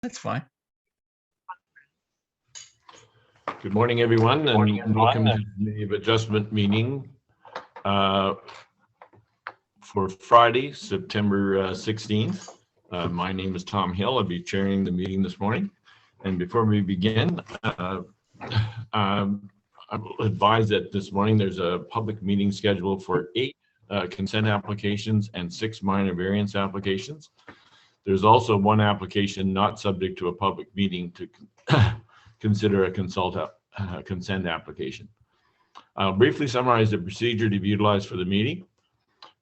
That's fine. Good morning, everyone, and welcome to the Committee of Adjustment meeting for Friday, September 16th. My name is Tom Hill. I'll be chairing the meeting this morning. And before we begin, I will advise that this morning there's a public meeting scheduled for 8 consent applications and 6 minor variance applications. There's also 1 application not subject to a public meeting to consider a consent application. I'll briefly summarize the procedure to be utilized for the meeting.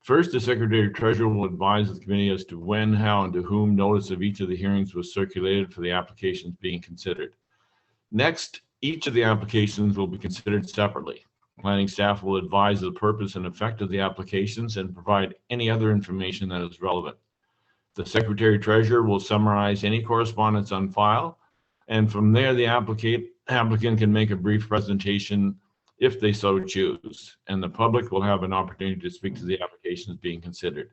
First, the Secretary Treasurer will advise the committee as to when, how, and to whom notice of each of the hearings was circulated for the applications being considered. Next, each of the applications will be considered separately. Planning staff will advise the purpose and effect of the applications and provide any other information that is relevant. The Secretary Treasurer will summarize any correspondence on file, and from there, the applicant can make a brief presentation if they so choose, and the public will have an opportunity to speak to the applications being considered.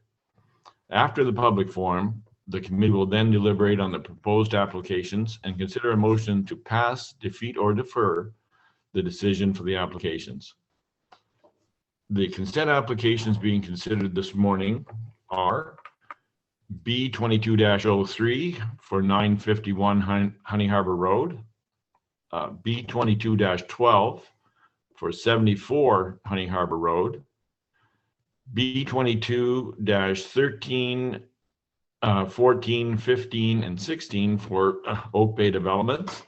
After the public forum, the committee will then deliberate on the proposed applications and consider a motion to pass, defeat, or defer the decision for the applications. The consent applications being considered this morning are B22-03 for 951 Honey Harbour Road, B22-12 for 74 Honey Harbour Road, B22-13, 14, 15, and 16 for Oak Bay Developments,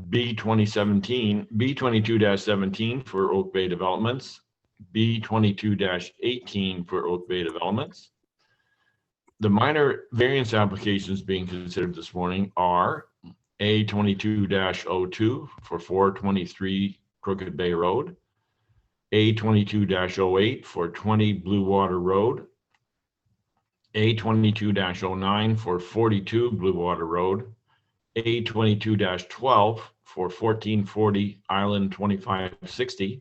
B22-17 for Oak Bay Developments, B22-18 for Oak Bay Developments. The minor variance applications being considered this morning are A22-02 for 423 Crooked Bay Road, A22-08 for 20 Blue Water Road, A22-09 for 42 Blue Water Road, A22-12 for 1440 Island 2560,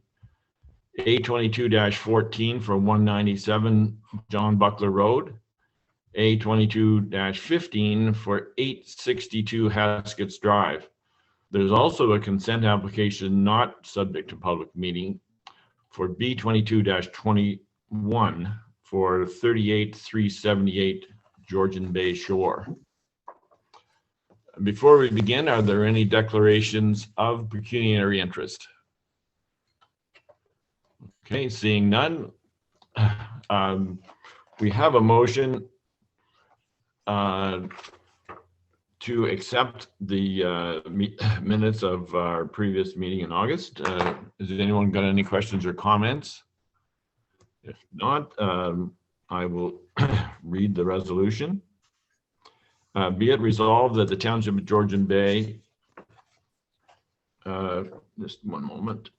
A22-14 for 197 John Buckler Road, A22-15 for 862 Haskets Drive. There's also a consent application not subject to public meeting for B22-21 for 38378 Georgian Bay Shore. Before we begin, are there any declarations of pecuniary interest? Okay, seeing none, we have a motion to accept the minutes of our previous meeting in August. Has anyone got any questions or comments? If not, I will read the resolution. Be it resolved that the Township of Georgian Bay, just one moment.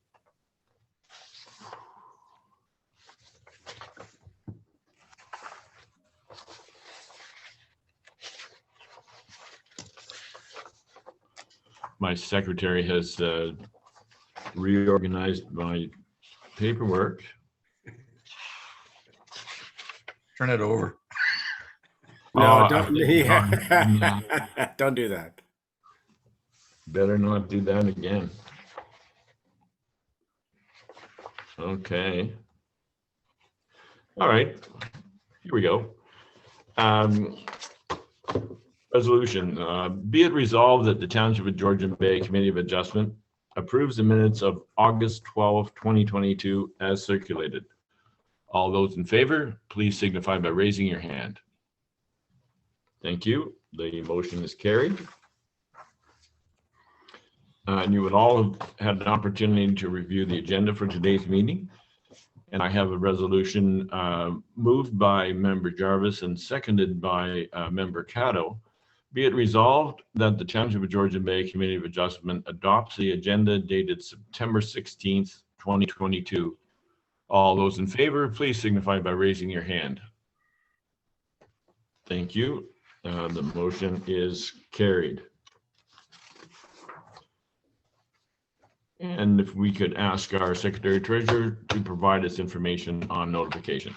My secretary has reorganized my paperwork. Turn it over. No, don't. Don't do that. Better not do that again. Okay. All right. Here we go. Resolution. Be it resolved that the Township of Georgian Bay Committee of Adjustment approves the minutes of August 12, 2022 as circulated. All those in favor, please signify by raising your hand. Thank you. The motion is carried. And you would all have had an opportunity to review the agenda for today's meeting. And I have a resolution moved by Member Jarvis and seconded by Member Caddo. Be it resolved that the Township of Georgian Bay Committee of Adjustment adopts the agenda dated September 16th, 2022. All those in favor, please signify by raising your hand. Thank you. The motion is carried. And if we could ask our Secretary Treasurer to provide us information on notification.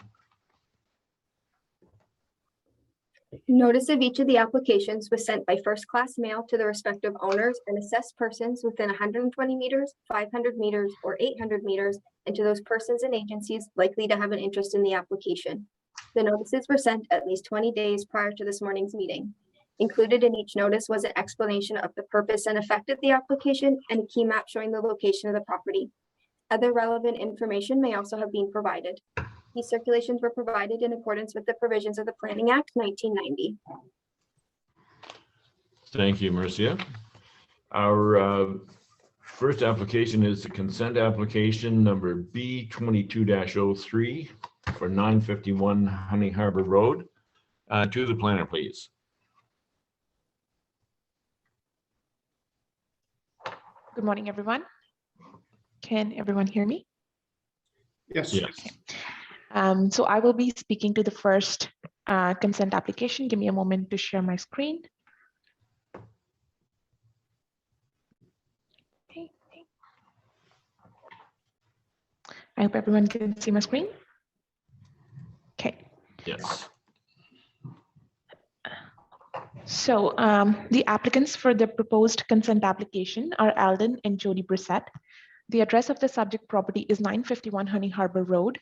Notice of each of the applications was sent by first-class mail to the respective owners and assessed persons within 120 meters, 500 meters, or 800 meters, and to those persons and agencies likely to have an interest in the application. The notices were sent at least 20 days prior to this morning's meeting. Included in each notice was an explanation of the purpose and effect of the application and a key map showing the location of the property. Other relevant information may also have been provided. These circulations were provided in accordance with the provisions of the Planning Act 1990. Thank you, Marcia. Our first application is the consent application number B22-03 for 951 Honey Harbor Road. To the planner, please. Good morning, everyone. Can everyone hear me? Yes. Yes. So I will be speaking to the first consent application. Give me a moment to share my screen. Okay. I hope everyone can see my screen. Okay. Yes. So the applicants for the proposed consent application are Alden and Jody Bressette. The address of the subject property is 951 Honey Harbor Road.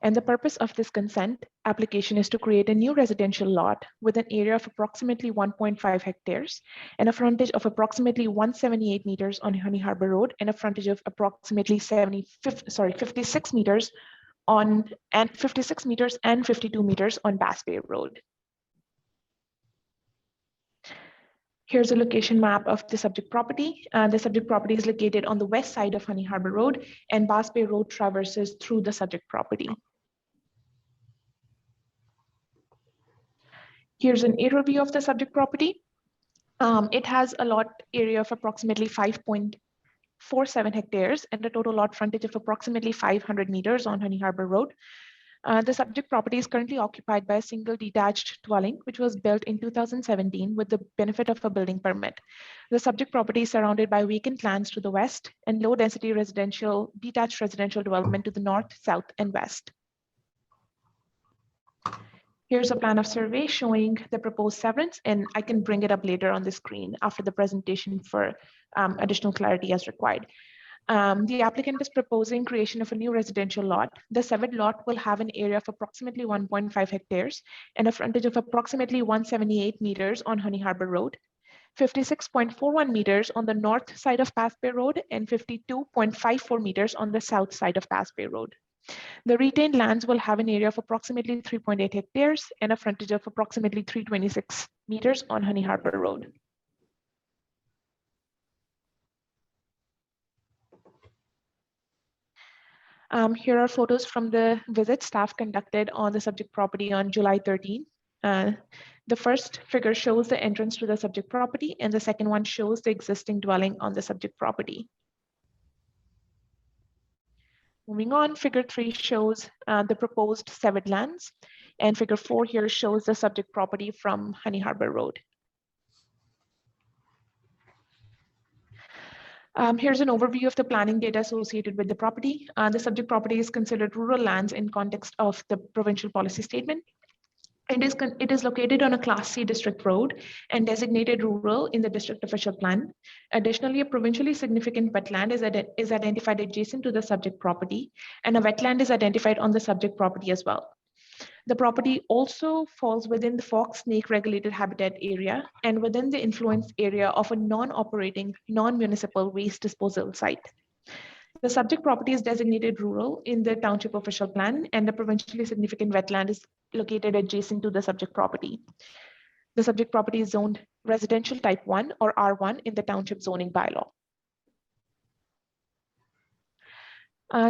And the purpose of this consent application is to create a new residential lot with an area of approximately 1.5 hectares and a frontage of approximately 178 meters on Honey Harbor Road and a frontage of approximately 56 meters and 52 meters on Bass Bay Road. Here's a location map of the subject property. The subject property is located on the west side of Honey Harbor Road, and Bass Bay Road traverses through the subject property. Here's an aerial view of the subject property. It has a lot area of approximately 5.47 hectares and a total lot frontage of approximately 500 meters on Honey Harbor Road. The subject property is currently occupied by a single detached dwelling, which was built in 2017 with the benefit of a building permit. The subject property is surrounded by vacant lands to the west and low density detached residential development to the north, south, and west. Here's a plan of survey showing the proposed severance, and I can bring it up later on the screen after the presentation for additional clarity as required. The applicant is proposing creation of a new residential lot. The severed lot will have an area of approximately 1.5 hectares and a frontage of approximately 178 meters on Honey Harbor Road, 56.41 meters on the north side of Bass Bay Road, and 52.54 meters on the south side of Bass Bay Road. The retained lands will have an area of approximately 3.8 hectares and a frontage of approximately 326 meters on Honey Harbor Road. Here are photos from the visit staff conducted on the subject property on July 13. The first figure shows the entrance to the subject property, and the second one shows the existing dwelling on the subject property. Moving on, figure 3 shows the proposed severed lands, and figure 4 here shows the subject property from Honey Harbor Road. Here's an overview of the planning data associated with the property. The subject property is considered rural lands in context of the provincial policy statement. It is located on a Class C district road and designated rural in the district official plan. Additionally, a provincially significant wetland is identified adjacent to the subject property, and a wetland is identified on the subject property as well. The property also falls within the fox snake regulated habitat area and within the influence area of a non-operating, non-municipal waste disposal site. The subject property is designated rural in the township official plan, and the provincially significant wetland is located adjacent to the subject property. The subject property is zoned residential type 1 or R1 in the township zoning bylaw.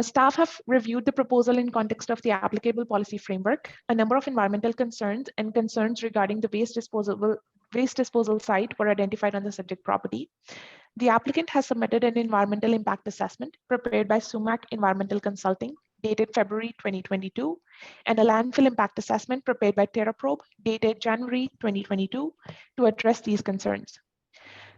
Staff have reviewed the proposal in context of the applicable policy framework. A number of environmental concerns and concerns regarding the waste disposal site were identified on the subject property. The applicant has submitted an environmental impact assessment prepared by Sumac Environmental Consulting, dated February 2022, and a landfill impact assessment prepared by TerraProbe, dated January 2022, to address these concerns.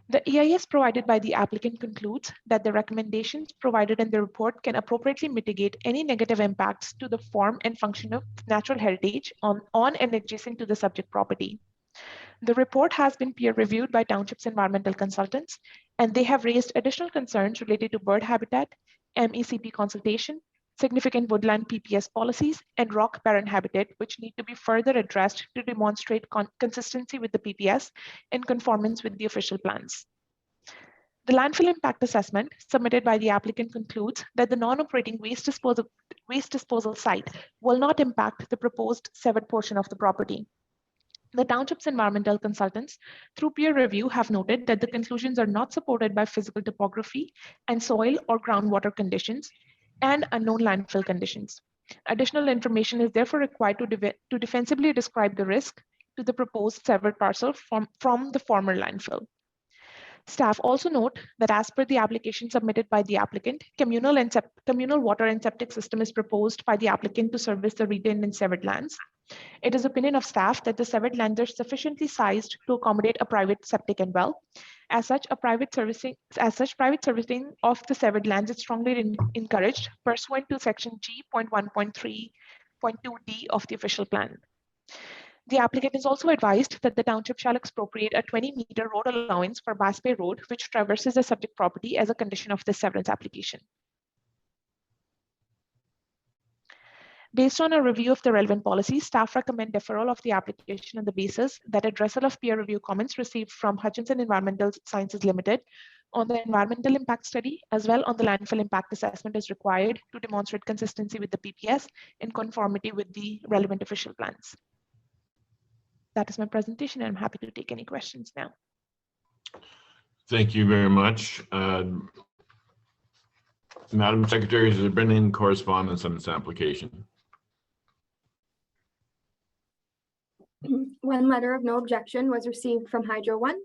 The EIS provided by the applicant concludes that the recommendations provided in the report can appropriately mitigate any negative impacts to the form and function of natural heritage on and adjacent to the subject property. The report has been peer reviewed by Township's environmental consultants, and they have raised additional concerns related to bird habitat, MECP consultation, significant woodland PPS policies, and rock barren habitat, which need to be further addressed to demonstrate consistency with the PPS in conformance with the official plans. The landfill impact assessment submitted by the applicant concludes that the non-operating waste disposal site will not impact the proposed severed portion of the property. The township's environmental consultants, through peer review, have noted that the conclusions are not supported by physical topography and soil or groundwater conditions and unknown landfill conditions. Additional information is therefore required to defensively describe the risk to the proposed severed parcel from the former landfill. Staff also note that as per the application submitted by the applicant, communal water and septic system is proposed by the applicant to service the retained and severed lands. It is opinion of staff that the severed lands are sufficiently sized to accommodate a private septic and well. As such, private servicing of the severed lands is strongly encouraged pursuant to section G.1.3.2d of the official plan. The applicant is also advised that the township shall expropriate a 20-meter road allowance for Bass Bay Road, which traverses the subject property as a condition of the severance application. Based on a review of the relevant policies, staff recommend deferral of the application on the basis that addressal of peer review comments received from Hutchinson Environmental Sciences Limited on the environmental impact study, as well on the landfill impact assessment, is required to demonstrate consistency with the PPS in conformity with the relevant official plans. That is my presentation, and I'm happy to take any questions now. Thank you very much. Madam Secretary, has there been any correspondence on this application? One letter of no objection was received from Hydro One.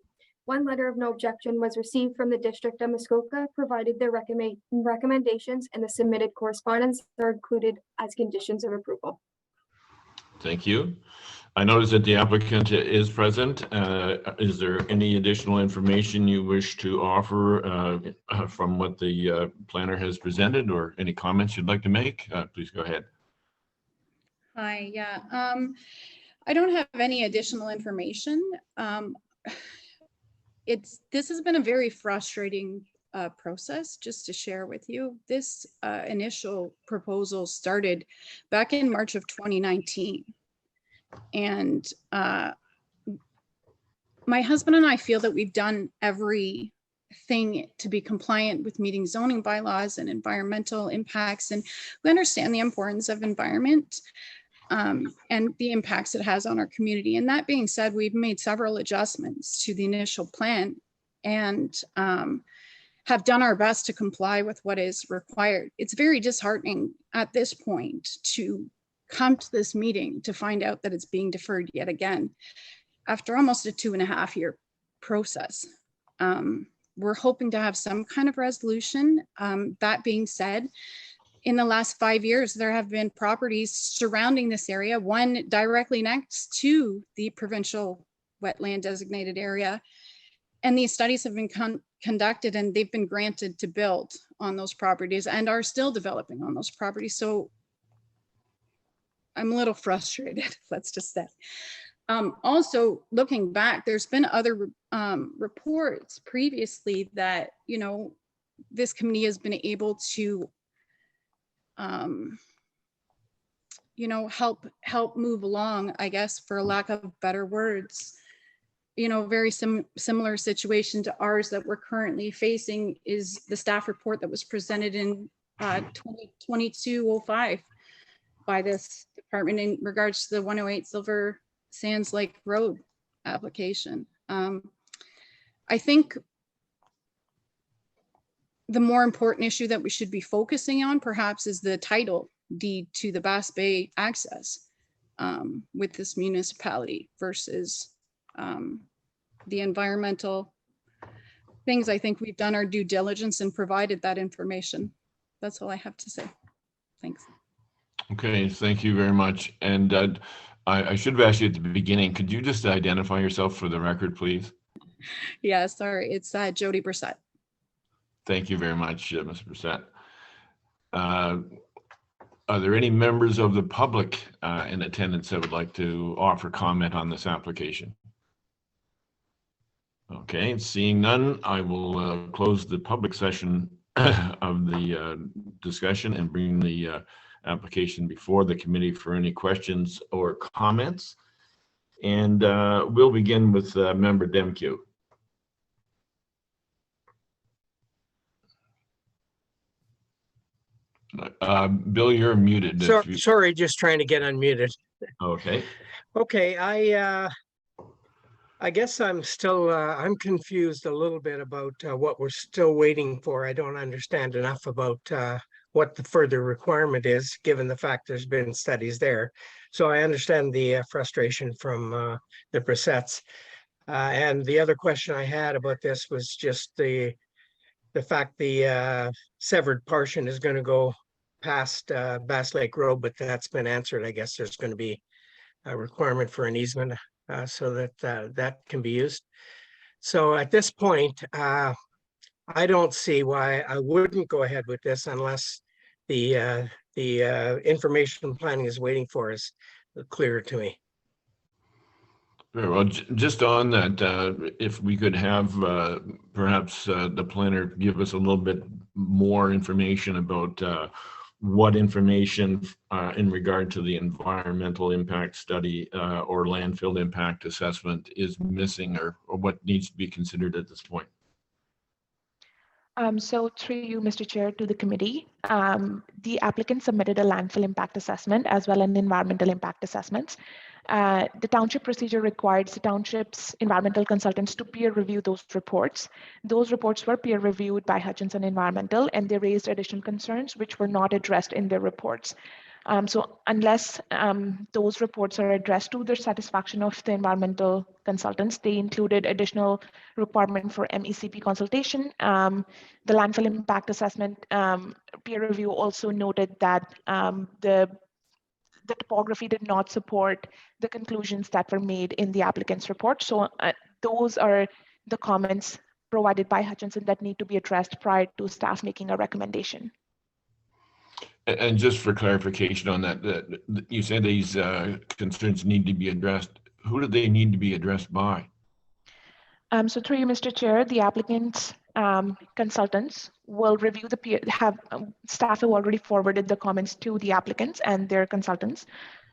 One letter of no objection was received from the District of Muskoka, provided their recommendations and the submitted correspondence are included as conditions of approval. Thank you. I notice that the applicant is present. Is there any additional information you wish to offer from what the planner has presented, or any comments you'd like to make? Please go ahead. Hi, yeah. I don't have any additional information. This has been a very frustrating process, just to share with you. This initial proposal started back in March of 2019. And my husband and I feel that we've done everything to be compliant with meeting zoning bylaws and environmental impacts. And we understand the importance of environment and the impacts it has on our community. And that being said, we've made several adjustments to the initial plan and have done our best to comply with what is required. It's very disheartening at this point to come to this meeting to find out that it's being deferred yet again after almost a 2.5-year process. We're hoping to have some kind of resolution. That being said, in the last 5 years, there have been properties surrounding this area, one directly next to the provincial wetland designated area. And these studies have been conducted, and they've been granted to build on those properties and are still developing on those properties. So I'm a little frustrated, let's just say. Also, looking back, there's been other reports previously that, you know, this committee has been able to, you know, help move along, I guess, for lack of better words. You know, very similar situation to ours that we're currently facing is the staff report that was presented in 2022-05 by this department in regards to the 108 Silver Sands Lake Road application. I think the more important issue that we should be focusing on perhaps is the title deed to the Bass Bay access with this municipality versus the environmental things. I think we've done our due diligence and provided that information. That's all I have to say. Thanks. Okay, thank you very much. And I should have asked you at the beginning, could you just identify yourself for the record, please? Yeah, sorry, it's Jody Bressette. Thank you very much, Ms. Bressette. Are there any members of the public in attendance that would like to offer comment on this application? Okay, seeing none, I will close the public session of the discussion and bring the application before the committee for any questions or comments. And we'll begin with Member Demkew. Bill, you're muted. So, if you- sorry, just trying to get unmuted. Okay, Okay, I guess I'm still, I'm confused a little bit about what we're still waiting for. I don't understand enough about what the further requirement is, given the fact there's been studies there. So I understand the frustration from the Bressettes. And the other question I had about this was just the fact the severed portion is going to go past Bass Lake Road, but that's been answered. I guess there's going to be a requirement for an easement so that that can be used. So at this point, I don't see why I wouldn't go ahead with this unless the information planning is waiting for is clearer to me. very well. Just on that, if we could have perhaps the planner give us a little bit more information about what information in regard to the environmental impact study or landfill impact assessment is missing, or what needs to be considered at this point. So through you, Mr. Chair, to the committee, the applicant submitted a landfill impact assessment as well as an environmental impact assessments. The township procedure requires the township's environmental consultants to peer review those reports. Those reports were peer reviewed by Hutchinson Environmental, and they raised additional concerns which were not addressed in their reports. So unless those reports are addressed to the satisfaction of the environmental consultants, they included additional requirement for MECP consultation. The landfill impact assessment peer review also noted that the topography did not support the conclusions that were made in the applicant's report. So those are the comments provided by Hutchinson that need to be addressed prior to staff making a recommendation. And just for clarification on that, you said these concerns need to be addressed. Who do they need to be addressed by? So through you, Mr. Chair, the applicant's consultants will review staff have already forwarded the comments to the applicants and their consultants.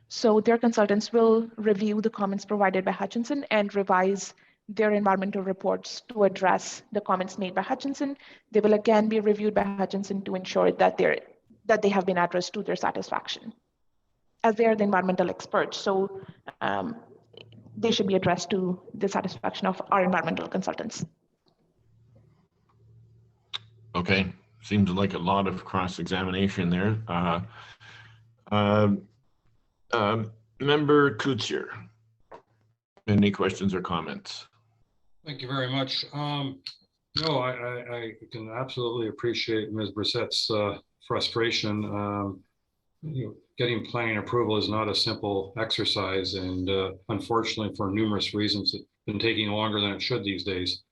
So their consultants will review the comments provided by Hutchinson and revise their environmental reports to address the comments made by Hutchinson. They will again be reviewed by Hutchinson to ensure that they have been addressed to their satisfaction, as they are the environmental experts. So they should be addressed to the satisfaction of our environmental consultants. Okay, seems like a lot of cross-examination there. Member Kutsier, any questions or comments? Thank you very much. No, I can absolutely appreciate Ms. Bressette's frustration. Getting planning approval is not a simple exercise, and unfortunately, for numerous reasons, it's been taking longer than it should these days.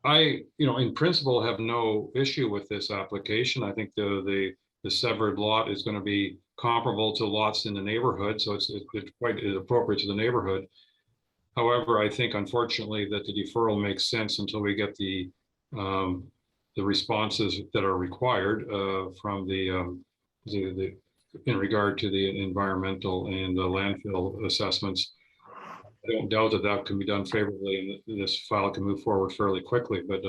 I, in principle, have no issue with this application. I think the severed lot is going to be comparable to lots in the neighborhood, so it's quite appropriate to the neighborhood. However, I think unfortunately that the deferral makes sense until we get the responses that are required from the in regard to the environmental and the landfill assessments. I don't doubt that that can be done favorably, and this file can move forward fairly quickly. But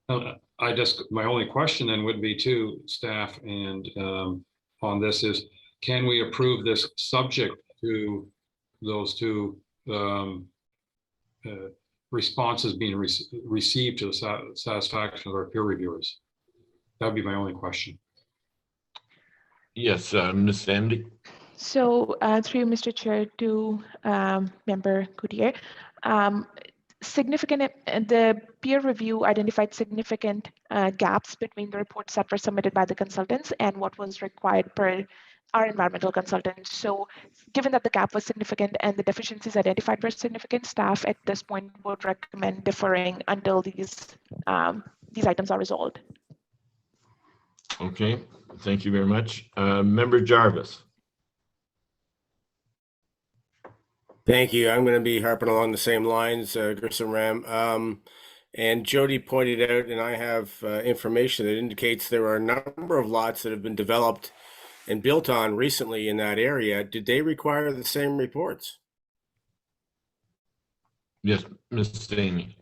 my only question then would be to staff and on this is, can we approve this subject to those two responses being received to the satisfaction of our peer reviewers? That would be my only question. Yes, Ms. Sandy. So through Mr. Chair to Member Coutier, the peer review identified significant gaps between the reports that were submitted by the consultants and what was required per our environmental consultants. So given that the gap was significant and the deficiencies identified were significant, staff at this point would recommend deferring until these items are resolved. Okay, thank you very much. Member Jarvis. Thank you. I'm going to be harping along the same lines, Grissom Ram. And Jody pointed out, and I have information that indicates there are a number of lots that have been developed and built on recently in that area. Did they require the same reports? Yes, Ms. Amy.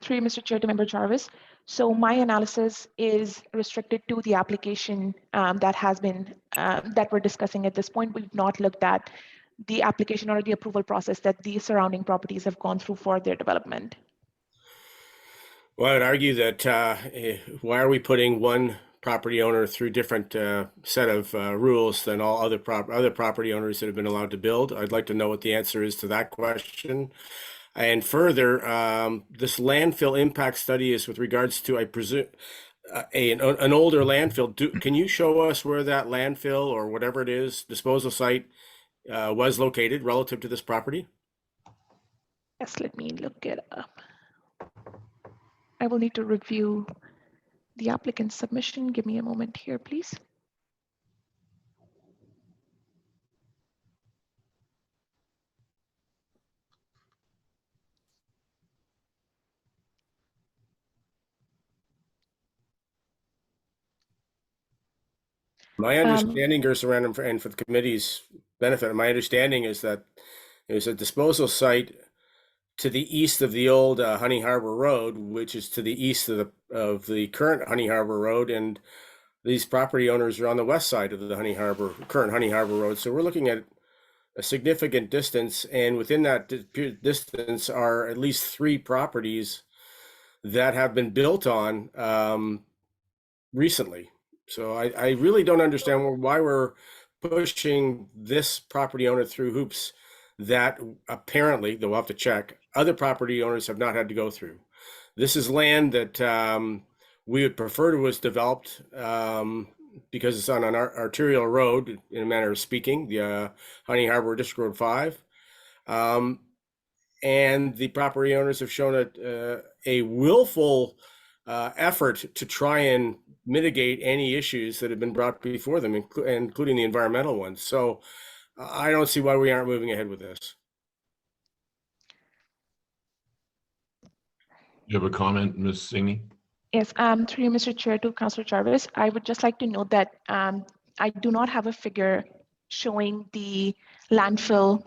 Through you, Mr. Chair, to Member Jarvis. So my analysis is restricted to the application that has been that we're discussing at this point. We've not looked at the application or the approval process that the surrounding properties have gone through for their development. Well, I would argue that why are we putting one property owner through different set of rules than all other property owners that have been allowed to build? I'd like to know what the answer is to that question. And further, this landfill impact study is with regards to, I presume, an older landfill. Can you show us where that landfill or whatever it is, disposal site, was located relative to this property? Yes, let me look it up. I will need to review the applicant's submission. Give me a moment here, please. My understanding, Gersaran, and for the committee's benefit, my understanding is that there's a disposal site to the east of the old Honey Harbour Road, which is to the east of the current Honey Harbour Road, and these property owners are on the west side of the current Honey Harbour Road. So we're looking at a significant distance, and within that distance are at least 3 properties that have been built on recently. So I really don't understand why we're pushing this property owner through hoops that apparently, though we'll have to check, other property owners have not had to go through. This is land that we would prefer to was developed because it's on an arterial road, in a manner of speaking, the Honey Harbour District Road 5. And the property owners have shown a willful effort to try and mitigate any issues that have been brought before them, including the environmental ones. So I don't see why we aren't moving ahead with this. You have a comment, Ms. Singhey? Yes, through you, Mr. Chair, to Councillor Jarvis, I would just like to note that I do not have a figure showing the landfill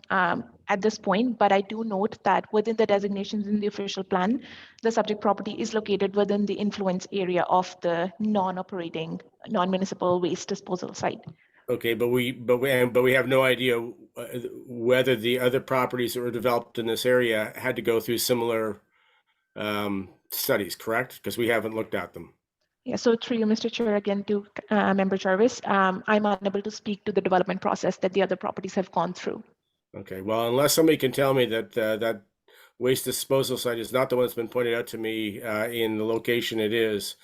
at this point, but I do note that within the designations in the official plan, the subject property is located within the influence area of the non-operating, non-municipal waste disposal site. Okay, but we have no idea whether the other properties that were developed in this area had to go through similar studies, correct? Because we haven't looked at them. Yeah, so through you, Mr. Chair, again to Member Jarvis, I'm unable to speak to the development process that the other properties have gone through. Okay, well, unless somebody can tell me that that waste disposal site is not the one that's been pointed out to me in the location it is,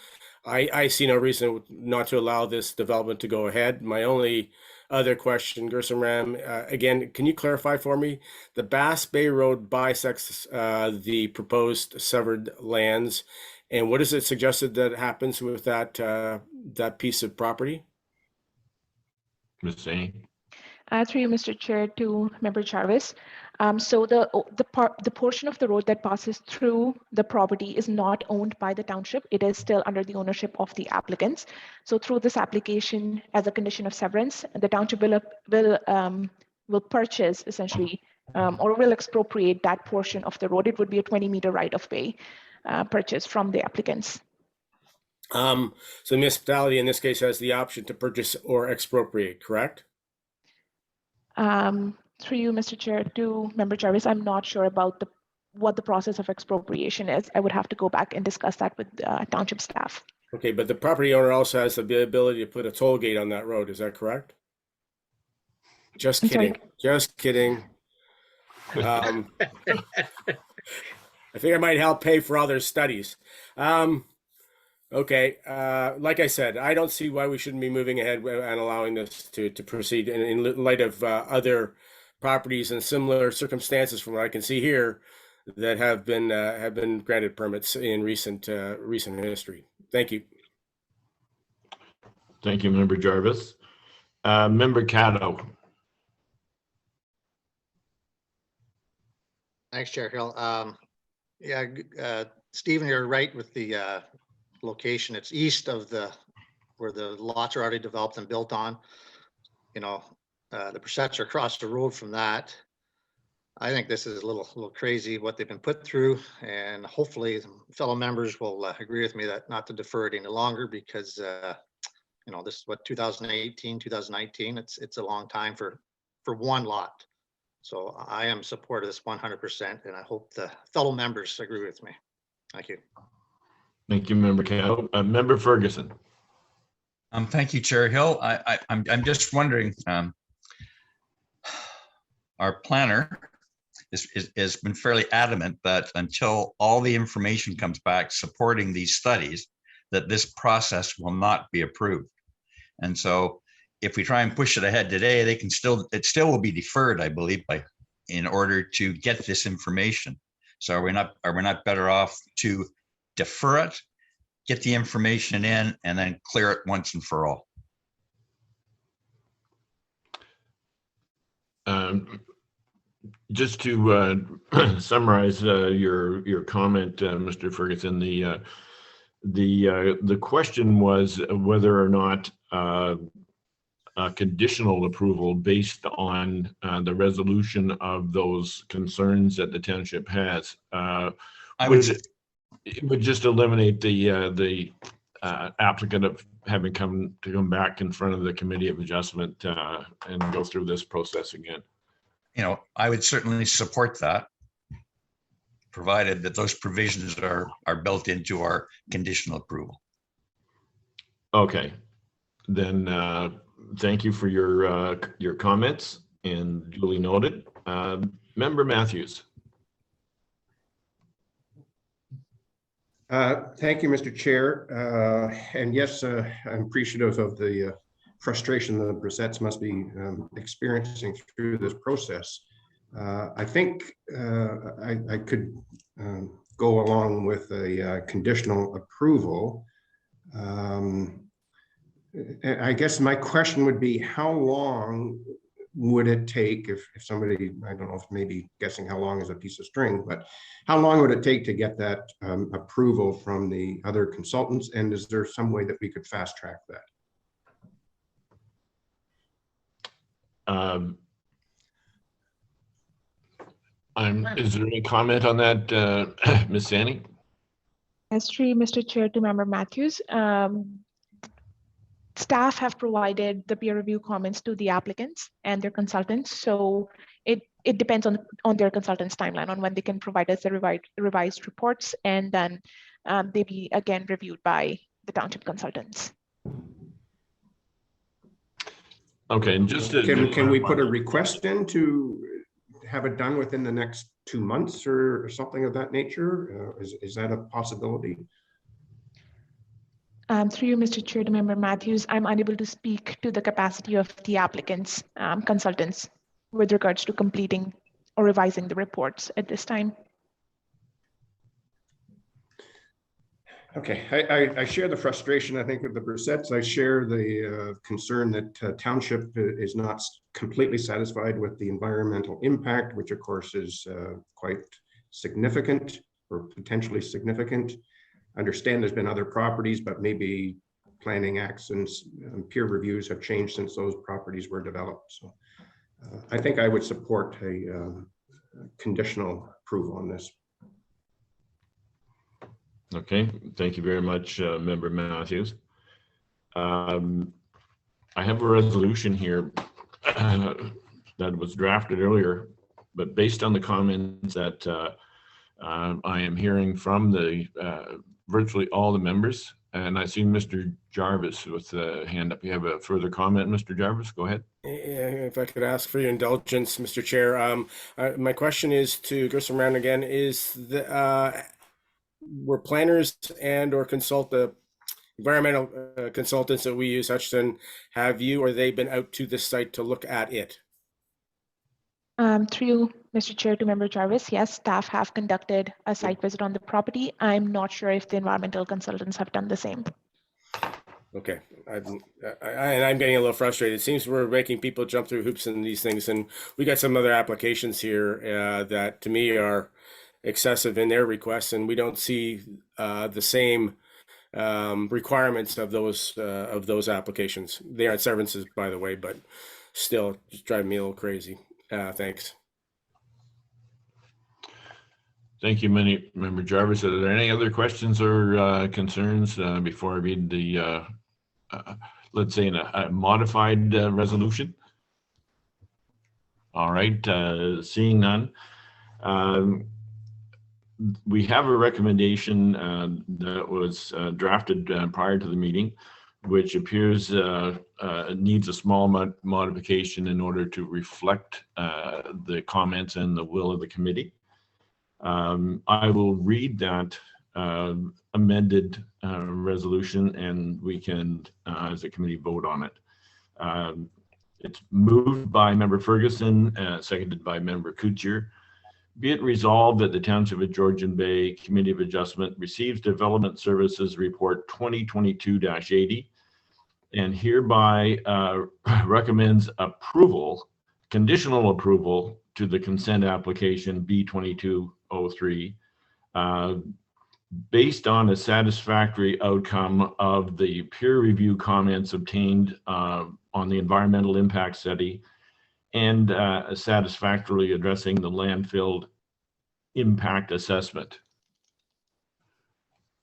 I see no reason not to allow this development to go ahead. My only other question, Gersom Ram, again, can you clarify for me? The Bass Bay Road bisects the proposed severed lands, and what is it suggested that happens with that that piece of property? Ms. Singhey? Through you, Mr. Chair, to Member Jarvis. So the portion of the road that passes through the property is not owned by the township. It is still under the ownership of the applicants. So through this application, as a condition of severance, the township will purchase essentially or will expropriate that portion of the road. It would be a 20-meter right-of-way purchase from the applicants. So the municipality in this case has the option to purchase or expropriate, correct? Through you, Mr. Chair, to Member Jarvis, I'm not sure about what the process of expropriation is. I would have to go back and discuss that with township staff. Okay, but the property owner also has the ability to put a toll gate on that road. Is that correct? Just kidding. Just kidding. I think I might help pay for all their studies. Okay, like I said, I don't see why we shouldn't be moving ahead and allowing this to proceed in light of other properties and similar circumstances from what I can see here that have been granted permits in recent history. Thank you. Thank you, Member Jarvis. Member Caddo. Thanks, Chair Hill. Yeah, Stephen, you're right with the location. It's east of where the lots are already developed and built on. You know, the Bressettes are across the road from that. I think this is a little crazy what they've been put through, and hopefully fellow members will agree with me that not to defer it any longer, because you know, this is what 2018, 2019. It's a long time for one lot. So I am supportive of this 100%, and I hope the fellow members agree with me. Thank you. Thank you, Member Cal. Member Ferguson. Thank you, Chair Hill. I'm just wondering, our planner has been fairly adamant that until all the information comes back supporting these studies, that this process will not be approved. And so if we try and push it ahead today, it still will be deferred, I believe, in order to get this information. So are we not better off to defer it, get the information in, and then clear it once and for all? Just to summarize your comment, Mr. Ferguson, the question was whether or not a conditional approval based on the resolution of those concerns that the township has it would just eliminate the applicant of having come back in front of the Committee of Adjustment and go through this process again. You know, I would certainly support that, provided that those provisions are built into our conditional approval. Okay, then thank you for your comments, and duly noted. Member Matthews. Thank you, Mr. Chair. And yes, I'm appreciative of the frustration the Bressettes must be experiencing through this process. I think I could go along with a conditional approval. I guess my question would be, how long would it take if somebody, I don't know if maybe guessing how long is a piece of string, but how long would it take to get that approval from the other consultants? And is there some way that we could fast track that? Is there any comment on that, Ms. Sanny? As through Mr. Chair to Member Matthews, staff have provided the peer review comments to the applicants and their consultants. So it depends on their consultants' timeline on when they can provide us the revised reports, and then they be again reviewed by the township consultants. Okay, and just to, can we put a request in to have it done within the next 2 months or something of that nature? Is that a possibility? Through you, Mr. Chair to Member Matthews, I'm unable to speak to the capacity of the applicants, consultants, with regards to completing or revising the reports at this time. Okay, I share the frustration, I think, with the Bressettes. I share the concern that township is not completely satisfied with the environmental impact, which of course is quite significant or potentially significant. I understand there's been other properties, but maybe planning actions and peer reviews have changed since those properties were developed. So I think I would support a conditional approval on this. okay, thank you very much, Member Matthews. I have a resolution here that was drafted earlier, but based on the comments that I am hearing from the virtually all the members, and I see Mr. Jarvis with a hand up. You have a further comment, Mr. Jarvis? Go ahead. If I could ask for your indulgence, Mr. Chair. My question is to go around again. Is the were planners and or environmental consultants that we use, Hutchison, have you or they been out to the site to look at it? Through Mr. Chair to Member Jarvis, yes, staff have conducted a site visit on the property. I'm not sure if the environmental consultants have done the same. Okay, and I'm getting a little frustrated. It seems we're making people jump through hoops in these things, and we got some other applications here that to me are excessive in their requests, and we don't see the same requirements of those applications. They aren't severances, by the way, but still, just driving me a little crazy. Thanks. Thank you, Member Jarvis. Are there any other questions or concerns before I read the, let's say, a modified resolution? All right, seeing none. We have a recommendation that was drafted prior to the meeting, which appears needs a small modification in order to reflect the comments and the will of the committee. I will read that amended resolution, and we can, as a committee, vote on it. It's moved by Member Ferguson, seconded by Member Kuchar. Be it resolved that the Township of Georgian Bay Committee of Adjustment receives Development Services Report 2022-80 and hereby recommends approval, conditional approval, to the consent application B2203 based on a satisfactory outcome of the peer review comments obtained on the environmental impact study and satisfactorily addressing the landfill impact assessment.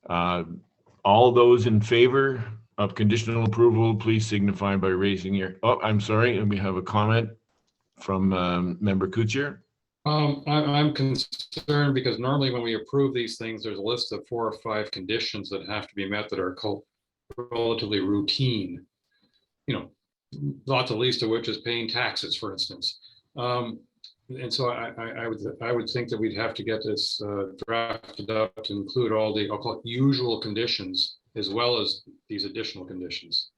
All those in favor of conditional approval, please signify by raising your, oh, I'm sorry, and we have a comment from Member Kuchar. I'm concerned because normally when we approve these things, there's a list of 4 or 5 conditions that have to be met that are relatively routine. You know, not the least of which is paying taxes, for instance. And so I would think that we'd have to get this drafted up to include all the, I'll call it, usual conditions as well as these additional conditions.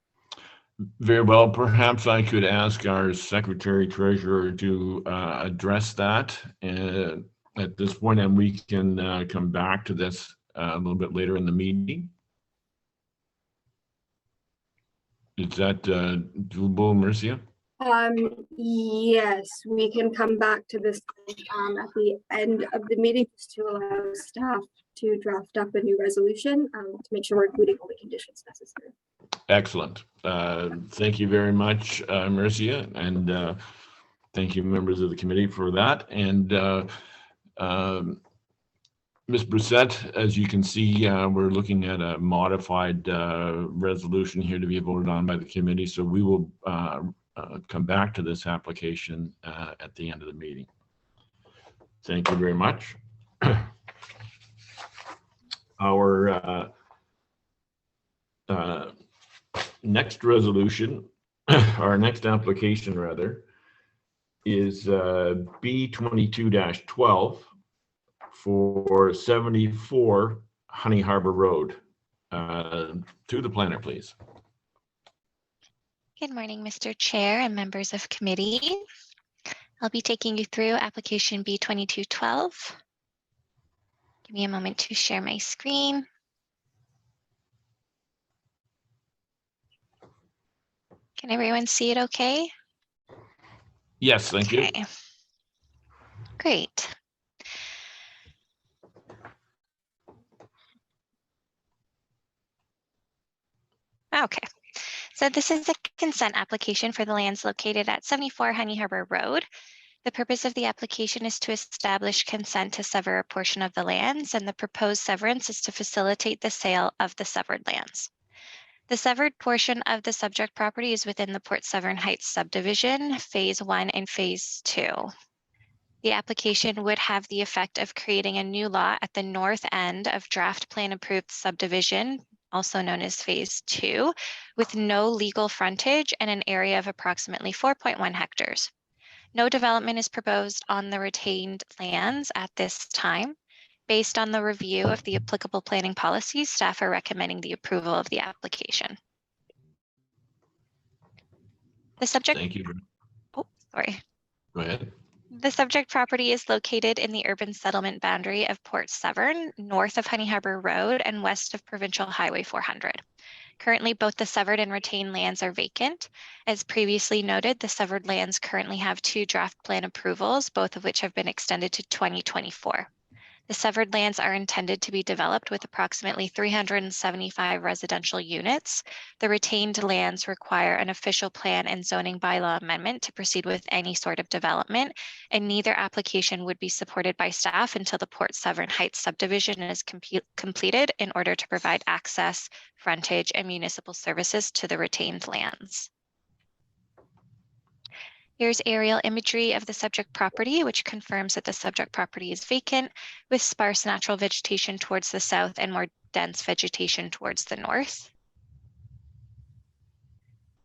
Very well. Perhaps I could ask our Secretary Treasurer to address that at this point, and we can come back to this a little bit later in the meeting. Is that doable, Marcia? Yes, we can come back to this at the end of the meeting just to allow staff to draft up a new resolution to make sure we're including all the conditions necessary. Excellent. Thank you very much, Marcia, and thank you, members of the committee, for that. And Ms. Bressette, as you can see, we're looking at a modified resolution here to be voted on by the committee. So we will come back to this application at the end of the meeting. Thank you very much. Our next resolution, our next application rather, is B22-12 for 74 Honey Harbour Road. To the planner, please. Good morning, Mr. Chair and members of committee. I'll be taking you through application B22-12. Give me a moment to share my screen. Can everyone see it okay? Yes, thank you. Great. Okay. So this is a consent application for the lands located at 74 Honey Harbour Road. The purpose of the application is to establish consent to sever a portion of the lands, and the proposed severance is to facilitate the sale of the severed lands. The severed portion of the subject property is within the Port Severn Heights subdivision, Phase 1 and Phase 2. The application would have the effect of creating a new lot at the north end of draft plan approved subdivision, also known as Phase 2, with no legal frontage and an area of approximately 4.1 hectares. No development is proposed on the retained lands at this time. Based on the review of the applicable planning policies, staff are recommending the approval of the application. The subject. Thank you. Oh, sorry. Go ahead. The subject property is located in the urban settlement boundary of Port Severn, north of Honey Harbour Road and west of Provincial Highway 400. Currently, both the severed and retained lands are vacant. As previously noted, the severed lands currently have 2 draft plan approvals, both of which have been extended to 2024. The severed lands are intended to be developed with approximately 375 residential units. The retained lands require an official plan and zoning bylaw amendment to proceed with any sort of development, and neither application would be supported by staff until the Port Severn Heights subdivision is completed in order to provide access, frontage, and municipal services to the retained lands. Here's aerial imagery of the subject property, which confirms that the subject property is vacant with sparse natural vegetation towards the south and more dense vegetation towards the north.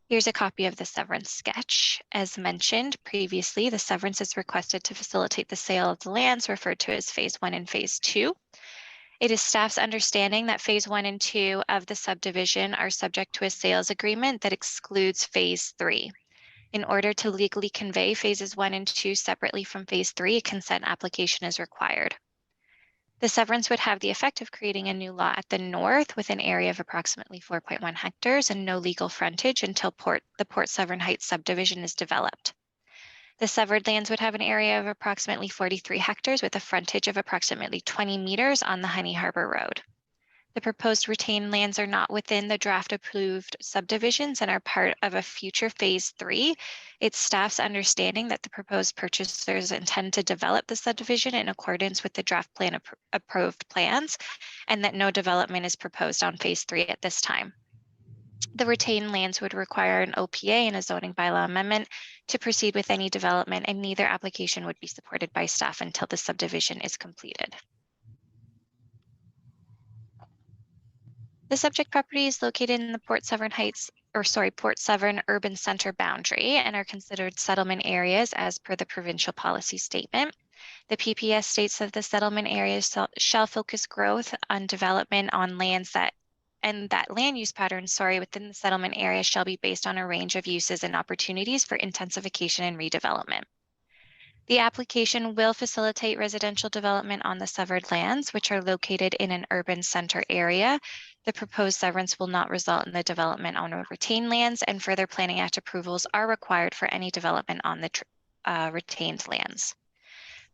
Here's a copy of the severance sketch. As mentioned previously, the severance is requested to facilitate the sale of the lands referred to as phase 1 and phase 2. It is staff's understanding that phase 1 and 2 of the subdivision are subject to a sales agreement that excludes phase 3. In order to legally convey phases 1 and 2 separately from phase 3, a consent application is required. The severance would have the effect of creating a new lot at the north with an area of approximately 4.1 hectares and no legal frontage until the Port Severn Heights subdivision is developed. The severed lands would have an area of approximately 43 hectares with a frontage of approximately 20 meters on the Honey Harbour Road. The proposed retained lands are not within the draft approved subdivisions and are part of a future phase 3. It's staff's understanding that the proposed purchasers intend to develop the subdivision in accordance with the draft plan approved plans, and that no development is proposed on phase 3 at this time. The retained lands would require an OPA and a zoning bylaw amendment to proceed with any development, and neither application would be supported by staff until the subdivision is completed. The subject property is located in the Port Severn Urban Center boundary and are considered settlement areas as per the provincial policy statement. The PPS states that the settlement areas shall focus growth on development on lands that land use patterns, within the settlement area shall be based on a range of uses and opportunities for intensification and redevelopment. The application will facilitate residential development on the severed lands, which are located in an urban center area. The proposed severance will not result in the development on retained lands, and further Planning Act approvals are required for any development on the retained lands.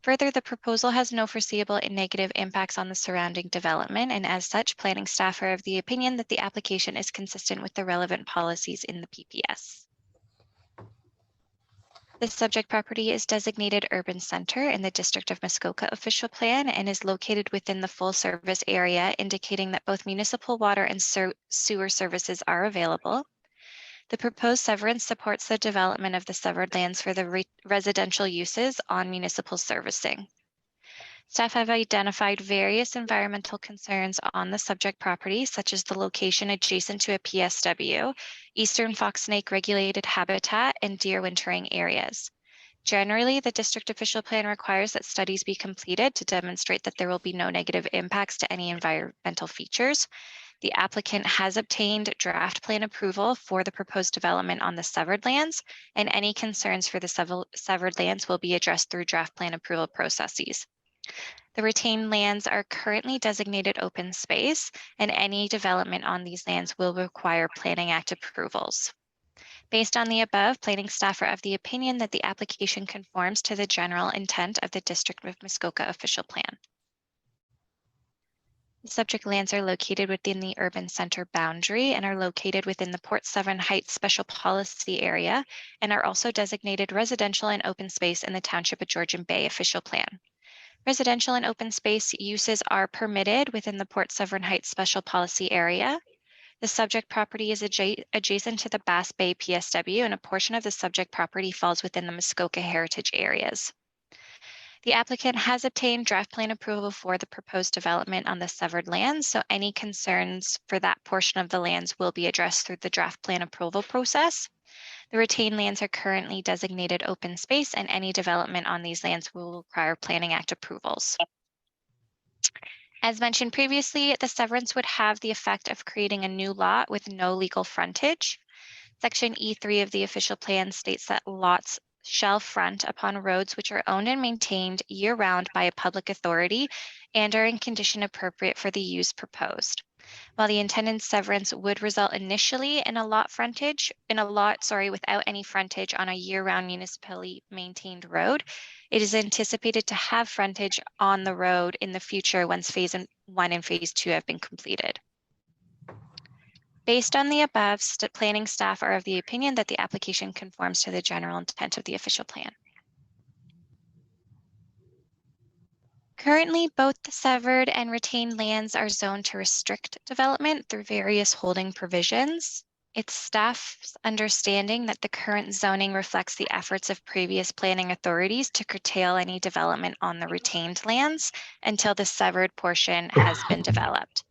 Further, the proposal has no foreseeable negative impacts on the surrounding development, and as such, planning staff are of the opinion that the application is consistent with the relevant policies in the PPS. The subject property is designated urban center in the District of Muskoka official plan and is located within the full service area, indicating that both municipal water and sewer services are available. The proposed severance supports the development of the severed lands for the residential uses on municipal servicing. Staff have identified various environmental concerns on the subject property, such as the location adjacent to a PSW, eastern fox snake regulated habitat, and deer wintering areas. Generally, the district official plan requires that studies be completed to demonstrate that there will be no negative impacts to any environmental features. The applicant has obtained draft plan approval for the proposed development on the severed lands, and any concerns for the severed lands will be addressed through draft plan approval processes. The retained lands are currently designated open space, and any development on these lands will require Planning Act approvals. Based on the above, planning staff are of the opinion that the application conforms to the general intent of the District of Muskoka official plan. The subject lands are located within the urban center boundary and are located within the Port Severn Heights special policy area and are also designated residential and open space in the Township of Georgian Bay official plan. Residential and open space uses are permitted within the Port Severn Heights special policy area. The subject property is adjacent to the Bass Bay PSW, and a portion of the subject property falls within the Muskoka heritage areas. The applicant has obtained draft plan approval for the proposed development on the severed lands, so any concerns for that portion of the lands will be addressed through the draft plan approval process. The retained lands are currently designated open space, and any development on these lands will require Planning Act approvals. As mentioned previously, the severance would have the effect of creating a new lot with no legal frontage. Section E3 of the official plan states that lots shall front upon roads which are owned and maintained year-round by a public authority and are in condition appropriate for the use proposed. While the intended severance would result initially in a lot without any frontage on a year-round municipally maintained road, it is anticipated to have frontage on the road in the future once phase 1 and phase 2 have been completed. Based on the above, planning staff are of the opinion that the application conforms to the general intent of the official plan. Currently, both the severed and retained lands are zoned to restrict development through various holding provisions. It's staff's understanding that the current zoning reflects the efforts of previous planning authorities to curtail any development on the retained lands until the severed portion has been developed.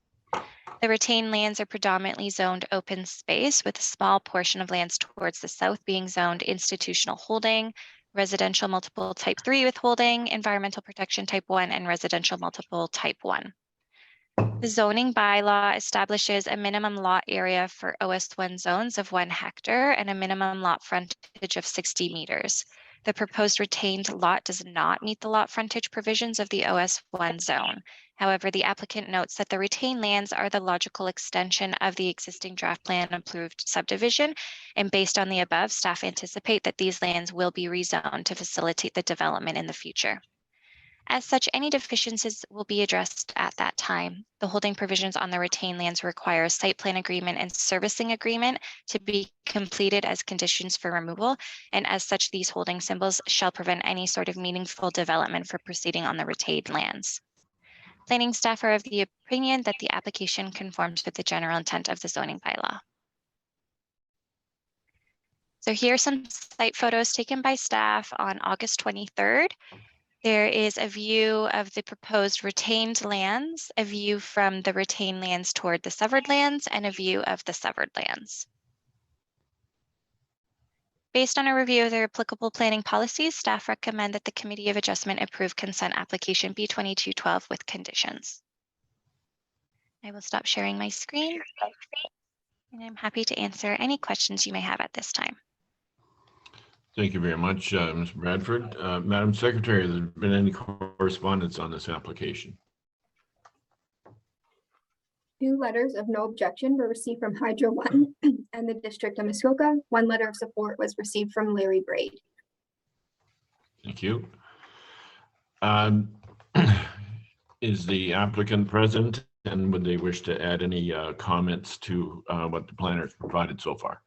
The retained lands are predominantly zoned open space, with a small portion of lands towards the south being zoned institutional holding, residential multiple type 3 withholding, environmental protection type 1, and residential multiple type 1. The zoning bylaw establishes a minimum lot area for OS1 zones of 1 hectare and a minimum lot frontage of 60 meters. The proposed retained lot does not meet the lot frontage provisions of the OS1 zone. However, the applicant notes that the retained lands are the logical extension of the existing draft plan approved subdivision, and based on the above, staff anticipate that these lands will be rezoned to facilitate the development in the future. As such, any deficiencies will be addressed at that time. The holding provisions on the retained lands require a site plan agreement and servicing agreement to be completed as conditions for removal, and as such, these holding symbols shall prevent any sort of meaningful development for proceeding on the retained lands. Planning staff are of the opinion that the application conforms with the general intent of the zoning bylaw. So here are some site photos taken by staff on August 23rd. There is a view of the proposed retained lands, a view from the retained lands toward the severed lands, and a view of the severed lands. Based on a review of their applicable planning policies, staff recommend that the Committee of Adjustment approve consent application B2212 with conditions. I will stop sharing my screen, and I'm happy to answer any questions you may have at this time. Thank you very much, Ms. Bradford. Madam Secretary, has there been any correspondence on this application? 2 letters of no objection were received from Hydro One and the District of Muskoka. 1 letter of support was received from Larry Braid. Thank you. Is the applicant present, and would they wish to add any comments to what the planner has provided so far?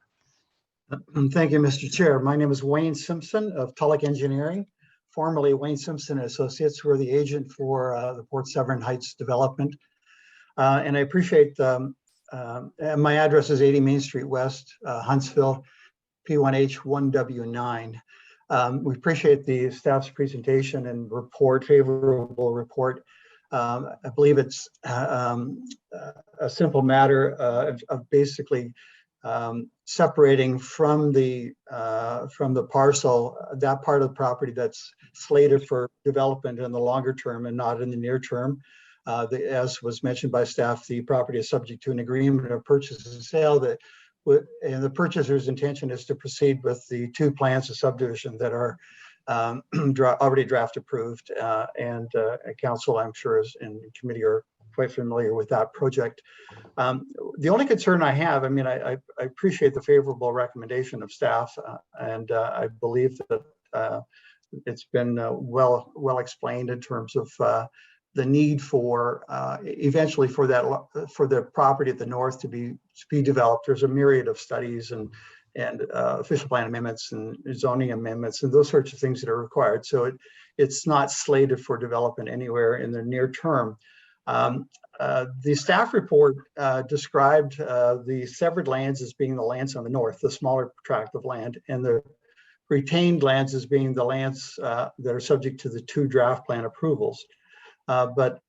Thank you, Mr. Chair. My name is Wayne Simpson of Tulloch Engineering, formerly Wayne Simpson Associates. We're the agent for the Port Severn Heights development. And I appreciate, my address is 80 Main Street West, Huntsville, P1H1W9. We appreciate the staff's presentation and report, favorable report. I believe it's a simple matter of basically separating from the parcel, that part of the property that's slated for development in the longer term and not in the near term. As was mentioned by staff, the property is subject to an agreement of purchase and sale and the purchaser's intention is to proceed with the 2 plans of subdivision that are already draft approved, and council, I'm sure, is in committee are quite familiar with that project. The only concern I have, I mean, I appreciate the favorable recommendation of staff, and I believe that it's been well explained in terms of the need for eventually for the property at the north to be developed. There's a myriad of studies and official plan amendments and zoning amendments and those sorts of things that are required. So it's not slated for development anywhere in the near term. The staff report described the severed lands as being the lands on the north, the smaller tract of land, and the retained lands as being the lands that are subject to the 2 draft plan approvals. But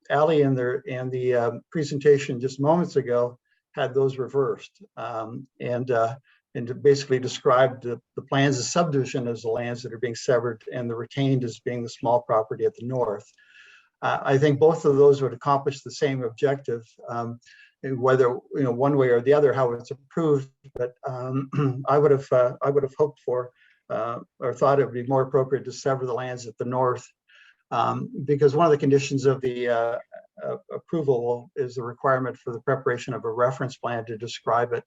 Ali and the presentation just moments ago had those reversed and basically described the plans of subdivision as the lands that are being severed and the retained as being the small property at the north. I think both of those would accomplish the same objective, whether one way or the other how it's approved. But I would have hoped for or thought it would be more appropriate to sever the lands at the north, because one of the conditions of the approval is the requirement for the preparation of a reference plan to describe it.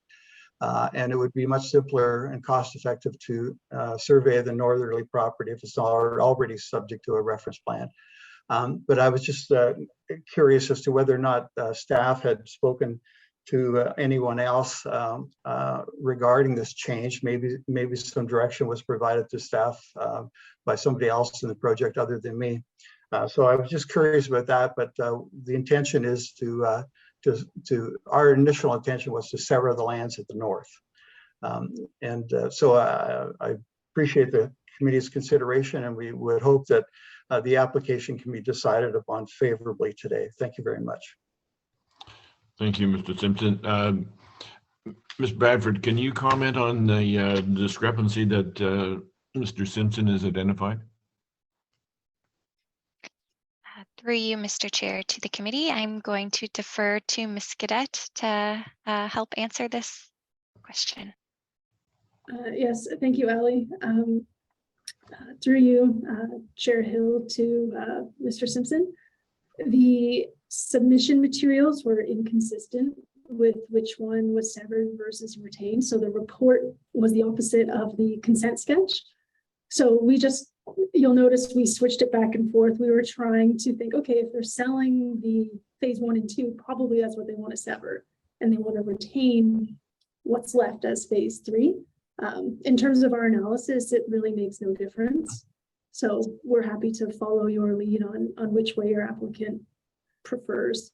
And it would be much simpler and cost effective to survey the northerly property if it's already subject to a reference plan. But I was just curious as to whether or not staff had spoken to anyone else regarding this change. Maybe some direction was provided to staff by somebody else in the project other than me. So I was just curious about that, but the intention is our initial intention was to sever the lands at the north. So I appreciate the committee's consideration, and we would hope that the application can be decided upon favorably today. Thank you very much. Thank you, Mr. Simpson. Ms. Bradford, can you comment on the discrepancy that Mr. Simpson has identified? Through you, Mr. Chair, to the committee, I'm going to defer to Ms. Cadet to help answer this question. Yes, thank you, Ali. Through you, Chair Hill, to Mr. Simpson. The submission materials were inconsistent with which one was severed versus retained. So the report was the opposite of the consent sketch. So you'll notice we switched it back and forth. We were trying to think, okay, if they're selling the phase 1 and 2, probably that's what they want to sever. And they want to retain what's left as phase 3. In terms of our analysis, it really makes no difference. So we're happy to follow your lead on which way your applicant prefers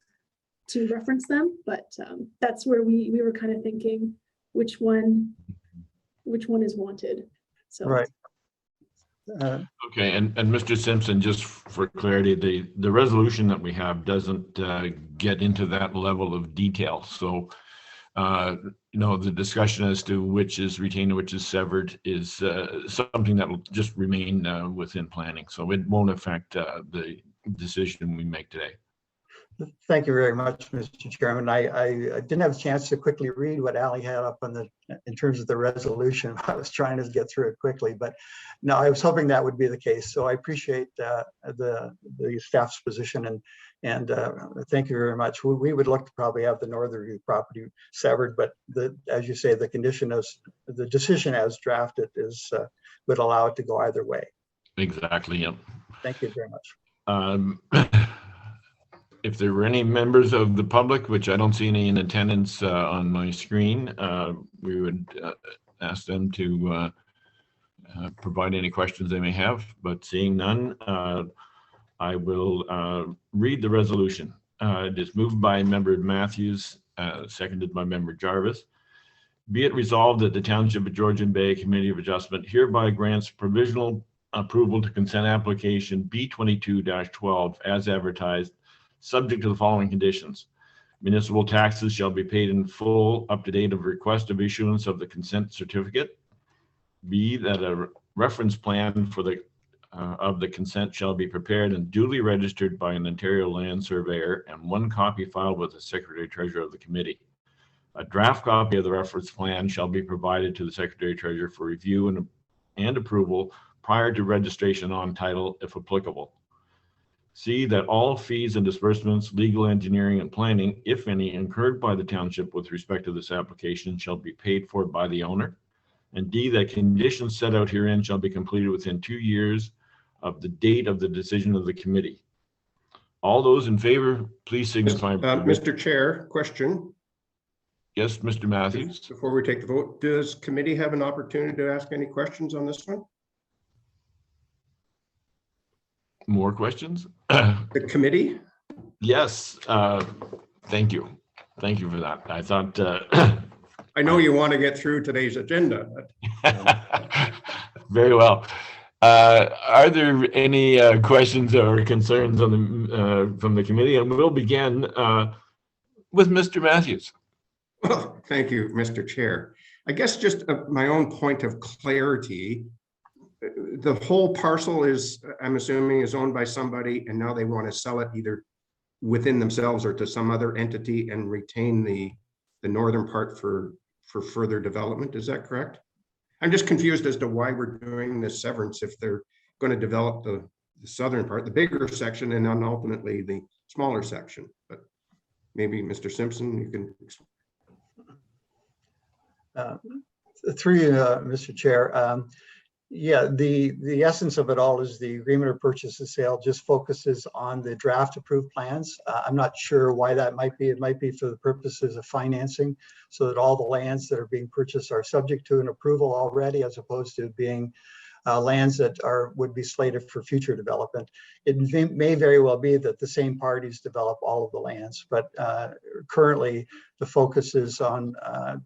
to reference them. But that's where we were kind of thinking which one is wanted. So right. Okay, and Mr. Simpson, just for clarity, the resolution that we have doesn't get into that level of detail. So, the discussion as to which is retained and which is severed is something that will just remain within planning. So it won't affect the decision we make today. Thank you very much, Mr. Chairman. I didn't have a chance to quickly read what Ali had up in terms of the resolution. I was trying to get through it quickly, but no, I was hoping that would be the case. So I appreciate the staff's position and thank you very much. We would look to probably have the northerly property severed, but as you say, the decision as drafted would allow it to go either way. Exactly. Yep. Thank you very much. If there were any members of the public, which I don't see any in attendance on my screen, we would ask them to provide any questions they may have, but seeing none, I will read the resolution. It is moved by Member Matthews, seconded by Member Jarvis. Be it resolved that the Township of Georgian Bay Committee of Adjustment hereby grants provisional approval to consent application B22-12 as advertised, subject to the following conditions. Municipal taxes shall be paid in full up to date of request of issuance of the consent certificate. B, that a reference plan for of the consent shall be prepared and duly registered by an Ontario land surveyor and one copy filed with the Secretary Treasurer of the committee. A draft copy of the reference plan shall be provided to the Secretary Treasurer for review and approval prior to registration on title if applicable. C, that all fees and disbursements, legal, engineering, and planning, if any, incurred by the township with respect to this application shall be paid for by the owner. And D, that conditions set out herein shall be completed within 2 years of the date of the decision of the committee. All those in favor, please signify. Mr. Chair, question. Yes, Mr. Matthews. Before we take the vote, does committee have an opportunity to ask any questions on this one? More questions? The committee? Yes. Thank you. Thank you for that. I thought. I know you want to get through today's agenda. But... Very well. Are there any questions or concerns on from the committee? And we'll begin with Mr. Matthews. Well, thank you, Mr. Chair. I guess just my own point of clarity. The whole parcel is, I'm assuming, is owned by somebody, and now they want to sell it either within themselves or to some other entity and retain the northern part for further development. Is that correct? I'm just confused as to why we're doing this severance if they're going to develop southern part, the bigger section, and then ultimately the smaller section. But maybe Mr. Simpson, you can. Through you, Mr. Chair. Yeah, the essence of it all is the agreement of purchase and sale just focuses on the draft approved plans. I'm not sure why that might be. It might be for the purposes of financing, so that all the lands that are being purchased are subject to an approval already, as opposed to being lands that would be slated for future development. It may very well be that the same parties develop all of the lands, but currently the focus is on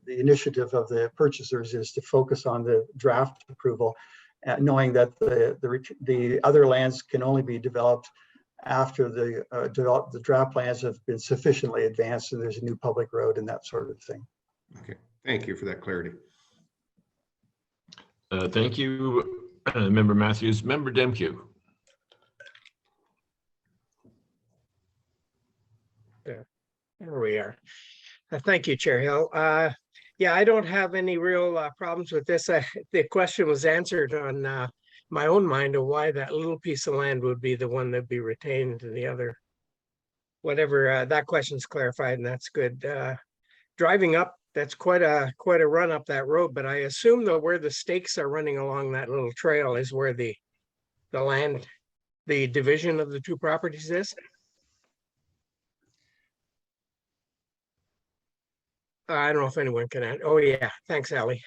the initiative of the purchasers is to focus on the draft approval, knowing that the other lands can only be developed after the draft plans have been sufficiently advanced and there's a new public road and that sort of thing. Okay, thank you for that clarity. Thank you, Member Matthews. Member Demkew. There we are. Thank you, Chair Hill. Yeah, I don't have any real problems with this. The question was answered on my own mind of why that little piece of land would be the one that'd be retained and the other. Whatever, that question's clarified, and that's good. Driving up, that's quite a run up that road, but I assume that where the stakes are running along that little trail is where the land, the division of the two properties is. I don't know if anyone can add. Oh yeah, thanks, Allie.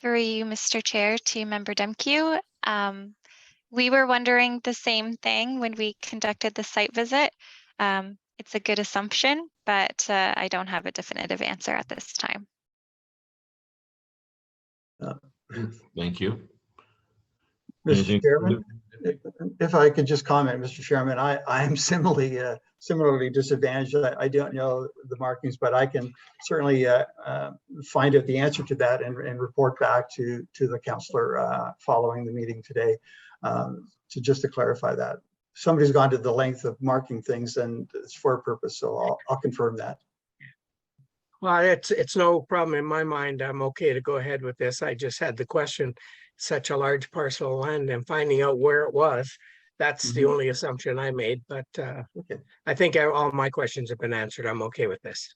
Through you, Mr. Chair, to Member Demkew. We were wondering the same thing when we conducted the site visit. It's a good assumption, but I don't have a definitive answer at this time. Thank you. Mr. Chairman, if I could just comment, Mr. Chairman, I am similarly disadvantaged. I don't know the markings, but I can certainly find out the answer to that and report back to the councillor following the meeting today to clarify that. Somebody's gone to the length of marking things and it's for a purpose, so I'll confirm that. Well, it's no problem in my mind. I'm okay to go ahead with this. I just had the question, such a large parcel of land and finding out where it was. That's the only assumption I made, but okay. I think all my questions have been answered. I'm okay with this.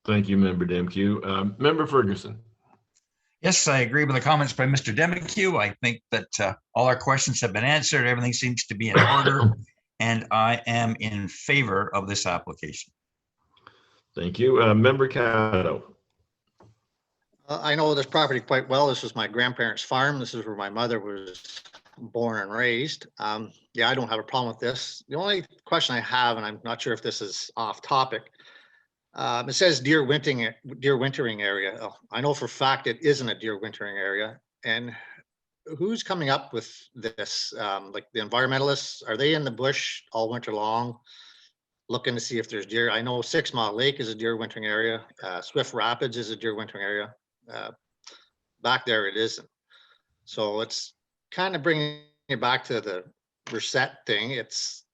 Thank you, Member Demkew. Member Ferguson. Yes, I agree with the comments by Mr. Demkew. I think that all our questions have been answered. Everything seems to be in order, and I am in favor of this application. Thank you. Member Caddo. I know this property quite well. This was my grandparents' farm. This is where my mother was born and raised. Yeah, I don't have a problem with this. The only question I have, and I'm not sure if this is off topic, it says deer wintering area. Oh, I know for a fact it isn't a deer wintering area. And who's coming up with this? Like the environmentalists, are they in the bush all winter long looking to see if there's deer? I know 6 Mile Lake is a deer wintering area. Swift Rapids is a deer wintering area. Back there it isn't. So it's kind of bringing it back to the Bressette thing. It's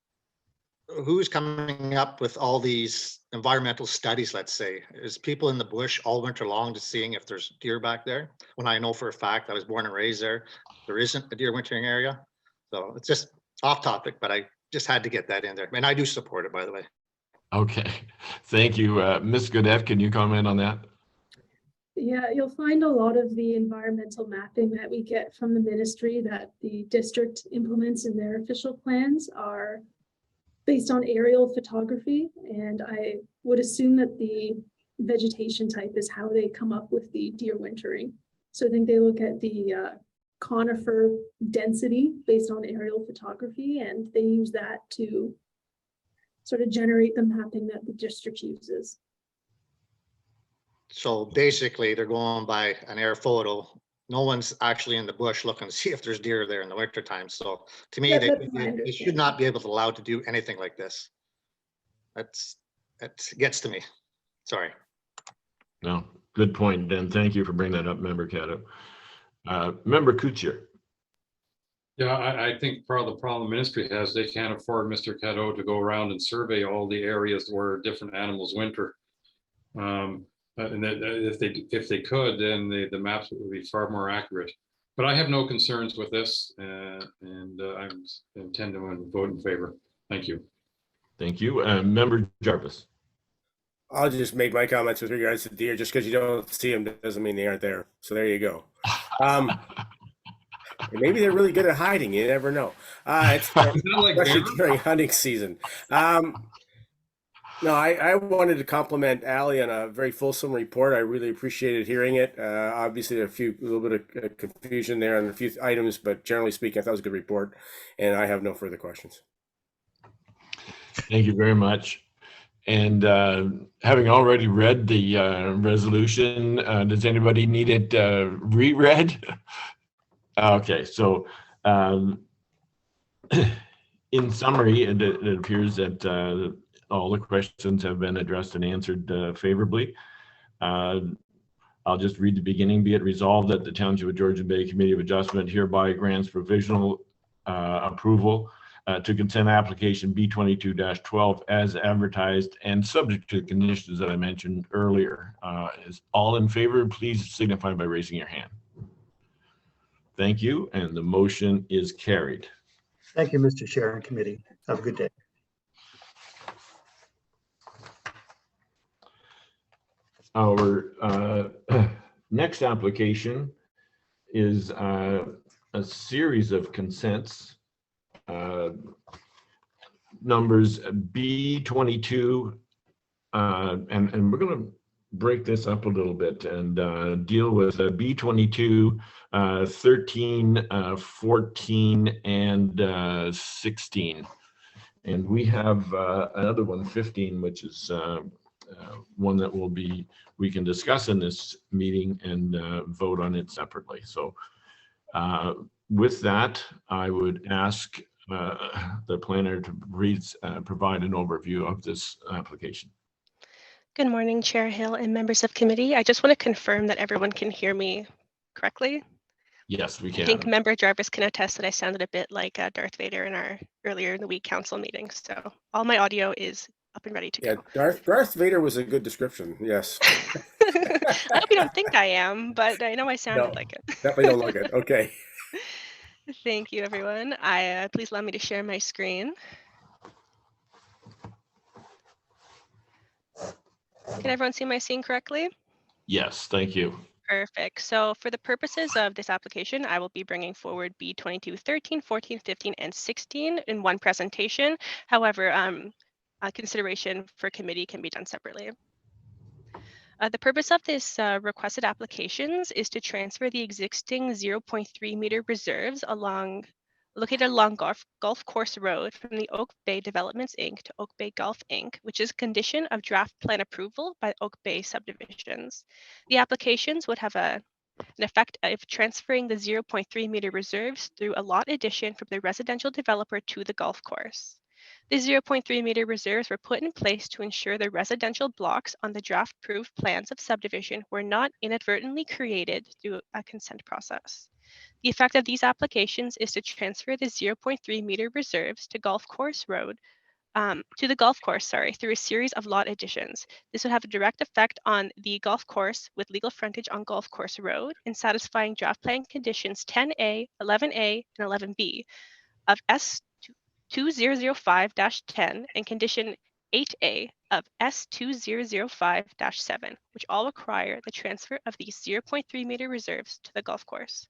who's coming up with all these environmental studies, let's say. Is people in the bush all winter long to seeing if there's deer back there? When I know for a fact, I was born and raised there, there isn't a deer wintering area. So it's just off topic, but I just had to get that in there. And I do support it, by the way. Okay, thank you. Ms. Godet, can you comment on that? Yeah, you'll find a lot of the environmental mapping that we get from the ministry that the district implements in their official plans are based on aerial photography. And I would assume that the vegetation type is how they come up with the deer wintering. So I think they look at the conifer density based on aerial photography, and they use that to sort of generate the mapping that the district uses. So basically they're going by an air photo. No one's actually in the bush looking to see if there's deer there in the winter time. So to me, they should not be able to allow to do anything like this. That gets to me. Sorry. No, good point, Dan. Thank you for bringing that up, Member Caddo. Member Kuchar. Yeah, I think part of the problem the ministry has, they can't afford Mr. Caddo to go around and survey all the areas where different animals winter. And that if they could, then the maps would be far more accurate. But I have no concerns with this, and I intend to vote in favor. Thank you. Thank you. Member Jarvis. I'll just make my comments with regards to deer. Just because you don't see them doesn't mean they aren't there. So there you go. Maybe they're really good at hiding. You never know. It's especially during hunting season. No, I wanted to compliment Ali on a very fulsome report. I really appreciated hearing it. Obviously, a little bit of confusion there on a few items, but generally speaking, I thought it was a good report, and I have no further questions. Thank you very much. And having already read the resolution, does anybody need it reread? Okay, so in summary, it appears that all the questions have been addressed and answered favorably. I'll just read the beginning. Be it resolved that the Township of Georgian Bay Committee of Adjustment hereby grants provisional approval to consent application B22-12 as advertised and subject to the conditions that I mentioned earlier. Is all in favor, please signify by raising your hand. Thank you, and the motion is carried. Thank you, Mr. Chair and committee. Have a good day. Our next application is a series of consents, numbers B22, and we're going to break this up a little bit and deal with B22, 13, 14, and 16. And we have another one, 15, which is one that we can discuss in this meeting and vote on it separately. So with that, I would ask the planner to provide an overview of this application. Good morning, Chair Hill and members of committee. I just want to confirm that everyone can hear me correctly. Yes, we can. I think Member Jarvis can attest that I sounded a bit like Darth Vader in our earlier in the week council meeting. So all my audio is up and ready to go. Darth Vader was a good description. Yes. I hope you don't think I am, but I know I sounded like it. Definitely don't look it. Okay. Thank you, everyone. Please allow me to share my screen. Can everyone see my screen correctly? Yes, thank you. Perfect. So for the purposes of this application, I will be bringing forward B22, 13, 14, 15, and 16 in one presentation. However, consideration for committee can be done separately. The purpose of this requested applications is to transfer the existing 0.3 meter reserves located along Golf Course Road from the Oak Bay Developments Inc. to Oak Bay Golf Inc., which is a condition of draft plan approval by Oak Bay subdivisions. The applications would have an effect of transferring the 0.3 meter reserves through a lot addition from the residential developer to the golf course. The 0.3 meter reserves were put in place to ensure the residential blocks on the draft-approved plans of subdivision were not inadvertently created through a consent process. The effect of these applications is to transfer the 0.3 meter reserves to Golf Course Road, to the golf course, through a series of lot additions. This would have a direct effect on the golf course with legal frontage on Golf Course Road in satisfying draft plan conditions 10A, 11A, and 11B of S2005-10 and condition 8A of S2005-7, which all require the transfer of these 0.3 meter reserves to the golf course.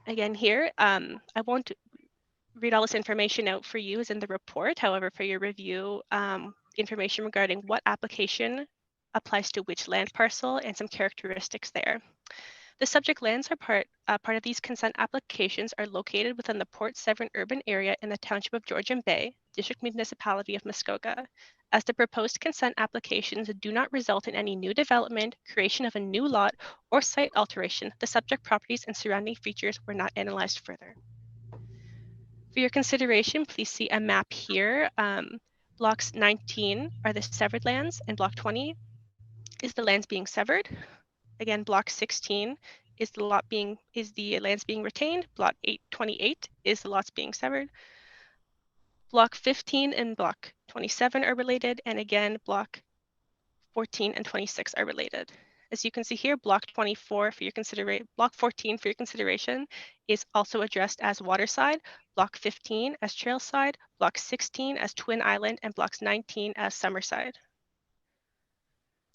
Again here, I won't read all this information out for you as in the report. However, for your review, information regarding what application applies to which land parcel and some characteristics there. The subject lands are part of these consent applications are located within the Port Severn urban area in the Township of Georgian Bay, District Municipality of Muskoka. As the proposed consent applications do not result in any new development, creation of a new lot, or site alteration, the subject properties and surrounding features were not analyzed further. For your consideration, please see a map here. Blocks 19 are the severed lands, and block 20 is the lands being severed. Again, block 16 is the lands being retained. Block 28 is the lots being severed. Block 15 and block 27 are related, and again, block 14, and 26 are related. As you can see here, block 24 for your block 14 for your consideration is also addressed as waterside, block 15 as trailside, block 16 as Twin Island, and blocks 19 as Summerside.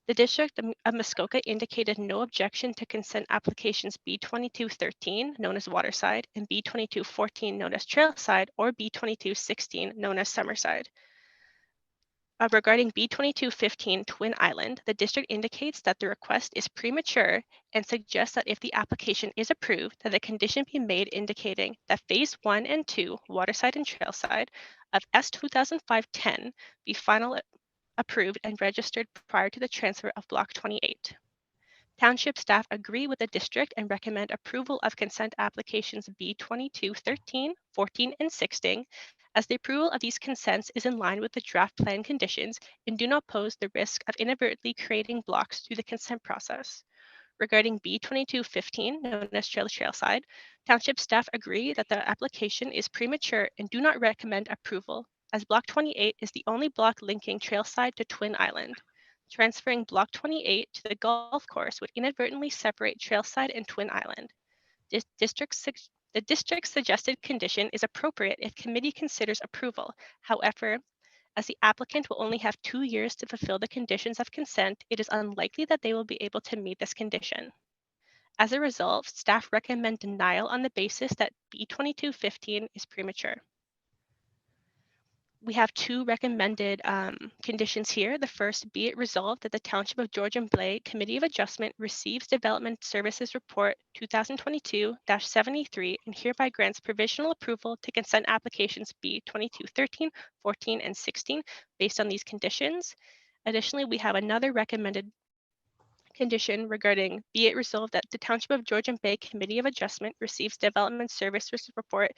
The District of Muskoka indicated no objection to consent applications B2213, known as Waterside, and B2214, known as Trailside, or B2216, known as Summerside. Regarding B2215 Twin Island, the district indicates that the request is premature and suggests that if the application is approved, that a condition be made indicating that Phase 1 and 2, Waterside and Trailside, of S 2005-10 be final approved and registered prior to the transfer of Block 28. Township staff agree with the district and recommend approval of consent applications B2213, 14, and 16, as the approval of these consents is in line with the draft plan conditions and do not pose the risk of inadvertently creating blocks through the consent process. Regarding B2215, known as Trailside, Township staff agree that the application is premature and do not recommend approval, as Block 28 is the only block linking Trailside to Twin Island. Transferring Block 28 to the golf course would inadvertently separate Trailside and Twin Island. The district's suggested condition is appropriate if committee considers approval. However, as the applicant will only have 2 years to fulfill the conditions of consent, it is unlikely that they will be able to meet this condition. As a result, staff recommend denial on the basis that B2215 is premature. We have 2 recommended conditions here. The first, be it resolved that the Township of George and Blay Committee of Adjustment receives Development Services Report 2022-73 and hereby grants provisional approval to consent applications B2213, 14, and 16 based on these conditions. Additionally, we have another recommended condition regarding, be it resolved that the Township of George and Bay Committee of Adjustment receives Development Services Report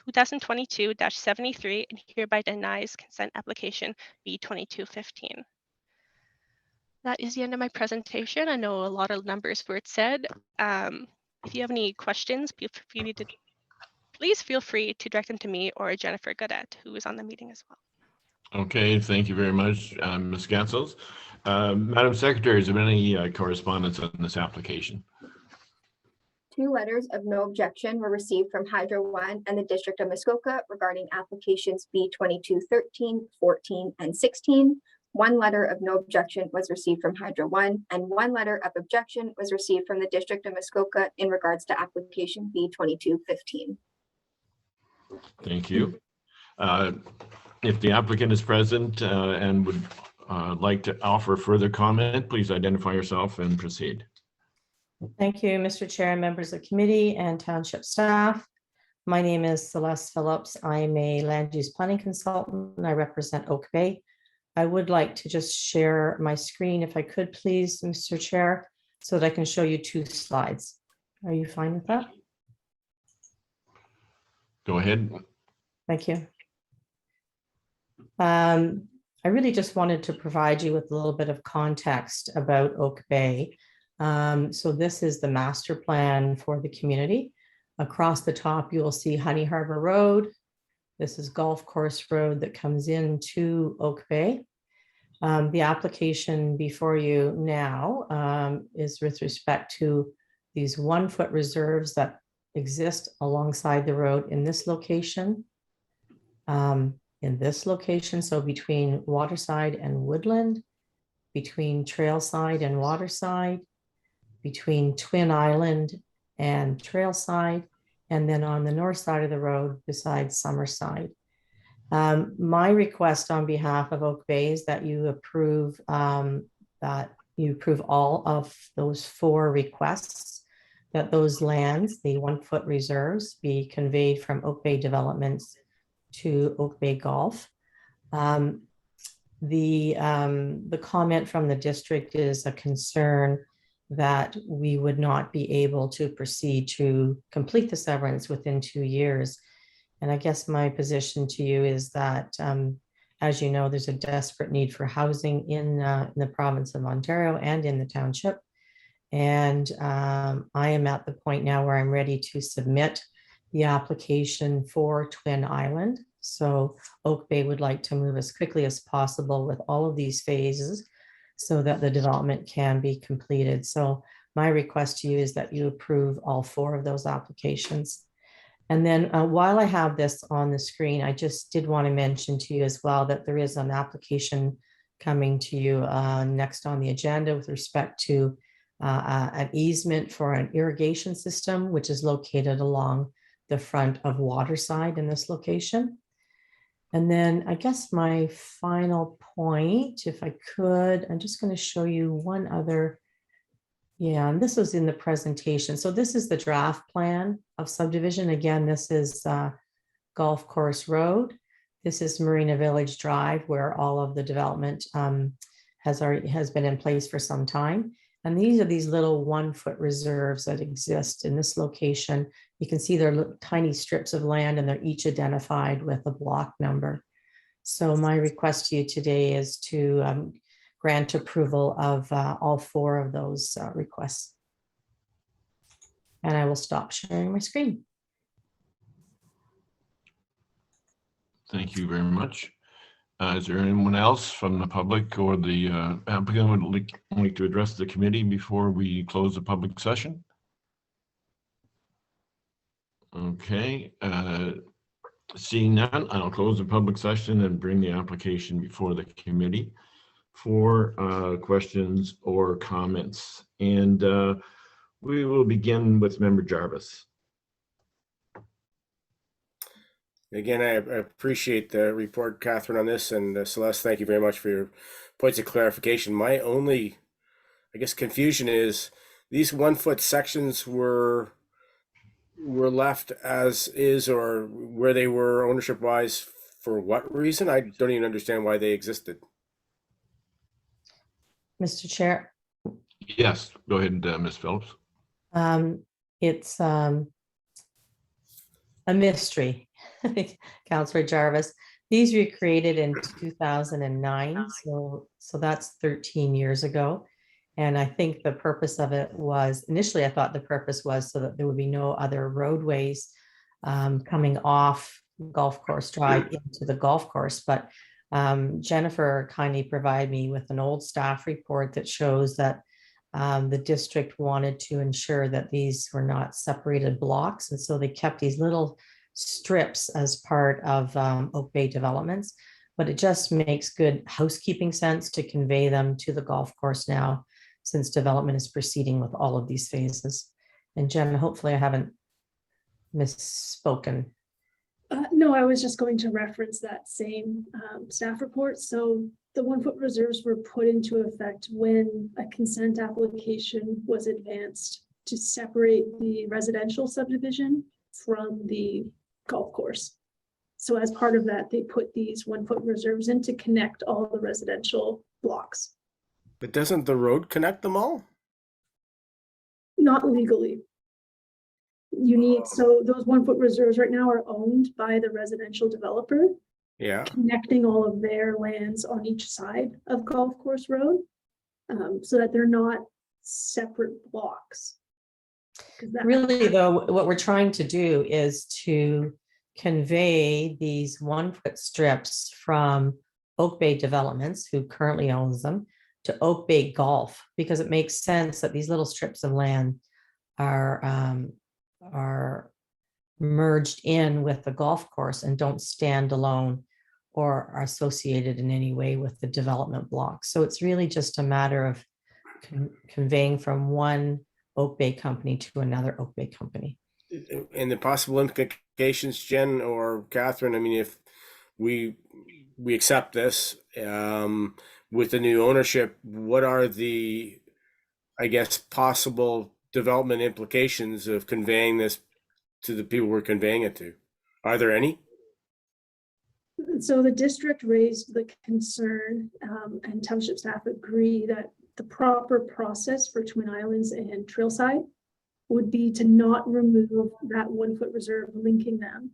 2022-73 and hereby denies consent application B2215. That is the end of my presentation. I know a lot of numbers were said. If you have any questions, please feel free to direct them to me or Jennifer Godet, who is on the meeting as well. Okay, thank you very much, Ms. Gatzels. Madam Secretary, is there any correspondence on this application? 2 letters of no objection were received from Hydro One and the District of Muskoka regarding applications B2213, 14, and 16. 1 letter of no objection was received from Hydro One, and 1 letter of objection was received from the District of Muskoka in regards to application B2215. Thank you. If the applicant is present and would like to offer further comment, please identify yourself and proceed. Thank you, Mr. Chair, members of the committee and township staff. My name is Celeste Phillips. I'm a land use planning consultant and I represent Oak Bay. I would like to just share my screen if I could, please, Mr. Chair, so that I can show you 2 slides. Are you fine with that? Go ahead. Thank you. I really just wanted to provide you with a little bit of context about Oak Bay. So this is the master plan for the community. Across the top, you will see Honey Harbour Road. This is Golf Course Road that comes into Oak Bay. The application before you now is with respect to these 1-foot reserves that exist alongside the road in this location. So between Waterside and Woodland, between Trailside and Waterside, between Twin Island and Trailside, and then on the north side of the road beside Summerside. My request on behalf of Oak Bay is that you approve all of those 4 requests, that those lands, the 1-foot reserves, be conveyed from Oak Bay Developments to Oak Bay Golf. The comment from the district is a concern that we would not be able to proceed to complete the severance within 2 years. And I guess my position to you is that, as you know, there's a desperate need for housing in the province of Ontario and in the township. And I am at the point now where I'm ready to submit the application for Twin Island. So Oak Bay would like to move as quickly as possible with all of these phases so that the development can be completed. So my request to you is that you approve all 4 of those applications. And then while I have this on the screen, I just did want to mention to you as well that there is an application coming to you next on the agenda with respect to an easement for an irrigation system, which is located along the front of Waterside in this location. And then I guess my final point, if I could, I'm just going to show you one other. Yeah, and this was in the presentation. So this is the draft plan of subdivision. Again, this is Golf Course Road. This is Marina Village Drive, where all of the development has been in place for some time. And these are these little 1-foot reserves that exist in this location. You can see they're tiny strips of land and they're each identified with a block number. So my request to you today is to grant approval of all 4 of those requests. And I will stop sharing my screen. Thank you very much. Is there anyone else from the public or the applicant would like to address the committee before we close the public session? Okay, seeing none, I'll close the public session and bring the application before the committee for questions or comments. And we will begin with Member Jarvis. Again, I appreciate the report, Catherine, on this, and Celeste, thank you very much for your points of clarification. My only, I guess, confusion is these 1-foot sections were left as is, or where they were ownership wise for what reason? I don't even understand why they existed. Mr. Chair. Yes, go ahead, Ms. Phillips. It's a mystery. Councillor Jarvis. These were created in 2009, so that's 13 years ago. And I think the purpose of it was, initially I thought the purpose was so that there would be no other roadways coming off Golf Course Drive into the golf course. But Jennifer kindly provided me with an old staff report that shows that the district wanted to ensure that these were not separated blocks. And so they kept these little strips as part of Oak Bay developments, but it just makes good housekeeping sense to convey them to the golf course now, since development is proceeding with all of these phases. And Jen, hopefully I haven't misspoken. No, I was just going to reference that same staff report. So the 1-foot reserves were put into effect when a consent application was advanced to separate the residential subdivision from the golf course. So as part of that, they put these 1-foot reserves in to connect all the residential blocks. But doesn't the road connect them all? Not legally. You need, so those 1-foot reserves right now are owned by the residential developer. Yeah. Connecting all of their lands on each side of Golf Course Road, so that they're not separate blocks. Really, though, what we're trying to do is to convey these 1-foot strips from Oak Bay Developments, who currently owns them, to Oak Bay Golf, because it makes sense that these little strips of land are merged in with the golf course and don't stand alone or are associated in any way with the development block. So it's really just a matter of conveying from one Oak Bay company to another Oak Bay company. And the possible implications, Jen or Catherine, I mean, if we accept this with the new ownership, what are the, I guess, possible development implications of conveying this to the people we're conveying it to? Are there any? So the district raised the concern, and township staff agree that the proper process for Twin Islands and Trailside would be to not remove that 1-foot reserve linking them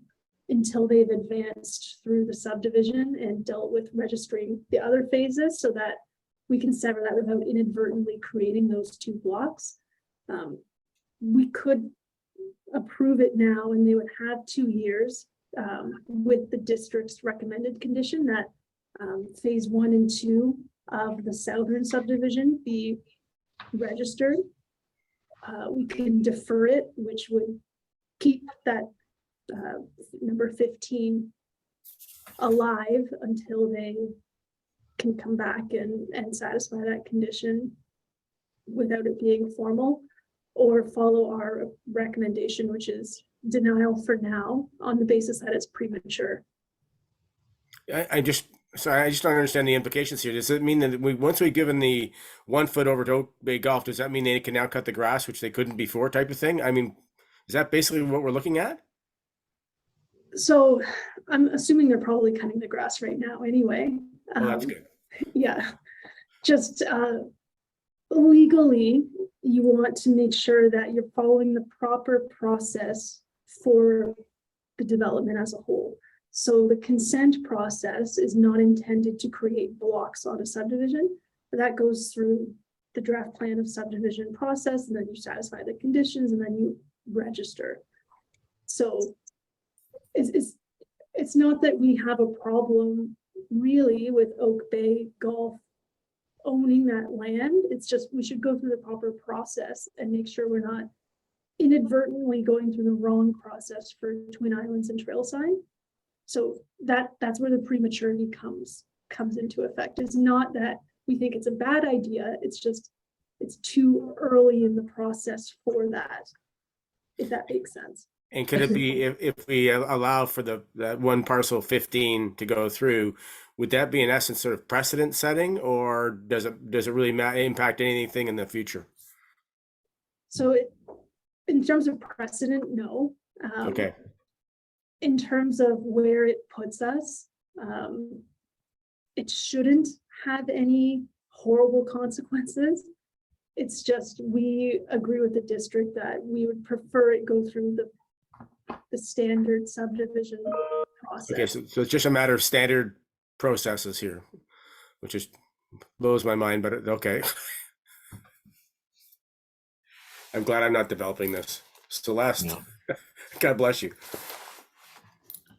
until they've advanced through the subdivision and dealt with registering the other phases, so that we can sever that without inadvertently creating those 2 blocks. We could approve it now and they would have 2 years with the district's recommended condition that phase 1 and 2 of the Severn subdivision be registered. We can defer it, which would keep that number 15 alive until they can come back and satisfy that condition without it being formal, or follow our recommendation, which is denial for now on the basis that it's premature. I just don't understand the implications here. Does it mean that once we've given the 1 foot over to Oak Bay Golf, does that mean they can now cut the grass, which they couldn't before, type of thing? I mean, is that basically what we're looking at? So I'm assuming they're probably cutting the grass right now anyway. Oh, that's good. Yeah, just legally, you want to make sure that you're following the proper process for the development as a whole. So the consent process is not intended to create blocks on a subdivision. That goes through the draft plan of subdivision process, and then you satisfy the conditions, and then you register. So it's not that we have a problem really with Oak Bay Golf owning that land. It's just we should go through the proper process and make sure we're not inadvertently going through the wrong process for Twin Islands and Trailside. So that's where the prematurity comes into effect. It's not that we think it's a bad idea. It's just it's too early in the process for that, if that makes sense. And could it be if we allow for that one parcel 15 to go through, would that be in essence sort of precedent setting, or does it really impact anything in the future? So in terms of precedent, no. Okay. In terms of where it puts us, it shouldn't have any horrible consequences. It's just we agree with the district that we would prefer it go through the standard subdivision process. Okay, so it's just a matter of standard processes here, which just blows my mind, but okay. I'm glad I'm not developing this. Celeste, no. God bless you.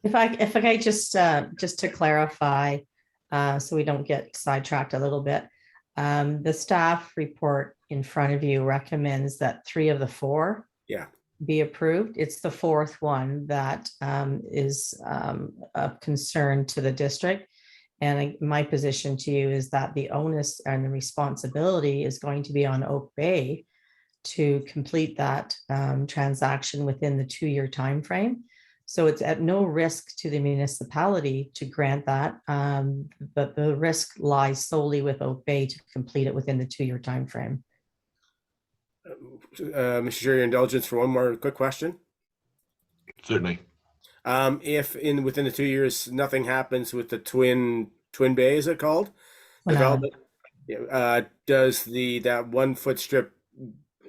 If I just to clarify, so we don't get sidetracked a little bit, the staff report in front of you recommends that 3 of the 4 be approved. It's the 4th one that is of concern to the district. And my position to you is that the onus and the responsibility is going to be on Oak Bay to complete that transaction within the 2-year time frame. So it's at no risk to the municipality to grant that, but the risk lies solely with Oak Bay to complete it within the 2-year time frame. Mr. Chair, your indulgence for one more quick question. Certainly. If within the 2 years nothing happens with the Twin Bay, is it called? Development, does that 1 foot strip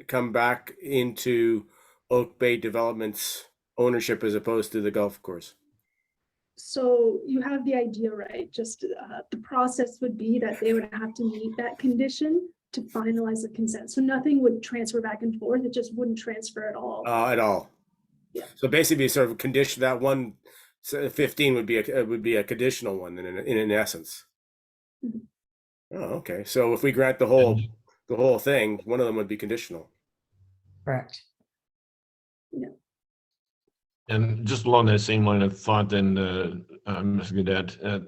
come back into Oak Bay Development's ownership as opposed to the golf course? So you have the idea right. Just the process would be that they would have to meet that condition to finalize the consent. So nothing would transfer back and forth. It just wouldn't transfer at all. At all. Yeah. So basically, sort of condition that 115 would be a conditional one in essence. Mm-hmm. Oh, okay. So if we grant the whole thing, one of them would be conditional. Correct. Yeah. And just along that same line of thought, then, Ms. Gaudette,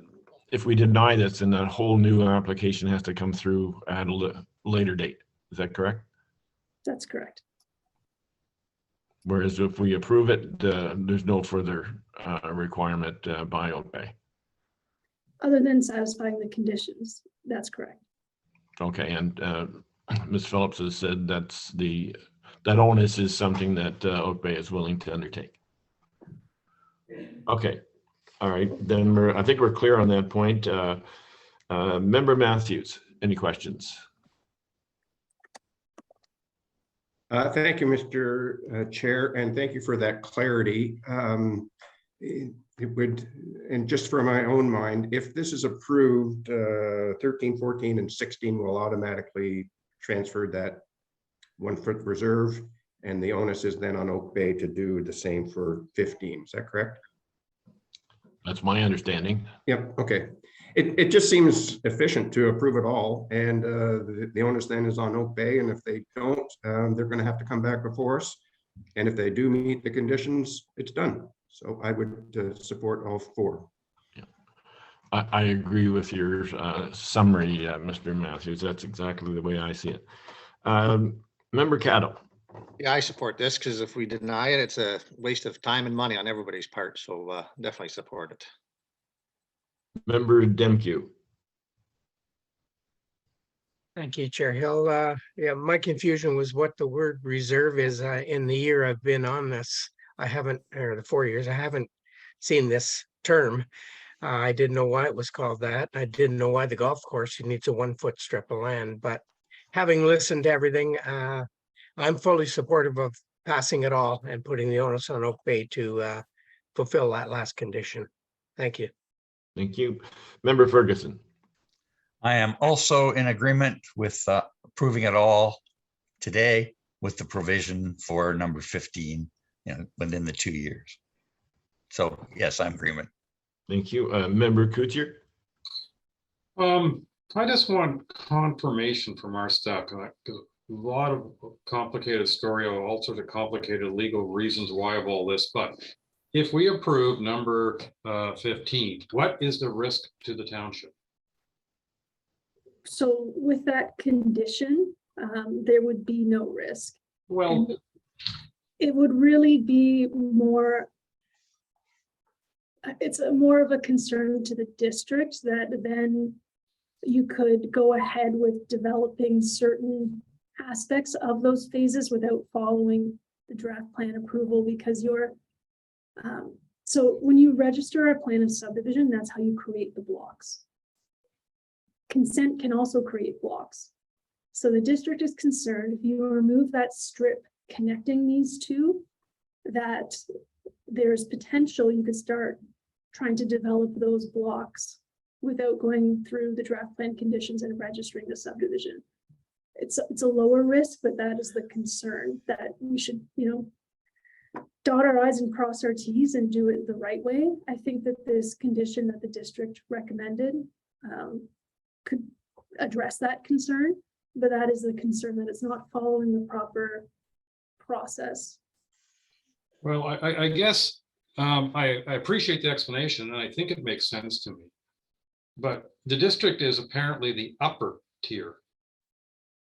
if we deny this, then that whole new application has to come through at a later date. Is that correct? That's correct. Whereas if we approve it, there's no further requirement by Oak Bay. Other than satisfying the conditions, that's correct. Okay, and Ms. Phillips has said that onus is something that Oak Bay is willing to undertake. Okay, all right, then I think we're clear on that point. Member Matthews, any questions? Thank you, Mr. Chair, and thank you for that clarity. It would, and just for my own mind, if this is approved, 13, 14, and 16 will automatically transfer that 1 foot reserve, and the onus is then on Oak Bay to do the same for 15. Is that correct? That's my understanding. Yep, okay. It just seems efficient to approve it all, and the onus then is on Oak Bay, and if they don't, they're gonna have to come back before us. And if they do meet the conditions, it's done. So I would support all four. I agree with your summary, Mr. Matthews. That's exactly the way I see it. Member Caddo. Yeah, I support this because if we deny it, it's a waste of time and money on everybody's part. So definitely support it. Member Demke. Thank you, Chair Hill. Yeah, my confusion was what the word reserve is in the year I've been on this. I haven't, or the 4 years, I haven't seen this term. I didn't know why it was called that. I didn't know why the golf course needs a 1 foot strip of land, but having listened to everything, I'm fully supportive of passing it all and putting the onus on Oak Bay to fulfill that last condition. Thank you. Thank you. Member Ferguson. I am also in agreement with approving it all today with the provision for number 15, within the 2 years. So yes, I'm in agreement. Thank you. Member Kuchar. I just want confirmation from our staff. A lot of complicated story, all sorts of complicated legal reasons why of all this, but if we approve number 15, what is the risk to the township? So with that condition, there would be no risk. Well, and it would really be more, it's more of a concern to the district that then you could go ahead with developing certain aspects of those phases without following the draft plan approval, because you're, so when you register a plan of subdivision, that's how you create the blocks. Consent can also create blocks. So the district is concerned if you remove that strip connecting these two, that there's potential you could start trying to develop those blocks without going through the draft plan conditions and registering the subdivision. It's a lower risk, but that is the concern, that we should, dot our I's and cross our T's and do it the right way. I think that this condition that the district recommended could address that concern, but that is the concern, that it's not following the proper process. well, I guess I appreciate the explanation, and I think it makes sense to me. But the district is apparently the upper tier.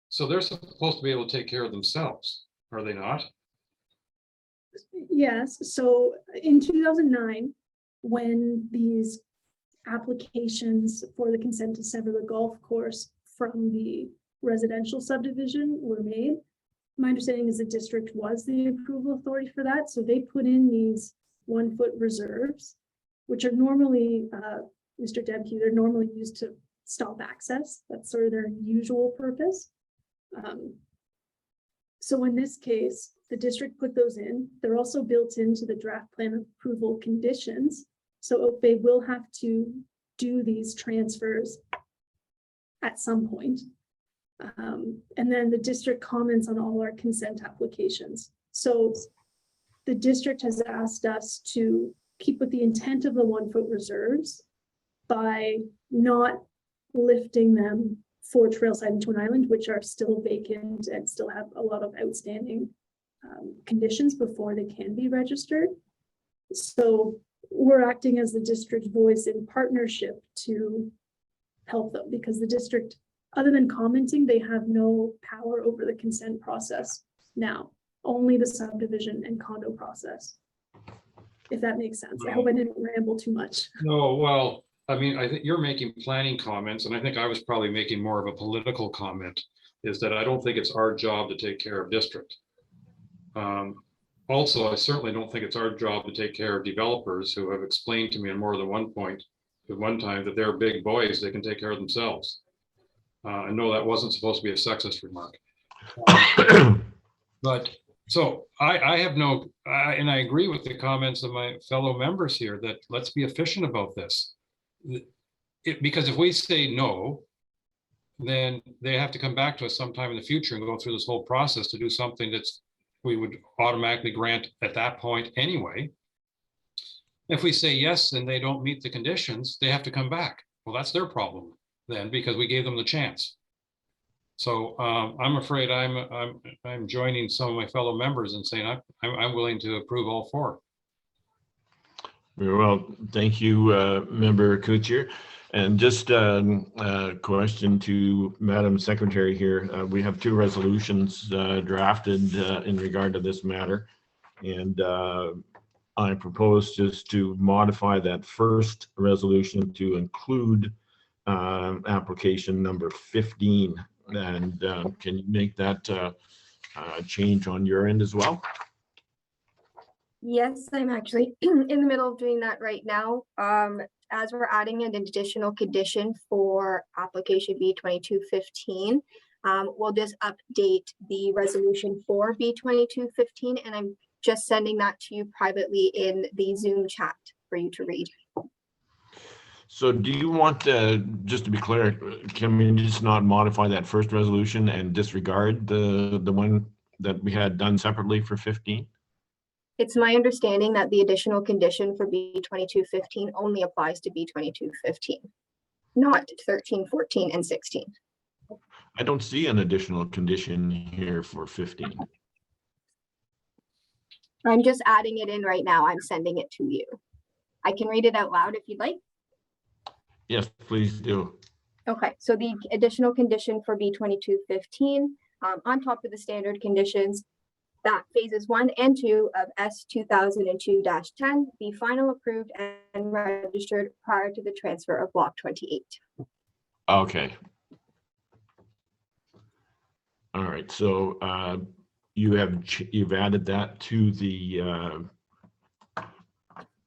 So they're supposed to be able to take care of themselves, are they not? Yes, so in 2009, when these applications for the consent to sever the golf course from the residential subdivision were made, my understanding is the district was the approval authority for that. So they put in these 1 foot reserves, which are normally, Mr. Debke, they're normally used to stop access. That's sort of their usual purpose. So in this case, the district put those in. They're also built into the draft plan approval conditions. So Oak Bay will have to do these transfers at some point. And then the district comments on all our consent applications. So the district has asked us to keep with the intent of the 1 foot reserves by not lifting them for Trailside and Twin Island, which are still vacant and still have a lot of outstanding conditions before they can be registered. So we're acting as the district voice in partnership to help them, because the district, other than commenting, they have no power over the consent process now, only the subdivision and condo process. If that makes sense. I hope I didn't ramble too much. No, well, I mean, I think you're making planning comments, and I think I was probably making more of a political comment, is that I don't think it's our job to take care of district. Also, I certainly don't think it's our job to take care of developers who have explained to me on more than one point, at one time, that they're big boys, they can take care of themselves. I know that wasn't supposed to be a sexist remark. But so I have no, and I agree with the comments of my fellow members here that let's be efficient about this. Because if we say no, then they have to come back to us sometime in the future and go through this whole process to do something that's we would automatically grant at that point anyway. If we say yes and they don't meet the conditions, they have to come back. Well, that's their problem then, because we gave them the chance. So I'm afraid I'm joining some of my fellow members and saying I'm willing to approve all 4. Very well, thank you, Member Kuchar. And just a question to Madam Secretary here. We have 2 resolutions drafted in regard to this matter. And I propose just to modify that first resolution to include application number 15. And can you make that change on your end as well? Yes, I'm actually in the middle of doing that right now. As we're adding an additional condition for application B2215, we'll just update the resolution for B2215, and I'm just sending that to you privately in the Zoom chat for you to read. So do you want, just to be clear, can we just not modify that first resolution and disregard the one that we had done separately for 15? It's my understanding that the additional condition for B2215 only applies to B2215, not 13, 14, and 16. I don't see an additional condition here for 15. I'm just adding it in right now. I'm sending it to you. I can read it out loud if you'd like. Yes, please do. Okay, so the additional condition for B2215, on top of the standard conditions, that phases 1 and 2 of S 2002-10 be final approved and registered prior to the transfer of block 28. Okay. All right, so you've added that to the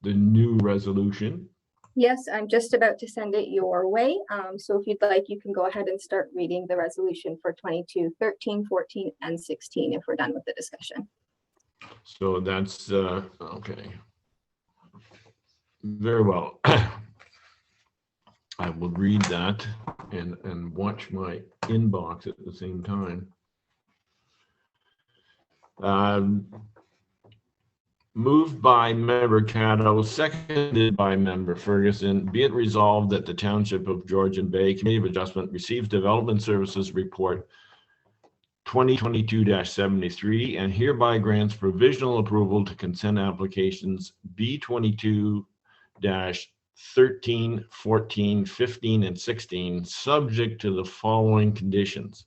new resolution. Yes, I'm just about to send it your way. So if you'd like, you can go ahead and start reading the resolution for 22, 13, 14, and 16 if we're done with the discussion. So that's okay. Very well. I will read that and watch my inbox at the same time. Moved by Member Caddo, seconded by Member Ferguson. Be it resolved that the Township of Georgian Bay Committee of Adjustment receives Development Services Report 2022-73 and hereby grants provisional approval to consent applications B22-13, 14, 15, and 16, subject to the following conditions.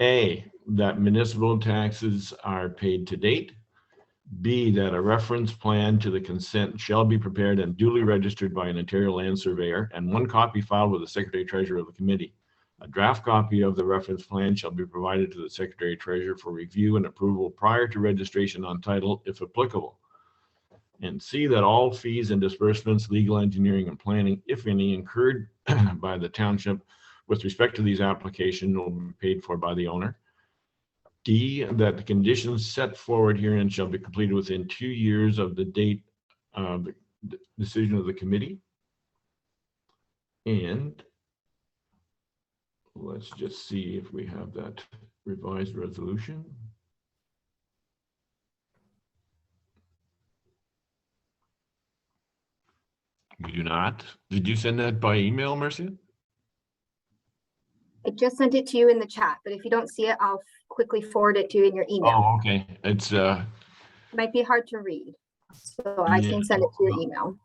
A, that municipal taxes are paid to date. B, that a reference plan to the consent shall be prepared and duly registered by an Ontario land surveyor, and 1 copy filed with the Secretary Treasurer of the committee. A draft copy of the reference plan shall be provided to the Secretary Treasurer for review and approval prior to registration on title, if applicable. And C, that all fees and disbursements, legal, engineering, and planning, if any, incurred by the township with respect to these applications will be paid for by the owner. D, that the conditions set forward herein shall be completed within 2 years of the date of the decision of the committee. And let's just see if we have that revised resolution. You do not? Did you send that by email, Marcia? I just sent it to you in the chat, but if you don't see it, I'll quickly forward it to you in your email. Oh, okay. It's It might be hard to read, so I can send it to your email.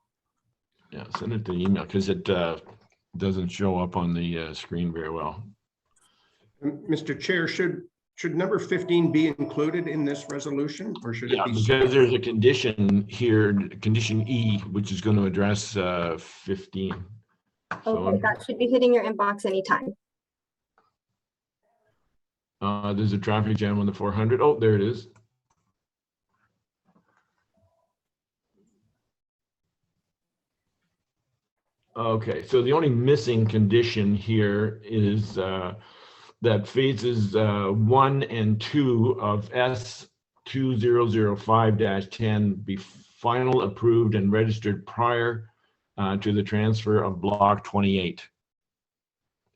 Yeah, send it to the email because it doesn't show up on the screen very well. Mr. Chair, should number 15 be included in this resolution, or should it be? Because there's a condition here, condition E, which is going to address 15. Okay, that should be hitting your inbox anytime. There's a traffic jam on the 400. Oh, there it is. Okay, so the only missing condition here is that phases 1 and 2 of S 2005-10 be final approved and registered prior to the transfer of block 28.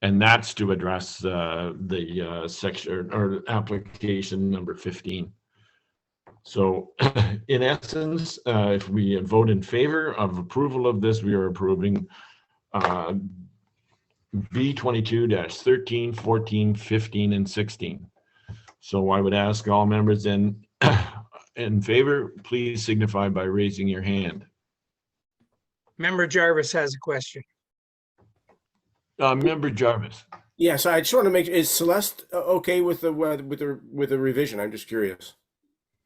And that's to address the section or application number 15. So in essence, if we vote in favor of approval of this, we are approving B22-13, 14, 15, and 16. So I would ask all members in favor, please signify by raising your hand. Member Jarvis has a question. Member Jarvis. Yeah, so I just want to make, is Celeste okay with the revision? I'm just curious.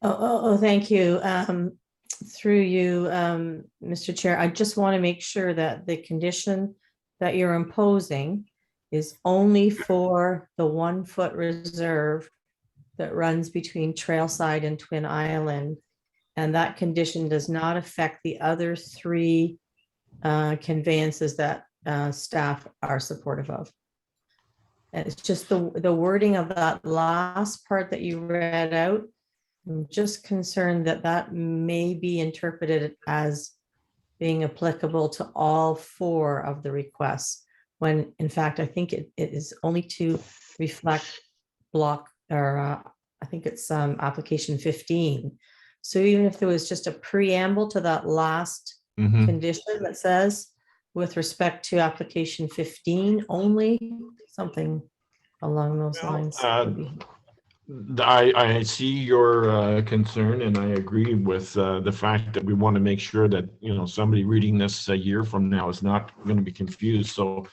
Thank you. Through you, Mr. Chair, I just want to make sure that the condition that you're imposing is only for the 1 foot reserve that runs between Trailside and Twin Island. And that condition does not affect the other 3 conveyances that staff are supportive of. And it's just the wording of that last part that you read out. I'm just concerned that that may be interpreted as being applicable to all 4 of the requests, when in fact, I think it is only to reflect block, or I think it's application 15. So even if there was just a preamble to that last condition that says, with respect to application 15 only, something along those lines. I see your concern, and I agree with the fact that we want to make sure that, you know, somebody reading this a year from now is not going to be confused. So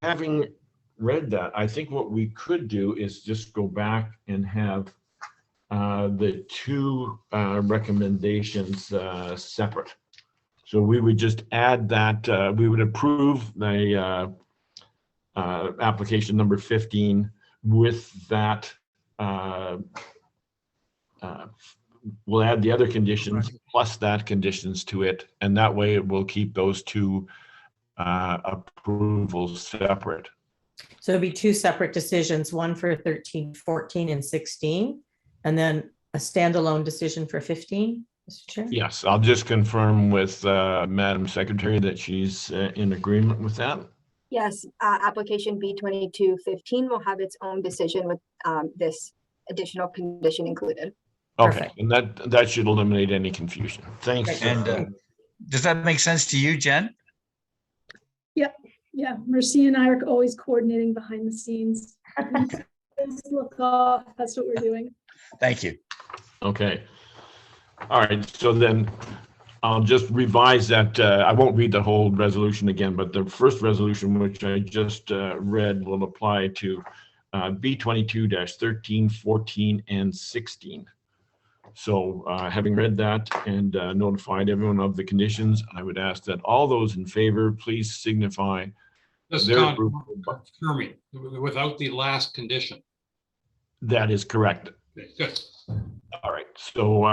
having read that, I think what we could do is just go back and have the 2 recommendations separate. So we would just add that we would approve the application number 15 with that. We'll add the other conditions plus that conditions to it, and that way it will keep those 2 approvals separate. So it'd be 2 separate decisions, one for 13, 14, and 16, and then a standalone decision for 15, Mr. Chair? Yes, I'll just confirm with Madam Secretary that she's in agreement with that. Yes, application B2215 will have its own decision with this additional condition included. Okay, and that should eliminate any confusion. Thanks. And does that make sense to you, Jen? Yep. Yeah, Mercy and I are always coordinating behind the scenes. Look off. That's what we're doing. Thank you. Okay. All right. So then I'll just revise that. I won't read the whole resolution again, but the first resolution, which I just read, will apply to B22-13, 14, and 16. So having read that and notified everyone of the conditions, I would ask that all those in favor, please signify. Just confirming without the last condition. That is correct. Okay, good. All right. So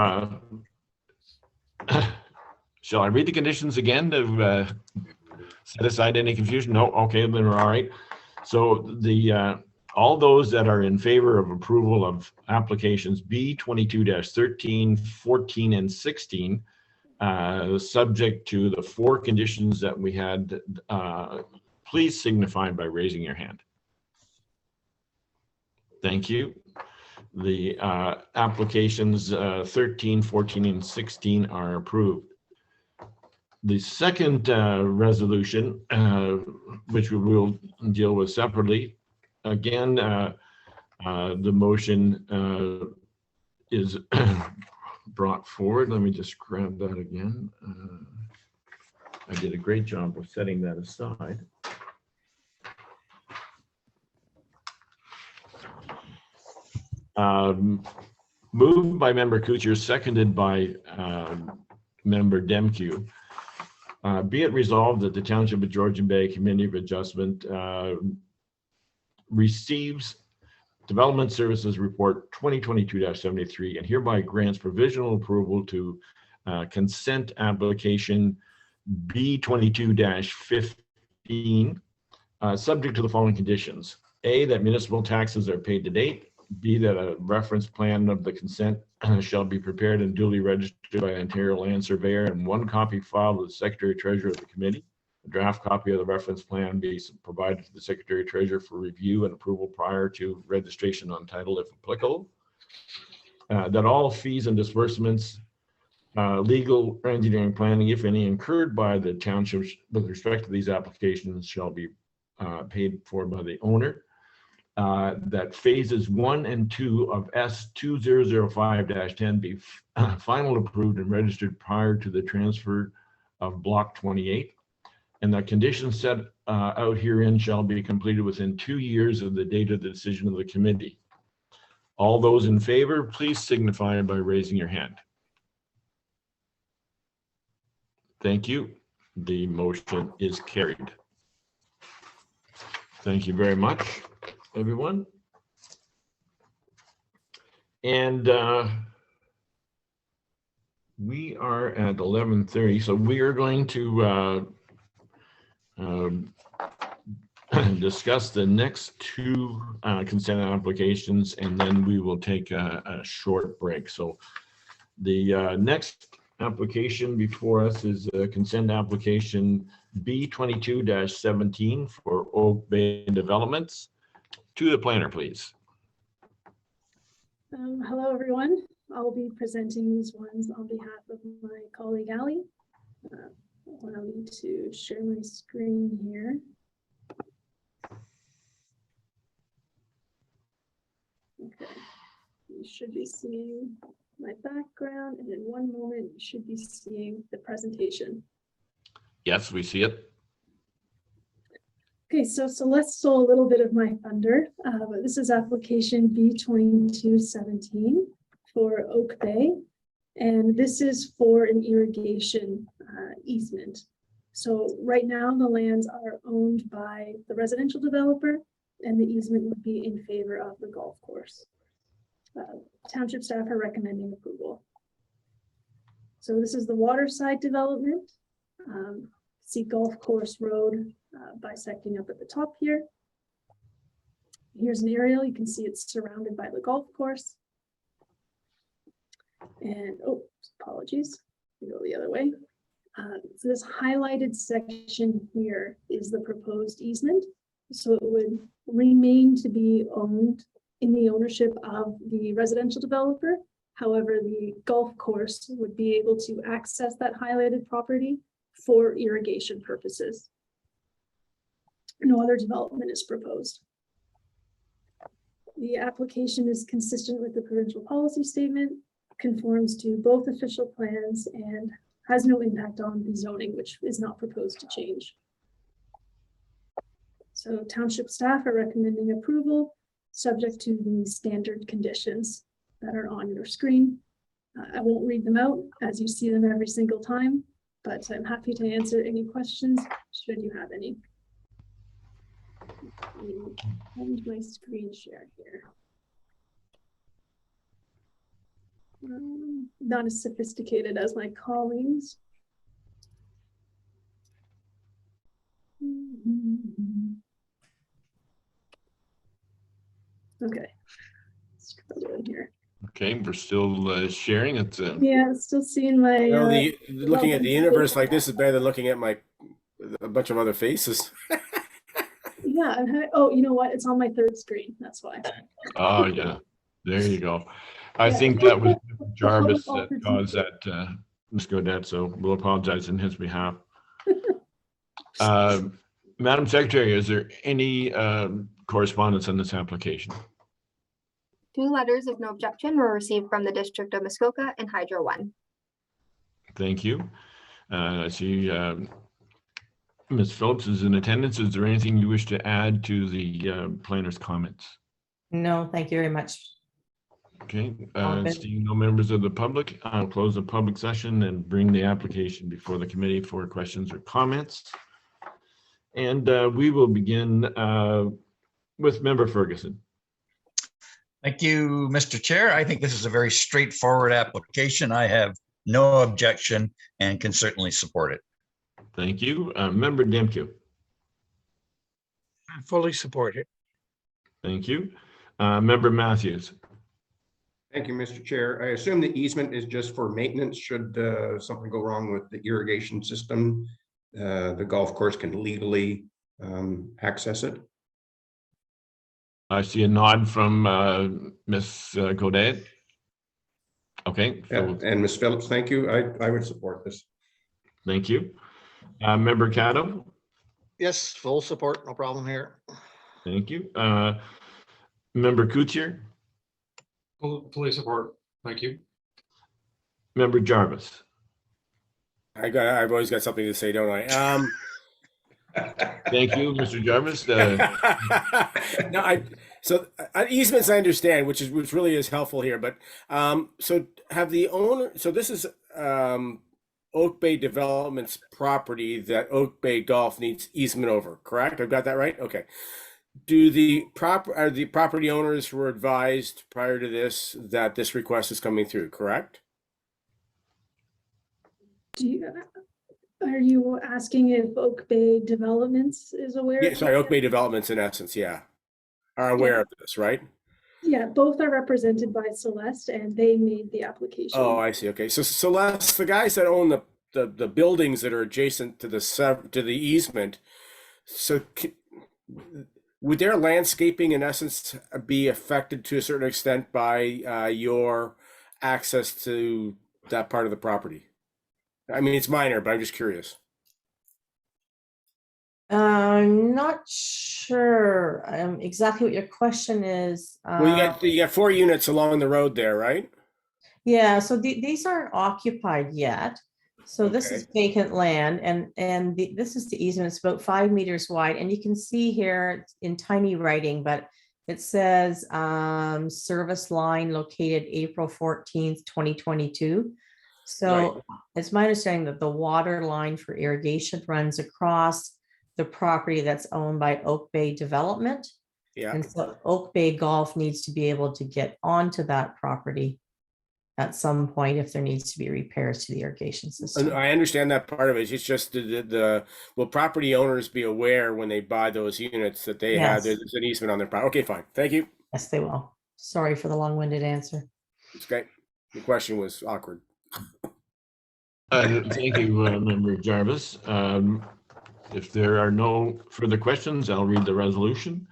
shall I read the conditions again to set aside any confusion? No. Okay, then we're all right. So the all those that are in favor of approval of applications B22-13, 14, and 16, subject to the 4 conditions that we had, please signify by raising your hand. Thank you. The applications 13, 14, and 16 are approved. The second resolution, which we will deal with separately, again, the motion is brought forward. Let me just grab that again. I did a great job of setting that aside. Moved by Member Kuchar, seconded by Member Demke. Be it resolved that the Township of Georgian Bay Committee of Adjustment receives Development Services Report 2022-73 and hereby grants provisional approval to consent application B22-15, subject to the following conditions. A, that municipal taxes are paid to date. B, that a reference plan of the consent shall be prepared and duly registered by Ontario Land Surveyor and 1 copy filed with the Secretary Treasurer of the committee. A draft copy of the reference plan be provided to the Secretary Treasurer for review and approval prior to registration on title if applicable. that all fees and disbursements, legal or engineering planning, if any, incurred by the townships with respect to these applications shall be paid for by the owner. That phases 1 and 2 of S2005-10 be final approved and registered prior to the transfer of block 28. And that conditions set out herein shall be completed within 2 years of the date of the decision of the committee. All those in favor, please signify by raising your hand. Thank you. The motion is carried. Thank you very much, everyone. And we are at 11:30, so we are going to discuss the next 2 consent applications, and then we will take a short break. So the next application before us is a consent application B22-17 for Oak Bay Developments. To the planner, please. Hello, everyone. I'll be presenting these ones on behalf of my colleague, Ali. Allow me to share my screen here. Okay, you should be seeing my background, and in one moment, you should be seeing the presentation. Yes, we see it. Okay, so let's stole a little bit of my thunder, but this is application B2217 for Oak Bay, and this is for an irrigation easement. So right now the lands are owned by the residential developer, and the easement would be in favor of the golf course. Township staff are recommending approval. So this is the waterside development. See Golf Course Road bisecting up at the top here. Here's an aerial. You can see it's surrounded by the golf course. And, oh, apologies, we go the other way. So this highlighted section here is the proposed easement. So it would remain to be owned in the ownership of the residential developer. However, the golf course would be able to access that highlighted property for irrigation purposes. No other development is proposed. The application is consistent with the provincial policy statement, conforms to both official plans, and has no impact on the zoning, which is not proposed to change. So township staff are recommending approval, subject to the standard conditions that are on your screen. I won't read them out as you see them every single time, but I'm happy to answer any questions should you have any. Let me end my screen share here. Not as sophisticated as my colleagues. Okay, scroll down here. Okay, we're still sharing it. Yeah, still seeing my. You know, looking at the universe like this is better than looking at a bunch of other faces. Yeah. Oh, you know what? It's on my third screen. That's why. Oh yeah, there you go. I think that was Jarvis that caused that, Ms. Godette, so we'll apologize on his behalf. Madam Secretary, is there any correspondence on this application? 2 letters of no objection were received from the District of Muskoka and Hydro One. Thank you. I see Ms. Phillips is in attendance. Is there anything you wish to add to the planner's comments? No, thank you very much. Okay, seeing no members of the public, I'll close the public session and bring the application before the committee for questions or comments. And we will begin with Member Ferguson. Thank you, Mr. Chair. I think this is a very straightforward application. I have no objection and can certainly support it. Thank you. Member Demke. I fully support it. Thank you. Member Matthews. Thank you, Mr. Chair. I assume the easement is just for maintenance. Should something go wrong with the irrigation system, the golf course can legally access it. I see a nod from Ms. Godette. Okay. Yeah, So and Ms. Phillips, thank you. I would support this. thank you. Member Caddo. Yes, full support, no problem here. Thank you. Member Kuchar. Fully support. Thank you. Member Jarvis. I've always got something to say, don't I? Thank you, Mr. Jarvis. No, easements I understand, which really is helpful here. But so have the owner. So this is Oak Bay Development's property that Oak Bay Golf needs easement over. Correct? I've got that right. Okay. Are the property owners were advised prior to this that this request is coming through? Correct? Are you asking if Oak Bay Developments is aware? Yeah, sorry, Oak Bay Developments in essence, yeah, are aware of this, right? Yeah, both are represented by Celeste and they made the application. Oh, I see. Okay, so Celeste, the guys that own the buildings that are adjacent to the easement, so would their landscaping in essence be affected to a certain extent by your access to that part of the property? I mean, it's minor, but I'm just curious. I'm not sure exactly what your question is. Well, you got 4 units along the road there, right? Yeah, so these aren't occupied yet. So this is vacant land, and this is the easement. It's about 5 meters wide, and you can see here in tiny writing, but it says service line located April 14th, 2022. So it's my understanding that the water line for irrigation runs across the property that's owned by Oak Bay Development. Yeah. And so Oak Bay Golf needs to be able to get onto that property at some point if there needs to be repairs to the irrigation system. I understand that part of it. It's just will property owners be aware when they buy those units that they have there's an easement on their property? Okay, fine. Thank you. Yes, they will. Sorry for the long-winded answer. It's great. The question was awkward. Thank you, Member Jarvis. If there are no further questions, I'll read the resolution.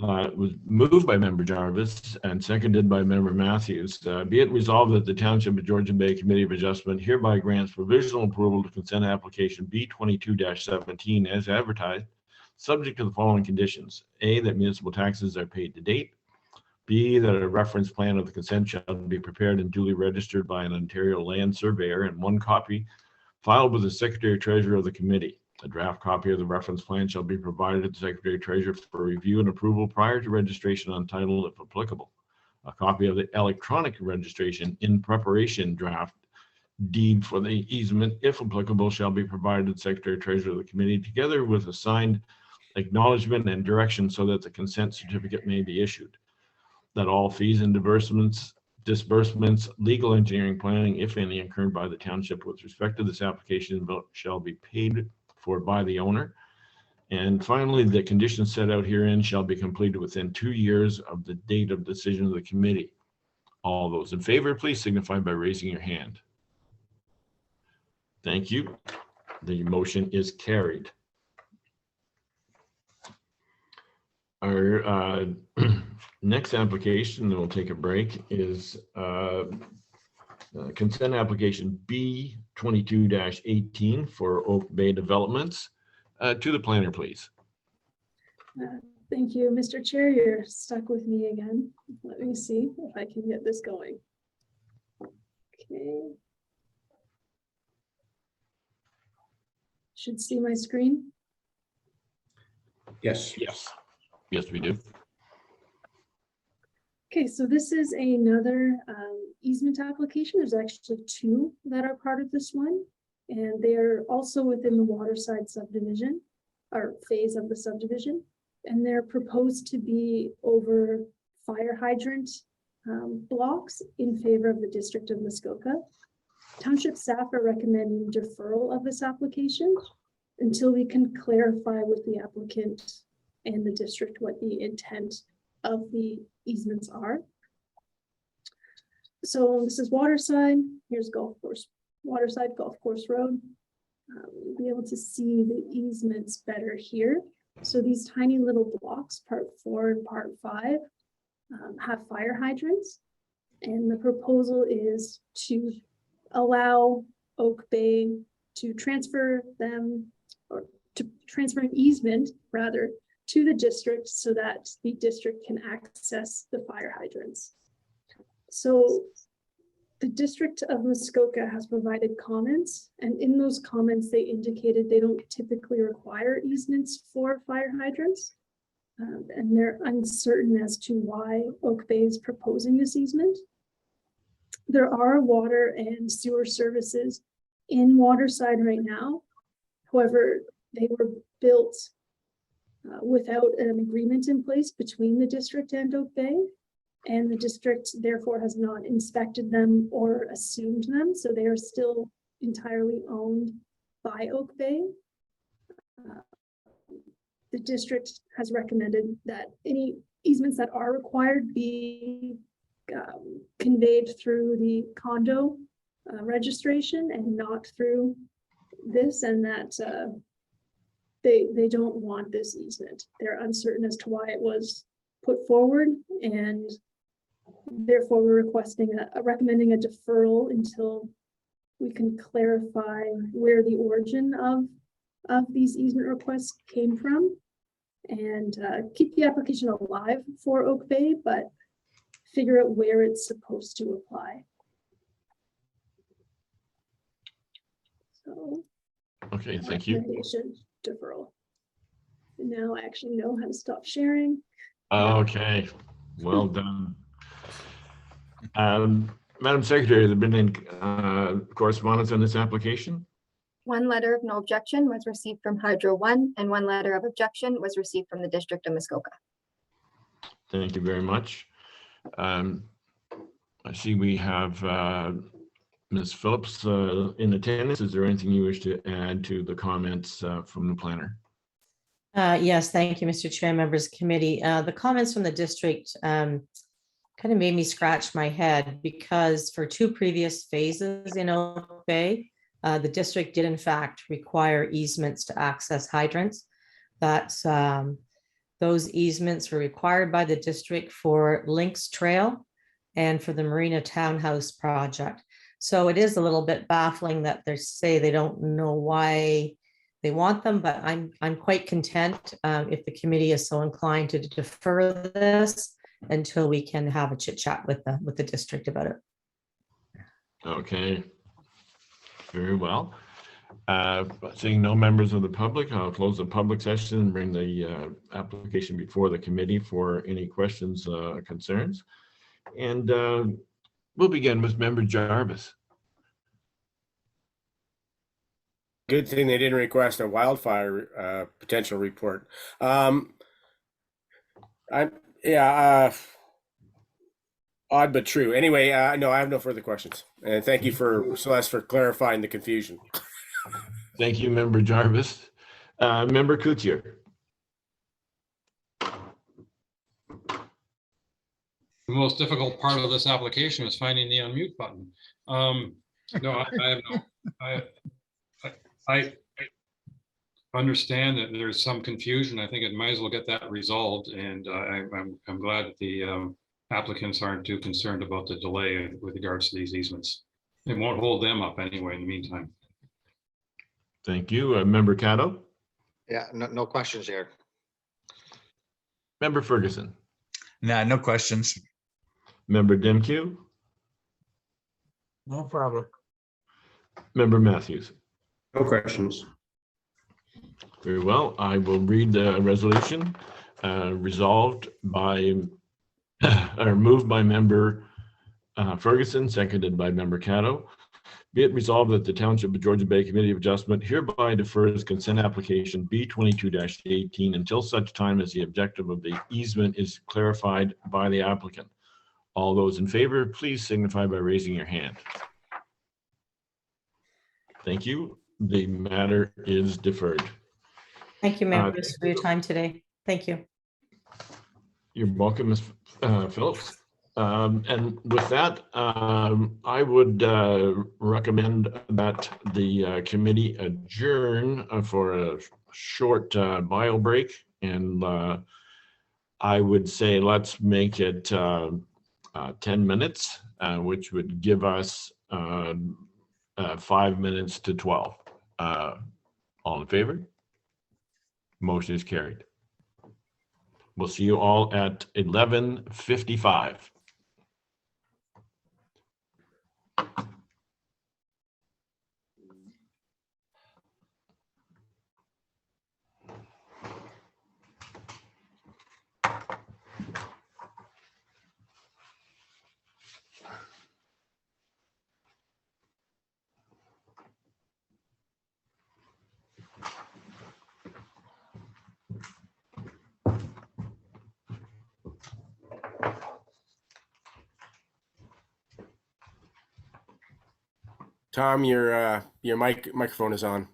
It was moved by Member Jarvis and seconded by Member Matthews. Be it resolved that the Township of Georgian Bay Committee of Adjustment hereby grants provisional approval to consent application B22-17 as advertised, subject to the following conditions. A, that municipal taxes are paid to date. B, that a reference plan of the consent shall be prepared and duly registered by an Ontario land surveyor and 1 copy filed with the Secretary Treasurer of the committee. A draft copy of the reference plan shall be provided to the Secretary Treasurer for review and approval prior to registration on title if applicable. A copy of the electronic registration in preparation draft deed for the easement, if applicable, shall be provided to the Secretary Treasurer of the committee together with a signed acknowledgement and direction so that the consent certificate may be issued. That all fees and disbursements, legal engineering planning, if any, incurred by the township with respect to this application shall be paid for by the owner. And finally, the conditions set out herein shall be completed within 2 years of the date of decision of the committee. All those in favor, please signify by raising your hand. Thank you. The motion is carried. Our next application, then we'll take a break, is consent application B22-18 for Oak Bay Developments. To the planner, please. Thank you, Mr. Chair. You're stuck with me again. Let me see if I can get this going. Okay. Should see my screen. Yes. Yes. Yes, we do. Okay, so this is another easement application. There's actually 2 that are part of this one, and they are also within the waterside subdivision or phase of the subdivision, and they're proposed to be over fire hydrant blocks in favor of the District of Muskoka. Township staff are recommending deferral of this application until we can clarify with the applicant and the district what the intent of the easements are. So this is Waterside. Here's Golf Course, Waterside Golf Course Road. You'll be able to see the easements better here. So these tiny little blocks, part 4 and part 5, have fire hydrants. And the proposal is to allow Oak Bay to transfer them, or to transfer an easement rather, to the district so that the district can access the fire hydrants. So the district of Muskoka has provided comments, and in those comments, they indicated they don't typically require easements for fire hydrants. And they're uncertain as to why Oak Bay is proposing this easement. There are water and sewer services in Waterside right now. However, they were built without an agreement in place between the district and Oak Bay, and the district therefore has not inspected them or assumed them. So they are still entirely owned by Oak Bay. The district has recommended that any easements that are required be conveyed through the condo registration and not through this, and that they don't want this easement. They're uncertain as to why it was put forward, and therefore we're requesting recommending a deferral until we can clarify where the origin of these easement requests came from, and keep the application alive for Oak Bay, but figure out where it's supposed to apply. So, okay, thank you. recommendation, deferral. And now I actually know how to stop sharing. Okay, well done. Madam Secretary, has there been any correspondence on this application? One letter of no objection was received from Hydro One, and one letter of objection was received from the District of Muskoka. Thank you very much. I see we have Ms. Phillips in attendance. Is there anything you wish to add to the comments from the planner? Yes, thank you, Mr. Chair, members of the committee. The comments from the district kind of made me scratch my head, because for two previous phases in Oak Bay, the district did in fact require easements to access hydrants. That's those easements were required by the district for Lynx Trail and for the Marina Townhouse project. So it is a little bit baffling that they say they don't know why they want them, but I'm quite content if the committee is so inclined to defer this until we can have a chit chat with the district about it. Okay, very well. Seeing no members of the public, I'll close the public session and bring the application before the committee for any questions or concerns. And we'll begin with Member Jarvis. Good thing they didn't request a wildfire potential report. Odd but true. Anyway, no, I have no further questions. And thank you for Celeste for clarifying the confusion. Thank you, Member Jarvis. Member Coutier. The most difficult part of this application is finding the unmute button. No, I understand that there's some confusion. I think it might as well get that resolved, and I'm glad that the applicants aren't too concerned about the delay with regards to these easements. It won't hold them up anyway in the meantime. Thank you. Member Caddo. Yeah, no questions here. Member Ferguson. Nah, no questions. Member Demkew. No problem. Member Matthews. No questions. Very well. I will read the resolution. Resolved by or moved by Member Ferguson, seconded by Member Caddo. Be it resolved that the Township of Georgian Bay Committee of Adjustment hereby defers consent application B22-18 until such time as the objective of the easement is clarified by the applicant. All those in favor, please signify by raising your hand. Thank you. The matter is deferred. Thank you, members, for your time today. Thank you. You're welcome, Ms. Phillips. And with that, I would recommend that the committee adjourn for a short bio break. And I would say let's make it 10 minutes, which would give us 5 minutes to 12. All in favor? Motion is carried. We'll see you all at 11:55. Tom, your microphone is on.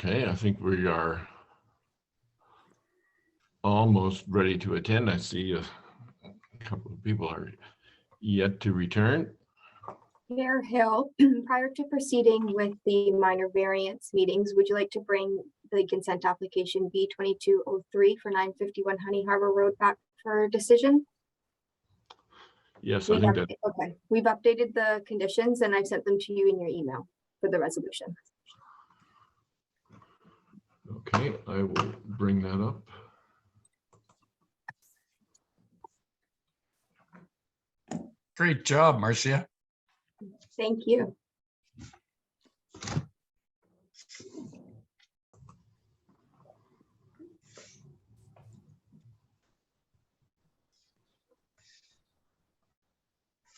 Okay, I think we are almost ready to attend. I see a couple of people are yet to return. Chair Hill, prior to proceeding with the minor variance meetings, would you like to bring the consent application B2203 for 951 Honey Harbor Road back for decision? Yes, I think that. Okay, we've updated the conditions and I've sent them to you in your email for the resolution. Okay, I will bring that up. Great job, Marcia. Thank you.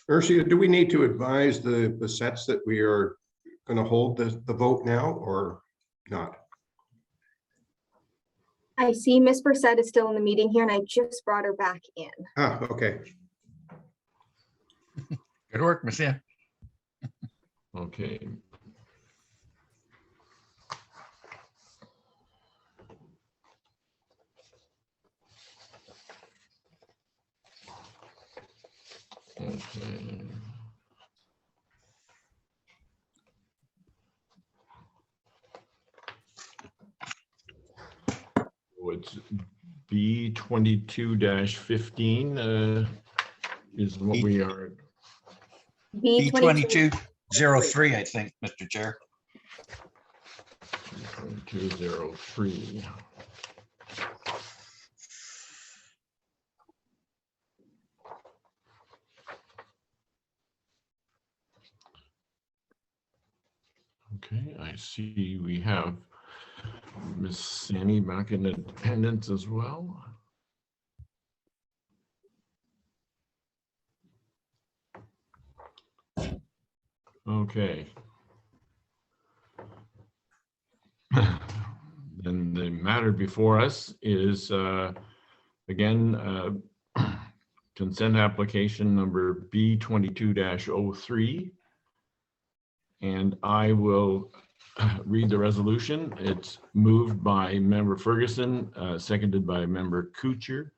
Marcia, do we need to advise the Bressettes that we are going to hold the vote now or not? I see Miss Bressette is still in the meeting here and I just brought her back in. Ah, okay. Good work, Marcia. Okay. Okay. It's B22-15 is what we are. B2203, I think, Mr. Chair. 2203. Okay, I see we have Miss Sammy back in attendance as well. Okay. Then the matter before us is again consent application number B22-03. And I will read the resolution. It's moved by Member Ferguson, seconded by Member Kuchar.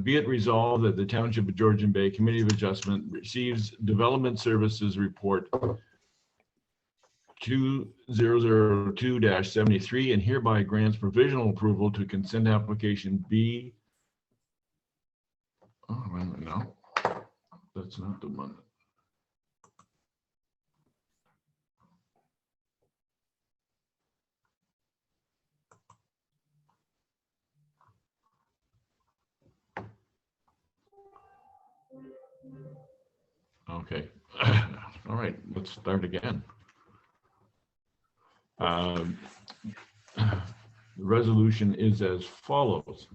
Be it resolved that the Township of Georgian Bay Committee of Adjustment receives Development Services Report 2002-73 and hereby grants provisional approval to consent application B. Oh, wait a minute, no, that's not the one. Okay. All right, let's start again. The resolution is as follows.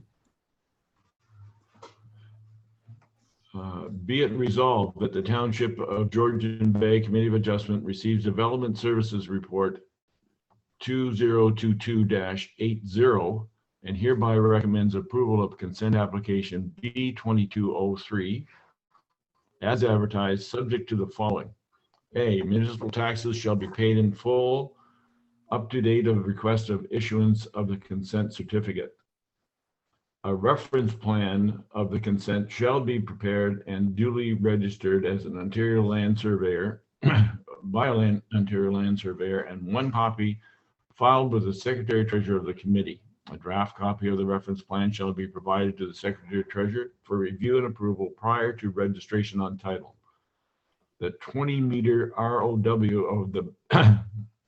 Be it resolved that the Township of Georgian Bay Committee of Adjustment receives Development Services Report 2022-80 and hereby recommends approval of consent application B2203 as advertised, subject to the following. A, municipal taxes shall be paid in full up to date of request of issuance of the consent certificate. A reference plan of the consent shall be prepared and duly registered as an Ontario Land Surveyor by an Ontario Land Surveyor, and one copy filed with the Secretary Treasurer of the committee. A draft copy of the reference plan shall be provided to the Secretary Treasurer for review and approval prior to registration on title. The 20-meter ROW of the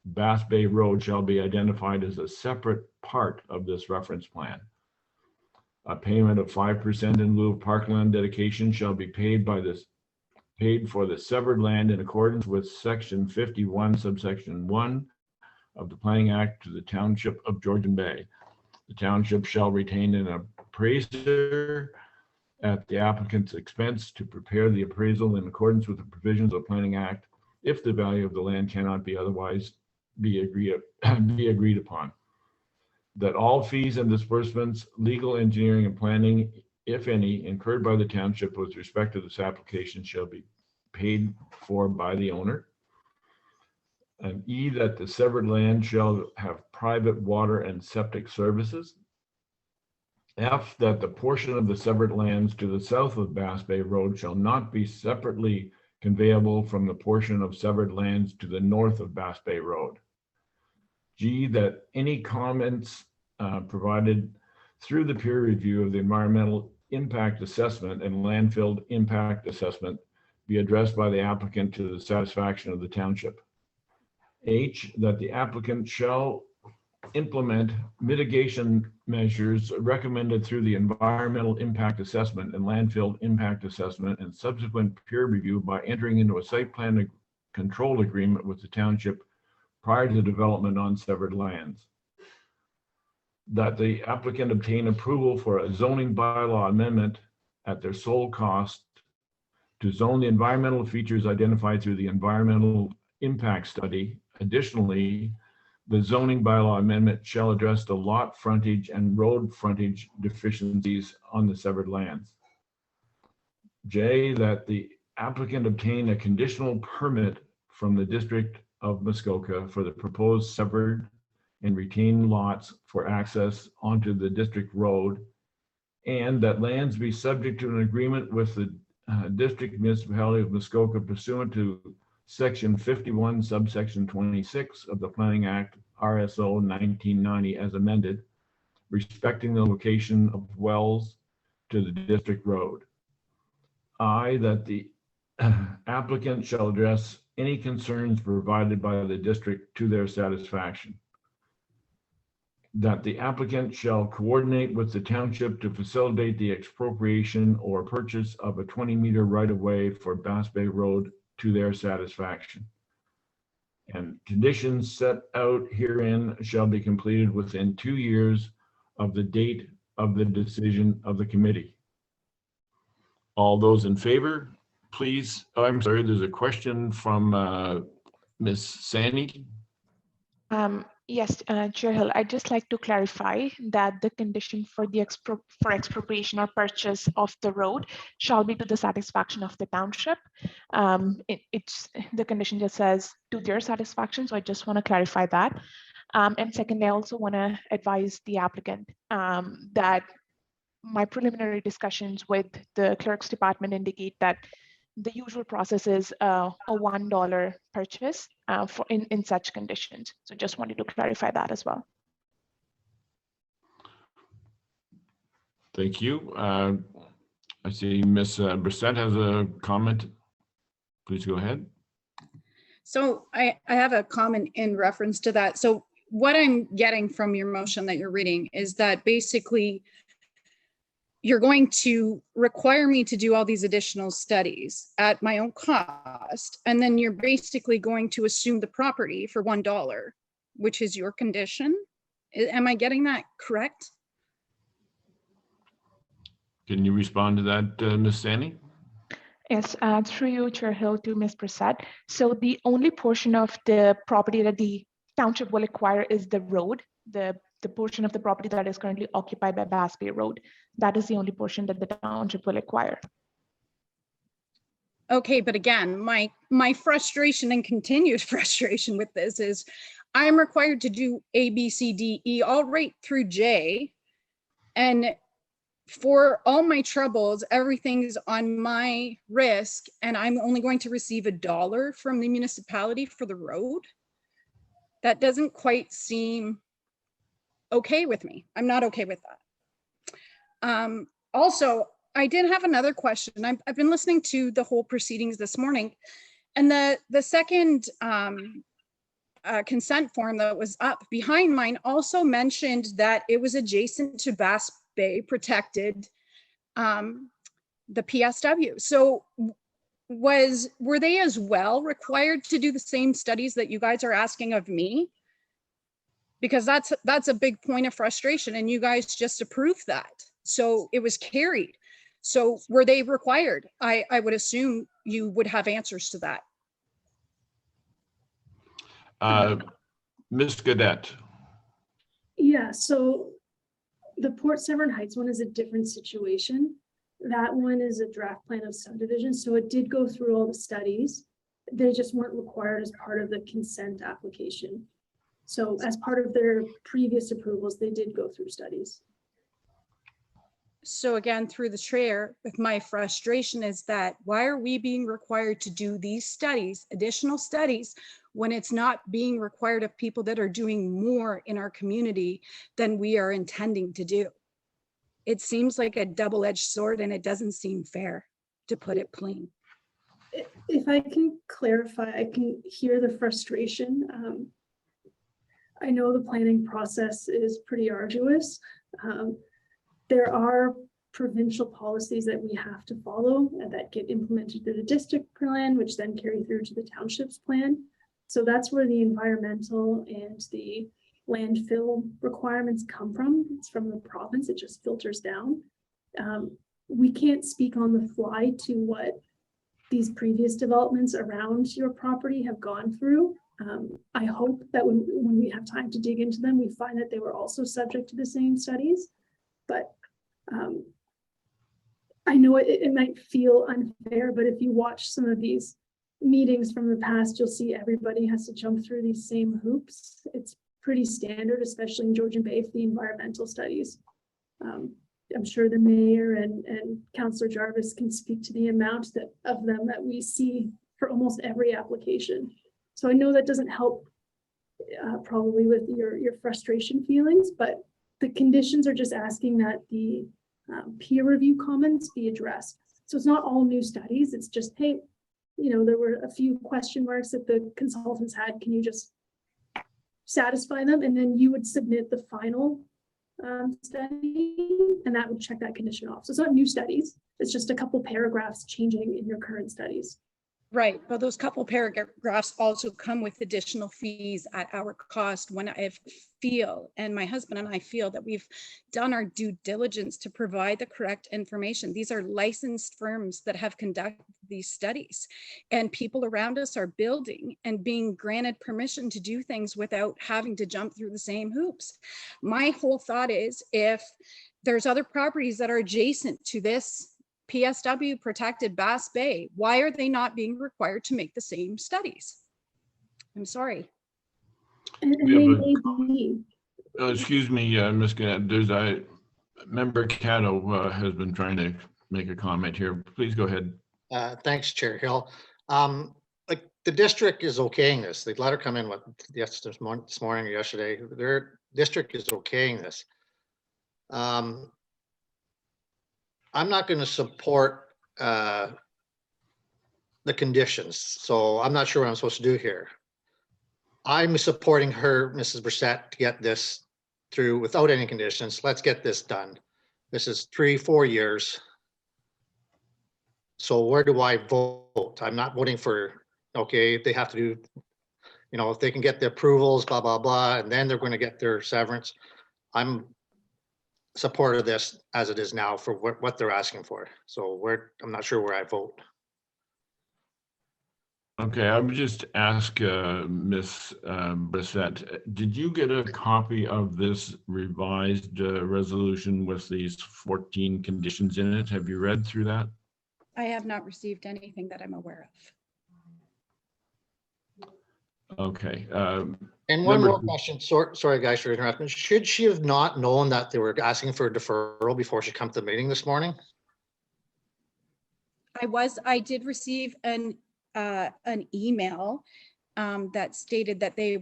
Bass Bay Road shall be identified as a separate part of this reference plan. A payment of 5% in lieu of parkland dedication shall be paid for the severed land in accordance with section 51, subsection 1 of the Planning Act to the Township of Georgian Bay. The township shall retain an appraiser at the applicant's expense to prepare the appraisal in accordance with the provisions of the Planning Act if the value of the land cannot be otherwise be agreed upon. That all fees and disbursements, legal, engineering, and planning, if any, incurred by the township with respect to this application shall be paid for by the owner. And E, that the severed land shall have private water and septic services. F, that the portion of the severed lands to the south of Bass Bay Road shall not be separately conveyable from the portion of severed lands to the north of Bass Bay Road. G, that any comments provided through the peer review of the environmental impact assessment and landfill impact assessment be addressed by the applicant to the satisfaction of the township. H, that the applicant shall implement mitigation measures recommended through the environmental impact assessment and landfill impact assessment and subsequent peer review by entering into a site plan control agreement with the township prior to development on severed lands. That the applicant obtain approval for a zoning bylaw amendment at their sole cost to zone the environmental features identified through the environmental impact study. Additionally, the zoning bylaw amendment shall address the lot frontage and road frontage deficiencies on the severed lands. J, that the applicant obtain a conditional permit from the District of Muskoka for the proposed severed and retained lots for access onto the district road, and that lands be subject to an agreement with the District Municipality of Muskoka pursuant to Section 51, subsection 26 of the Planning Act, RSO 1990 as amended, respecting the location of wells to the district road. I, that the applicant shall address any concerns provided by the district to their satisfaction. That the applicant shall coordinate with the township to facilitate the expropriation or purchase of a 20-meter right-of-way for Bass Bay Road to their satisfaction. And conditions set out herein shall be completed within 2 years of the date of the decision of the committee. All those in favor, please. Oh, I'm sorry, there's a question from Ms. Sandy. Yes, Chair Hill, I'd just like to clarify that the condition for the expropriation or purchase of the road shall be to the satisfaction of the township. The condition just says to their satisfaction, so I just want to clarify that. And second, I also want to advise the applicant that my preliminary discussions with the clerk's department indicate that the usual process is a $1 purchase in such conditions. So just wanted to clarify that as well. Thank you. I see Ms. Bressette has a comment. Please go ahead. So I have a comment in reference to that. So what I'm getting from your motion that you're reading is that basically you're going to require me to do all these additional studies at my own cost, and then you're basically going to assume the property for $1, which is your condition. Am I getting that correct? Can you respond to that, Ms. Sandy? Yes, through you, Chair Hill, to Ms. Bressette. So the only portion of the property that the township will acquire is the road, the portion of the property that is currently occupied by Bass Bay Road. That is the only portion that the township will acquire. Okay, but again, my frustration and continued frustration with this is I'm required to do A, B, C, D, E, all right through J. And for all my troubles, everything's on my risk, and I'm only going to receive $1 from the municipality for the road. That doesn't quite seem okay with me. I'm not okay with that. Also, I did have another question. I've been listening to the whole proceedings this morning, and the second consent form that was up behind mine also mentioned that it was adjacent to Bass Bay protected, the PSW. So were they as well required to do the same studies that you guys are asking of me? Because that's a big point of frustration, and you guys just approved that. So it was carried. So were they required? I would assume you would have answers to that. Ms. Gaudette. Yeah, so the Port Severn Heights one is a different situation. That one is a draft plan of subdivision. So it did go through all the studies. They just weren't required as part of the consent application. So as part of their previous approvals, they did go through studies. So again, through the chair, with my frustration is that why are we being required to do these studies, additional studies, when it's not being required of people that are doing more in our community than we are intending to do? It seems like a double-edged sword, and it doesn't seem fair, to put it plain. If I can clarify, I can hear the frustration. I know the planning process is pretty arduous. There are provincial policies that we have to follow and that get implemented through the district plan, which then carry through to the township's plan. So that's where the environmental and the landfill requirements come from. It's from the province, it just filters down. We can't speak on the fly to what these previous developments around your property have gone through. I hope that when we have time to dig into them, we find that they were also subject to the same studies. But I know it might feel unfair, but if you watch some of these meetings from the past, you'll see everybody has to jump through these same hoops. It's pretty standard, especially in Georgian Bay for the environmental studies. I'm sure the mayor and Councillor Jarvis can speak to the amount of them that we see for almost every application. So I know that doesn't help probably with your frustration feelings, but the conditions are just asking that the peer review comments be addressed. So it's not all new studies. It's just, hey, you know, there were a few question marks that the consultants had. Can you just satisfy them? And then you would submit the final study, and that would check that condition off. So it's not new studies. It's just a couple paragraphs changing in your current studies. Right, but those couple paragraphs also come with additional fees at our cost when I feel, and my husband and I feel, that we've done our due diligence to provide the correct information. These are licensed firms that have conducted these studies, and people around us are building and being granted permission to do things without having to jump through the same hoops. My whole thought is, if there's other properties that are adjacent to this PSW protected Bass Bay, why are they not being required to make the same studies? I'm sorry. Excuse me, Ms. Gannett, there's a member Caddo has been trying to make a comment here. Please go ahead. Thanks, Chair Hill. Like the district is okaying this. They let her come in this morning or yesterday. Their district is okaying this. I'm not going to support the conditions, so I'm not sure what I'm supposed to do here. I'm supporting her, Mrs. Bressette, to get this through without any conditions. Let's get this done. This is 3-4 years. So where do I vote? I'm not voting for, okay, they have to do, you know, if they can get the approvals, blah, blah, blah, and then they're going to get their severance. I'm support of this as it is now for what they're asking for. So I'm not sure where I vote. Okay, I would just ask Ms. Bressette, did you get a copy of this revised resolution with these 14 conditions in it? Have you read through that? I have not received anything that I'm aware of. Okay. And one more question. Sorry, guys, for interrupting. Should she have not known that they were asking for a deferral before she come to the meeting this morning? I did receive an email that stated that the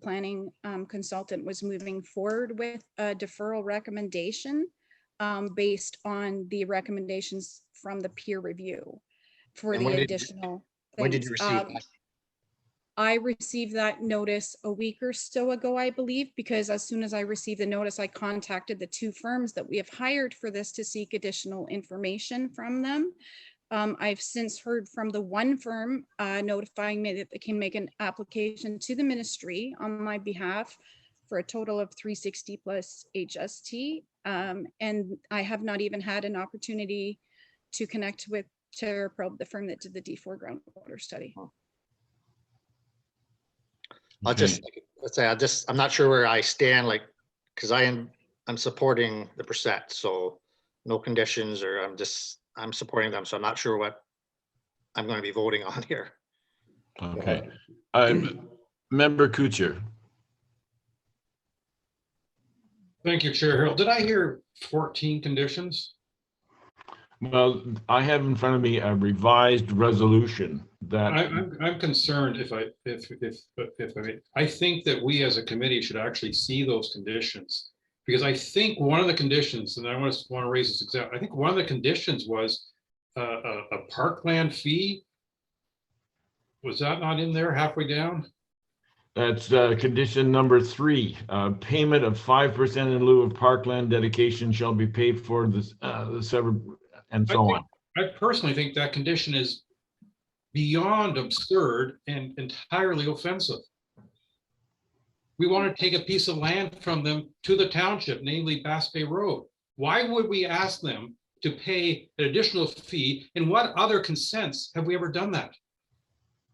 planning consultant was moving forward with a deferral recommendation based on the recommendations from the peer review for the additional things. When did you receive that? I received that notice a week or so ago, I believe, because as soon as I received the notice, I contacted the 2 firms that we have hired for this to seek additional information from them. I've since heard from the one firm notifying me that they can make an application to the ministry on my behalf for a total of $360 plus HST. And I have not even had an opportunity to connect with TerraProbe, the firm that did the D4 groundwater study. I'll just say I'm not sure where I stand, like, because I'm supporting the Bressette, so no conditions, or I'm supporting them, so I'm not sure what I'm going to be voting on here. Okay. Member Kuchar. Thank you, Chair Hill. Did I hear 14 conditions? Well, I have in front of me a revised resolution that I'm concerned if I think that we as a committee should actually see those conditions, because I think one of the conditions, and I want to raise this example, I think one of the conditions was a parkland fee. Was that not in there halfway down? That's condition number 3. Payment of 5% in lieu of parkland dedication shall be paid for the Severn and so on. I personally think that condition is beyond absurd and entirely offensive. We want to take a piece of land from them to the township, namely Bass Bay Road. Why would we ask them to pay an additional fee? And what other consents have we ever done that?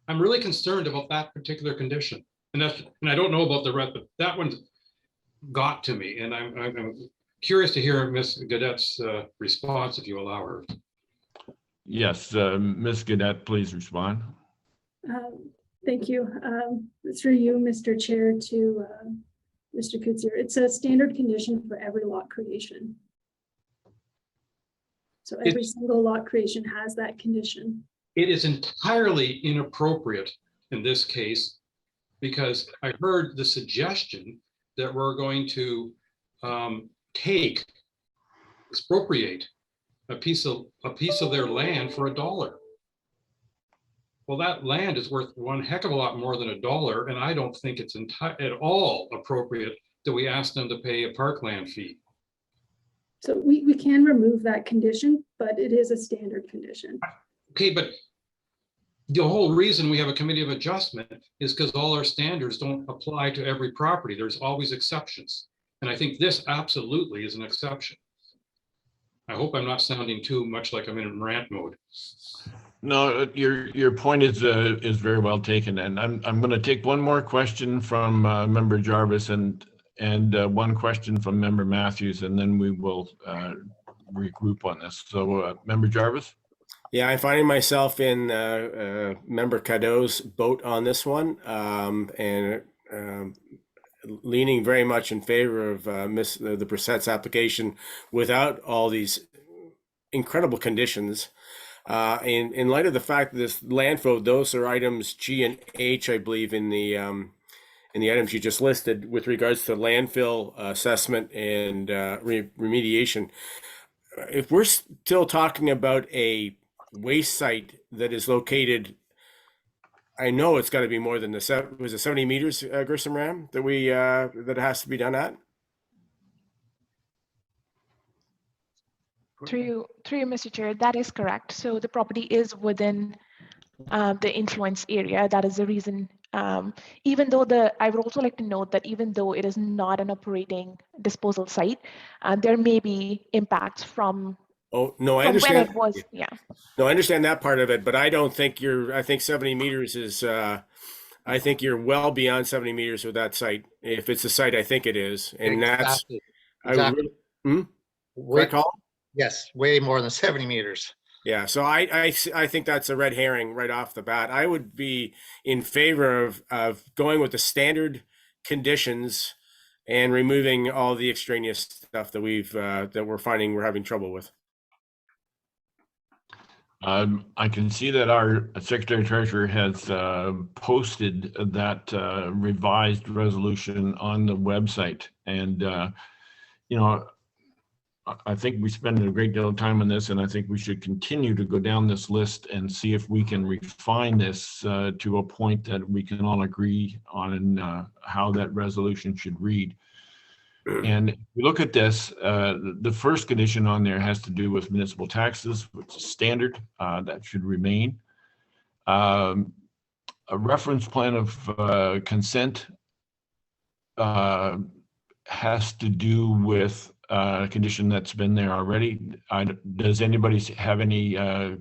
I'm really concerned about that particular condition. And I don't know about the rest, but that one got to me. And I'm curious to hear Ms. Gadette's response, if you allow her. Yes, Ms. Gadet, please respond. Thank you. Through you, Mr. Chair, to Mr. Kutzir. It's a standard condition for every lot creation. So every single lot creation has that condition. It is entirely inappropriate in this case, because I heard the suggestion that we're going to expropriate a piece of their land for $1. Well, that land is worth one heck of a lot more than $1, and I don't think it's at all appropriate that we ask them to pay a parkland fee. So we can remove that condition, but it is a standard condition. Okay, but the whole reason we have a committee of adjustment is because all our standards don't apply to every property. There's always exceptions. And I think this absolutely is an exception. I hope I'm not sounding too much like I'm in rant mode. No, your point is very well taken. And I'm going to take one more question from Member Jarvis and one question from Member Matthews, and then we will regroup on this. So Member Jarvis? Yeah, I'm finding myself in Member Cadeau's boat on this one, and leaning very much in favor of the Bressette's application without all these incredible conditions. In light of the fact that this landfill, those are items G and H, I believe, in the items you just listed with regards to landfill assessment and remediation. If we're still talking about a waste site that is located, I know it's got to be more than was it 70 meters, Grissom Ram, that that has to be done at? Through you, Mr. Chair, that is correct. So the property is within the influence area. That is the reason. Even though I would also like to note that even though it is not an operating disposal site, there may be impacts from. Oh no, I understand. When it was, yeah. No, I understand that part of it, but I don't think I think 70 meters is. I think you're well beyond 70 meters with that site. If it's the site, I think it is, and exactly. That's. Exactly. Yes, way more than 70 meters. Yeah, so I think that's a red herring right off the bat. I would be in favor of going with the standard conditions and removing all the extraneous stuff that we're finding we're having trouble with. I can see that our Secretary Treasurer has posted that revised resolution on the website, and I think we spend a great deal of time on this, and I think we should continue to go down this list and see if we can refine this to a point that we can all agree on how that resolution should read. And if we look at this, the first condition on there has to do with municipal taxes, which is standard. That should remain. A reference plan of consent has to do with a condition that's been there already. Does anybody have any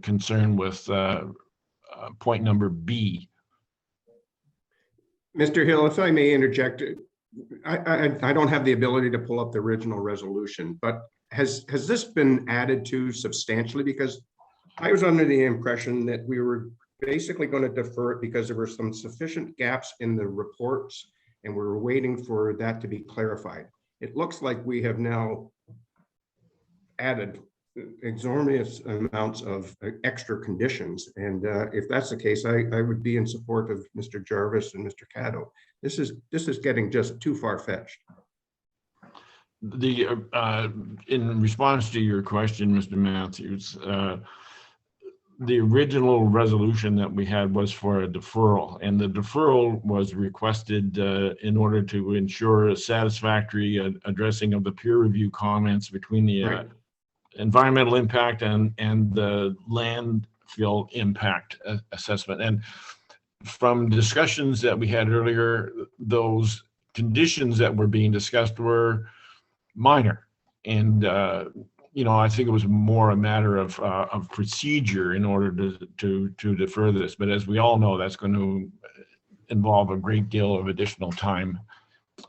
concern with point number B? Mr. Hill, if I may interject, I don't have the ability to pull up the original resolution, but has this been added to substantially? Because I was under the impression that we were basically going to defer it because there were some sufficient gaps in the reports and we were waiting for that to be clarified. It looks like we have now added exorbitant amounts of extra conditions. And if that's the case, I would be in support of Mr. Jarvis and Mr. Caddo. This is getting just too far-fetched. In response to your question, Mr. Matthews, the original resolution that we had was for a deferral, and the deferral was requested in order to ensure a satisfactory addressing of the peer review comments between the environmental impact and the landfill impact assessment. And from discussions that we had earlier, those conditions that were being discussed were minor. And I think it was more a matter of procedure in order to defer this. But as we all know, that's going to involve a great deal of additional time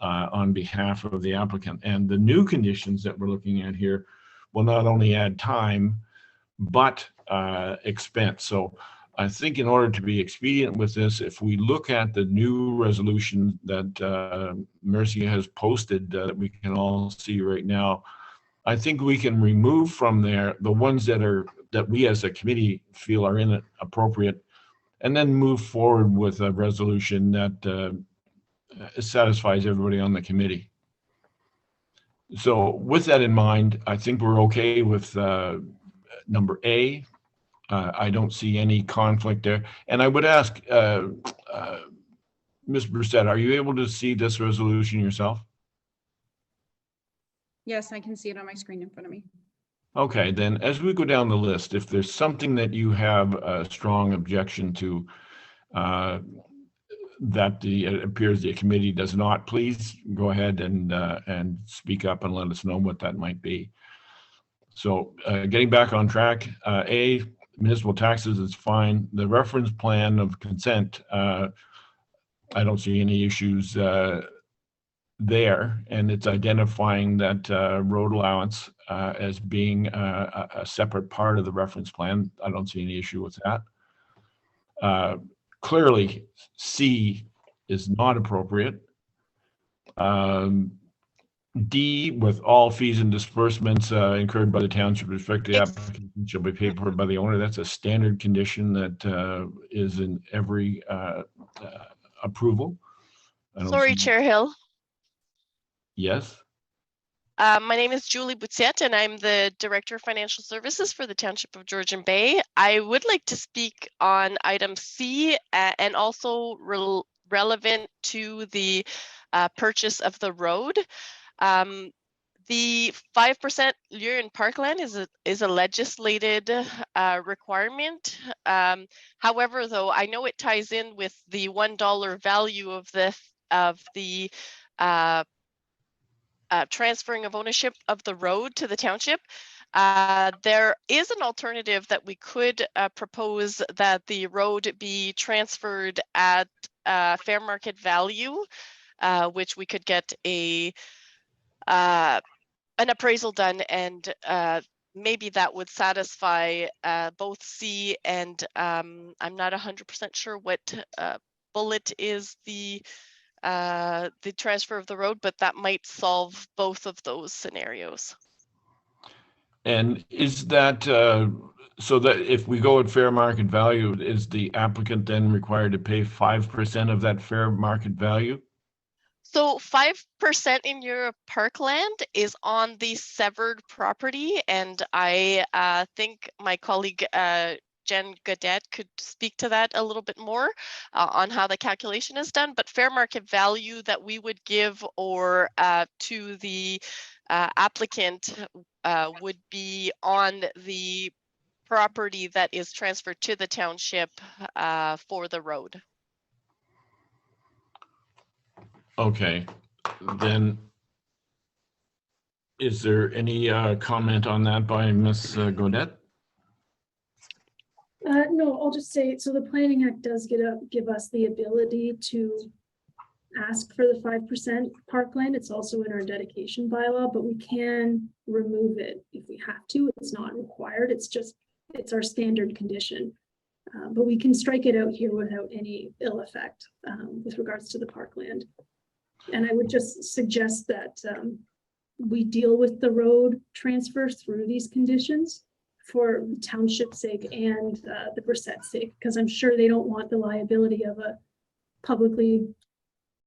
on behalf of the applicant. And the new conditions that we're looking at here will not only add time, but expense. So I think in order to be expedient with this, if we look at the new resolution that Mercy has posted that we can all see right now, I think we can remove from there the ones that we as a committee feel are inappropriate, and then move forward with a resolution that satisfies everybody on the committee. So with that in mind, I think we're okay with number A. I don't see any conflict there. And I would ask, Ms. Bressette, are you able to see this resolution yourself? Yes, I can see it on my screen in front of me. Okay, then as we go down the list, if there's something that you have a strong objection to that it appears the committee does not, please go ahead and speak up and let us know what that might be. So getting back on track, A, municipal taxes is fine. The reference plan of consent, I don't see any issues there, and it's identifying that road allowance as being a separate part of the reference plan. I don't see any issue with that. Clearly, C is not appropriate. D, with all fees and disbursements incurred by the township with respect to the application shall be paid for by the owner. That's a standard condition that is in every approval. Sorry, Chair Hill. Yes. My name is Julie Bressette, and I'm the Director of Financial Services for the Township of Georgian Bay. I would like to speak on item C and also relevant to the purchase of the road. The 5% Lure in Parkland is a legislated requirement. However, though, I know it ties in with the $1 value of the transferring of ownership of the road to the township. There is an alternative that we could propose, that the road be transferred at fair market value, which we could get an appraisal done, and maybe that would satisfy both C and I'm not 100% sure what bullet is the transfer of the road, but that might solve both of those scenarios. And is that so that if we go at fair market value, is the applicant then required to pay 5% of that fair market value? So 5% in your parkland is on the severed property, and I think my colleague Jen Gaudette could speak to that a little bit more on how the calculation is done. But fair market value that we would give or to the applicant would be on the property that is transferred to the township for the road. Okay, then is there any comment on that by Ms. Gaudette? No, I'll just say, so the Planning Act does give us the ability to ask for the 5% parkland. It's also in our dedication bylaw, but we can remove it if we have to. It's not required. It's our standard condition. But we can strike it out here without any ill effect with regards to the parkland. And I would just suggest that we deal with the road transfer through these conditions for township's sake and the Bressette sake, because I'm sure they don't want the liability of a publicly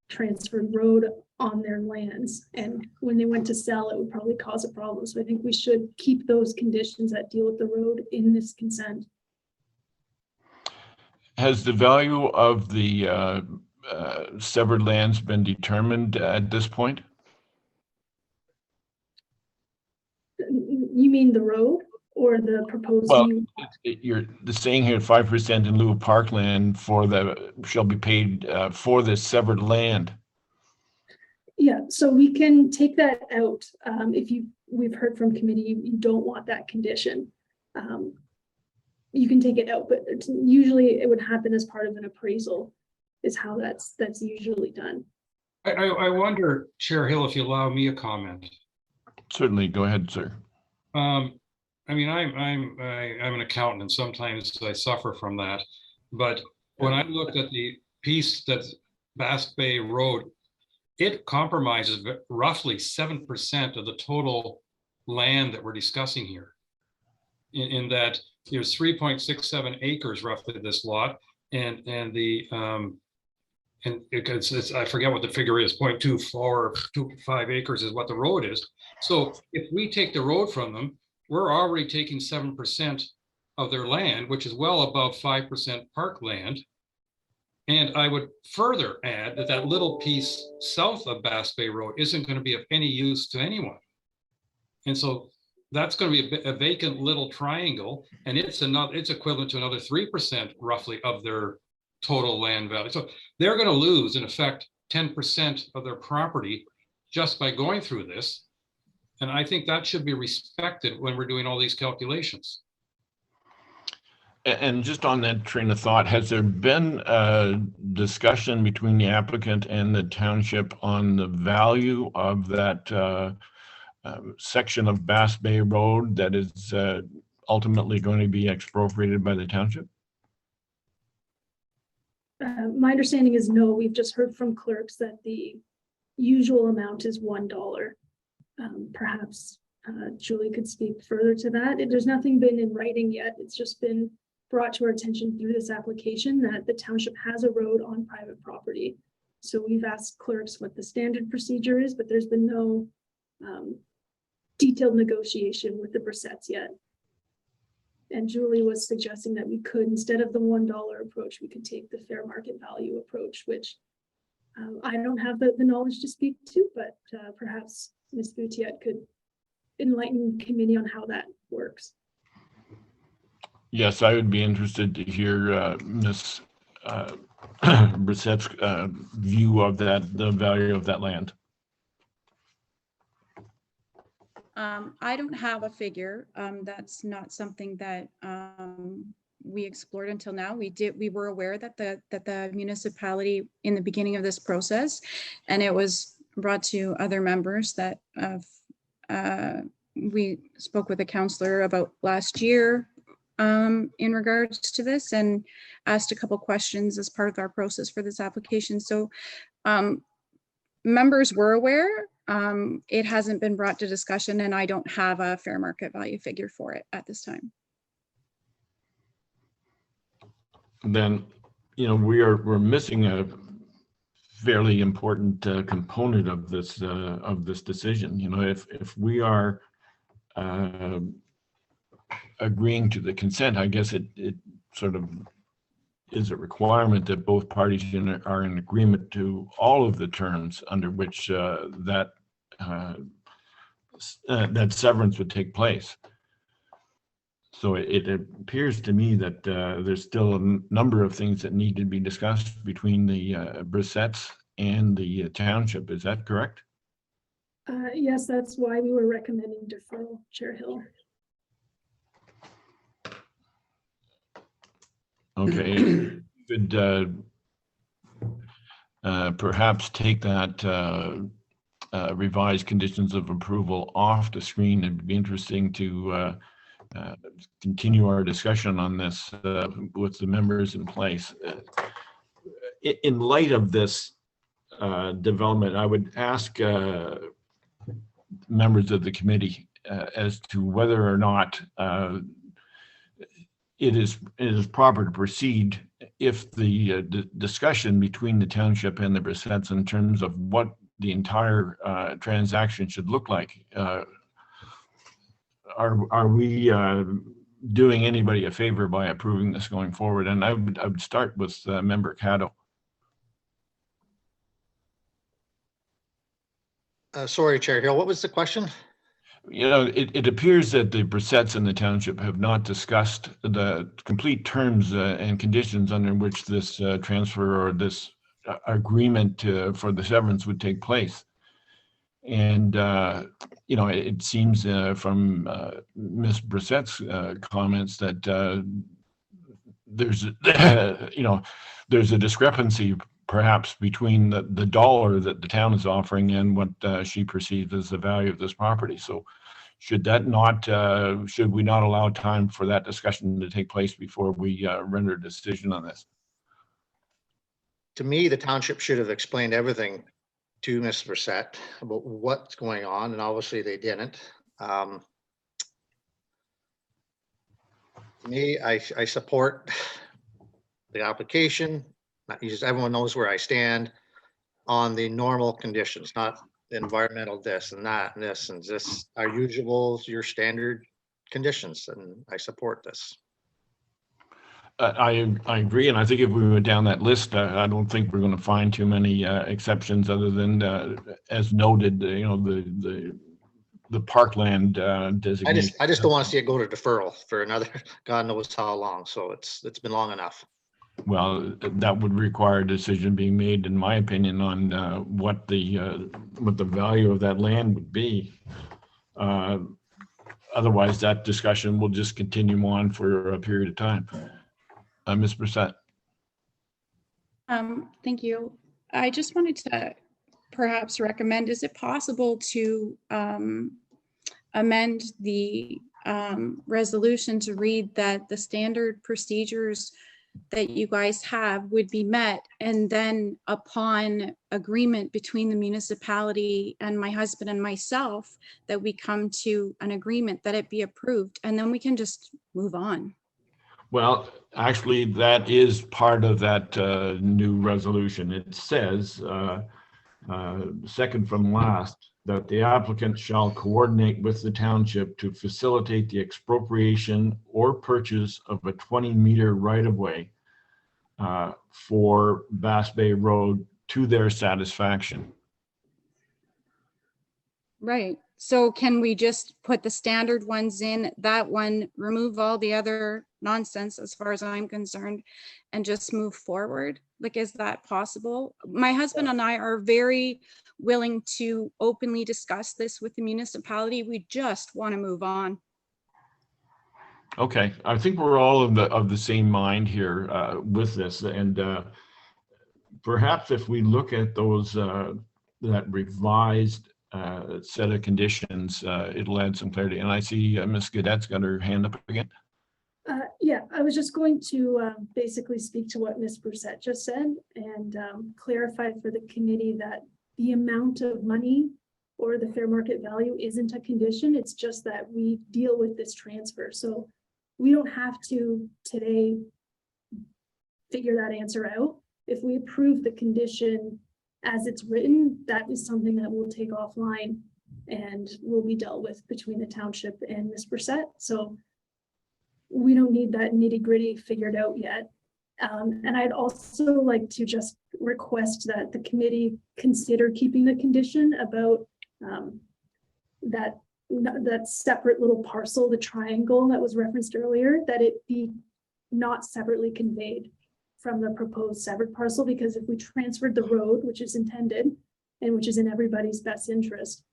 transferred road on their lands. And when they went to sell, it would probably cause a problem. So I think we should keep those conditions that deal with the road in this consent. Has the value of the severed lands been determined at this point? You mean the road or the proposed? Well, new- you're saying here 5% in lieu of parkland shall be paid for this severed land. Yeah, so we can take that out. We've heard from committee, you don't want that condition. You can take it out, but usually it would happen as part of an appraisal is how that's usually done. I wonder, Chair Hill, if you allow me a comment. Certainly, go ahead, sir. I mean, I'm an accountant, and sometimes I suffer from that. But when I looked at the piece that's Bass Bay Road, it compromises roughly 7% of the total land that we're discussing here. In that there's 3.67 acres roughly this lot, and it's I forget what the figure is, 0.25 acres is what the road is. So if we take the road from them, we're already taking 7% of their land, which is well above 5% parkland. And I would further add that that little piece south of Bass Bay Road isn't going to be of any use to anyone. And so that's going to be a vacant little triangle, and it's equivalent to another 3% roughly of their total land value. So they're going to lose, in effect, 10% of their property just by going through this. And I think that should be respected when we're doing all these calculations. And just on that train of thought, has there been a discussion between the applicant and the township on the value of that section of Bass Bay Road that is ultimately going to be expropriated by the township? My understanding is no. We've just heard from clerks that the usual amount is $1. Perhaps Julie could speak further to that. There's nothing been in writing yet. It's just been brought to our attention through this application that the township has a road on private property. So we've asked clerks what the standard procedure is, but there's been no detailed negotiation with the Bressettes yet. And Julie was suggesting that we could, instead of the $1 approach, we could take the fair market value approach, which I don't have the knowledge to speak to, but perhaps Ms. Boutiette could enlighten committee on how that works. Yes, I would be interested to hear Ms. Bressette's view of the value of that land. I don't have a figure. That's not something that we explored until now. We were aware that the municipality in the beginning of this process, and it was brought to other members that we spoke with a counselor about last year in regards to this, and asked a couple questions as part of our process for this application. So members were aware. It hasn't been brought to discussion, and I don't have a fair market value figure for it at this time. Then, we're missing a fairly important component of this decision. If we are agreeing to the consent, I guess it sort of is a requirement that both parties are in agreement to all of the terms under which that severance would take place. So it appears to me that there's still a number of things that need to be discussed between the Bressettes and the township. Is that correct? Yes, that's why we were recommending deferral, Chair Hill. Okay, could perhaps take that revised conditions of approval off the screen. It'd be interesting to continue our discussion on this with the members in place. In light of this development, I would ask members of the committee as to whether or not it is proper to proceed if the discussion between the township and the Bressettes in terms of what the entire transaction should look like. Are we doing anybody a favor by approving this going forward? And I would start with Member Caddo. Sorry, Chair Hill, what was the question? You know, it appears that the Bressettes and the township have not discussed the complete terms and conditions under which this transfer or this agreement for the severance would take place. And, you know, it seems from Ms. Bressette's comments that there's, you know, there's a discrepancy perhaps between the dollar that the town is offering and what she perceives as the value of this property. So should that not, should we not allow time for that discussion to take place before we render a decision on this? To me, the township should have explained everything to Ms. Bressette about what's going on, and obviously they didn't. To me, I support the application. Everyone knows where I stand on the normal conditions, not the environmental this and that and this and this are usual, your standard conditions, and I support this. I agree, and I think if we went down that list, I don't think we're going to find too many exceptions other than, as noted, you know, the parkland designation. I just don't want to see it go to deferral for another God knows how long. So it's been long enough. Well, that would require a decision being made, in my opinion, on what the value of that land would be. Otherwise, that discussion will just continue on for a period of time. Ms. Bressette. Thank you. I just wanted to perhaps recommend, is it possible to amend the resolution to read that the standard procedures that you guys have would be met, and then upon agreement between the municipality and my husband and myself, that we come to an agreement that it be approved, and then we can just move on? Well, actually, that is part of that new resolution. It says, second from last, that the applicant shall coordinate with the township to facilitate the expropriation or purchase of a 20-meter right-of-way for Bass Bay Road to their satisfaction. Right. So can we just put the standard ones in, that one, remove all the other nonsense as far as I'm concerned, and just move forward? Like, is that possible? My husband and I are very willing to openly discuss this with the municipality. We just want to move on. Okay, I think we're all of the same mind here with this, and perhaps if we look at those that revised set of conditions, it'll add some clarity. And I see Ms. Gadette's got her hand up again. Yeah, I was just going to basically speak to what Ms. Bressette just said and clarify for the committee that the amount of money or the fair market value isn't a condition. It's just that we deal with this transfer. So we don't have to today figure that answer out. If we approve the condition as it's written, that is something that we'll take offline and will be dealt with between the township and Ms. Bressette. So we don't need that nitty gritty figured out yet. And I'd also like to just request that the committee consider keeping the condition about that separate little parcel, the triangle that was referenced earlier, that it be not separately conveyed from the proposed severed parcel, because if we transferred the road, which is intended and which is in everybody's best interest,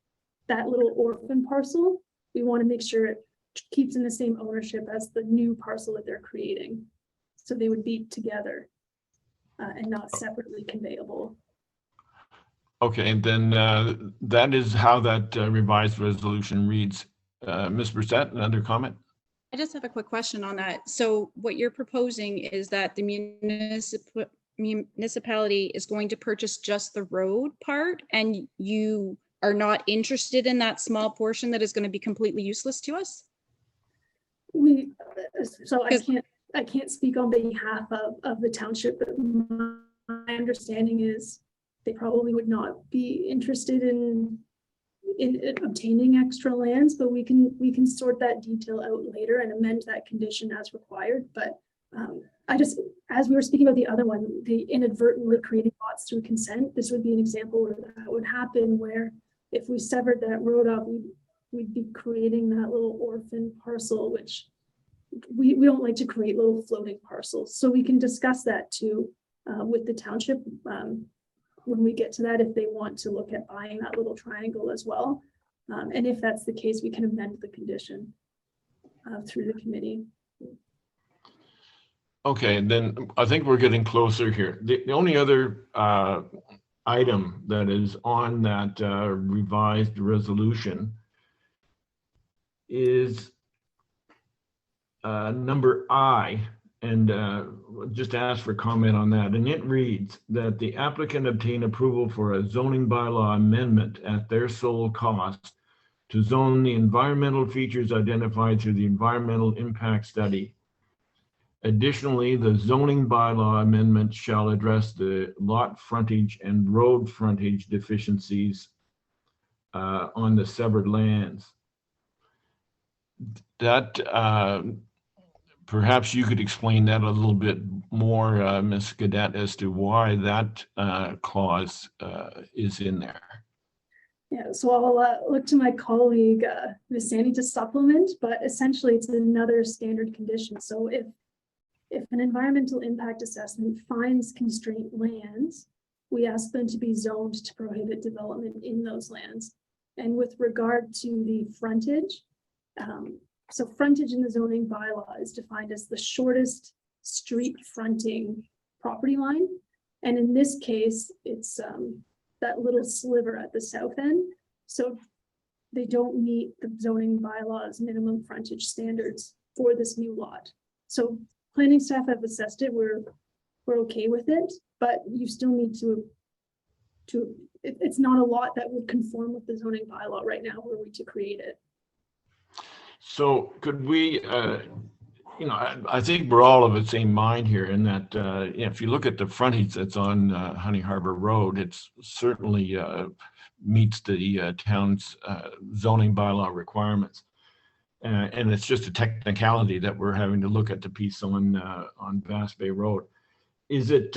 that little orphan parcel, we want to make sure it keeps in the same ownership as the new parcel that they're creating. So they would be together and not separately conveyable. Okay, and then that is how that revised resolution reads. Ms. Bressette, another comment? I just have a quick question on that. So what you're proposing is that the municipality is going to purchase just the road part, and you are not interested in that small portion that is going to be completely useless to us? I can't speak on behalf of the township, but my understanding is they probably would not be interested in obtaining extra lands, but we can sort that detail out later and amend that condition as required. But as we were speaking about the other one, the inadvertently creating lots through consent, this would be an example where that would happen, where if we severed that road off, we'd be creating that little orphan parcel, which we don't like to create little floating parcels. So we can discuss that too with the township when we get to that, if they want to look at buying that little triangle as well. And if that's the case, we can amend the condition through the committee. Okay, and then I think we're getting closer here. The only other item that is on that revised resolution is number I, and just ask for comment on that. And it reads that the applicant obtain approval for a zoning bylaw amendment at their sole cost to zone the environmental features identified through the environmental impact study. Additionally, the zoning bylaw amendment shall address the lot frontage and road frontage deficiencies on the severed lands. That perhaps you could explain that a little bit more, Ms. Cadet, as to why that clause is in there. Yeah, so I'll look to my colleague, Ms. Sandy, to supplement, but essentially it's another standard condition. So if an environmental impact assessment finds constraint lands, we ask them to be zoned to prohibit development in those lands. And with regard to the frontage, so frontage in the zoning bylaw is defined as the shortest street fronting property line. And in this case, it's that little sliver at the south end. So they don't meet the zoning bylaws minimum frontage standards for this new lot. So planning staff have assessed it, we're okay with it, but you still need it's not a lot that would conform with the zoning bylaw right now were we to create it. So could we, I think we're all of the same mind here in that if you look at the frontage that's on Honey Harbour Road, it's certainly meets the town's zoning bylaw requirements. And it's just a technicality that we're having to look at the piece on Bass Bay Road. Is it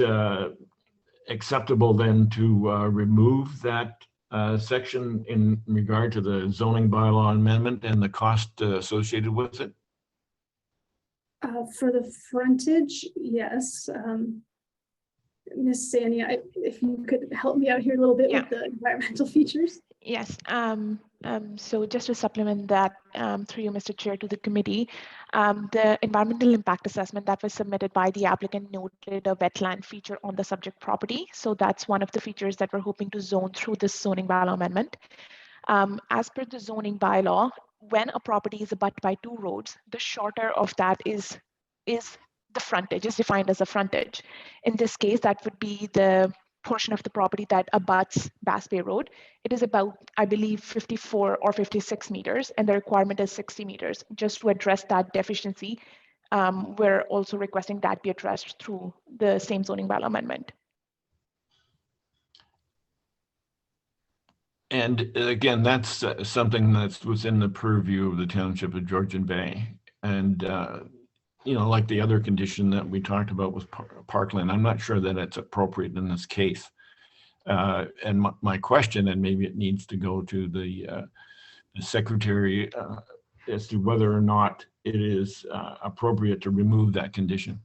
acceptable then to remove that section in regard to the zoning bylaw amendment and the cost associated with it? For the frontage, yes. Ms. Sandy, if you could help me out here a little bit with the environmental features. Yes. So just to supplement that, through you, Mr. Chair, to the committee, the environmental impact assessment that was submitted by the applicant noted a wetland feature on the subject property. So that's one of the features that we're hoping to zone through this zoning bylaw amendment. As per the zoning bylaw, when a property is abutted by two roads, the shorter of that is the frontage, is defined as a frontage. In this case, that would be the portion of the property that abuts Bass Bay Road. It is about, I believe, 54 or 56 meters, and the requirement is 60 meters. Just to address that deficiency, we're also requesting that be addressed through the same zoning bylaw amendment. And again, that's something that's within the purview of the Township of Georgian Bay. And, like the other condition that we talked about with Parkland, I'm not sure that it's appropriate in this case. And my question, and maybe it needs to go to the secretary, as to whether or not it is appropriate to remove that condition.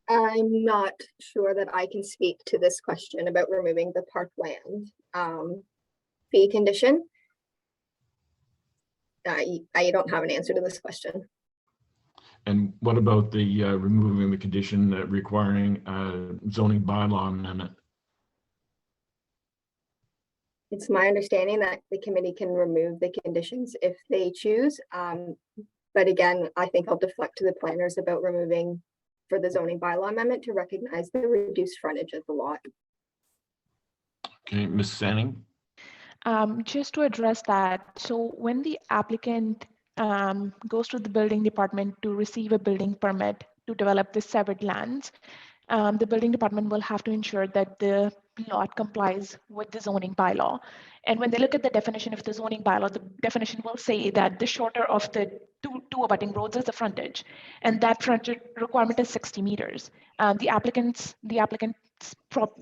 I'm not sure that I can speak to this question about removing the parkland fee condition. I don't have an answer to this question. And what about the removing the condition requiring zoning bylaw amendment? It's my understanding that the committee can remove the conditions if they choose. But again, I think I'll deflect to the planners about removing for the zoning bylaw amendment to recognize the reduced frontage of the lot. Okay, Ms. Sanning? Just to address that, so when the applicant goes to the building department to receive a building permit to develop the severed lands, the building department will have to ensure that the lot complies with the zoning bylaw. And when they look at the definition of the zoning bylaw, the definition will say that the shorter of the two abutting roads is the frontage, and that frontage requirement is 60 meters. The applicant's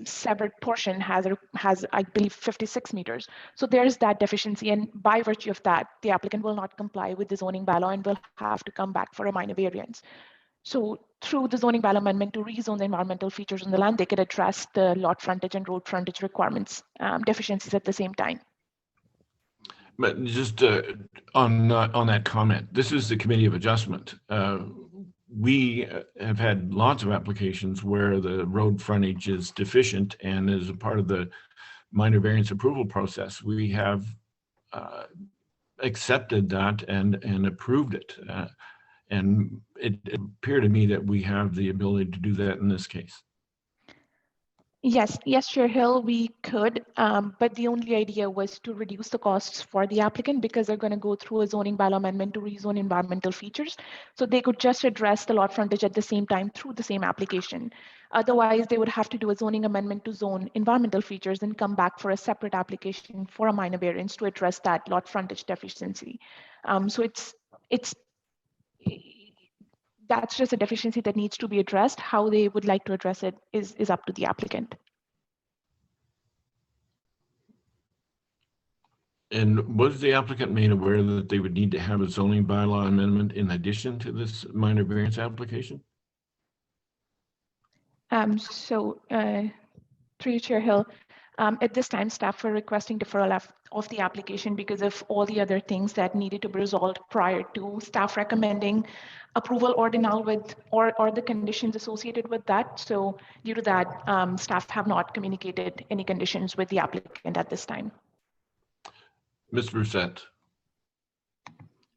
severed portion has, I believe, 56 meters. So there's that deficiency, and by virtue of that, the applicant will not comply with the zoning bylaw and will have to come back for a minor variance. So through the zoning bylaw amendment to rezone the environmental features on the land, they could address the lot frontage and road frontage requirements deficiencies at the same time. But just on that comment, this is the Committee of Adjustment. We have had lots of applications where the road frontage is deficient, and as a part of the minor variance approval process, we have accepted that and approved it. And it appeared to me that we have the ability to do that in this case. Yes, Chair Hill, we could, but the only idea was to reduce the costs for the applicant because they're going to go through a zoning bylaw amendment to rezone environmental features. So they could just address the lot frontage at the same time through the same application. Otherwise, they would have to do a zoning amendment to zone environmental features and come back for a separate application for a minor variance to address that lot frontage deficiency. So that's just a deficiency that needs to be addressed. How they would like to address it is up to the applicant. And was the applicant made aware that they would need to have a zoning bylaw amendment in addition to this minor variance application? Through you, Chair Hill, at this time, staff are requesting deferral of the application because of all the other things that needed to be resolved prior to staff recommending approval or denial with or the conditions associated with that. So due to that, staff have not communicated any conditions with the applicant at this time. Ms. Bressette.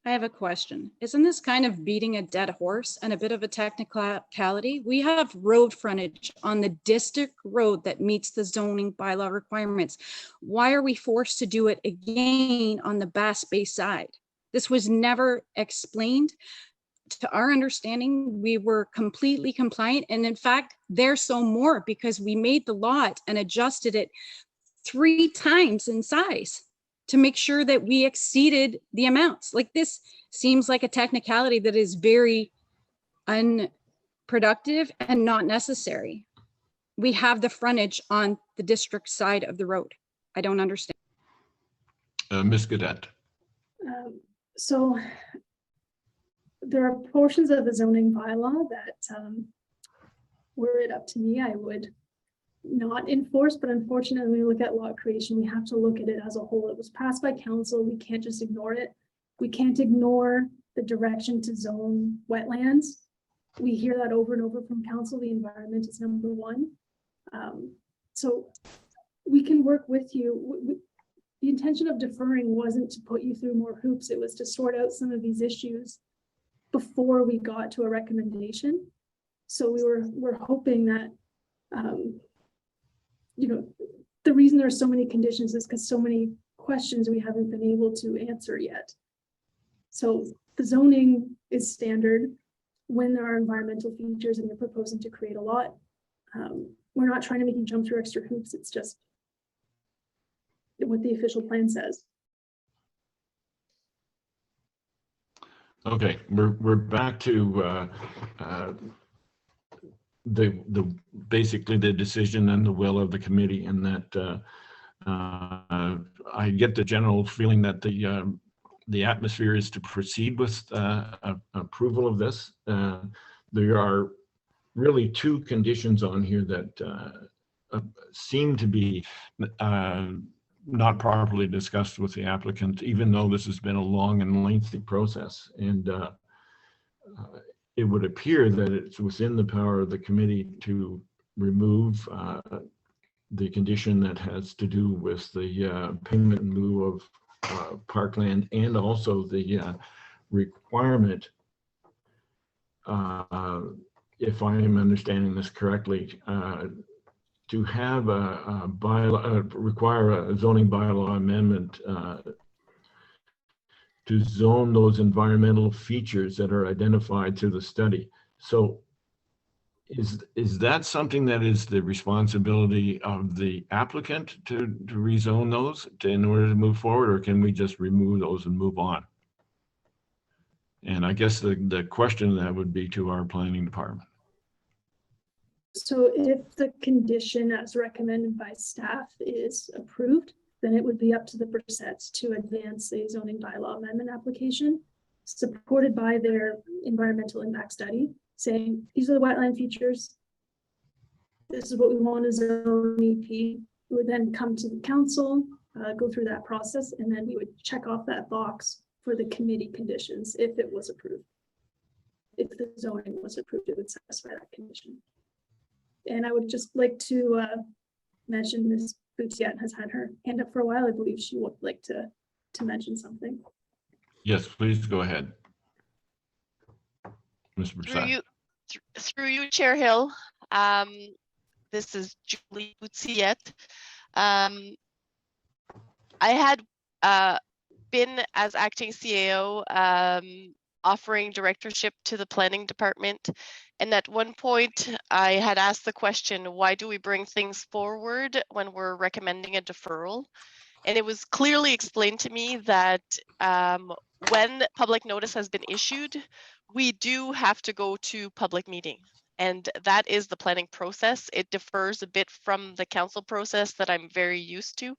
I have a question. Isn't this kind of beating a dead horse and a bit of a technicality? We have road frontage on the district road that meets the zoning bylaw requirements. Why are we forced to do it again on the Bass Bay side? This was never explained. To our understanding, we were completely compliant. And in fact, there's so more because we made the lot and adjusted it 3 times in size to make sure that we exceeded the amounts. Like, this seems like a technicality that is very unproductive and not necessary. We have the frontage on the district side of the road. I don't understand. Ms. Gadet. So there are portions of the zoning bylaw that were it up to me, I would not enforce, but unfortunately, when we look at lot creation, we have to look at it as a whole. It was passed by council. We can't just ignore it. We can't ignore the direction to zone wetlands. We hear that over and over from council. The environment is number one. So we can work with you. The intention of deferring wasn't to put you through more hoops. It was to sort out some of these issues before we got to a recommendation. So we're hoping that the reason there are so many conditions is because so many questions we haven't been able to answer yet. So the zoning is standard when there are environmental features and you're proposing to create a lot. We're not trying to make you jump through extra hoops. It's just what the official plan says. Okay, we're back to the basically the decision and the will of the committee, and that I get the general feeling that the atmosphere is to proceed with approval of this. There are really 2 conditions on here that seem to be not properly discussed with the applicant, even though this has been a long and lengthy process. And it would appear that it's within the power of the committee to remove the condition that has to do with the payment in lieu of parkland, and also the requirement, if I am understanding this correctly, to have a bylaw, require a zoning bylaw amendment to zone those environmental features that are identified through the study. So is that something that is the responsibility of the applicant to rezone those in order to move forward, or can we just remove those and move on? And I guess the question that would be to our planning department. So if the condition as recommended by staff is approved, then it would be up to the Bressettes to advance a zoning bylaw amendment application supported by their environmental impact study, saying these are the wetland features. This is what we want as a zone EP. We would then come to the council, go through that process, and then we would check off that box for the committee conditions if it was approved. If the zoning was approved, it would satisfy that condition. And I would just like to mention Ms. Boutiette has had her hand up for a while. I believe she would like to mention something. Yes, please go ahead. Ms. Bressette. Through you, Chair Hill. This is Julie Boutiette. I had been, as acting CAO, offering directorship to the planning department. And at one point I had asked the question, why do we bring things forward when we're recommending a deferral? And it was clearly explained to me that when public notice has been issued, we do have to go to public meeting. And that is the planning process. It differs a bit from the council process that I'm very used to.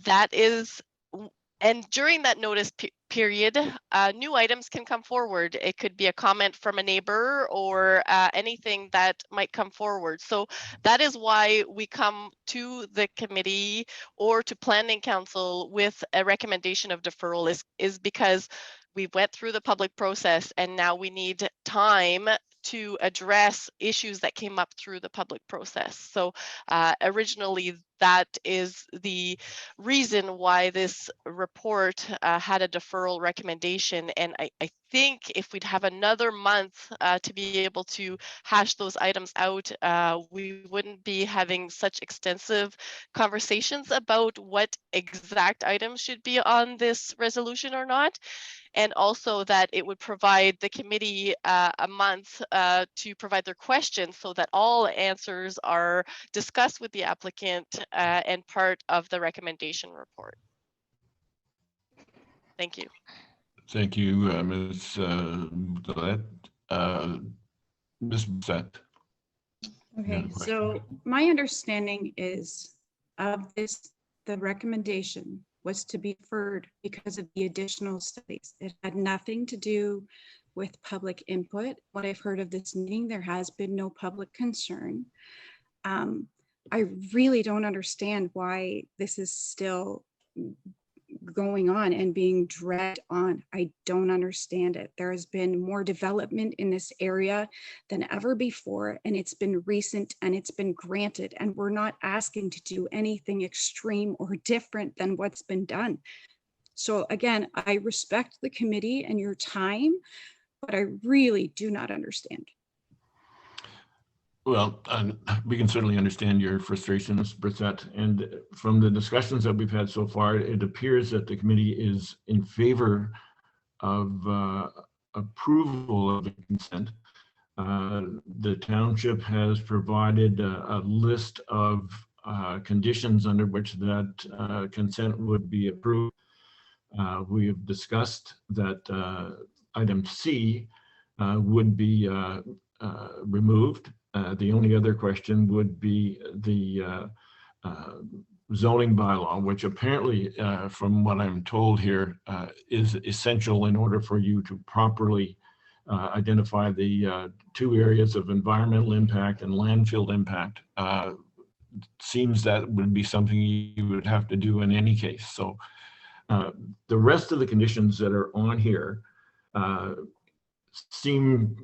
That is, and during that notice period, new items can come forward. It could be a comment from a neighbor or anything that might come forward. So that is why we come to the committee or to planning council with a recommendation of deferral is because we went through the public process and now we need time to address issues that came up through the public process. So originally, that is the reason why this report had a deferral recommendation. And I think if we'd have another month to be able to hash those items out, we wouldn't be having such extensive conversations about what exact items should be on this resolution or not. And also that it would provide the committee a month to provide their questions so that all answers are discussed with the applicant and part of the recommendation report. Thank you. Thank you, Ms. Bressette. Ms. Bressette. Okay, so my understanding is of this, the recommendation was to be deferred because of the additional studies. It had nothing to do with public input. What I've heard of this meeting, there has been no public concern. I really don't understand why this is still going on and being dragged on. I don't understand it. There has been more development in this area than ever before, and it's been recent and it's been granted, and we're not asking to do anything extreme or different than what's been done. So again, I respect the committee and your time, but I really do not understand. Well, we can certainly understand your frustration, Ms. Bressette. And from the discussions that we've had so far, it appears that the committee is in favor of approval of the consent. The township has provided a list of conditions under which that consent would be approved. We have discussed that item C would be removed. The only other question would be the zoning bylaw, which apparently, from what I'm told here, is essential in order for you to properly identify the two areas of environmental impact and landfill impact. Seems that would be something you would have to do in any case. So the rest of the conditions that are on here seem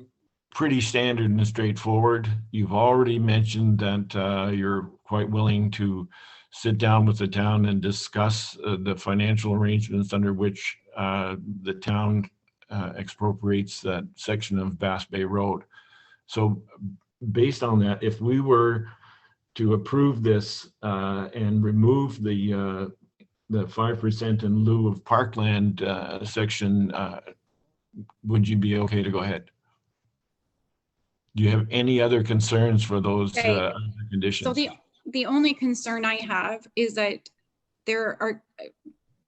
pretty standard and straightforward. You've already mentioned that you're quite willing to sit down with the town and discuss the financial arrangements under which the town expropriates that section of Bass Bay Road. So based on that, if we were to approve this and remove the 5% in lieu of parkland section, would you be okay to go ahead? Do you have any other concerns for those other conditions? So the only concern I have is that there are,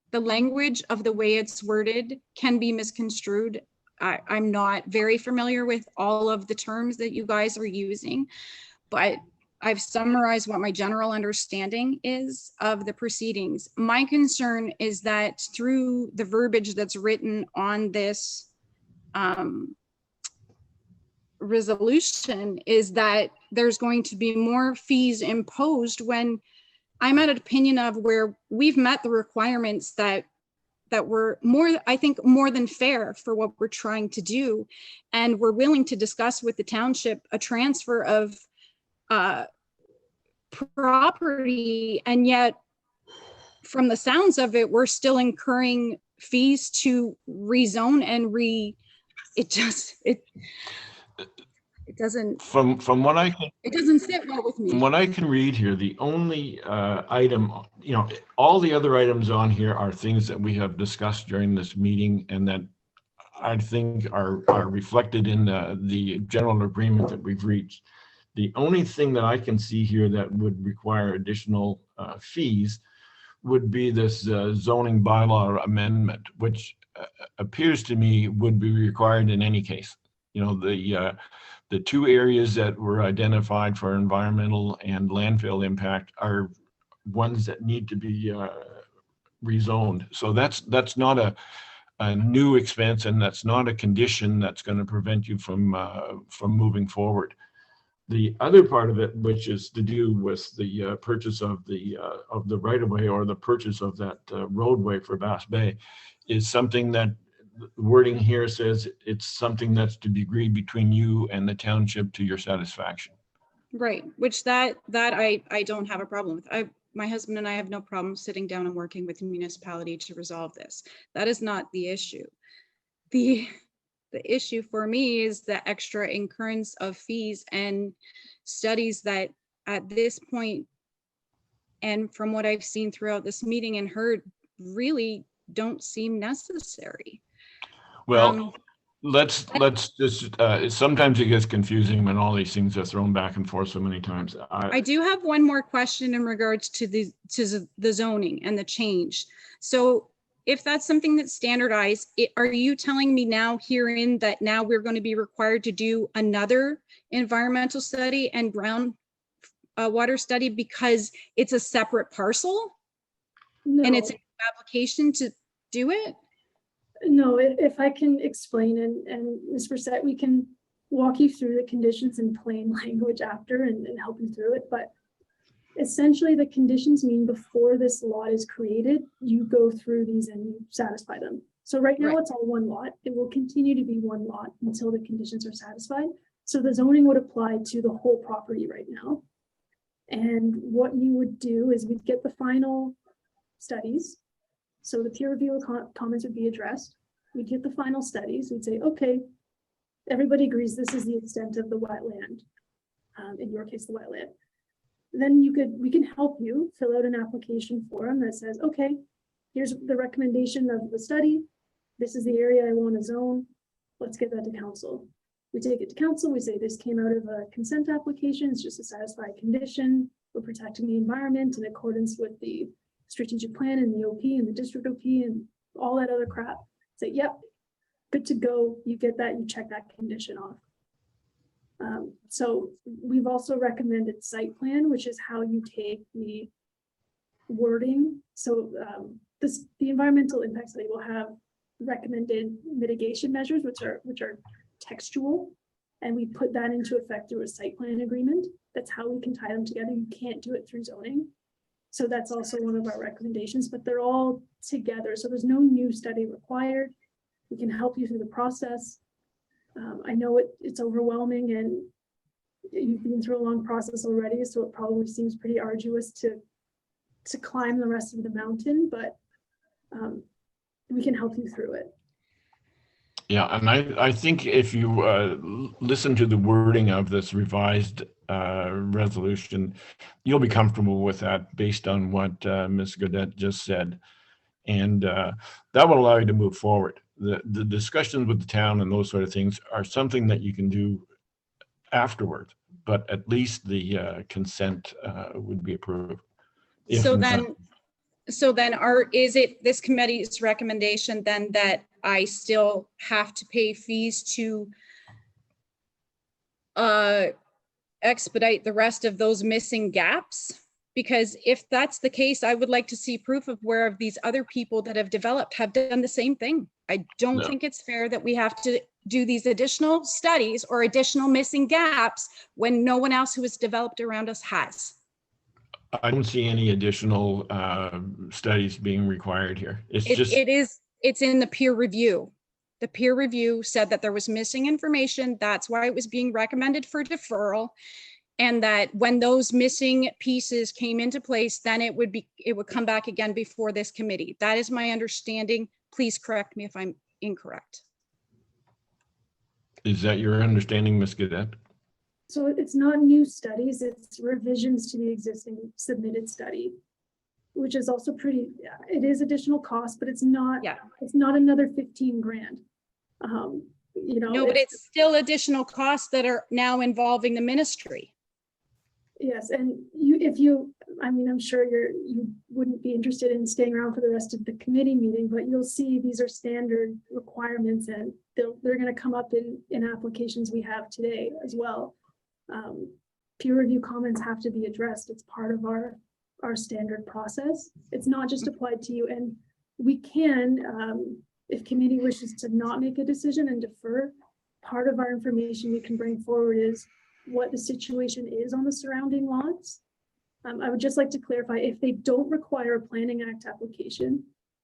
the language of the way it's worded can be misconstrued. I'm not very familiar with all of the terms that you guys are using, but I've summarized what my general understanding is of the proceedings. My concern is that through the verbiage that's written on this resolution is that there's going to be more fees imposed when I'm at an opinion of where we've met the requirements that were more, I think, more than fair for what we're trying to do. And we're willing to discuss with the township a transfer of property. And yet, from the sounds of it, we're still incurring fees to rezone and it doesn't. From what I can, it doesn't sit well with me. From what I can read here, the only item, all the other items on here are things that we have discussed during this meeting and that I think are reflected in the general agreement that we've reached. The only thing that I can see here that would require additional fees would be this zoning bylaw amendment, which appears to me would be required in any case. The two areas that were identified for environmental and landfill impact are ones that need to be rezoned. So that's not a new expense, and that's not a condition that's going to prevent you from moving forward. The other part of it, which is to do with the purchase of the right of way or the purchase of that roadway for Bass Bay, is something that wording here says it's something that's to be agreed between you and the township to your satisfaction. Right, which that I don't have a problem with. My husband and I have no problem sitting down and working with the municipality to resolve this. That is not the issue. The issue for me is the extra incurrence of fees and studies that at this point, and from what I've seen throughout this meeting and heard, really don't seem necessary. Well, let's just, sometimes it gets confusing when all these things are thrown back and forth so many times. I do have one more question in regards to the zoning and the change. So if that's something that's standardized, are you telling me now herein that now we're going to be required to do another environmental study and ground water study because it's a separate parcel? No. And it's an application to do it? No, if I can explain, and Ms. Bressette, we can walk you through the conditions in plain language after and help you through it. But essentially the conditions mean before this lot is created, you go through these and you satisfy them. So right now it's all one lot. It will continue to be one lot until the conditions are satisfied. So the zoning would apply to the whole property right now. And what you would do is we'd get the final studies. So the peer review comments would be addressed. We'd get the final studies. We'd say, okay, everybody agrees this is the extent of the wetland. In your case, the wetland. Then we can help you fill out an application form that says, okay, here's the recommendation of the study. This is the area I want to zone. Let's get that to council. We take it to council. We say this came out of a consent application. It's just a satisfied condition. We're protecting the environment in accordance with the strategic plan and the OP and the district OP and all that other crap. Say, yep, good to go. You get that, you check that condition off. So we've also recommended site plan, which is how you take the wording. So the environmental impact study will have recommended mitigation measures, which are textual, and we put that into effect through a site plan agreement. That's how we can tie them together. You can't do it through zoning. So that's also one of our recommendations, but they're all together. So there's no new study required. We can help you through the process. I know it's overwhelming and you've been through a long process already, so it probably seems pretty arduous to climb the rest of the mountain, but we can help you through it. Yeah, and I think if you listen to the wording of this revised resolution, you'll be comfortable with that based on what Ms. Gaudette just said. And that will allow you to move forward. The discussions with the town and those sort of things are something that you can do afterwards, but at least the consent would be approved. So then is it this committee's recommendation then that I still have to pay fees to expedite the rest of those missing gaps? Because if that's the case, I would like to see proof of where these other people that have developed have done the same thing. I don't think it's fair that we have to do these additional studies or additional missing gaps when no one else who has developed around us has. I don't see any additional studies being required here. It's in the peer review. The peer review said that there was missing information. That's why it was being recommended for deferral. And that when those missing pieces came into place, then it would come back again before this committee. That is my understanding. Please correct me if I'm incorrect. Is that your understanding, Ms. Gaudette? So it's not new studies, it's revisions to the existing submitted study, which is also it is additional cost, but it's not another 15 grand. No, but it's still additional costs that are now involving the ministry. Yes, and I'm sure you wouldn't be interested in staying around for the rest of the committee meeting, but you'll see these are standard requirements and they're going to come up in applications we have today as well. Peer review comments have to be addressed. It's part of our standard process. It's not just applied to you, and we can, if committee wishes to not make a decision and defer, part of our information we can bring forward is what the situation is on the surrounding lots. I would just like to clarify, if they don't require a Planning Act application,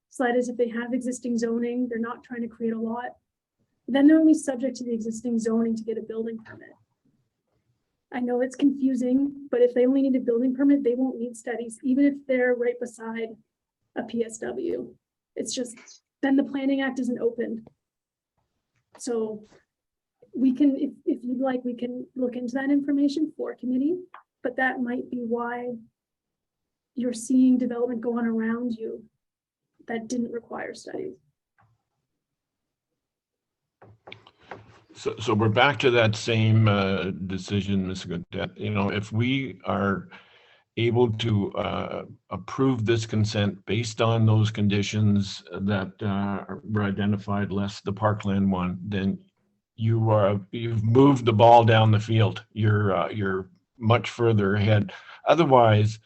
so that is if they have existing zoning, they're not trying to create a lot, then they're only subject to the existing zoning to get a building permit. I know it's confusing, but if they only need a building permit, they won't need studies, even if they're right beside a PSW. It's just, then the Planning Act isn't opened. So we can, if you'd like, we can look into that information for committee, but that might be why you're seeing development go on around you that didn't require studies. So we're back to that same decision, Ms. Gaudette. If we are able to approve this consent based on those conditions that were identified, less the parkland one, then you've moved the ball down the field. You're much further ahead. Otherwise,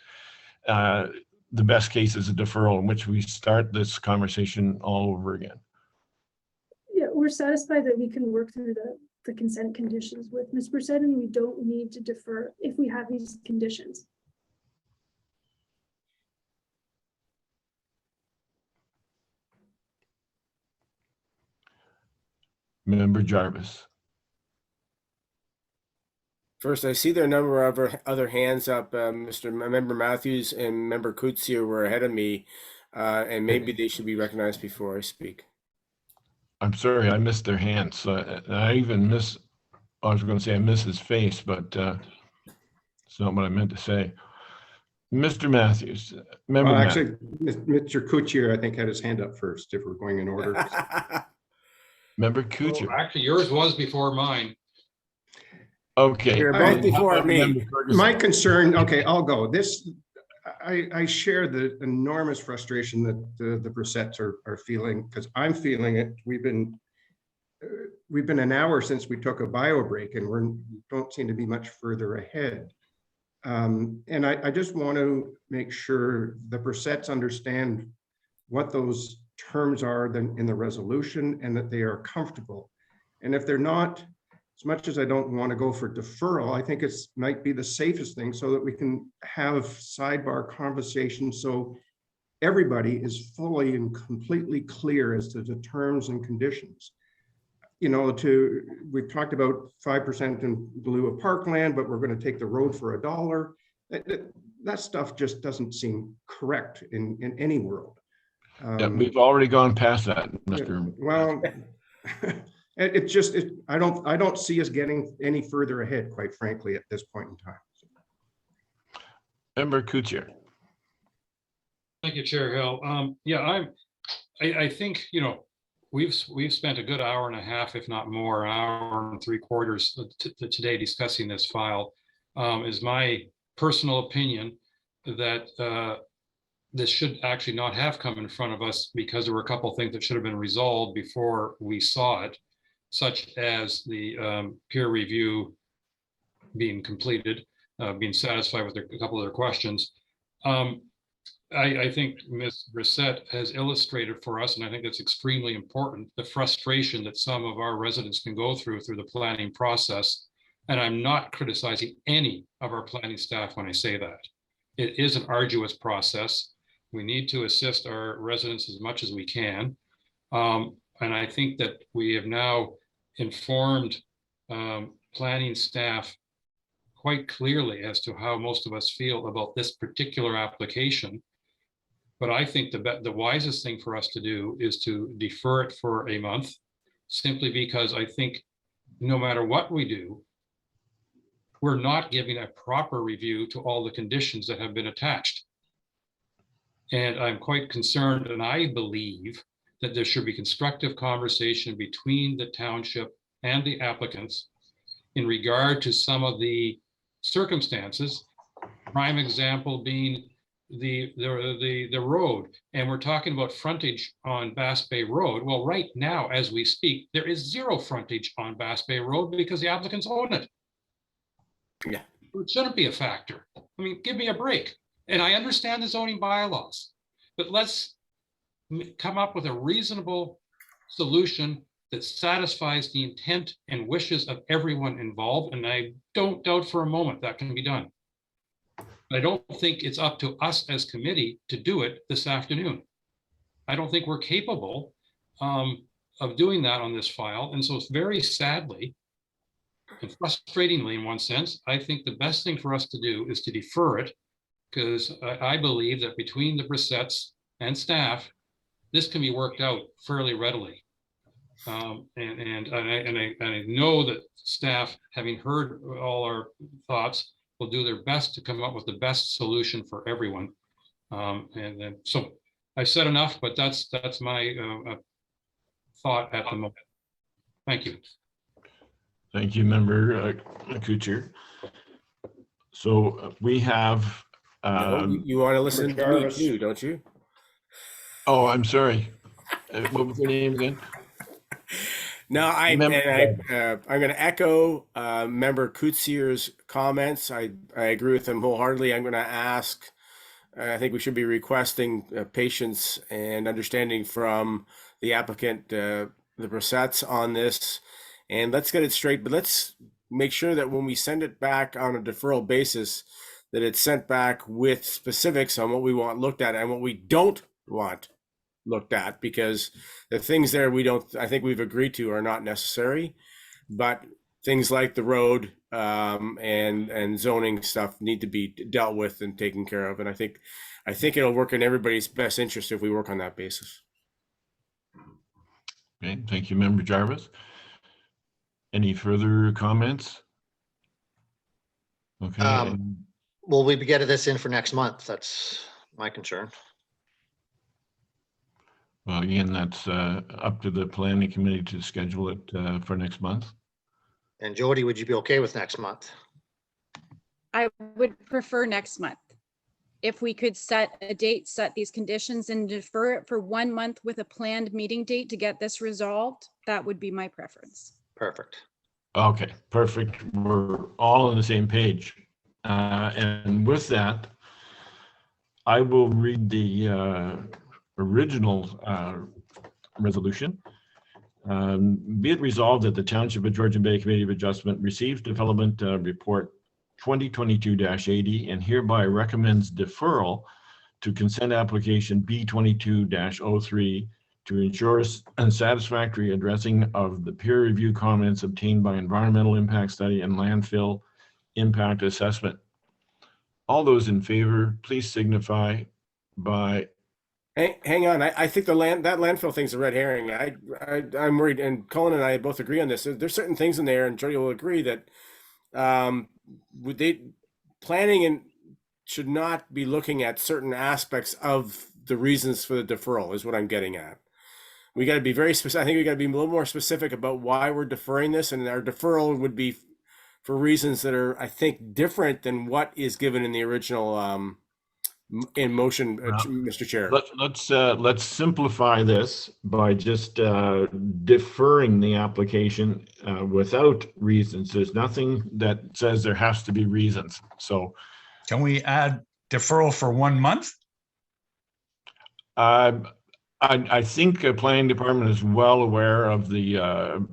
the best case is a deferral in which we start this conversation all over again. Yeah, we're satisfied that we can work through the consent conditions with Ms. Bressette, and we don't need to defer if we have these conditions. Member Jarvis. First, I see there are a number of other hands up. Member Matthews and Member Kutsia were ahead of me, and maybe they should be recognized before I speak. I'm sorry, I missed their hands. I was going to say I miss his face, but it's not what I meant to say. Mr. Matthews, member. Actually, Mr. Kutcher, I think, had his hand up first, if we're going in order. Member Kutcher. Oh, actually, yours was before mine. Okay. You're both before me. My concern, okay, I'll go. I share the enormous frustration that the Bressettes are feeling, because I'm feeling it. We've been an hour since we took a bio break, and we don't seem to be much further ahead. And I just want to make sure the Bressettes understand what those terms are in the resolution, and that they are comfortable. And if they're not, as much as I don't want to go for deferral, I think it's might be the safest thing, so that we can have sidebar conversations so everybody is fully and completely clear as to the terms and conditions. you know, we've talked about 5% in lieu of parkland, but we're going to take the road for $1. That stuff just doesn't seem correct in any world. Yeah, we've already gone past that, Mr. Well, I don't see us getting any further ahead, quite frankly, at this point in time. Member Kuchar. Thank you, Chair Hill. Yeah, I think, you know, we've spent a good hour and a half, if not more, hour and 3/4 today discussing this file. Is my personal opinion that this should actually not have come in front of us, because there were a couple of things that should have been resolved before we saw it, such as the peer review being completed, being satisfied with a couple of their questions. I think Ms. Bressette has illustrated for us, and I think that's extremely important, the frustration that some of our residents can go through the planning process. And I'm not criticizing any of our planning staff when I say that. It is an arduous process. We need to assist our residents as much as we can. And I think that we have now informed planning staff quite clearly as to how most of us feel about this particular application. But I think the wisest thing for us to do is to defer it for a month, simply because I think no matter what we do, we're not giving a proper review to all the conditions that have been attached. And I'm quite concerned, and I believe that there should be constructive conversation between the township and the applicants in regard to some of the circumstances. Prime example being the road, and we're talking about frontage on Bass Bay Road. Well, right now, as we speak, there is zero frontage on Bass Bay Road because the applicants own it. Yeah, it shouldn't be a factor. I mean, give me a break. And I understand the zoning bylaws, but let's come up with a reasonable solution that satisfies the intent and wishes of everyone involved. And I don't doubt for a moment that can be done. I don't think it's up to us as committee to do it this afternoon. I don't think we're capable of doing that on this file. And so it's very sadly and frustratingly, in one sense, I think the best thing for us to do is to defer it, because I believe that between the Bressettes and staff, this can be worked out fairly readily. And I know that staff, having heard all our thoughts, will do their best to come up with the best solution for everyone. And so I said enough, but that's my thought at the moment. Thank you. Thank you, Member Kuchar. So we have. You want to listen to me too, don't you? Oh, I'm sorry. What was your name again? No, I'm going to echo Member Kutzier's comments. I agree with him wholeheartedly. I'm going to ask, I think we should be requesting patience and understanding from the applicant, the Bressettes, on this. And let's get it straight, but let's make sure that when we send it back on a deferral basis, that it's sent back with specifics on what we want looked at and what we don't want looked at, because the things there I think we've agreed to are not necessary, but things like the road and zoning stuff need to be dealt with and taken care of. And I think it'll work in everybody's best interest if we work on that basis. Okay, thank you, Member Jarvis. Any further comments? Okay. Will we be getting this in for next month? That's my concern. Well, again, that's up to the planning committee to schedule it for next month. And Jody, would you be okay with next month? I would prefer next month. If we could set a date, set these conditions and defer it for 1 month with a planned meeting date to get this resolved, that would be my preference. Perfect. Okay, perfect. We're all on the same page. And with that, I will read the original resolution. Be it resolved that the Township of Georgian Bay Committee of Adjustment receives Development Report 2022-80 and hereby recommends deferral to consent application B22-03 to ensure unsatisfactory addressing of the peer review comments obtained by environmental impact study and landfill impact assessment. All those in favor, please signify by. Hang on. I think that landfill thing's a red herring. I'm worried, and Colin and I both agree on this. There's certain things in there, and Jody will agree that planning and should not be looking at certain aspects of the reasons for the deferral is what I'm getting at. We got to be very specific. I think we got to be a little more specific about why we're deferring this, and our deferral would be for reasons that are, I think, different than what is given in the original in motion, Mr. Chair. Let's simplify this by just deferring the application without reasons. There's nothing that says there has to be reasons. So can we add deferral for 1 month? I think the planning department is well aware of the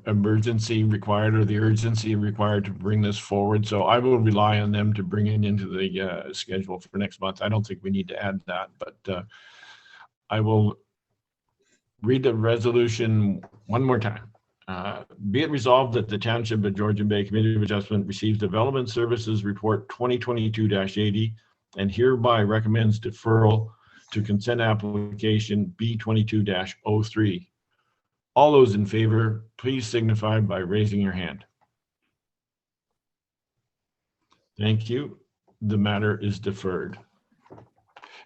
emergency required or the urgency required to bring this forward. So I will rely on them to bring it into the schedule for next month. I don't think we need to add that, but I will read the resolution one more time. Be it resolved that the Township of Georgian Bay Committee of Adjustment receives Development Services Report 2022-80 and hereby recommends deferral to consent application B22-03. All those in favor, please signify by raising your hand. Thank you. The matter is deferred.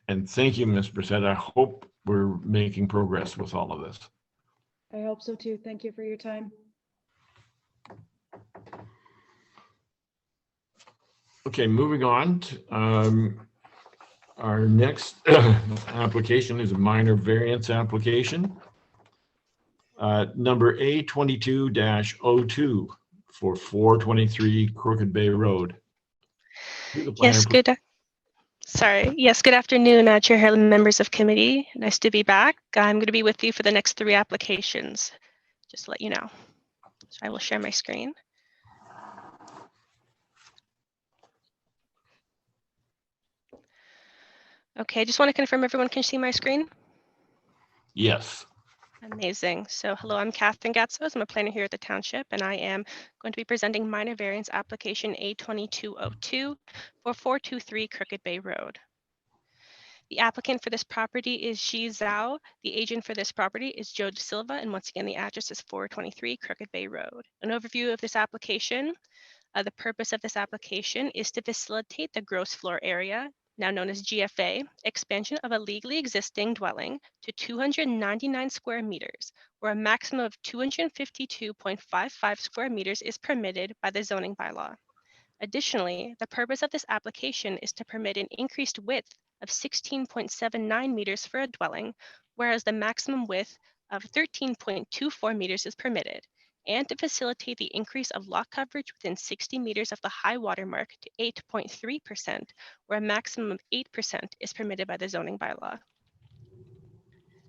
And thank you, Ms. Bressette. I hope we're making progress with all of this. I hope so too. Thank you for your time. Okay, moving on. Our next application is a minor variance application. Number A22-02 for 423 Crooked Bay Road. Yes, good afternoon, Chair Hill and members of committee. Nice to be back. I'm going to be with you for the next 3 applications, just to let you know. So I will share my screen. Okay, I just want to confirm everyone can see my screen. Yes. Amazing. So hello, I'm Catherine Gatzos. I'm a planner here at the Township, and I am going to be presenting minor variance application A2202 for 423 Crooked Bay Road. The applicant for this property is Shi Zhao. The agent for this property is Joe De Silva, and once again, the address is 423 Crooked Bay Road. An overview of this application. The purpose of this application is to facilitate the gross floor area, now known as GFA, expansion of a legally existing dwelling to 299 square meters, where a maximum of 252.55 square meters is permitted by the zoning bylaw. Additionally, the purpose of this application is to permit an increased width of 16.79 meters for a dwelling, whereas the maximum width of 13.24 meters is permitted, and to facilitate the increase of lot coverage within 60 meters of the high water mark to 8.3%, where a maximum of 8% is permitted by the zoning bylaw.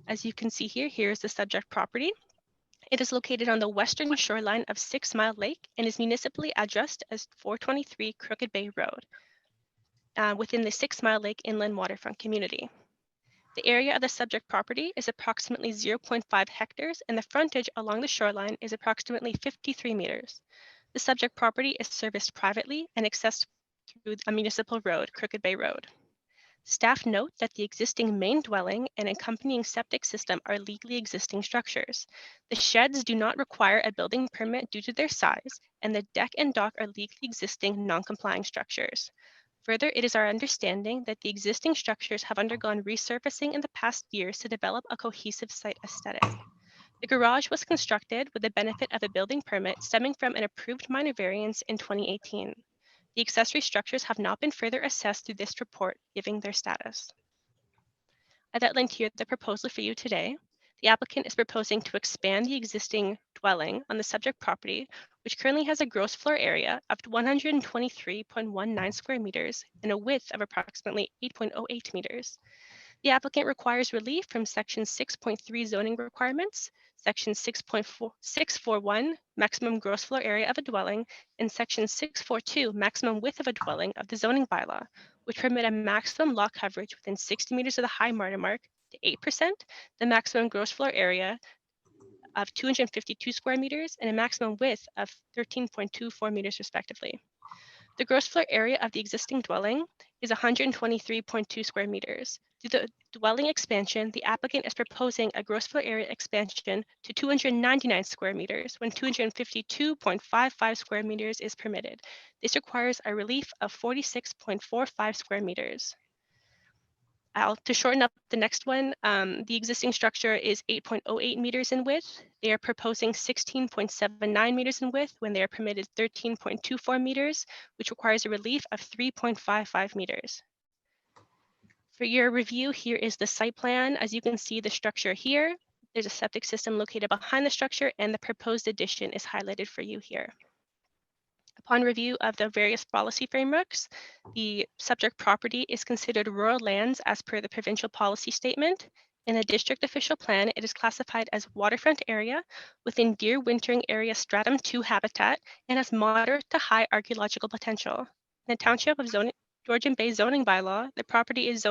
As you can see here, here's the subject property. It is located on the western shoreline of 6 Mile Lake and is municipally addressed as 423 Crooked Bay Road within the 6 Mile Lake inland waterfront community. The area of the subject property is approximately 0.5 hectares and the frontage along the shoreline is approximately 53 meters. The subject property is serviced privately and accessed through a municipal road, Crooked Bay Road. Staff note that the existing main dwelling and accompanying septic system are legally existing structures. The sheds do not require a building permit due to their size, and the deck and dock are legally existing non-complying structures. Further, it is our understanding that the existing structures have undergone resurfacing in the past years to develop a cohesive site aesthetic. The garage was constructed with the benefit of a building permit stemming from an approved minor variance in 2018. The accessory structures have not been further assessed through this report, giving their status. I've outlined here the proposal for you today. The applicant is proposing to expand the existing dwelling on the subject property, which currently has a gross floor area of 123.19 square meters and a width of approximately 8.08 meters. The applicant requires relief from Section 6.3 zoning requirements, Section 6.641 maximum gross floor area of a dwelling, and Section 642 maximum width of a dwelling of the zoning bylaw, which permit a maximum lot coverage within 60 meters of the high water mark to 8%, the maximum gross floor area of 252 square meters, and a maximum width of 13.24 meters respectively. The gross floor area of the existing dwelling is 123.2 square meters. Due to the dwelling expansion, the applicant is proposing a gross floor area expansion to 299 square meters when 252.55 square meters is permitted. This requires a relief of 46.45 square meters. To shorten up the next one, the existing structure is 8.08 meters in width. They are proposing 16.79 meters in width when they are permitted 13.24 meters, which requires a relief of 3.55 meters. For your review, here is the site plan. As you can see, the structure here, there's a septic system located behind the structure, and the proposed addition is highlighted for you here. Upon review of the various policy frameworks, the subject property is considered rural lands as per the provincial policy statement. In the district official plan, it is classified as waterfront area within deer wintering area stratum 2 habitat and has moderate to high archaeological potential. In the township of Georgian Bay zoning bylaw, the property is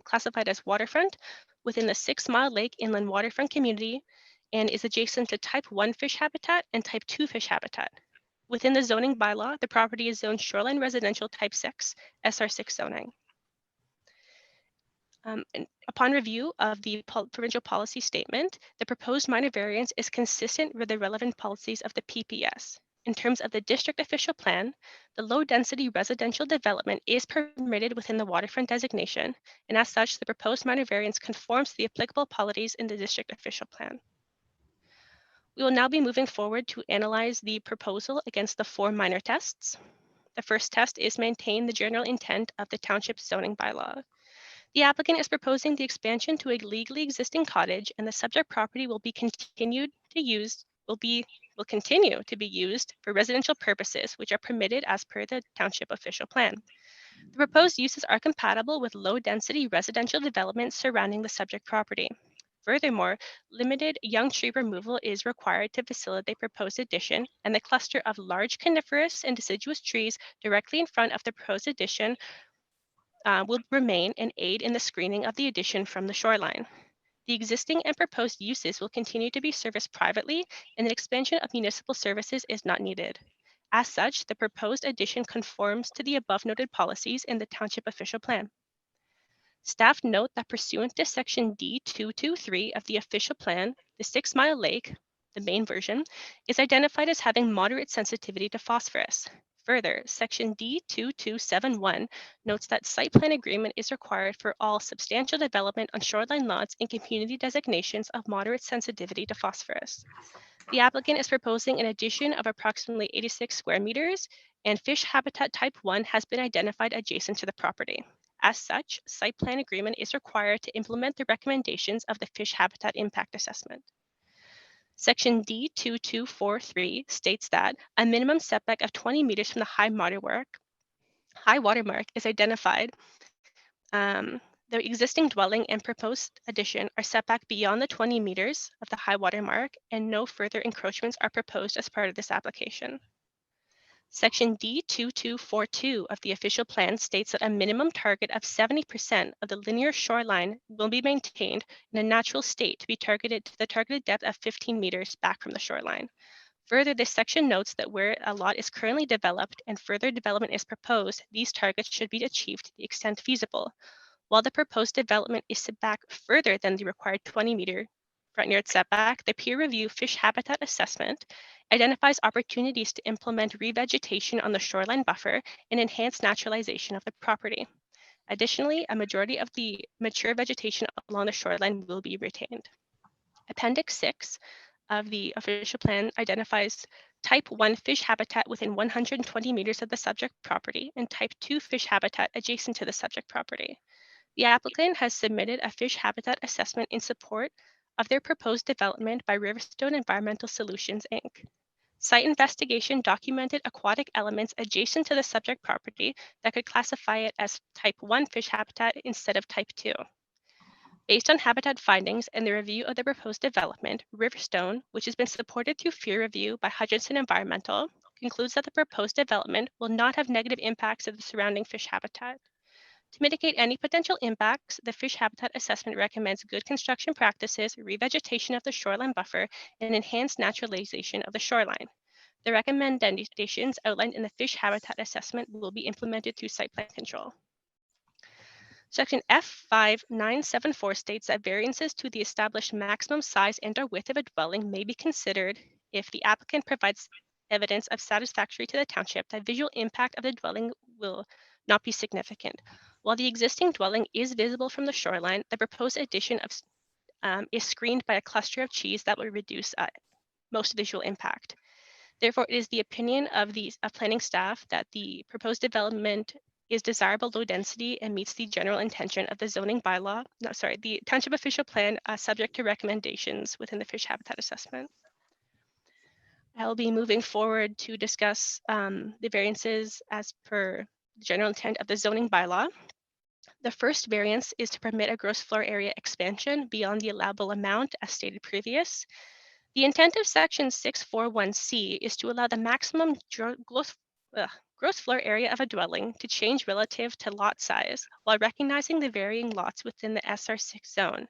classified as waterfront within the 6 Mile Lake inland waterfront community and is adjacent to type 1 fish habitat and type 2 fish habitat. Within the zoning bylaw, the property is zoned shoreline residential type 6, SR6 zoning. And upon review of the provincial policy statement, the proposed minor variance is consistent with the relevant policies of the PPS. In terms of the district official plan, the low density residential development is permitted within the waterfront designation, and as such, the proposed minor variance conforms to the applicable policies in the district official plan. We will now be moving forward to analyze the proposal against the 4 minor tests. The first test is maintain the general intent of the township zoning bylaw. The applicant is proposing the expansion to a legally existing cottage, and the subject property will continue to be used for residential purposes, which are permitted as per the township official plan. The proposed uses are compatible with low density residential development surrounding the subject property. Furthermore, limited young tree removal is required to facilitate proposed addition, and the cluster of large coniferous and deciduous trees directly in front of the proposed addition will remain and aid in the screening of the addition from the shoreline. The existing and proposed uses will continue to be serviced privately, and an expansion of municipal services is not needed. As such, the proposed addition conforms to the above noted policies in the township official plan. Staff note that pursuant to section D223 of the official plan, the 6 Mile Lake, the main version, is identified as having moderate sensitivity to phosphorus. Further, section D2271 notes that site plan agreement is required for all substantial development on shoreline lots in community designations of moderate sensitivity to phosphorus. The applicant is proposing an addition of approximately 86 square meters, and fish habitat type 1 has been identified adjacent to the property. As such, site plan agreement is required to implement the recommendations of the fish habitat impact assessment. Section D2243 states that a minimum setback of 20 meters from the high water mark is identified. The existing dwelling and proposed addition are set back beyond the 20 meters of the high water mark, and no further encroachments are proposed as part of this application. Section D2242 of the official plan states that a minimum target of 70% of the linear shoreline will be maintained in a natural state to be targeted to the targeted depth of 15 meters back from the shoreline. Further, this section notes that where a lot is currently developed and further development is proposed, these targets should be achieved to the extent feasible. While the proposed development is set back further than the required 20-meter front yard setback, the peer review fish habitat assessment identifies opportunities to implement revegetation on the shoreline buffer and enhance naturalization of the property. Additionally, a majority of the mature vegetation along the shoreline will be retained. Appendix 6 of the official plan identifies type 1 fish habitat within 120 meters of the subject property and type 2 fish habitat adjacent to the subject property. The applicant has submitted a fish habitat assessment in support of their proposed development by Riverstone Environmental Solutions, Inc. Site investigation documented aquatic elements adjacent to the subject property that could classify it as type 1 fish habitat instead of type 2. Based on habitat findings and the review of the proposed development, Riverstone, which has been supported through peer review by Hutchinson Environmental, concludes that the proposed development will not have negative impacts of the surrounding fish habitat. To mitigate any potential impacts, the fish habitat assessment recommends good construction practices, revegetation of the shoreline buffer, and enhanced naturalization of the shoreline. The recommendations outlined in the fish habitat assessment will be implemented through site plan control. Section F5974 states that variances to the established maximum size and/or width of a dwelling may be considered if the applicant provides evidence of satisfactory to the township that visual impact of the dwelling will not be significant. While the existing dwelling is visible from the shoreline, the proposed addition is screened by a cluster of trees that will reduce most visual impact. Therefore, it is the opinion of planning staff that the proposed development is desirable low density and meets the general intention of the zoning bylaw, the township official plan, subject to recommendations within the fish habitat assessment. I'll be moving forward to discuss the variances as per the general intent of the zoning bylaw. The first variance is to permit a gross floor area expansion beyond the allowable amount as stated previous. The intent of section 641C is to allow the maximum gross floor area of a dwelling to change relative to lot size while recognizing the varying lots within the SR6 zone.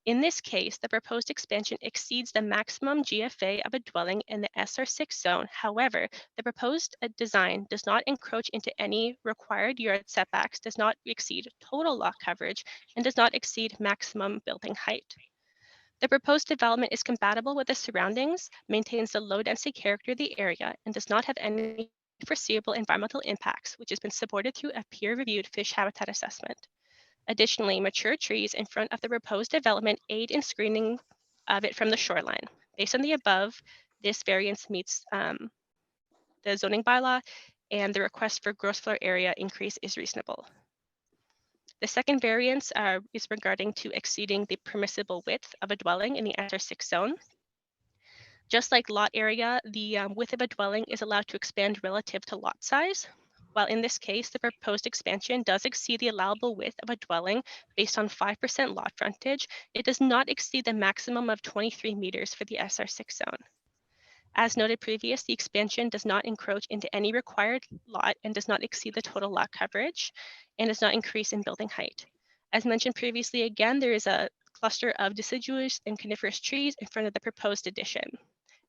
In this case, the proposed expansion exceeds the maximum GFA of a dwelling in the SR6 zone. However, the proposed design does not encroach into any required yard setbacks, does not exceed total lot coverage, and does not exceed maximum building height. The proposed development is compatible with the surroundings, maintains the low-density character of the area, and does not have any foreseeable environmental impacts, which has been supported through a peer-reviewed fish habitat assessment. Additionally, mature trees in front of the proposed development aid in screening of it from the shoreline. Based on the above, this variance meets the zoning bylaw, and the request for gross floor area increase is reasonable. The second variance is regarding to exceeding the permissible width of a dwelling in the SR6 zone. Just like lot area, the width of a dwelling is allowed to expand relative to lot size. While in this case, the proposed expansion does exceed the allowable width of a dwelling based on 5% lot frontage, it does not exceed the maximum of 23 meters for the SR6 zone. As noted previous, the expansion does not encroach into any required lot and does not exceed the total lot coverage and does not increase in building height. As mentioned previously, again, there is a cluster of deciduous and coniferous trees in front of the proposed addition.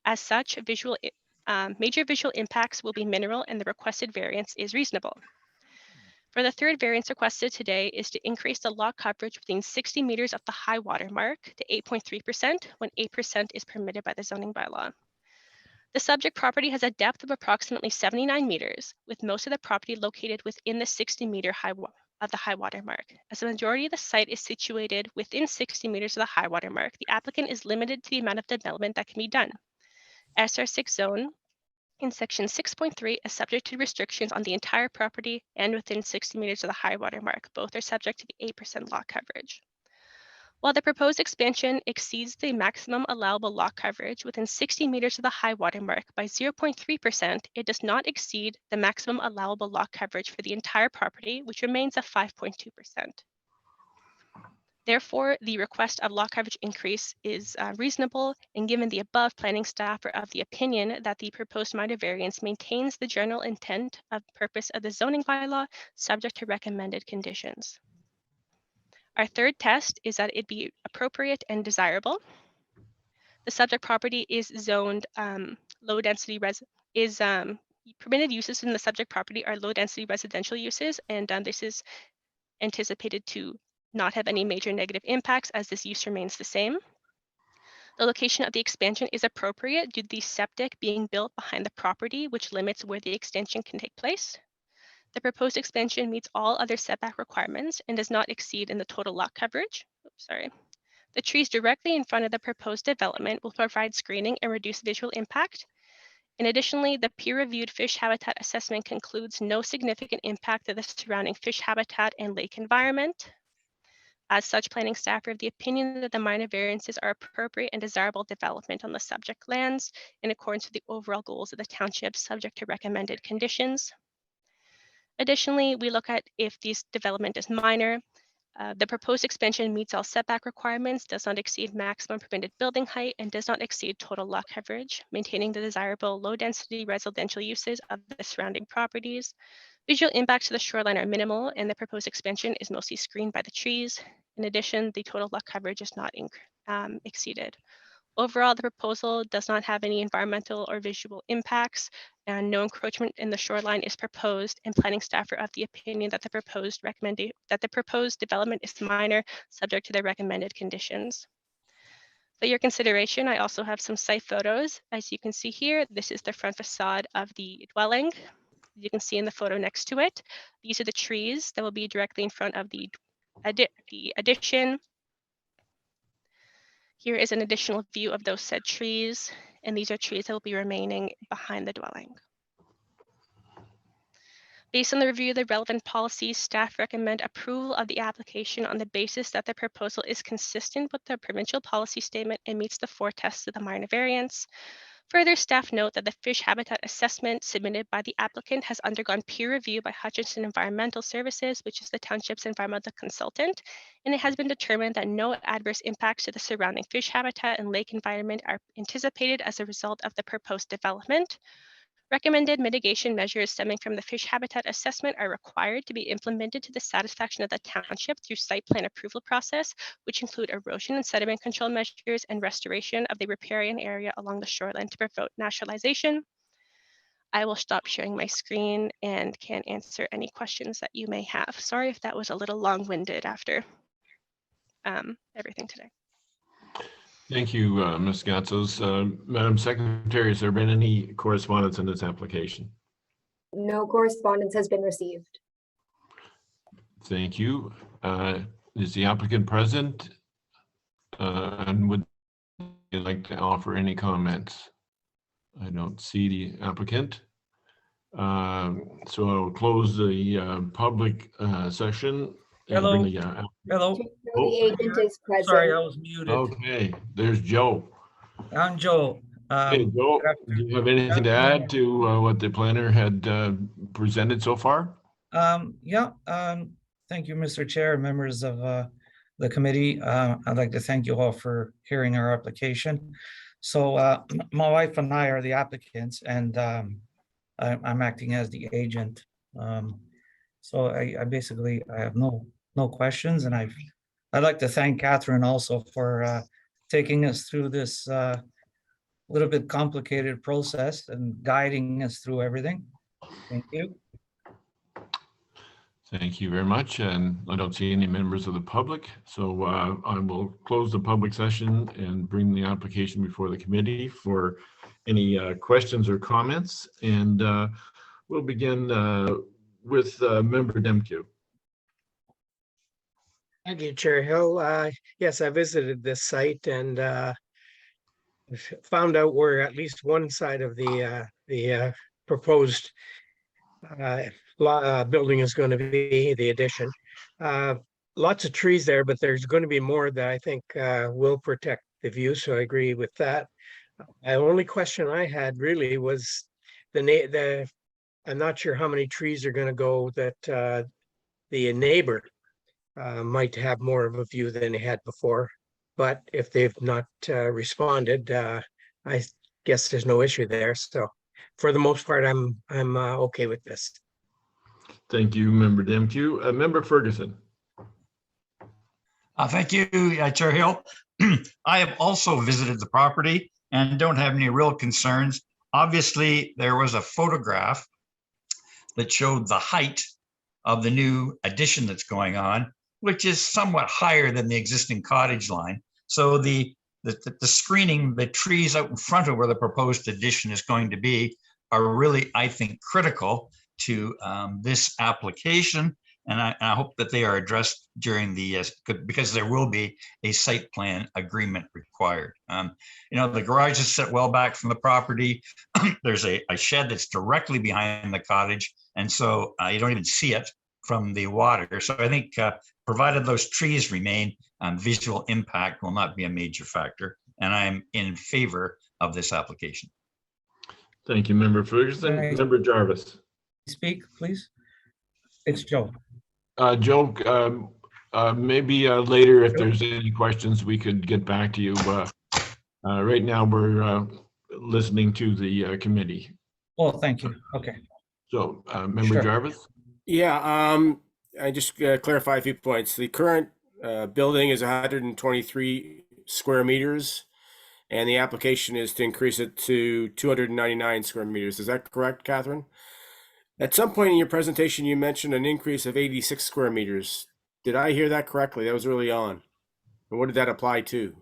As such, major visual impacts will be minimal and the requested variance is reasonable. For the third variance requested today is to increase the lot coverage within 60 meters of the high water mark to 8.3% when 8% is permitted by the zoning bylaw. The subject property has a depth of approximately 79 meters, with most of the property located within the 60-meter of the high water mark. As the majority of the site is situated within 60 meters of the high water mark, the applicant is limited to the amount of development that can be done. SR6 zone in section 6.3 is subject to restrictions on the entire property and within 60 meters of the high water mark. Both are subject to the 8% lot coverage. While the proposed expansion exceeds the maximum allowable lot coverage within 60 meters of the high water mark by 0.3%, it does not exceed the maximum allowable lot coverage for the entire property, which remains at 5.2%. Therefore, the request of lot coverage increase is reasonable, and given the above, planning staff are of the opinion that the proposed minor variance maintains the general intent of purpose of the zoning bylaw, subject to recommended conditions. Our third test is that it be appropriate and desirable. The subject property is zoned low density permitted uses in the subject property are low density residential uses, and this is anticipated to not have any major negative impacts as this use remains the same. The location of the expansion is appropriate due to the septic being built behind the property, which limits where the extension can take place. The proposed expansion meets all other setback requirements and does not exceed in the total lot coverage. The trees directly in front of the proposed development will provide screening and reduce visual impact. And additionally, the peer-reviewed fish habitat assessment concludes no significant impact to the surrounding fish habitat and lake environment. As such, planning staff are of the opinion that the minor variances are appropriate and desirable development on the subject lands in accordance with the overall goals of the township, subject to recommended conditions. Additionally, we look at if this development is minor. The proposed expansion meets all setback requirements, does not exceed maximum permitted building height, and does not exceed total lot coverage, maintaining the desirable low-density residential uses of the surrounding properties. Visual impacts to the shoreline are minimal, and the proposed expansion is mostly screened by the trees. In addition, the total lot coverage is not exceeded. Overall, the proposal does not have any environmental or visual impacts, and no encroachment in the shoreline is proposed, and planning staff are of the opinion that the proposed development is minor, subject to the recommended conditions. For your consideration, I also have some site photos. As you can see here, this is the front facade of the dwelling. You can see in the photo next to it, these are the trees that will be directly in front of the addition. Here is an additional view of those said trees, and these are trees that will be remaining behind the dwelling. Based on the review of the relevant policies, staff recommend approval of the application on the basis that the proposal is consistent with the provincial policy statement and meets the 4 tests of the minor variance. Further, staff note that the fish habitat assessment submitted by the applicant has undergone peer review by Hutchinson Environmental Services, which is the township's environmental consultant, and it has been determined that no adverse impacts to the surrounding fish habitat and lake environment are anticipated as a result of the proposed development. Recommended mitigation measures stemming from the fish habitat assessment are required to be implemented to the satisfaction of the township through site plan approval process, which include erosion and sediment control measures and restoration of the riparian area along the shoreline to prevent naturalization. I will stop sharing my screen and can answer any questions that you may have. Sorry if that was a little long-winded after everything today. Thank you, Ms. Gatzos. Madam Secretary, has there been any correspondence in this application? No correspondence has been received. Thank you. Is the applicant present? And would you like to offer any comments? I don't see the applicant. So I'll close the public session. Hello. Hello. The agent is present. Sorry, I was muted. Okay, there's Joe. I'm Joe. Hey, Joe, do you have anything to add to what the planner had presented so far? Yeah. Thank you, Mr. Chair, members of the committee. I'd like to thank you all for hearing our application. So my wife and I are the applicants, and I'm acting as the agent. So I basically have no questions, and I'd like to thank Catherine also for taking us through this little bit complicated process and guiding us through everything. Thank you. Thank you very much. And I don't see any members of the public, so I will close the public session and bring the application before the committee for any questions or comments. And we'll begin with Member Demke. Thank you, Chair Hill. Yes, I visited this site and found out where at least one side of the proposed building is going to be, the addition. Lots of trees there, but there's going to be more that I think will protect the view, so I agree with that. The only question I had really was I'm not sure how many trees are going to go that the neighbor might have more of a view than they had before, but if they've not responded, I guess there's no issue there. So for the most part, I'm okay with this. Thank you, Member Demke. Member Ferguson. Thank you, Chair Hill. I have also visited the property and don't have any real concerns. Obviously, there was a photograph that showed the height of the new addition that's going on, which is somewhat higher than the existing cottage line. So the screening, the trees out in front of where the proposed addition is going to be are really, I think, critical to this application. And I hope that they are addressed during the, because there will be a site plan agreement required. The garages sit well back from the property. There's a shed that's directly behind the cottage. And so you don't even see it from the water. So I think provided those trees remain, visual impact will not be a major factor. And I'm in favor of this application. Thank you, Member Ferguson. Member Jarvis. Speak, please. It's Joe. Joe, Maybe later, if there's any questions, we could get back to you. Right now, we're listening to the committee. Well, thank you. Okay. So, Member Sure. Jarvis? Yeah, I just clarify a few points. The current building is 123 square meters, and the application is to increase it to 299 square meters. Is that correct, Catherine? At some point in your presentation, you mentioned an increase of 86 square meters. Did I hear that correctly? That was early on. And what did that apply to?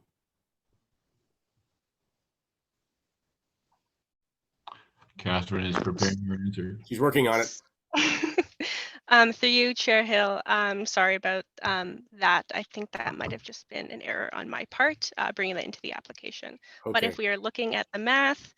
Catherine is preparing her answer. She's working on it. Through you, Chair Hill, sorry about that. I think that might have just been an error on my part, bringing that into the application. But if we are looking at the math,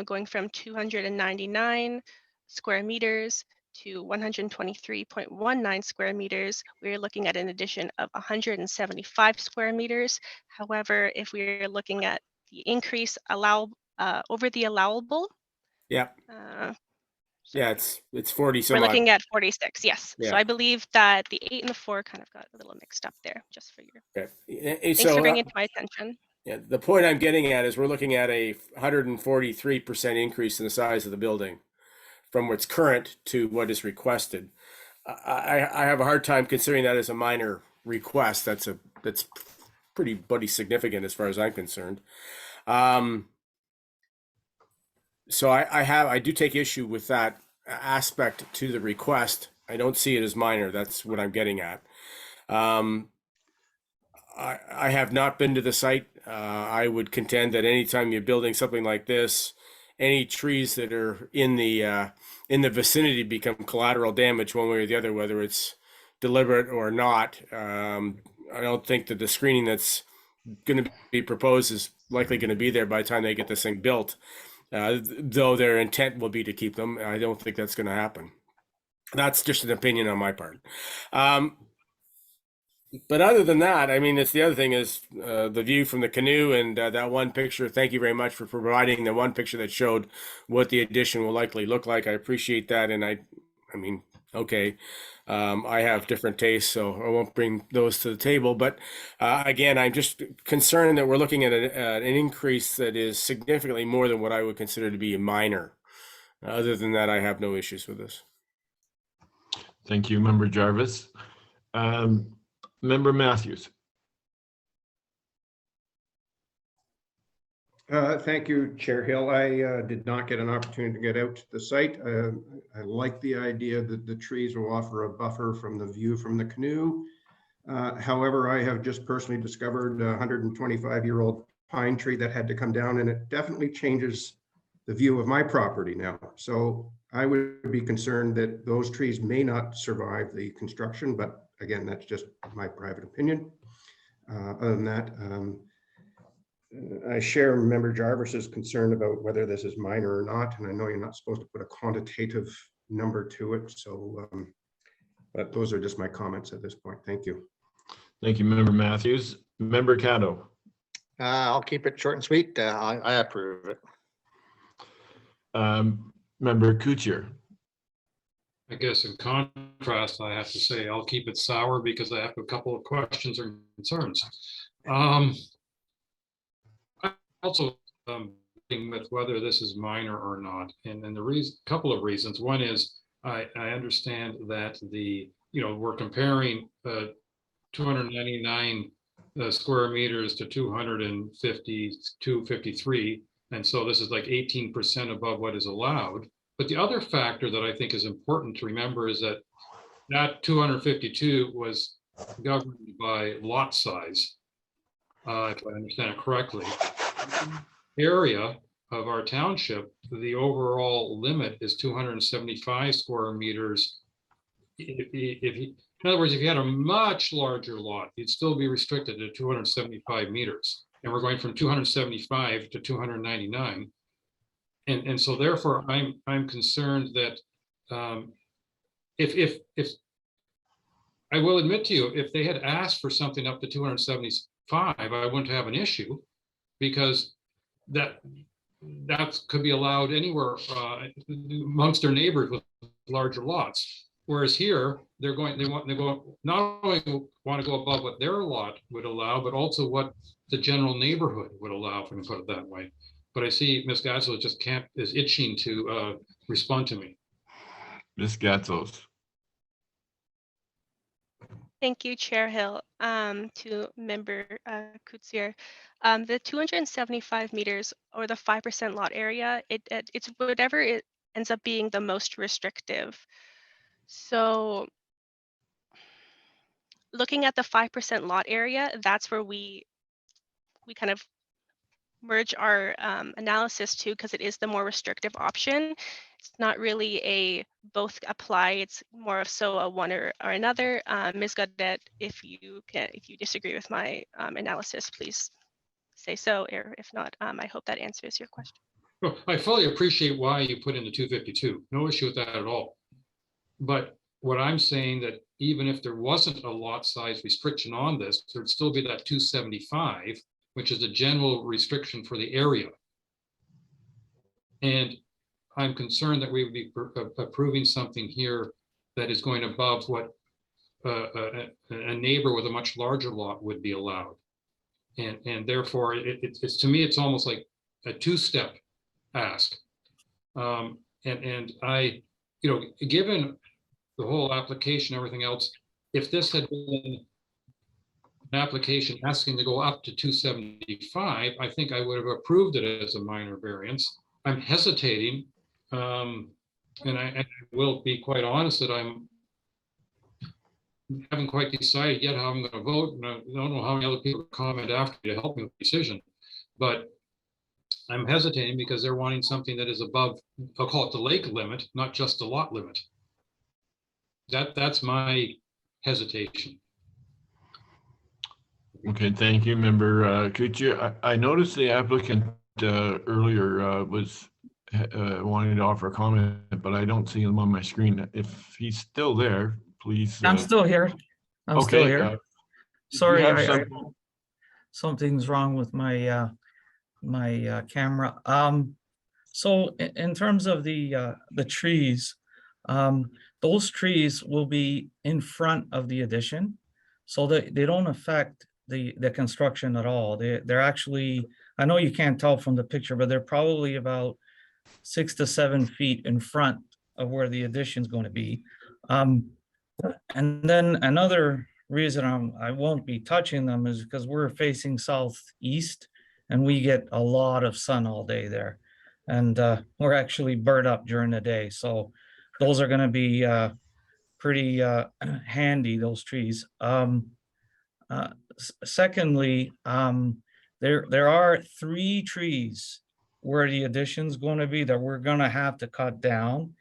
going from 299 square meters to 123.19 square meters, we're looking at an addition of 175 square meters. However, if we're looking at the increase over the allowable, yeah, it's 40. We're looking at 46. Yes. Yeah. So I believe that the 8 and the 4 kind of got a little mixed up there. Just for your. Okay. Thanks for bringing it to my attention. Yeah, the point I'm getting at is we're looking at a 143% increase in the size of the building from what's current to what is requested. I have a hard time considering that as a minor request. That's pretty bloody significant as far as I'm concerned. So I do take issue with that aspect to the request. I don't see it as minor. That's what I'm getting at. I have not been to the site. I would contend that anytime you're building something like this, any trees that are in the vicinity become collateral damage one way or the other, whether it's deliberate or not. I don't think that the screening that's going to be proposed is likely going to be there by the time they get this thing built. Though their intent will be to keep them, I don't think that's going to happen. That's just an opinion on my part. But other than that, I mean, it's the other thing is the view from the canoe and that one picture. Thank you very much for providing the one picture that showed what the addition will likely look like. I appreciate that. And I mean, okay, I have different tastes, so I won't bring those to the table. But again, I'm just concerned that we're looking at an increase that is significantly more than what I would consider to be a minor. Other than that, I have no issues with this. Thank you, Member Jarvis. Member Matthews. Thank you, Chair Hill. I did not get an opportunity to get out to the site. I like the idea that the trees will offer a buffer from the view from the canoe. However, I have just personally discovered a 125-year-old pine tree that had to come down, and it definitely changes the view of my property now. So I would be concerned that those trees may not survive the construction, but again, that's just my private opinion. Other than that, I share Member Jarvis's concern about whether this is minor or not, and I know you're not supposed to put a quantitative number to it. So, but those are just my comments at this point. Thank you. Thank you, Member Matthews. Member Caddo. I'll keep it short and sweet. I approve it. Member Kuchar. I guess in contrast, I have to say I'll keep it sour because I have a couple of questions or concerns. I also with whether this is minor or not, and the couple of reasons. One is I understand that we're comparing 299 square meters to 253, and so this is like 18% above what is allowed. But the other factor that I think is important to remember is that 252 was governed by lot size, if I understand it correctly. Area of our township, the overall limit is 275 square meters. In other words, if you had a much larger lot, you'd still be restricted to 275 meters. And we're going from 275 to 299. And so therefore, I'm concerned that if I will admit to you, if they had asked for something up to 275, I wouldn't have an issue, because that could be allowed anywhere amongst their neighbors with larger lots. Whereas here, they not only want to go above what their lot would allow, but also what the general neighborhood would allow, if we can put it that way. But I see Ms. Gatzos just is itching to respond to me. Ms. Gatzos. Thank you, Chair Hill. To Member Kutsier, the 275 meters or the 5% lot area, it's whatever it ends up being the most restrictive. So looking at the 5% lot area, that's where we kind of merge our analysis to, because it is the more restrictive option. It's not really a both apply, it's more of so a one or another. Ms. Gaudette, if you disagree with my analysis, please say so, or if not, I hope that answers your question. Well, I fully appreciate why you put in the 252. No issue with that at all. But what I'm saying that even if there wasn't a lot size restriction on this, there'd still be that 275, which is the general restriction for the area. And I'm concerned that we would be approving something here that is going above what a neighbor with a much larger lot would be allowed. And therefore, it's to me, it's almost like a two-step ask. And I, given the whole application, everything else, if this had been an application asking to go up to 275, I think I would have approved it as a minor variance. I'm hesitating, and I will be quite honest that I haven't quite decided yet how I'm going to vote, and I don't know how many other people comment after to help me with the decision, but I'm hesitating because they're wanting something that is above, I'll call it the lake limit, not just the lot limit. That's my hesitation. Okay, thank you, Member Kutsier. I noticed the applicant earlier was wanting to offer a comment, but I don't see him on my screen. If he's still there, please. I'm still here. I'm okay, still here. Sorry, something's wrong with my my camera. So in terms of the trees, those trees will be in front of the addition, so they don't affect the construction at all. They're actually, I know you can't tell from the picture, but they're probably about 6 to 7 feet in front of where the addition is going to be. And then another reason I won't be touching them is because we're facing southeast and we get a lot of sun all day there. And we're actually bird up during the day. So those are going to be pretty handy, those trees. Secondly, there are 3 trees where the addition's going to be that we're going to have to cut down.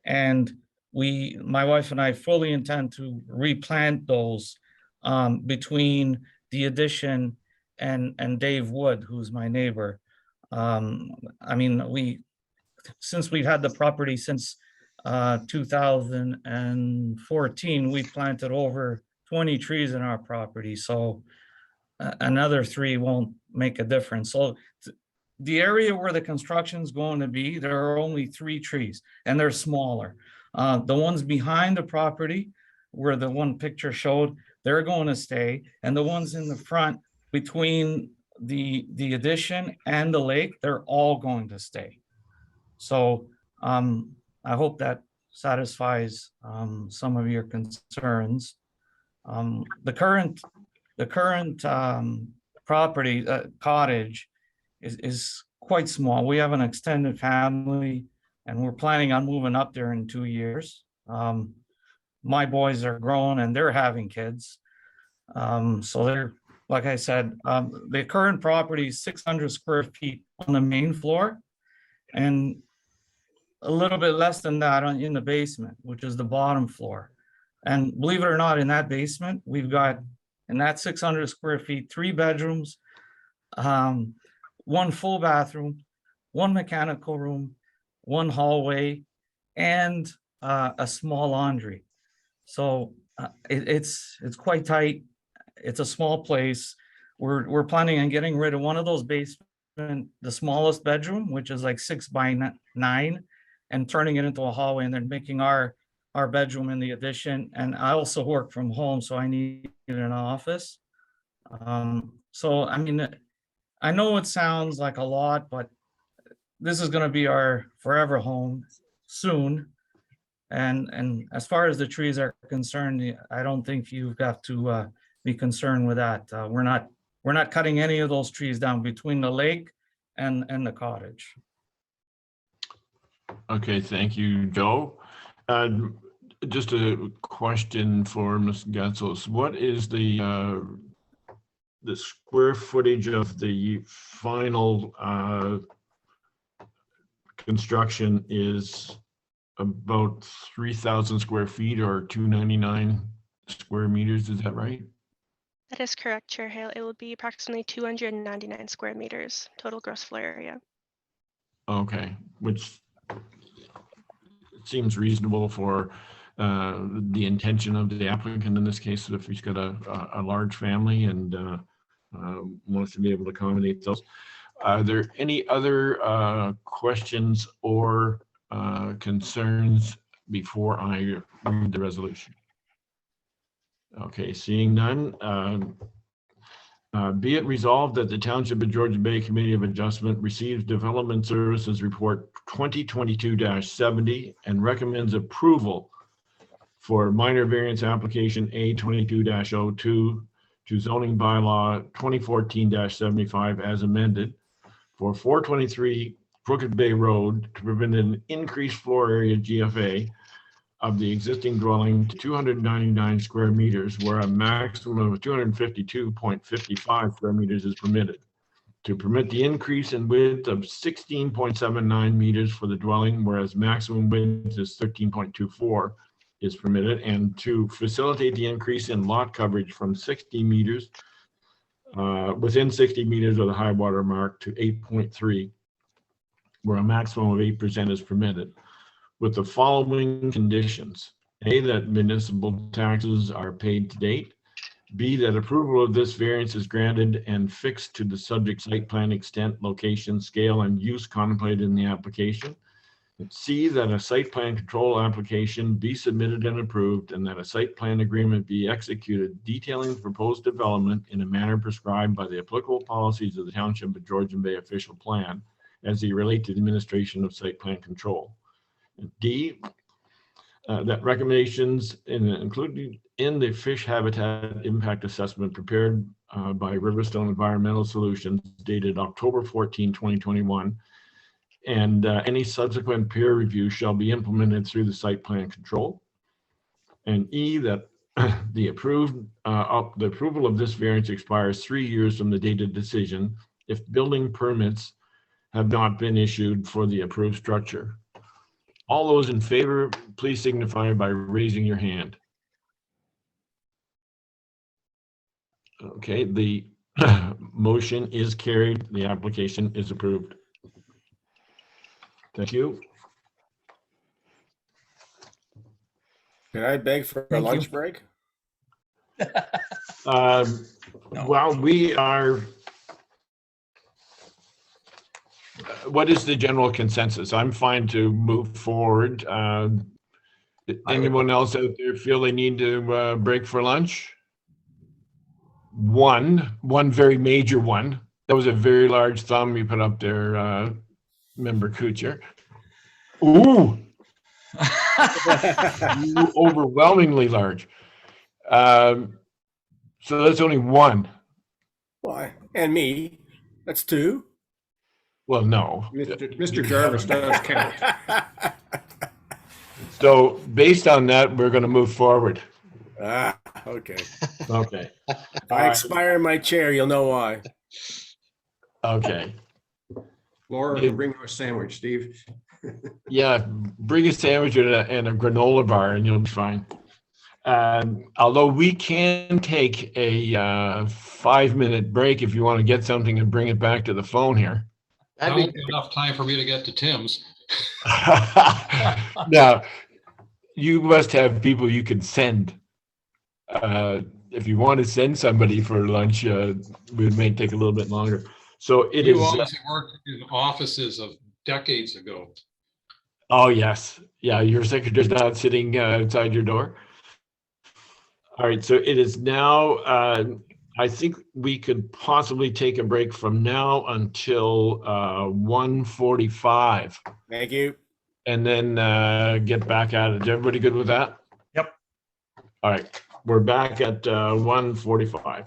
And my wife and I fully intend to replant those between the addition and Dave Wood, who's my neighbor. I mean, since we've had the property since 2014, we planted over 20 trees in our property. So another 3 won't make a difference. So the area where the construction is going to be, there are only 3 trees and they're smaller. The ones behind the property, where the one picture showed, they're going to stay. And the ones in the front between the addition and the lake, they're all going to stay. So I hope that satisfies some of your concerns. The current property, cottage, is quite small. We have an extended family and we're planning on moving up there in 2 years. My boys are grown and they're having kids. So they're, like I said, the current property is 600 square feet on the main floor and a little bit less than that in the basement, which is the bottom floor. And believe it or not, in that basement, we've got, in that 600 square feet, 3 bedrooms, 1 full bathroom, 1 mechanical room, 1 hallway, and a small laundry. So it's quite tight. It's a small place. We're planning on getting rid of one of those basement, the smallest bedroom, which is like 6 by 9, and turning it into a hallway, and then making our our bedroom in the addition, and I also work from home, so I need an office. So, I mean, I know it sounds like a lot, but this is gonna be our forever home soon. And as far as the trees are concerned, I don't think you've got to be concerned with that. We're not cutting any of those trees down between the lake and the cottage. Okay, thank you, Joe. Just a question for Ms. Gatzos. What is the square footage of the final construction is about 3,000 square feet or 299 square meters, is that right? That is correct, Chair Hale. It will be approximately 299 square meters total gross floor area. Okay, which seems reasonable for the intention of the applicant in this case, if he's got a large family and wants to be able to accommodate those. Are there any other questions or concerns before I read the resolution? Okay, seeing none. Be it resolved that the Township of Georgian Bay Committee of Adjustment receives Development Services Report 2022-70 and recommends approval for minor variance application A22-02 to zoning bylaw 2014-75 as amended for 423 Crooked Bay Road to prevent an increased floor area GFA of the existing dwelling to 299 square meters, where a maximum of 252.55 square meters is permitted. To permit the increase in width of 16.79 meters for the dwelling, whereas maximum width is 13.24 is permitted, and to facilitate the increase in lot coverage from 60 meters within 60 meters of the high water mark to 8.3, where a maximum of 8% is permitted, with the following conditions. A, that municipal taxes are paid to date. B, that approval of this variance is granted and fixed to the subject site plan extent, location, scale, and use contemplated in the application. C, that a site plan control application be submitted and approved, and that a site plan agreement be executed detailing the proposed development in a manner prescribed by the applicable policies of the Township of Georgian Bay official plan as they relate to the administration of site plan control. D, that recommendations included in the fish habitat impact assessment prepared by Riverstone Environmental Solutions dated October 14, 2021, and any subsequent peer review shall be implemented through the site plan control. And E, that the approval of this variance expires 3 years from the date of decision if building permits have not been issued for the approved structure. All those in favor, please signify by raising your hand. Okay, the motion is carried. The application is approved. Thank you. Can I beg for a lunch break? Well, we are. What is the general consensus? I'm fine to move forward. Anyone else out there feel they need to break for lunch? One very major one. That was a very large thumb you put up there, Member Kuchar. Ooh, overwhelmingly large. So that's only one. Why? And me. That's two. Well, no. Mr. Jarvis does count. So based on that, we're going to move forward. Ah, okay. Okay. If I expire my chair, you'll know why. Okay. Laura can bring you a sandwich, Steve. Yeah, bring a sandwich and a granola bar and you'll be fine. Although we can take a 5-minute break if you want to get something and bring it back to the phone here. That won't be enough time for me to get to Tim's. Now, you must have people you can send. If you want to send somebody for lunch, it may take a little bit longer. So it You is. obviously worked in offices of decades ago. Oh, yes. Yeah, your secretary's not sitting outside your door. All right, so it is now, I think we could possibly take a break from now until 1:45 Thank you. and then get back at it. Is everybody good with that? Yep. All right, we're back at 1:45.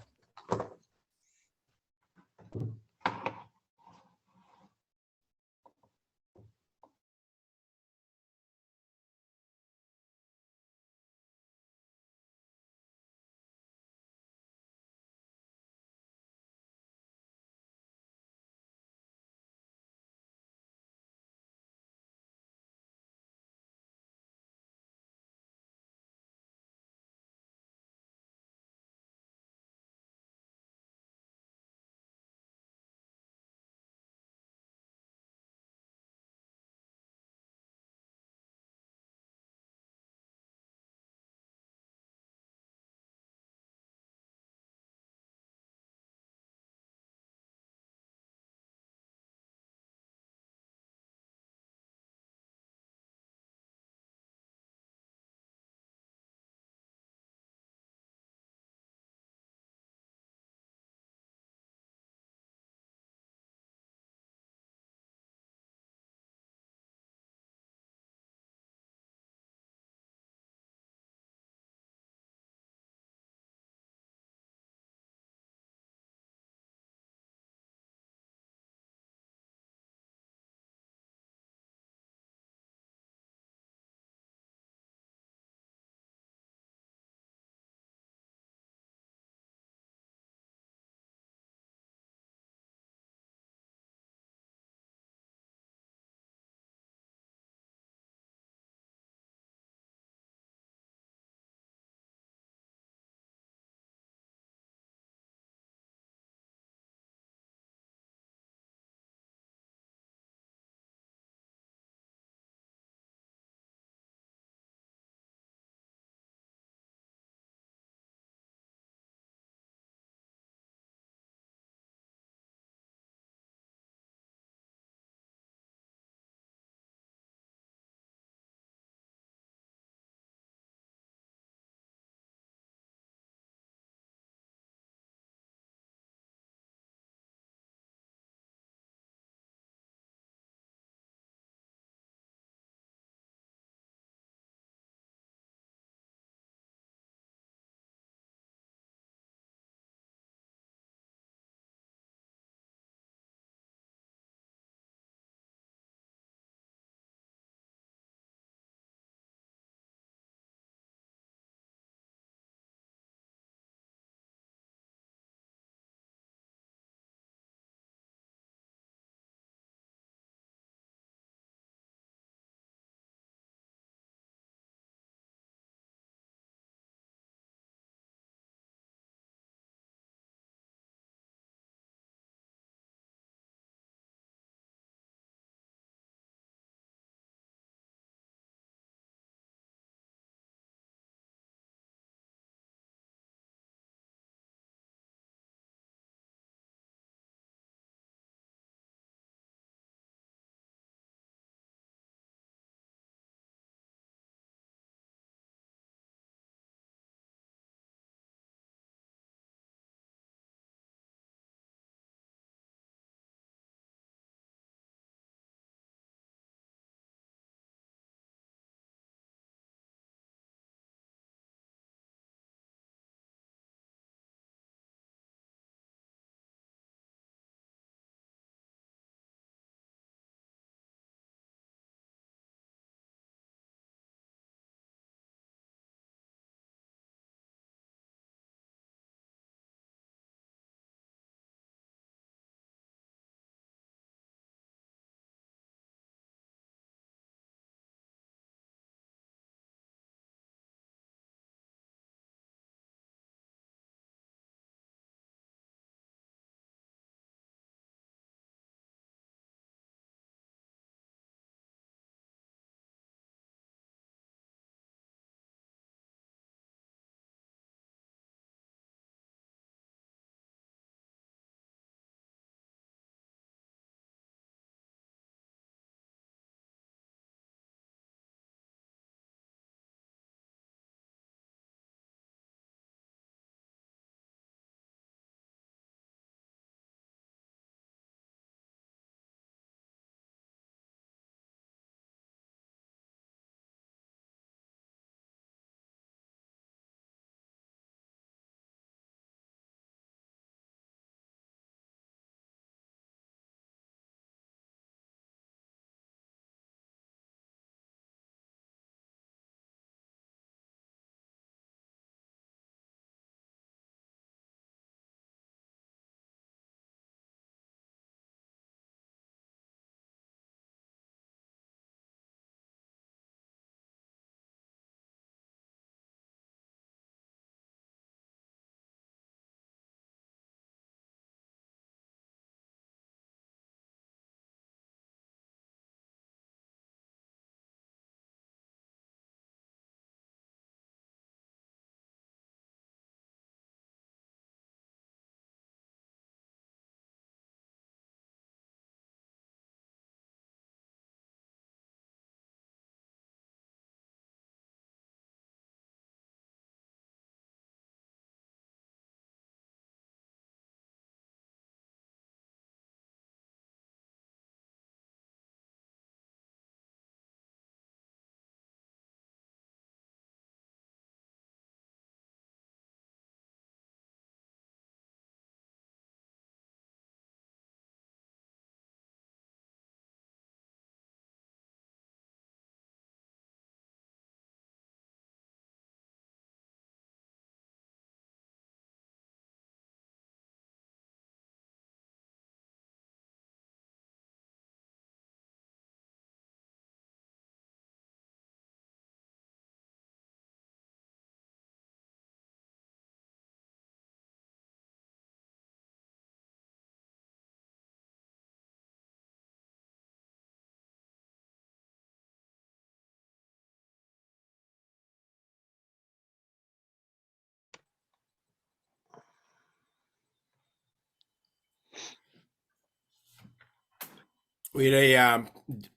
We had a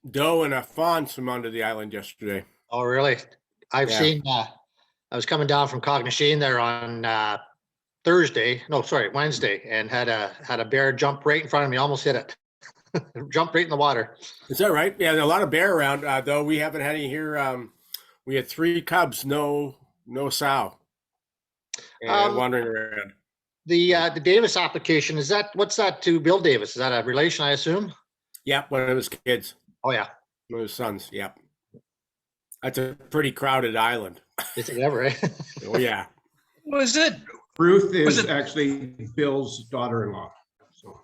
doe and a fawn swim onto the island yesterday. Oh, really? I've Yeah. seen, I was coming down from Cognisheen there on Wednesday, and had a bear jump right in front of me, almost hit it. Jumped right in the water. Is that right? Yeah, there are a lot of bear around, though we haven't had any here. We had 3 cubs, no sow, and wandering around. The Davis application, what's that to Bill Davis? Is that a relation, I assume? Yep, one of his kids. Oh, yeah. One of his sons, yep. That's a pretty crowded island. Is it ever, eh? Oh, yeah. Was it? Ruth Was is it- actually Bill's daughter-in-law. So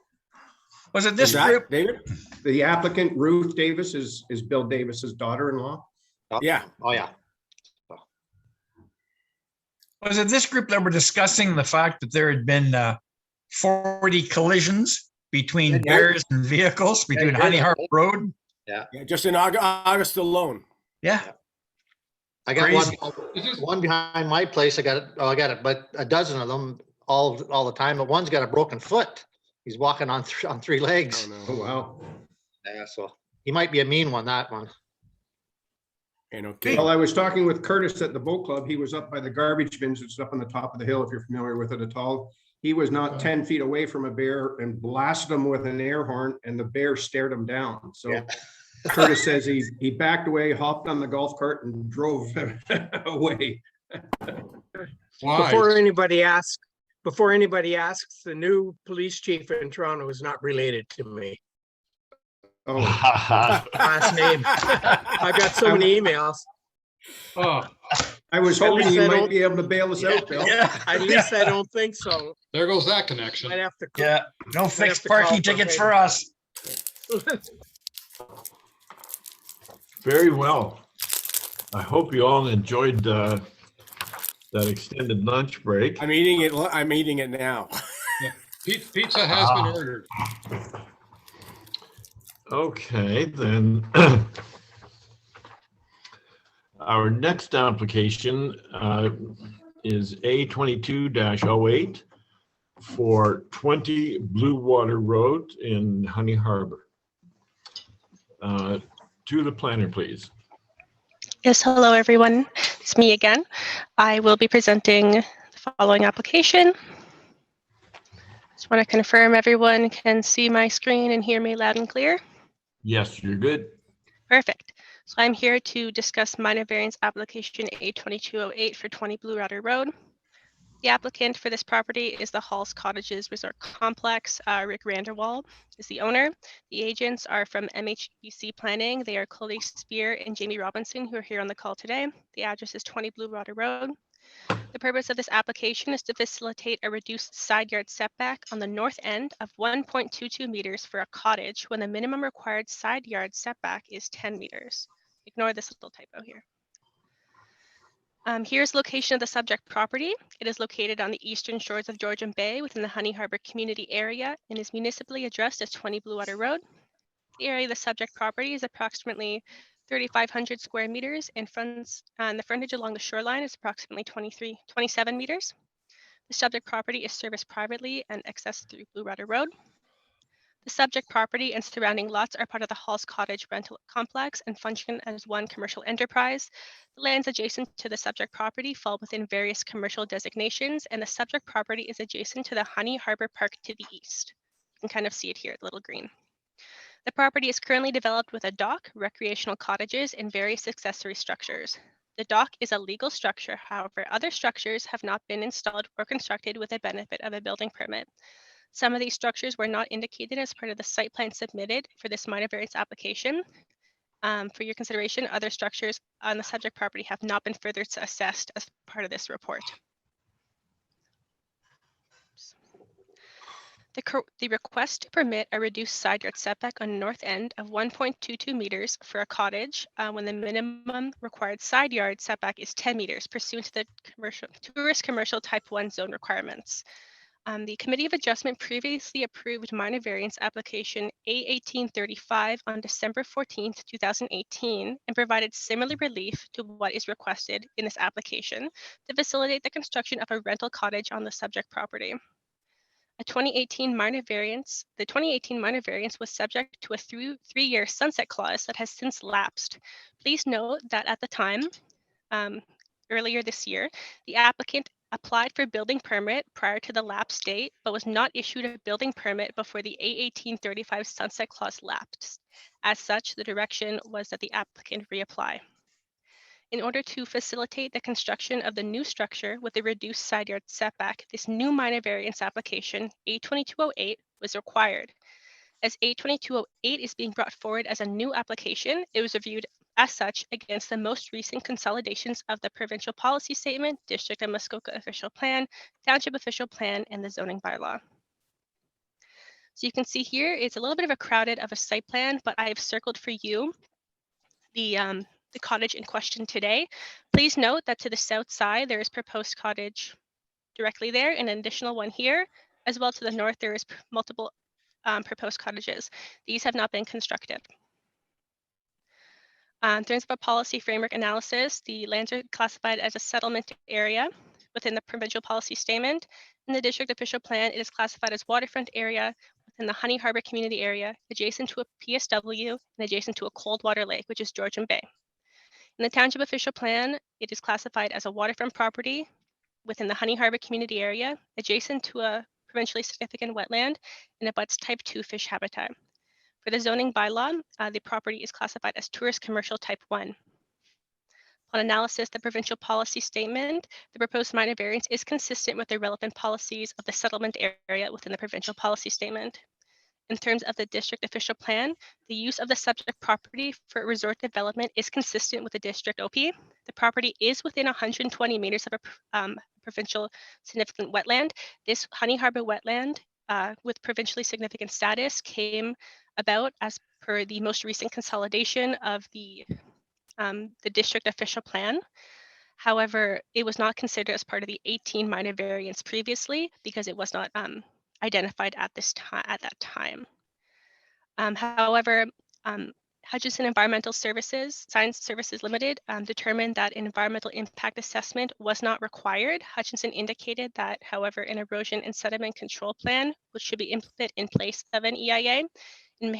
Was it this Is that, group? David? the applicant, Ruth Davis, is Bill Davis's daughter-in-law. Yeah. Oh, yeah. Was it this group that were discussing the fact that there had been 40 collisions between Yeah. bears and vehicles between Honey Harbor Road? Yeah. Yeah, just in August alone. Yeah. I got Crazy. one behind my place. I got it, but a dozen of them all the time. But one's got a broken foot. He's walking on 3 legs. Oh, wow. Yeah, so he might be a mean one, that one. And okay. Well, I was talking with Curtis at the boat club. He was up by the garbage bins. It's up on the top of the hill, if you're familiar with it at all. He was not 10 feet away from a bear and blasted him with an air horn, and the bear stared him down. So Yeah. Curtis says he backed away, hopped on the golf cart, and drove away. Before anybody asks, the new police chief in Toronto is not related to me. Oh, Last name. I got so many emails. Oh, I was At hoping least you I might don't- be able to bail us out, Bill. At least I don't think so. there goes that connection. Might have to. Yeah. No fixed to call parking for tickets payment. for us. Very well. I hope you all enjoyed that extended lunch break. I'm eating it now. Pizza has been ordered. Okay, then. Our next application is A22-08 for 20 Blue Water Road in Honey Harbor. To the planner, please. Yes, hello, everyone. It's me again. I will be presenting the following application. Just want to confirm everyone can see my screen and hear me loud and clear. Yes, you're good. Perfect. So I'm here to discuss minor variance application A2208 for 20 Blue Water Road. The applicant for this property is the Halls Cottages Resort Complex. Rick Randerwall is the owner. The agents are from MHBC Planning. They are Chloe Spear and Jamie Robinson, who are here on the call today. The address is 20 Blue Water Road. The purpose of this application is to facilitate a reduced side yard setback on the north end of 1.22 meters for a cottage when the minimum required side yard setback is 10 meters. Ignore this little typo here. Here's location of the subject property. It is located on the eastern shores of Georgian Bay within the Honey Harbor community area and is municipally addressed as 20 Blue Water Road. The area of the subject property is approximately 3,500 square meters and the frontage along the shoreline is approximately 27 meters. The subject property is serviced privately and accessed through Blue Water Road. The subject property and surrounding lots are part of the Halls Cottage rental complex and function as one commercial enterprise. The lands adjacent to the subject property fall within various commercial designations, and the subject property is adjacent to the Honey Harbor Park to the east. You can kind of see it here, the little green. The property is currently developed with a dock, recreational cottages, and various accessory structures. The dock is a legal structure, however, other structures have not been installed or constructed with the benefit of a building permit. Some of these structures were not indicated as part of the site plan submitted for this minor variance application. For your consideration, other structures on the subject property have not been further assessed as part of this report. The request to permit a reduced side yard setback on the north end of 1.22 meters for a cottage when the minimum required side yard setback is 10 meters pursuant to the tourist commercial type 1 zone requirements. The Committee of Adjustment previously approved minor variance application A1835 on December 14th, 2018, and provided similar relief to what is requested in this application to facilitate the construction of a rental cottage on the subject property. A 2018 minor variance, the 2018 minor variance was subject to a three-year sunset clause that has since lapsed. Please note that at the time, earlier this year, the applicant applied for building permit prior to the lapse date, but was not issued a building permit before the A1835 sunset clause lapsed. As such, the direction was that the applicant reapply. In order to facilitate the construction of the new structure with the reduced side yard setback, this new minor variance application, A2208, was required. As A2208 is being brought forward as a new application, it was reviewed as such against the most recent consolidations of the provincial policy statement, District of Muskoka official plan, Township official plan, and the zoning bylaw. So you can see here, it's a little bit of a crowded of a site plan, but I have circled for you the cottage in question today. Please note that to the south side, there is proposed cottage directly there, and an additional one here, as well to the north, there is multiple proposed cottages. These have not been constructed. In terms of a policy framework analysis, the lands are classified as a settlement area within the provincial policy statement. In the district official plan, it is classified as waterfront area within the Honey Harbour community area, adjacent to a PSW and adjacent to a cold water lake, which is Georgian Bay. In the township official plan, it is classified as a waterfront property within the Honey Harbour community area, adjacent to a provincially significant wetland, and abuts type 2 fish habitat. For the zoning bylaw, the property is classified as tourist commercial type 1. On analysis, the provincial policy statement, the proposed minor variance is consistent with the relevant policies of the settlement area within the provincial policy statement. In terms of the district official plan, the use of the subject property for resort development is consistent with the district OP. The property is within 120 meters of a provincial significant wetland. This Honey Harbour wetland with provincially significant status came about as per the most recent consolidation of the district official plan. However, it was not considered as part of the 18 minor variance previously because it was not identified at that time. However, Hutchison Environmental Services, Science Services Limited determined that an environmental impact assessment was not required. Hutchinson indicated that, however, an erosion and sediment control plan, which should be implemented in place of an EIA and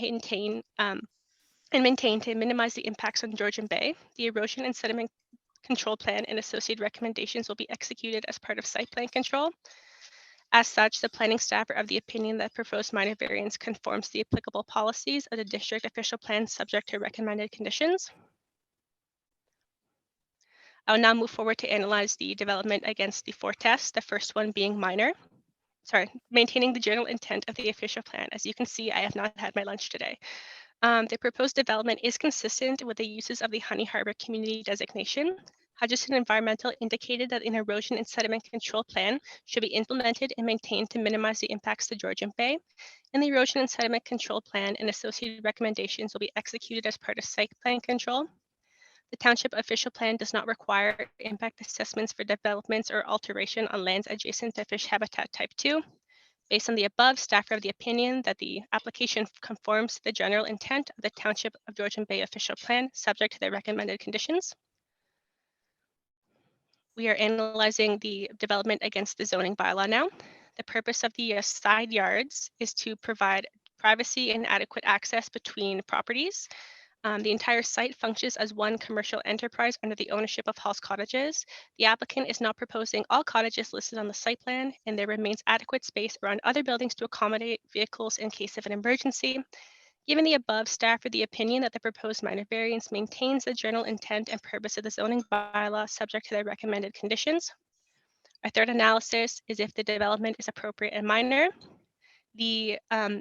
maintained to minimize the impacts on Georgian Bay. The erosion and sediment control plan and associated recommendations will be executed as part of site plan control. As such, the planning staff are of the opinion that proposed minor variance conforms to the applicable policies of the district official plan subject to recommended conditions. I will now move forward to analyze the development against the 4 tests, the first one being maintaining the general intent of the official plan. As you can see, I have not had my lunch today. The proposed development is consistent with the uses of the Honey Harbour community designation. Hutchison Environmental indicated that an erosion and sediment control plan should be implemented and maintained to minimize the impacts to Georgian Bay, and the erosion and sediment control plan and associated recommendations will be executed as part of site plan control. The township official plan does not require impact assessments for developments or alteration on lands adjacent to fish habitat type 2. Based on the above, staff are of the opinion that the application conforms to the general intent of the Township of Georgian Bay official plan, subject to the recommended conditions. We are analyzing the development against the zoning bylaw now. The purpose of the side yards is to provide privacy and adequate access between properties. The entire site functions as one commercial enterprise under the ownership of Hall's Cottages. The applicant is not proposing all cottages listed on the site plan, and there remains adequate space around other buildings to accommodate vehicles in case of an emergency. Given the above, staff are the opinion that the proposed minor variance maintains the general intent and purpose of the zoning bylaw subject to the recommended conditions. Our third analysis is if the development is appropriate and minor. The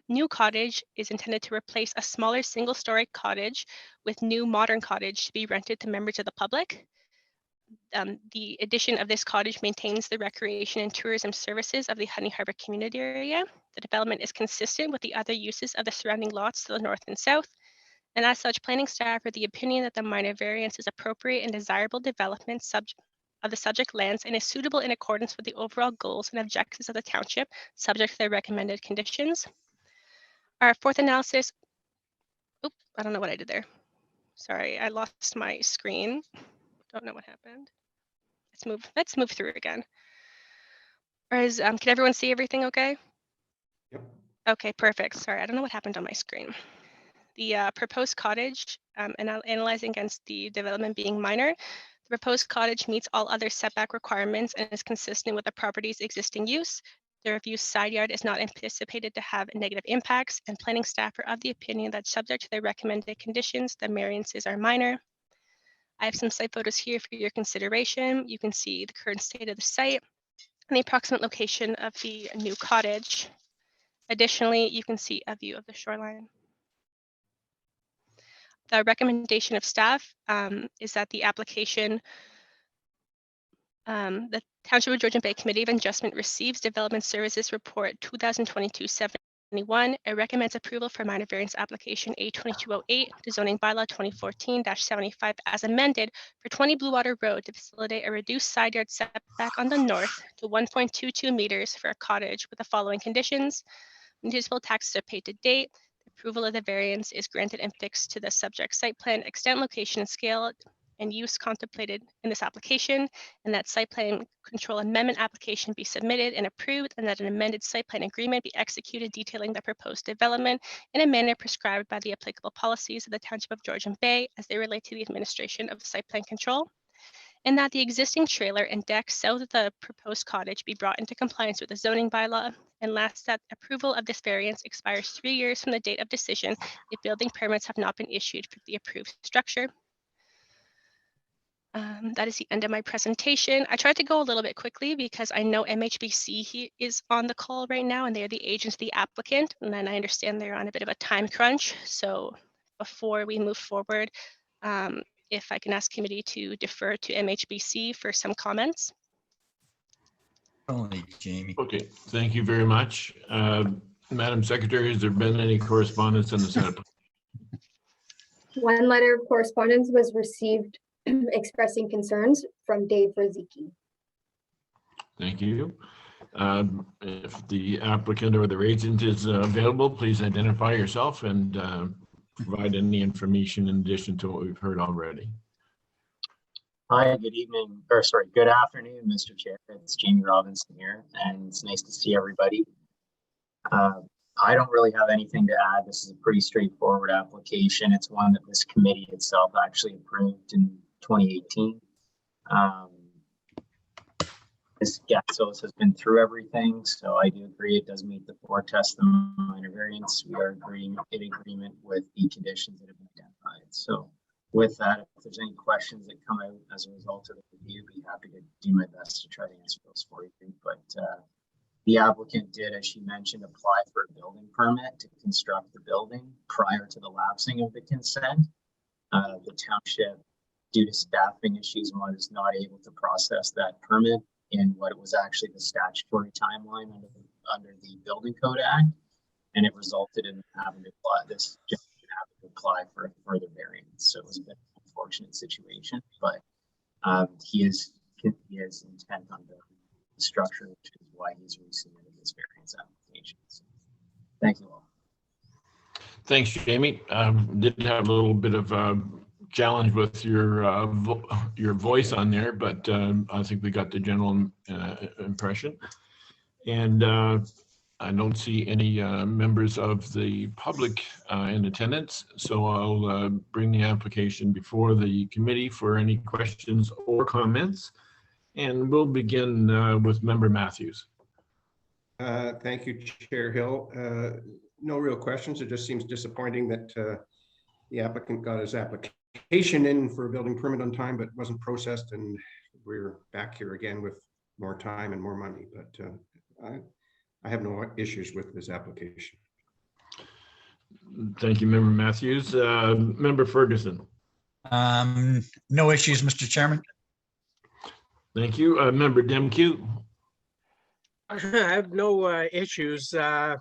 new cottage is intended to replace a smaller single-story cottage with new modern cottage to be rented to members of the public. The addition of this cottage maintains the recreation and tourism services of the Honey Harbour community area. The development is consistent with the other uses of the surrounding lots to the north and south. And as such, planning staff are the opinion that the minor variance is appropriate and desirable development of the subject lands and is suitable in accordance with the overall goals and objectives of the township, subject to the recommended conditions. Our fourth analysis, I don't know what I did there. Sorry, I lost my screen. Don't know what happened. Let's move through again. Can everyone see everything okay? Yep. Okay, perfect. Sorry, I don't know what happened on my screen. The proposed cottage, and analyzing against the development being minor, the proposed cottage meets all other setback requirements and is consistent with the property's existing use. The reviewed side yard is not anticipated to have negative impacts, and planning staff are of the opinion that subject to the recommended conditions, the variances are minor. I have some site photos here for your consideration. You can see the current state of the site and the approximate location of the new cottage. Additionally, you can see a view of the shoreline. The recommendation of staff is that the application, the Township of Georgian Bay Committee of Adjustment receives Development Services Report 2022-71. It recommends approval for minor variance application A2208 to zoning bylaw 2014-75 as amended for 20 Blue Water Road to facilitate a reduced side yard setback on the north to 1.22 meters for a cottage with the following conditions. Municipal taxes are paid to date. Approval of the variance is granted and fixed to the subject site plan, extent, location, and scale and use contemplated in this application, and that site plan control amendment application be submitted and approved, and that an amended site plan agreement be executed detailing the proposed development in a manner prescribed by the applicable policies of the Township of Georgian Bay as they relate to the administration of site plan control, and that the existing trailer and deck south of the proposed cottage be brought into compliance with the zoning bylaw. And last, that approval of this variance expires 3 years from the date of decision if building permits have not been issued for the approved structure. That is the end of my presentation. I tried to go a little bit quickly because I know MHBC is on the call right now and they're the agent of the applicant. And then I understand they're on a bit of a time crunch. So before we move forward, if I can ask committee to defer to MHBC for some comments. Only Jamie. Okay, thank you very much. Madam Secretary, has there been any correspondence on the Senate? One letter of correspondence was received expressing concerns from Dave Riziki. Thank you. If the applicant or their agent is available, please identify yourself and provide any information in addition to what we've heard already. Hi, good evening, or sorry, good afternoon, Mr. Chair. It's Jamie Robinson here, and it's nice to see everybody. I don't really have anything to add. This is a pretty straightforward application. It's one that this committee itself actually approved in 2018. Ms. Gatsos has been through everything, so I do agree it does meet the 4 tests of minor variance. We are in agreement with the conditions that have been identified. So with that, if there's any questions that come out as a result of the review, I'd be happy to do my best to try to answer those for you. But the applicant did, as she mentioned, apply for a building permit to construct the building prior to the lapsing of the consent. The township, due to staffing issues, was not able to process that permit in what was actually the statutory timeline under the Building Code Act, and it resulted in having to apply for a further variance. So it was a bit of an unfortunate situation, but he is intent on building the structure, which is why he's resubmitted this variance application. So, thank you all. Thanks, Jamie. Did have a little bit of challenge with your voice on there, but I think we got the general impression. And I don't see any members of the public in attendance, so I'll bring the application before the committee for any questions or comments. And we'll begin with Member Matthews. Thank you, Chair Hill. No real questions. It just seems disappointing that the applicant got his application in for a building permit on time, but wasn't processed, and we're back here again with more time and more money. But I have no issues with this application. Thank you, Member Matthews. Member Ferguson. No issues, Mr. Chairman. Thank you. Member Demke. I have no issues. I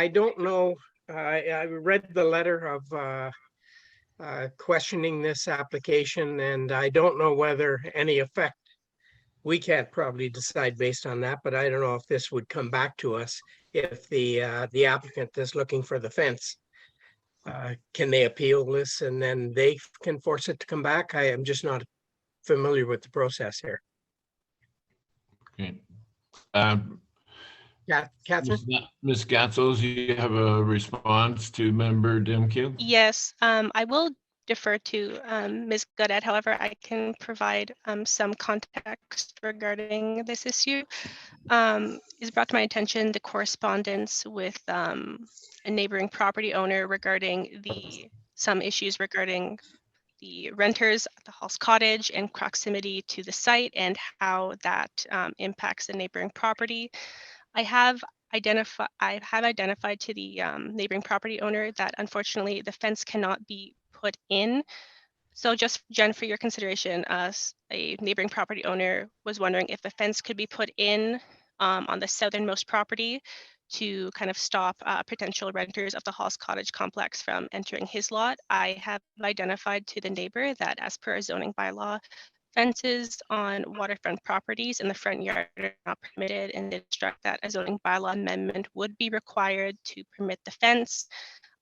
don't know. I read the letter of questioning this application, and I don't know whether any effect. We can't probably decide based on that, but I don't know if this would come back to us if the applicant is looking for the fence. Can they appeal this and then they can force it to come back? I am just not familiar with the process here. Okay. Yeah, Catherine? Ms. Gatzos, you have a response to member Demke? Yes, I will defer to Ms. Godet. However, I can provide some context regarding this issue. It's brought to my attention the correspondence with a neighboring property owner regarding some issues regarding the renters at the Hall's Cottage and proximity to the site and how that impacts the neighboring property. I have identified to the neighboring property owner that unfortunately the fence cannot be put in. So just Jen, for your consideration, a neighboring property owner was wondering if the fence could be put in on the southernmost property to kind of stop potential renters of the Hall's Cottage complex from entering his lot. I have identified to the neighbor that as per our zoning bylaw, fences on waterfront properties in the front yard are not permitted, and instruct that a zoning bylaw amendment would be required to permit the fence.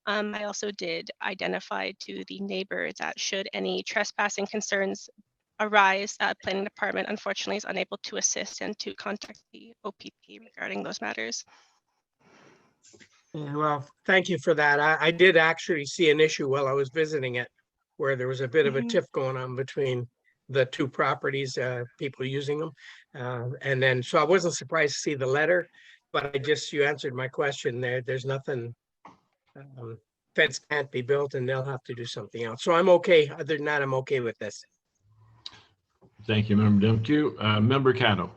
I also did identify to the neighbor that should any trespassing concerns arise, planning department unfortunately is unable to assist and to contact the OPP regarding those matters. Yeah, well, thank you for that. I did actually see an issue while I was visiting it, where there was a bit of a tiff going on between the two properties, people using them. And then, so I wasn't surprised to see the letter, but you answered my question there. There's nothing, fence can't be built and they'll have to do something else. So I'm okay. Other than that, I'm okay with this. Thank you, Member Demke. Member Cano.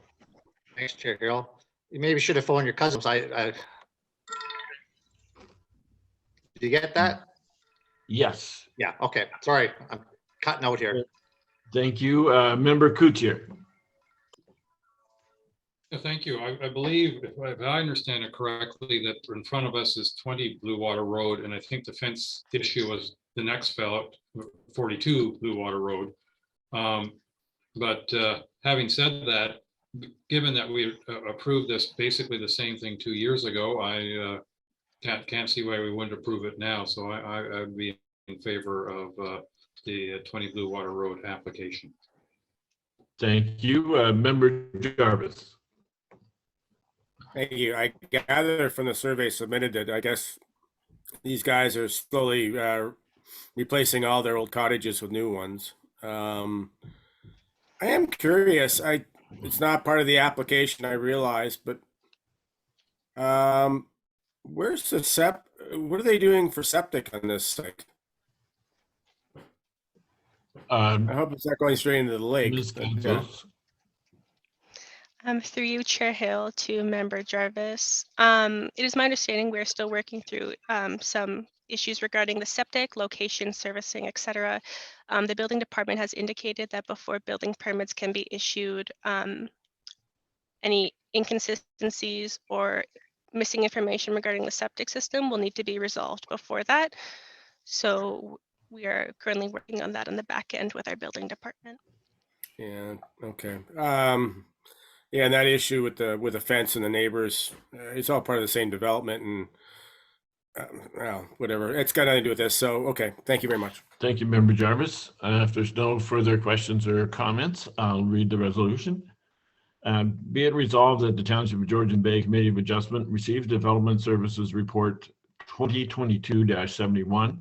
Thanks, Chair Hill. You maybe should have phoned your cousins. Did you get that? Yes. Yeah, okay. Sorry, I'm cutting out here. Thank you. Member Kuchar. Yeah, thank you. I believe, if I understand it correctly, that in front of us is 20 Blue Water Road, and I think the fence issue was the next fellow, 42 Blue Water Road. But having said that, given that we approved this basically the same thing 2 years ago, I can't see why we wouldn't approve it now. So I'd be in favor of the 20 Blue Water Road application. Thank you. Member Jarvis. Thank you. I gather from the survey submitted that I guess these guys are slowly replacing all their old cottages with new ones. I am curious. It's not part of the application, I realize, but where's the what are they doing for septic on this site? I hope it's not going straight into the lake. Through you, Chair Hill, to Member Jarvis. It is my understanding we're still working through some issues regarding the septic, location, servicing, etc. The building department has indicated that before building permits can be issued, any inconsistencies or missing information regarding the septic system will need to be resolved before that. So we are currently working on that on the back end with our building department. Yeah, okay. Yeah, and that issue with the fence and the neighbors, it's all part of the same development, and well, whatever. It's got nothing to do with this. So, okay, thank you very much. Thank you, Member Jarvis. If there's no further questions or comments, I'll read the resolution. Be it resolved that the Township of Georgian Bay Committee of Adjustment receives Development Services Report 2022-71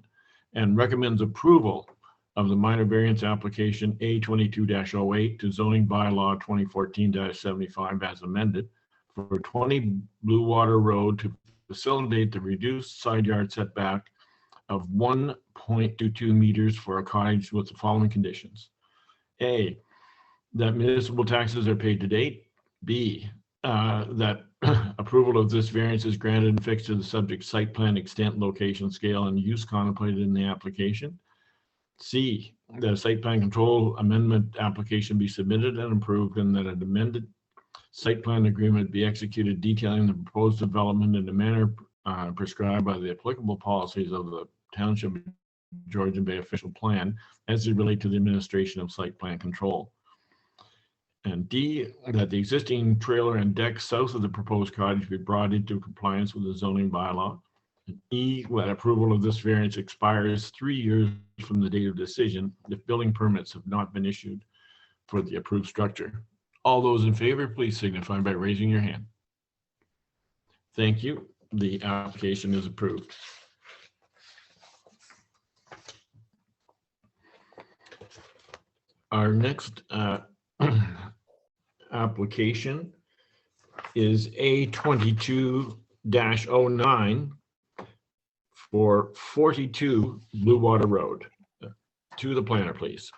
and recommends approval of the minor variance application A22-08 to zoning bylaw 2014-75 as amended for 20 Blue Water Road to facilitate the reduced side yard setback of 1.22 meters for a cottage with the following conditions. A, that municipal taxes are paid to date. B, that approval of this variance is granted and fixed to the subject site plan extent, location, scale, and use contemplated in the application. C, that a site plan control amendment application be submitted and approved, and that an amended site plan agreement be executed detailing the proposed development in the manner prescribed by the applicable policies of the Township Georgian Bay official plan as they relate to the administration of site plan control. And D, that the existing trailer and deck south of the proposed cottage be brought into compliance with the zoning bylaw. And E, that approval of this variance expires 3 years from the date of decision if building permits have not been issued for the approved structure. All those in favor, please signify by raising your hand. Thank you. The application is approved. Our next application is A22-09 for 42 Blue Water Road. To the planner, please.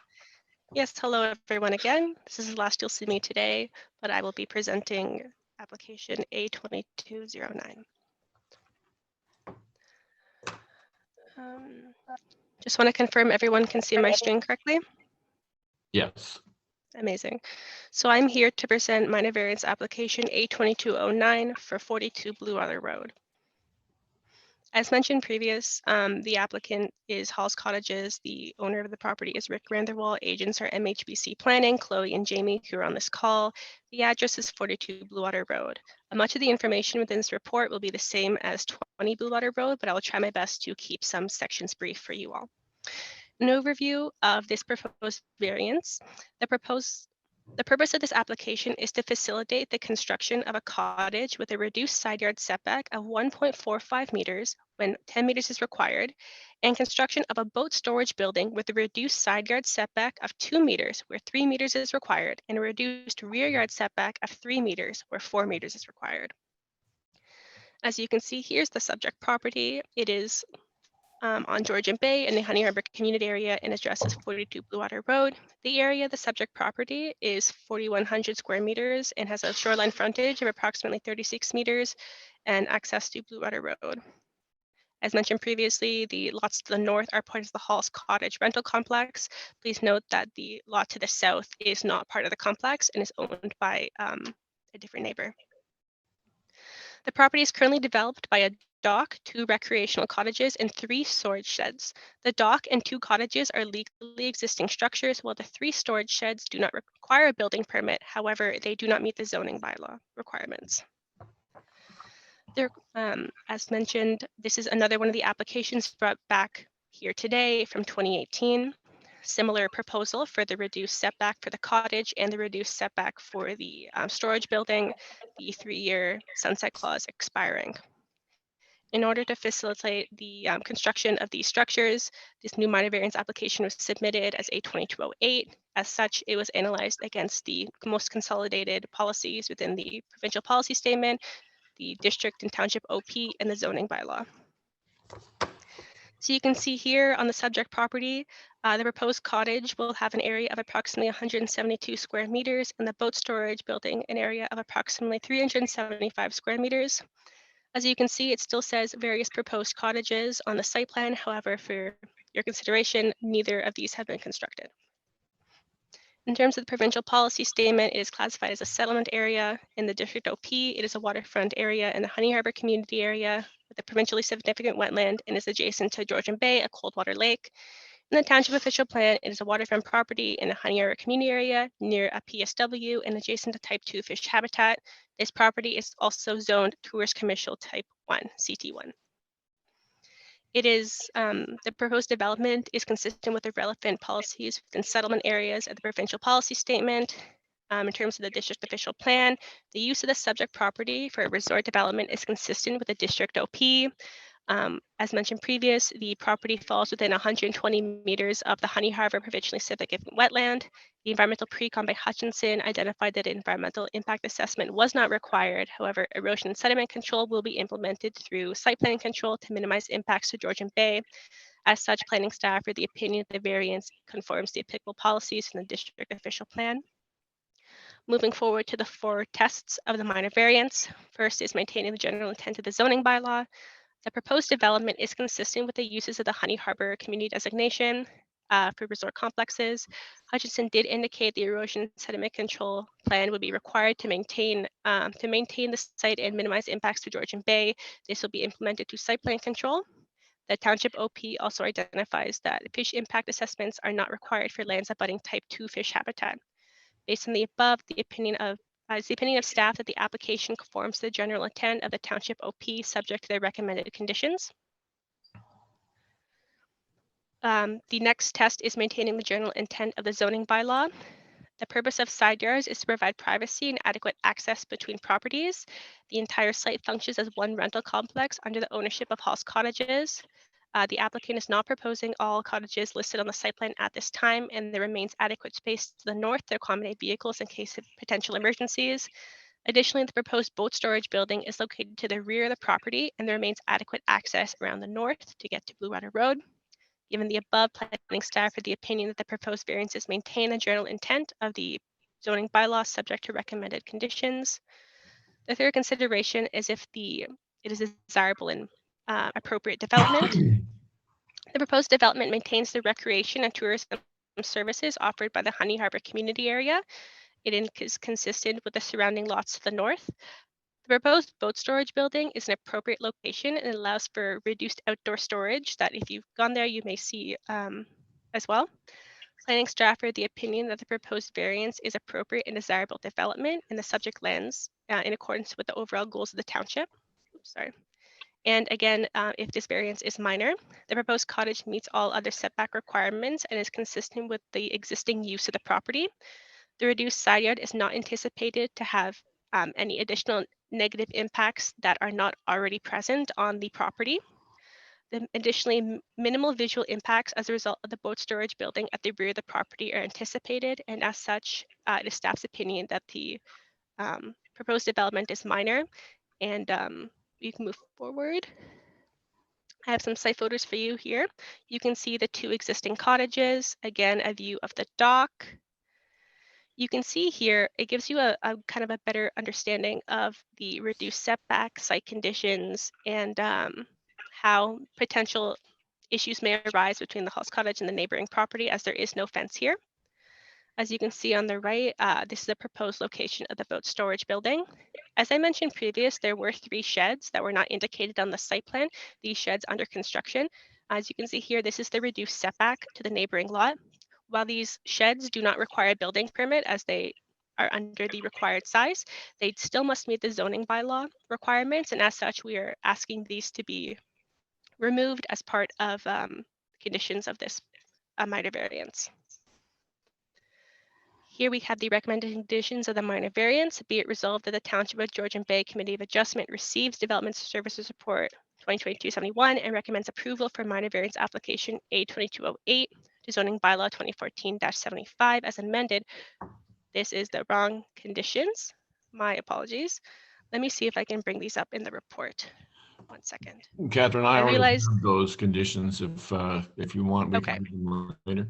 Yes, hello everyone again. This is the last you'll see me today, but I will be presenting application A2209. Just want to confirm everyone can see my screen correctly. Yes. Amazing. So I'm here to present minor variance application A2209 for 42 Blue Water Road. As mentioned previous, the applicant is Hall's Cottages. The owner of the property is Rick Randerwall. Agents are MHBC Planning, Chloe and Jamie, who are on this call. The address is 42 Blue Water Road. Much of the information within this report will be the same as 20 Blue Water Road, but I will try my best to keep some sections brief for you all. An overview of this proposed variance. The purpose of this application is to facilitate the construction of a cottage with a reduced side yard setback of 1.45 meters when 10 meters is required, and construction of a boat storage building with a reduced side yard setback of 2 meters where 3 meters is required, and a reduced rear yard setback of 3 meters where 4 meters is required. As you can see, here's the subject property. It is on Georgian Bay in the Honey Harbour community area, and address is 42 Blue Water Road. The area, the subject property, is 4,100 square meters and has a shoreline frontage of approximately 36 meters and access to Blue Water Road. As mentioned previously, the lots to the north are part of the Hall's Cottage rental complex. Please note that the lot to the south is not part of the complex and is owned by a different neighbor. The property is currently developed by a dock, 2 recreational cottages, and 3 storage sheds. The dock and 2 cottages are legally existing structures, while the 3 storage sheds do not require a building permit. However, they do not meet the zoning bylaw requirements. As mentioned, this is another one of the applications brought back here today from 2018. Similar proposal for the reduced setback for the cottage and the reduced setback for the storage building, the 3-year sunset clause expiring. In order to facilitate the construction of these structures, this new minor variance application was submitted as A2208. As such, it was analyzed against the most consolidated policies within the provincial policy statement, the district and township OP, and the zoning bylaw. So you can see here on the subject property, the proposed cottage will have an area of approximately 172 square meters, and the boat storage building an area of approximately 375 square meters. As you can see, it still says various proposed cottages on the site plan. However, for your consideration, neither of these have been constructed. In terms of the provincial policy statement, it is classified as a settlement area. In the district OP, it is a waterfront area in the Honey Harbour community area with a provincially significant wetland and is adjacent to Georgian Bay, a cold water lake. In the township official plan, it is a waterfront property in the Honey Harbour community area near a PSW and adjacent to type 2 fish habitat. This property is also zoned tourist commercial type 1, CT1. It is, the proposed development is consistent with the relevant policies within settlement areas of the provincial policy statement. In terms of the district official plan, the use of the subject property for a resort development is consistent with the district OP. As mentioned previous, the property falls within 120 meters of the Honey Harbour provincially significant wetland. The environmental pre-con by Hutchinson identified that an environmental impact assessment was not required. However, erosion and sediment control will be implemented through site plan control to minimize impacts to Georgian Bay. As such, planning staff are the opinion that the variance conforms to applicable policies in the district official plan. Moving forward to the 4 tests of the minor variance. First is maintaining the general intent of the zoning bylaw. The proposed development is consistent with the uses of the Honey Harbour community designation for resort complexes. Hutchinson did indicate the erosion sediment control plan would be required to maintain the site and minimize impacts to Georgian Bay. This will be implemented to site plan control. The township OP also identifies that fish impact assessments are not required for lands abutting type 2 fish habitat. Based on the above, the opinion of staff that the application conforms to the general intent of the township OP subject to their recommended conditions. The next test is maintaining the general intent of the zoning bylaw. The purpose of side yards is to provide privacy and adequate access between properties. The entire site functions as one rental complex under the ownership of Hall's Cottages. The applicant is not proposing all cottages listed on the site plan at this time, and there remains adequate space to the north to accommodate vehicles in case of potential emergencies. Additionally, the proposed boat storage building is located to the rear of the property, and there remains adequate access around the north to get to Blue Water Road. Given the above, planning staff are the opinion that the proposed variances maintain the general intent of the zoning bylaw subject to recommended conditions. The third consideration is if it is desirable and appropriate development. The proposed development maintains the recreation and tourism services offered by the Honey Harbour community area. It is consistent with the surrounding lots to the north. The proposed boat storage building is an appropriate location and allows for reduced outdoor storage that if you've gone there, you may see as well. Planning staff are the opinion that the proposed variance is appropriate and desirable development in the subject lands in accordance with the overall goals of the township. Oops, sorry. And again, if this variance is minor, the proposed cottage meets all other setback requirements and is consistent with the existing use of the property. The reduced side yard is not anticipated to have any additional negative impacts that are not already present on the property. Additionally, minimal visual impacts as a result of the boat storage building at the rear of the property are anticipated, and as such, it is staff's opinion that the proposed development is minor, and you can move forward. I have some site photos for you here. You can see the two existing cottages, again, a view of the dock. You can see here, it gives you a kind of a better understanding of the reduced setback, site conditions, and how potential issues may arise between the Hall's Cottage and the neighboring property, as there is no fence here. As you can see on the right, this is a proposed location of the boat storage building. As I mentioned previous, there were 3 sheds that were not indicated on the site plan. These sheds under construction. As you can see here, this is the reduced setback to the neighboring lot. While these sheds do not require a building permit as they are under the required size, they still must meet the zoning bylaw requirements, and as such, we are asking these to be removed as part of conditions of this minor variance. Here we have the recommended conditions of the minor variance. Be it resolved that the Township of Georgian Bay Committee of Adjustment receives Development Services Report 2022-71 and recommends approval for minor variance application A2208 to zoning bylaw 2014-75 as amended. This is the wrong conditions. My apologies. Let me see if I can bring these up in the report. 1 second. Catherine, I already realize have those conditions. If you want, we can do them later.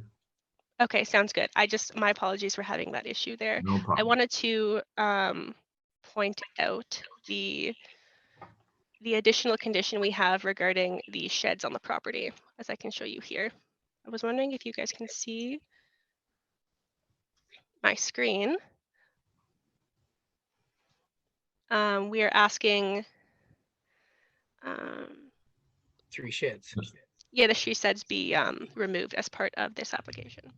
Okay, sounds good. My apologies for having that issue there. No problem. I wanted to point out the additional condition we have regarding the sheds on the property, as I can show you here. I was wondering if you guys can see my screen. We are asking 3 sheds. Yeah, the she sheds be removed as part of this application.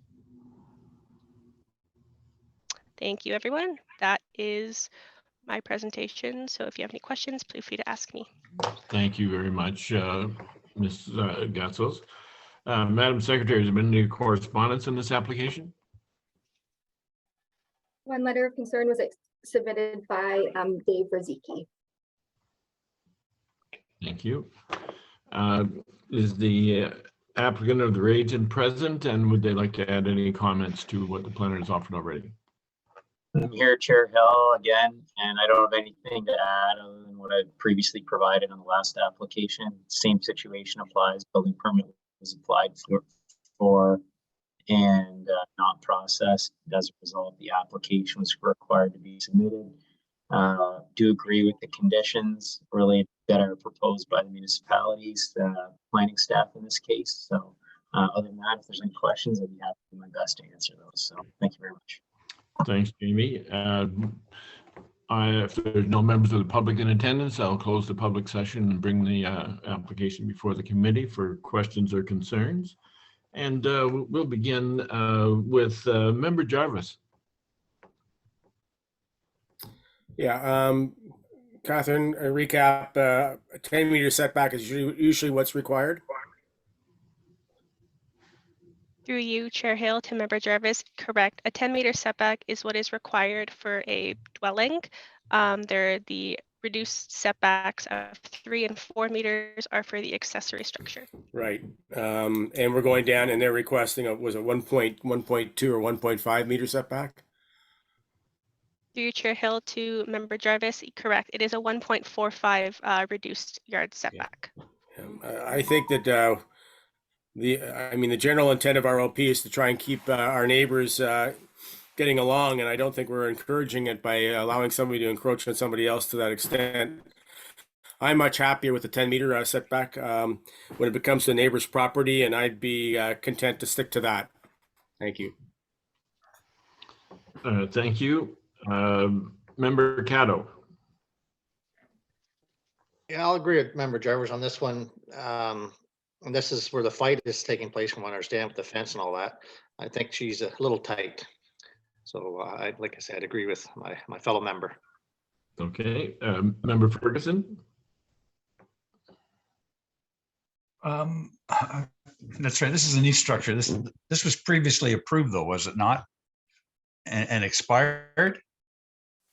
Thank you, everyone. That is my presentation. So if you have any questions, please feel free to ask me. Thank you very much, Ms. Gatzos. Madam Secretary, has there been any correspondence in this application? One letter of concern was submitted by Dave Riziki. Thank you. Is the applicant or their agent present, and would they like to add any comments to what the planner has offered already? I'm here, Chair Hill, again, and I don't have anything to add other than what I previously provided on the last application. Same situation applies. Building permit was applied for and not processed. As a result, the application was required to be submitted. Do agree with the conditions related that are proposed by the municipalities, planning staff in this case. So other than that, if there's any questions, I'd be happy to do my best to answer those. So thank you very much. Thanks, Jamie. If there's no members of the public in attendance, I'll close the public session and bring the application before the committee for questions or concerns. And we'll begin with Member Jarvis. Yeah, Catherine, a recap, a 10-meter setback is usually what's required? Through you, Chair Hill, to Member Jarvis, correct. A 10-meter setback is what is required for a dwelling. The reduced setbacks of 3 and 4 meters are for the accessory structure. Right. And we're going down and they're requesting, was it 1.2 or 1.5 meter setback? Through you, Chair Hill, to Member Jarvis, correct. It is a 1.45 reduced yard setback. I think that the general intent of our OP is to try and keep our neighbors getting along, and I don't think we're encouraging it by allowing somebody to encroach on somebody else to that extent. I'm much happier with the 10-meter setback when it becomes the neighbor's property, and I'd be content to stick to that. Thank you. Thank you. Member Caddo. Yeah, I'll agree with Member Jarvis on this one. And this is where the fight is taking place, from what I understand, with the fence and all that. I think she's a little tight. So like I said, I'd agree with my fellow member. Okay, Member Ferguson. That's right. This is a new structure. This was previously approved, though, was it not? And expired?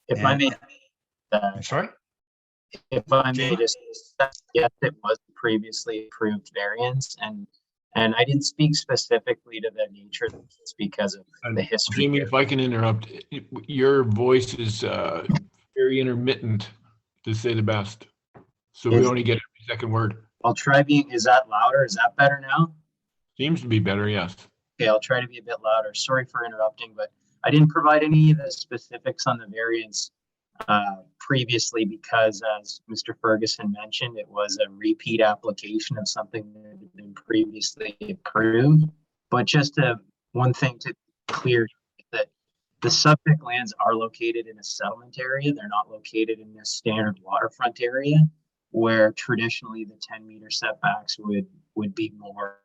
If I may, sorry? If I may just, yes, it was previously approved variance, and I didn't speak specifically to the nature of this because of the history. Jamie, if I can interrupt, your voice is very intermittent, to say the best. So we only get every second word. I'll try being, is that louder? Is that better now? Seems to be better, yes. Okay, I'll try to be a bit louder. Sorry for interrupting, but I didn't provide any of the specifics on the variance previously because, as Mr. Ferguson mentioned, it was a repeat application of something that had been previously approved. But just one thing to clear, that the subject lands are located in a settlement area. They're not located in a standard waterfront area where traditionally the 10-meter setbacks would be more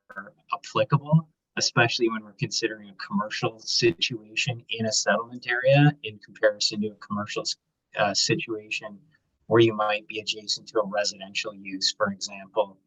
applicable, especially when we're considering a commercial situation in a settlement area in comparison to a commercial situation where you might be adjacent to a residential use, for example,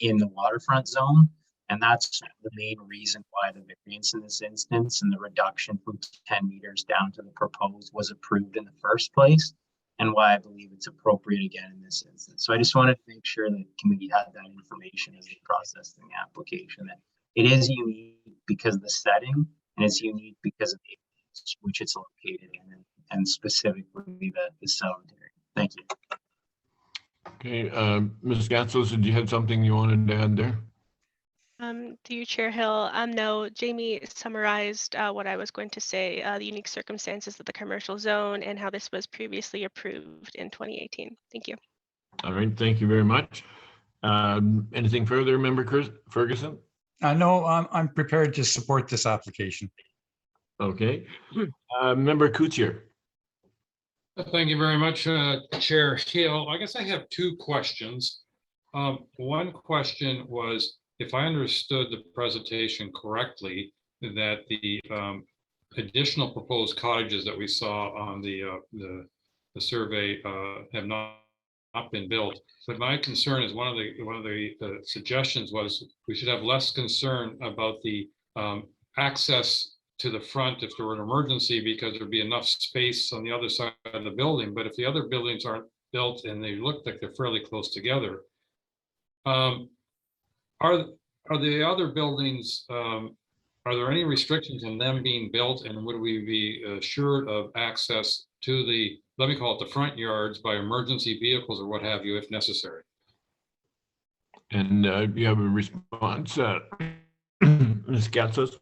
in the waterfront zone. And that's the main reason why the variance in this instance and the reduction from 10 meters down to the proposed was approved in the first place, and why I believe it's appropriate again in this instance. So I just wanted to make sure that the committee had that information as they processed the application. That it is unique because of the setting, and it's unique because of the areas which it's located in, and specifically the settlement area. Thank you. Okay, Ms. Gatzos, did you have something you wanted to add there? To you, Chair Hill. No, Jamie summarized what I was going to say, the unique circumstances of the commercial zone and how this was previously approved in 2018. Thank you. All right, thank you very much. Anything further, Member Ferguson? No, I'm prepared to support this application. Okay. Member Coutier. Thank you very much, Chair Hill. I guess I have two questions. One question was, if I understood the presentation correctly, that the additional proposed cottages that we saw on the survey have not been built. But my concern is one of the suggestions was we should have less concern about the access to the front if there were an emergency, because there'd be enough space on the other side of the building. But if the other buildings aren't built and they look like they're fairly close together, are the other buildings, are there any restrictions on them being built, and would we be assured of access to the, let me call it the front yards, by emergency vehicles or what have you, if necessary? And you have a response, Ms. Gatzos?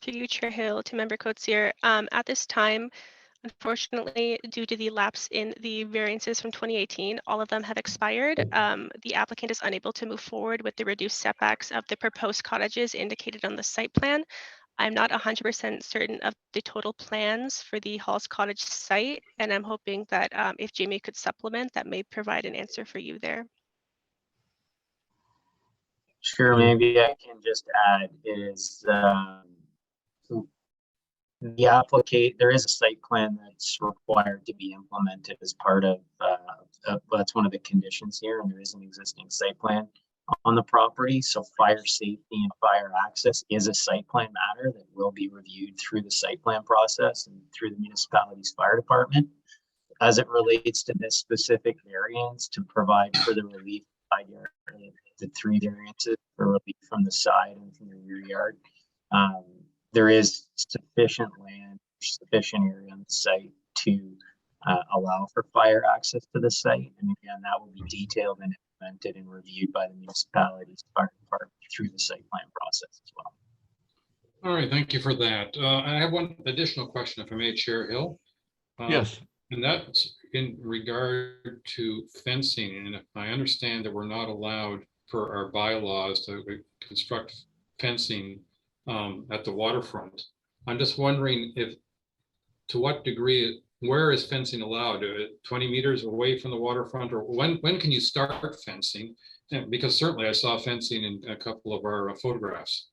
Through you, Chair Hill, to Member Coetzee. At this time, unfortunately, due to the lapse in the variances from 2018, all of them have expired. The applicant is unable to move forward with the reduced setbacks of the proposed cottages indicated on the site plan. I'm not 100% certain of the total plans for the Halls Cottage site, and I'm hoping that if Jamie could supplement, that may provide an answer for you there. Sure, maybe I can just add is the applicant, there is a site plan that's required to be implemented as part of, that's one of the conditions here, and there is an existing site plan. on the property. So fire safety and fire access is a site plan matter that will be reviewed through the site plan process and through the municipality's fire department. As it relates to this specific variance to provide for the relief side yard, the 3 variances for relief from the side and from the rear yard, there is sufficient land, sufficient area on the site to allow for fire access to the site. And again, that will be detailed and implemented and reviewed by the municipality's fire department through the site plan process as well. All right, thank you for that. I have one additional question, if I may, Chair Hill. Yes. And that's in regard to fencing. And if I understand that we're not allowed for our bylaws to construct fencing at the waterfront. I'm just wondering if, to what degree, where is fencing allowed? 20 meters away from the waterfront, or when can you start fencing? And because certainly I saw fencing in a couple of our photographs.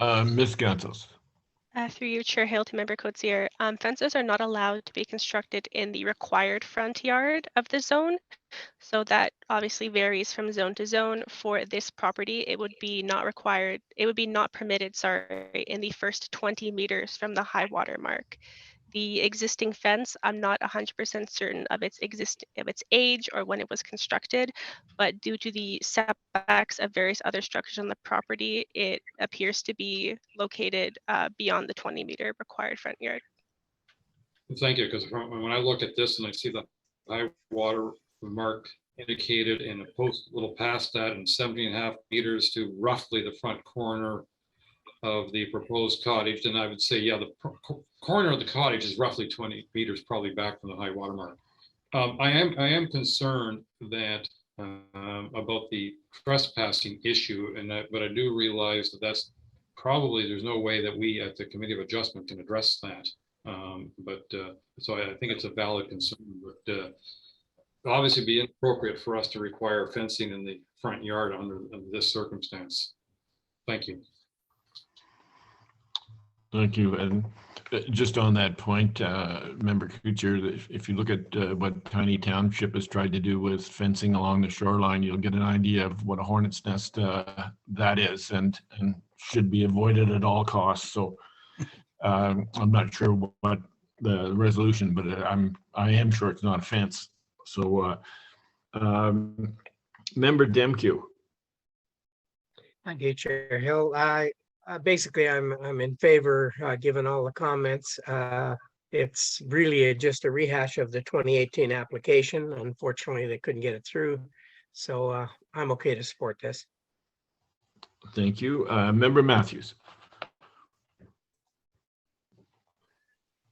Ms. Gantos. Through you, Chair Hill, to Member Coetzee, fences are not allowed to be constructed in the required front yard of the zone. So that obviously varies from zone to zone. For this property, it would be not required, it would be not permitted, sorry, in the first 20 meters from the high water mark. The existing fence, I'm not 100% certain of its age or when it was constructed, but due to the setbacks of various other structures on the property, it appears to be located beyond the 20-meter required front yard. Thank you, because when I look at this and I see the high water mark indicated in a post a little past that and 17.5 meters to roughly the front corner of the proposed cottage, then I would say, yeah, the corner of the cottage is roughly 20 meters probably back from the high water mark. I am concerned that about the trespassing issue, and but I do realize that that's probably, there's no way that we at the Committee of Adjustment can address that. So I think it's a valid concern, but obviously be inappropriate for us to require fencing in the front yard under this circumstance. Thank you. Thank you. And just on that point, Member Kuchar, if you look at what Tiny Township has tried to do with fencing along the shoreline, you'll get an idea of what a hornet's nest that is, and should be avoided at all costs. So I'm not sure what the resolution, but I am sure it's not a fence. So Member Demkew. Thank you, Chair Hill. Basically, I'm in favor, given all the comments. It's really just a rehash of the 2018 application. Unfortunately, they couldn't get it through. So I'm okay to support this. Thank you. Member Matthews.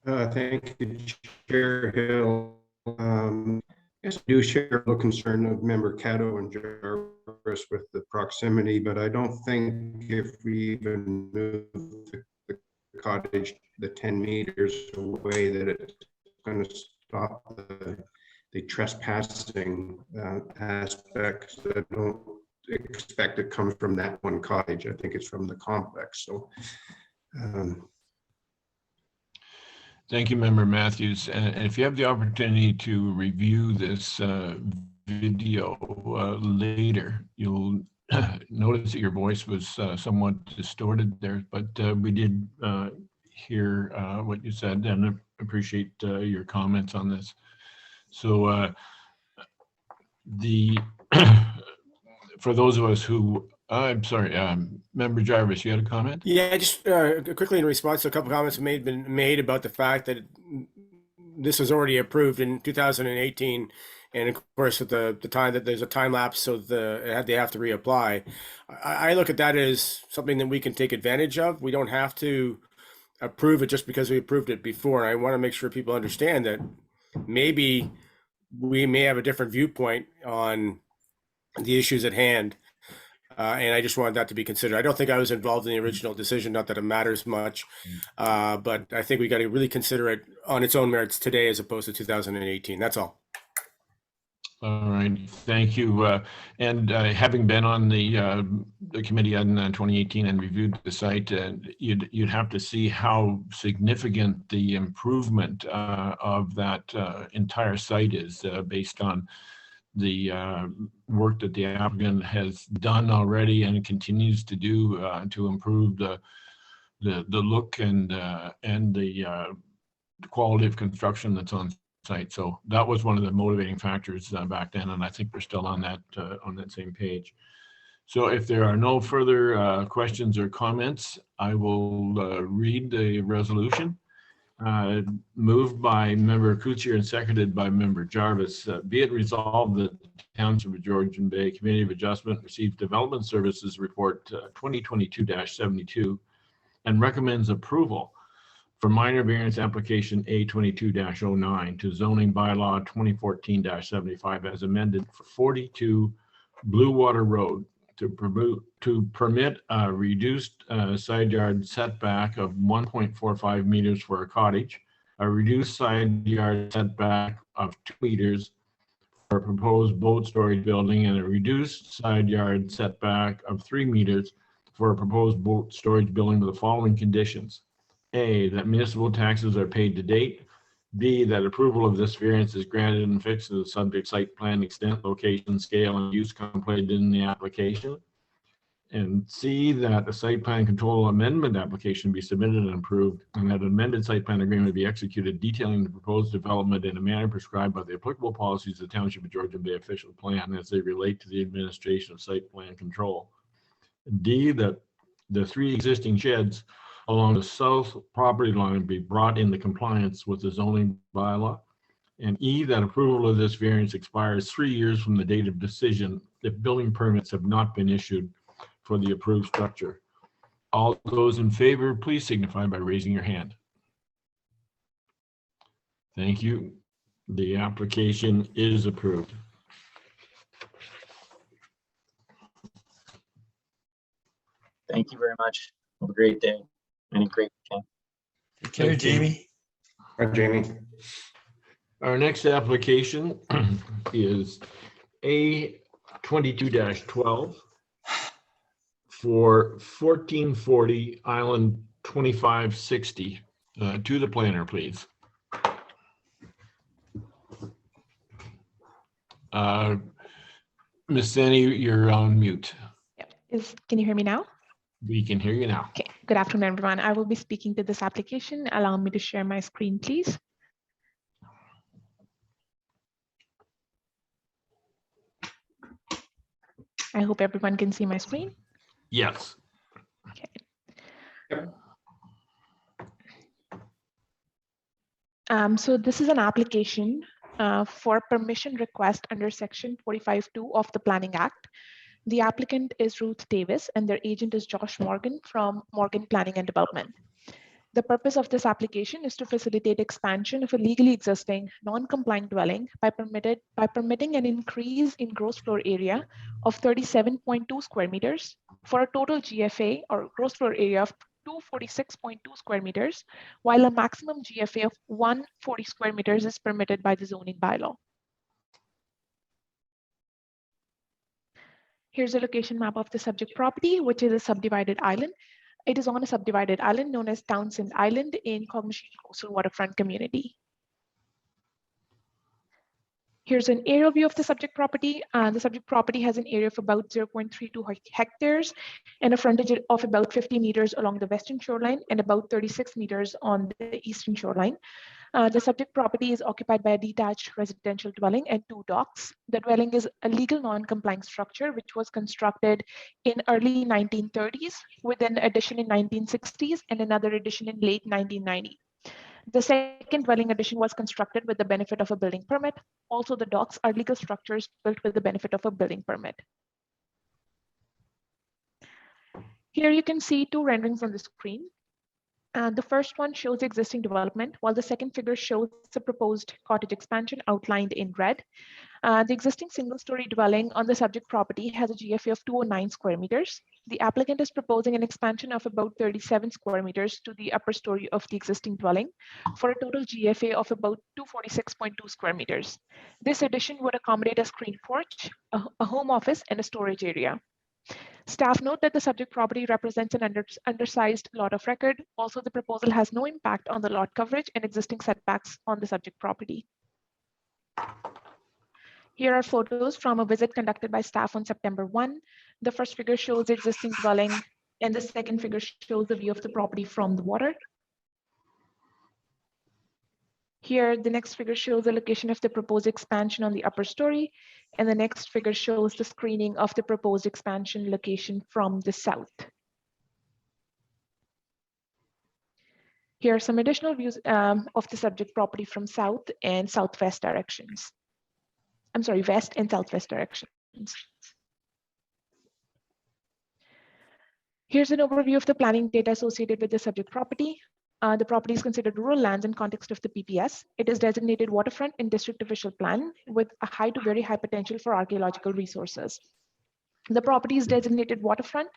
Thank you, Chair Hill. Yes, I do share the concern of Member Caddo and Jarvis with the proximity, but I don't think if we even move the cottage the 10 meters away that it's going to stop the trespassing aspects. I don't expect it comes from that one cottage. I think it's from the complex. So Thank you, Member Matthews. And if you have the opportunity to review this video later, you'll notice that your voice was somewhat distorted there, but we did hear what you said and appreciate your comments on this. So for those of us who, I'm sorry, Member Jarvis, you had a comment? Yeah, just quickly in response to a couple of comments been made about the fact that this was already approved in 2018, and of course at the time that there's a time lapse, so they have to reapply. I look at that as something that we can take advantage of. We don't have to approve it just because we approved it before. I want to make sure people understand that maybe we may have a different viewpoint on the issues at hand. And I just wanted that to be considered. I don't think I was involved in the original decision, not that it matters much, but I think we got to really consider it on its own merits today as opposed to 2018. That's all. All right, thank you. And having been on the committee on 2018 and reviewed the site, you'd have to see how significant the improvement of that entire site is based on the work that the applicant has done already and continues to do to improve the look and the quality of construction that's on site. So that was one of the motivating factors back then, and I think we're still on that same page. So if there are no further questions or comments, I will read the resolution. Moved by Member Kuchar and seconded by Member Jarvis. Be it resolved that the Township of Georgian Bay Committee of Adjustment receives Development Services Report 2022-72 and recommends approval for minor variance application A22-09 to zoning bylaw 2014-75 as amended for 42 Blue Water Road to permit a reduced side yard setback of 1.45 meters for a cottage, a reduced side yard setback of 2 meters for a proposed boat storage building, and a reduced side yard setback of 3 meters for a proposed boat storage building with the following conditions. A, that municipal taxes are paid to date. B, that approval of this variance is granted and fixed to the subject site plan extent, location, scale, and use contemplated in the application. And C, that the site plan control amendment application be submitted and approved, and that an amended site plan agreement be executed detailing the proposed development in a manner prescribed by the applicable policies of the Township of Georgian Bay official plan as they relate to the administration of site plan control. D, that the 3 existing sheds along the south property line be brought into compliance with the zoning bylaw. And E, that approval of this variance expires 3 years from the date of decision if building permits have not been issued for the approved structure. All those in favor, please signify by raising your hand. Thank you. The application is approved. Thank you very much. Have a great day and a great weekend. Take care, Jamie. Hi, Jamie. Our next application is A22-12 for 1440 Island 2560. To the planner, please. Ms. Sani, you're on mute. Yep. Can you hear me now? We can hear you now. Okay. Good afternoon, everyone. I will be speaking to this application. Allow me to share my screen, please. I hope everyone can see my screen. Yes. Okay. So this is an application for permission request under section 45(2) of the Planning Act. The applicant is Ruth Davis and their agent is Josh Morgan from Morgan Planning and Development. The purpose of this application is to facilitate expansion of a legally existing non-compliant dwelling by permitting an increase in gross floor area of 37.2 square meters for a total GFA or gross floor area of 246.2 square meters, while a maximum GFA of 140 square meters is permitted by the zoning bylaw. Here's a location map of the subject property, which is a subdivided island. It is on a subdivided island known as Townsend Island in Cognizant Coastal Waterfront Community. Here's an aerial view of the subject property. The subject property has an area of about 0.32 hectares and a frontage of about 50 meters along the western shoreline and about 36 meters on the eastern shoreline. The subject property is occupied by a detached residential dwelling and 2 docks. The dwelling is a legal non-compliant structure which was constructed in early 1930s with an addition in 1960s and another addition in late 1990. The second dwelling addition was constructed with the benefit of a building permit. Also, the docks are legal structures built with the benefit of a building permit. Here you can see 2 renderings on the screen. The first one shows the existing development, while the second figure shows the proposed cottage expansion outlined in red. The existing single-story dwelling on the subject property has a GFA of 209 square meters. The applicant is proposing an expansion of about 37 square meters to the upper story of the existing dwelling for a total GFA of about 246.2 square meters. This addition would accommodate a screen porch, a home office, and a storage area. Staff note that the subject property represents an undersized lot of record. Also, the proposal has no impact on the lot coverage and existing setbacks on the subject property. Here are photos from a visit conducted by staff on September 1. The first figure shows the existing dwelling, and the second figure shows the view of the property from the water. Here, the next figure shows the location of the proposed expansion on the upper story, and the next figure shows the screening of the proposed expansion location from the south. Here are some additional views of the subject property from south and southwest directions. I'm sorry, west and southwest directions. Here's an overview of the planning data associated with the subject property. The property is considered rural lands in context of the PPS. It is designated waterfront in district official plan with a high to very high potential for archaeological resources. The property is designated waterfront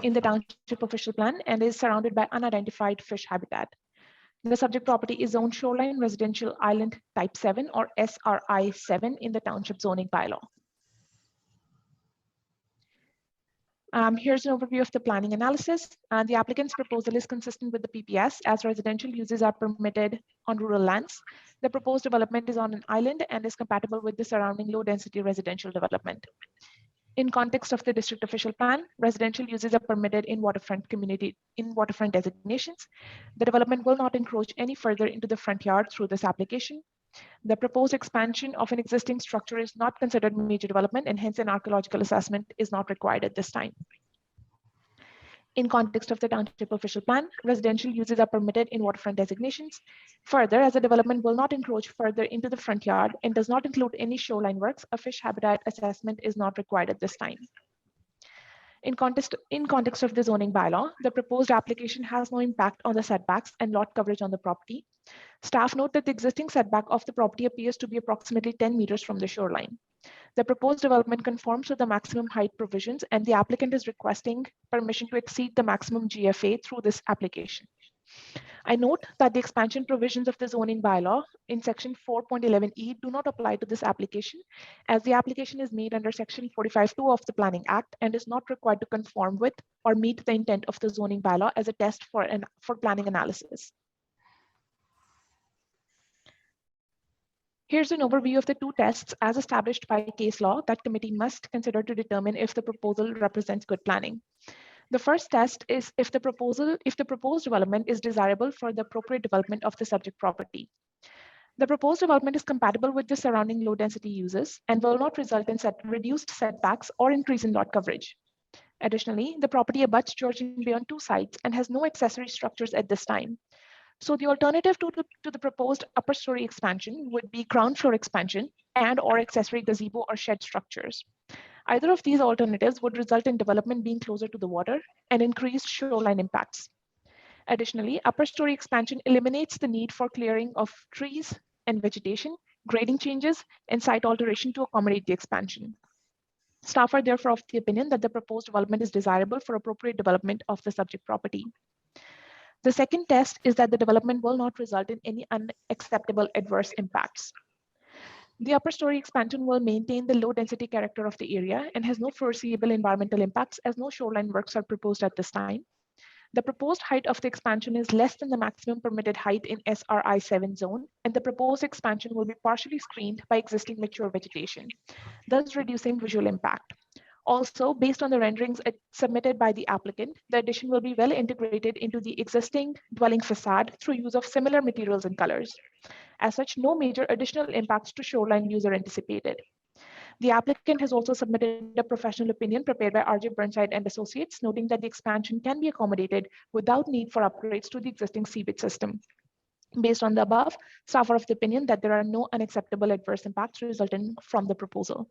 in the township official plan and is surrounded by unidentified fish habitat. The subject property is zoned shoreline residential island type 7 or SRI 7 in the township zoning bylaw. Here's an overview of the planning analysis. The applicant's proposal is consistent with the PPS as residential uses are permitted on rural lands. The proposed development is on an island and is compatible with the surrounding low density residential development. In context of the district official plan, residential uses are permitted in waterfront designations. The development will not encroach any further into the front yard through this application. The proposed expansion of an existing structure is not considered major development and hence an archaeological assessment is not required at this time. In context of the township official plan, residential uses are permitted in waterfront designations. Further, as the development will not encroach further into the front yard and does not include any shoreline works, a fish habitat assessment is not required at this time. In context of the zoning bylaw, the proposed application has no impact on the setbacks and lot coverage on the property. Staff note that the existing setback of the property appears to be approximately 10 meters from the shoreline. The proposed development conforms to the maximum height provisions and the applicant is requesting permission to exceed the maximum GFA through this application. I note that the expansion provisions of the zoning bylaw in section 4.11e do not apply to this application as the application is made under section 45.2 of the Planning Act and is not required to conform with or meet the intent of the zoning bylaw as a test for planning analysis. Here's an overview of the two tests as established by case law that committee must consider to determine if the proposal represents good planning. The first test is if the proposed development is desirable for the appropriate development of the subject property. The proposed development is compatible with the surrounding low density uses and will not result in reduced setbacks or increase in lot coverage. Additionally, the property abuts Georgian Bay on two sides and has no accessory structures at this time. So the alternative to the proposed upper story expansion would be ground floor expansion and or accessory gazebo or shed structures. Either of these alternatives would result in development being closer to the water and increased shoreline impacts. Additionally, upper story expansion eliminates the need for clearing of trees and vegetation, grading changes, and site alteration to accommodate the expansion. Staff are therefore of the opinion that the proposed development is desirable for appropriate development of the subject property. The second test is that the development will not result in any unacceptable adverse impacts. The upper story expansion will maintain the low density character of the area and has no foreseeable environmental impacts as no shoreline works are proposed at this time. The proposed height of the expansion is less than the maximum permitted height in SRI 7 zone, and the proposed expansion will be partially screened by existing mature vegetation, thus reducing visual impact. Also, based on the renderings submitted by the applicant, the addition will be well integrated into the existing dwelling facade through use of similar materials and colors. As such, no major additional impacts to shoreline views are anticipated. The applicant has also submitted a professional opinion prepared by RJ Burnside and Associates, noting that the expansion can be accommodated without need for upgrades to the existing seabed system. Based on the above, staff are of the opinion that there are no unacceptable adverse impacts resulting from the proposal.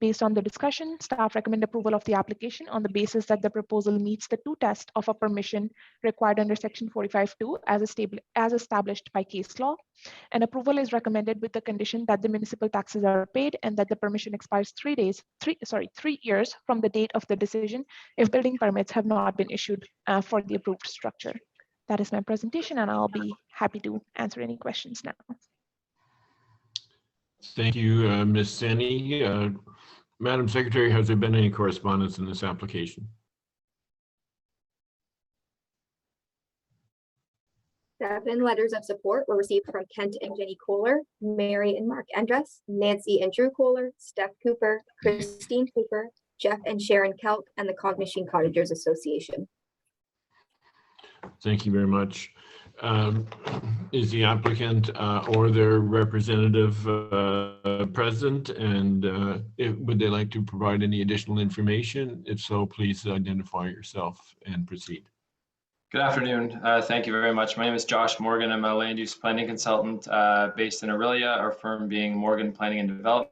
Based on the discussion, staff recommend approval of the application on the basis that the proposal meets the two tests of a permission required under section 45.2 as established by case law. And approval is recommended with the condition that the municipal taxes are paid and that the permission expires 3 years from the date of the decision if building permits have not been issued for the approved structure. That is my presentation and I'll be happy to answer any questions now. Thank you, Ms. Sani. Madam Secretary, has there been any correspondence in this application? 7 letters of support were received from Kent and Jenny Kohler, Mary and Mark Andrus, Nancy and Drew Kohler, Steph Cooper, Christine Cooper, Jeff and Sharon Kelk, and the Cog Machine Cottagers Association. Thank you very much. Is the applicant or their representative present, and would they like to provide any additional information? If so, please identify yourself and proceed. Good afternoon. Thank you very much. My name is Josh Morgan. I'm a land use planning consultant based in Aurelia, our firm being Morgan Planning and Development.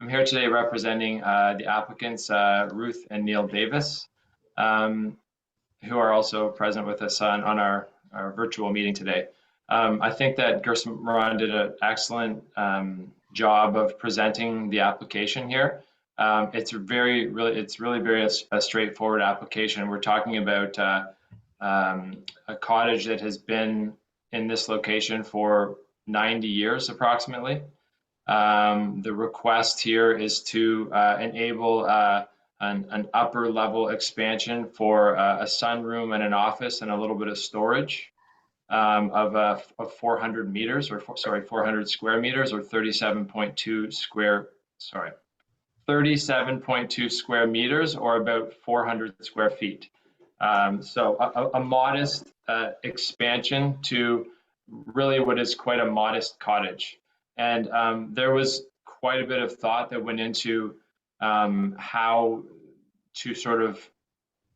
I'm here today representing the applicants, Ruth and Neil Davis, who are also present with us on our virtual meeting today. I think that Gerson Moran did an excellent job of presenting the application here. It's really very a straightforward application. We're talking about a cottage that has been in this location for 90 years approximately. The request here is to enable an upper level expansion for a sunroom and an office and a little bit of storage of 400 meters, or 400 square meters, or 37.2 square meters, or about 400 square feet. So a modest expansion to really what is quite a modest cottage. And there was quite a bit of thought that went into how to sort of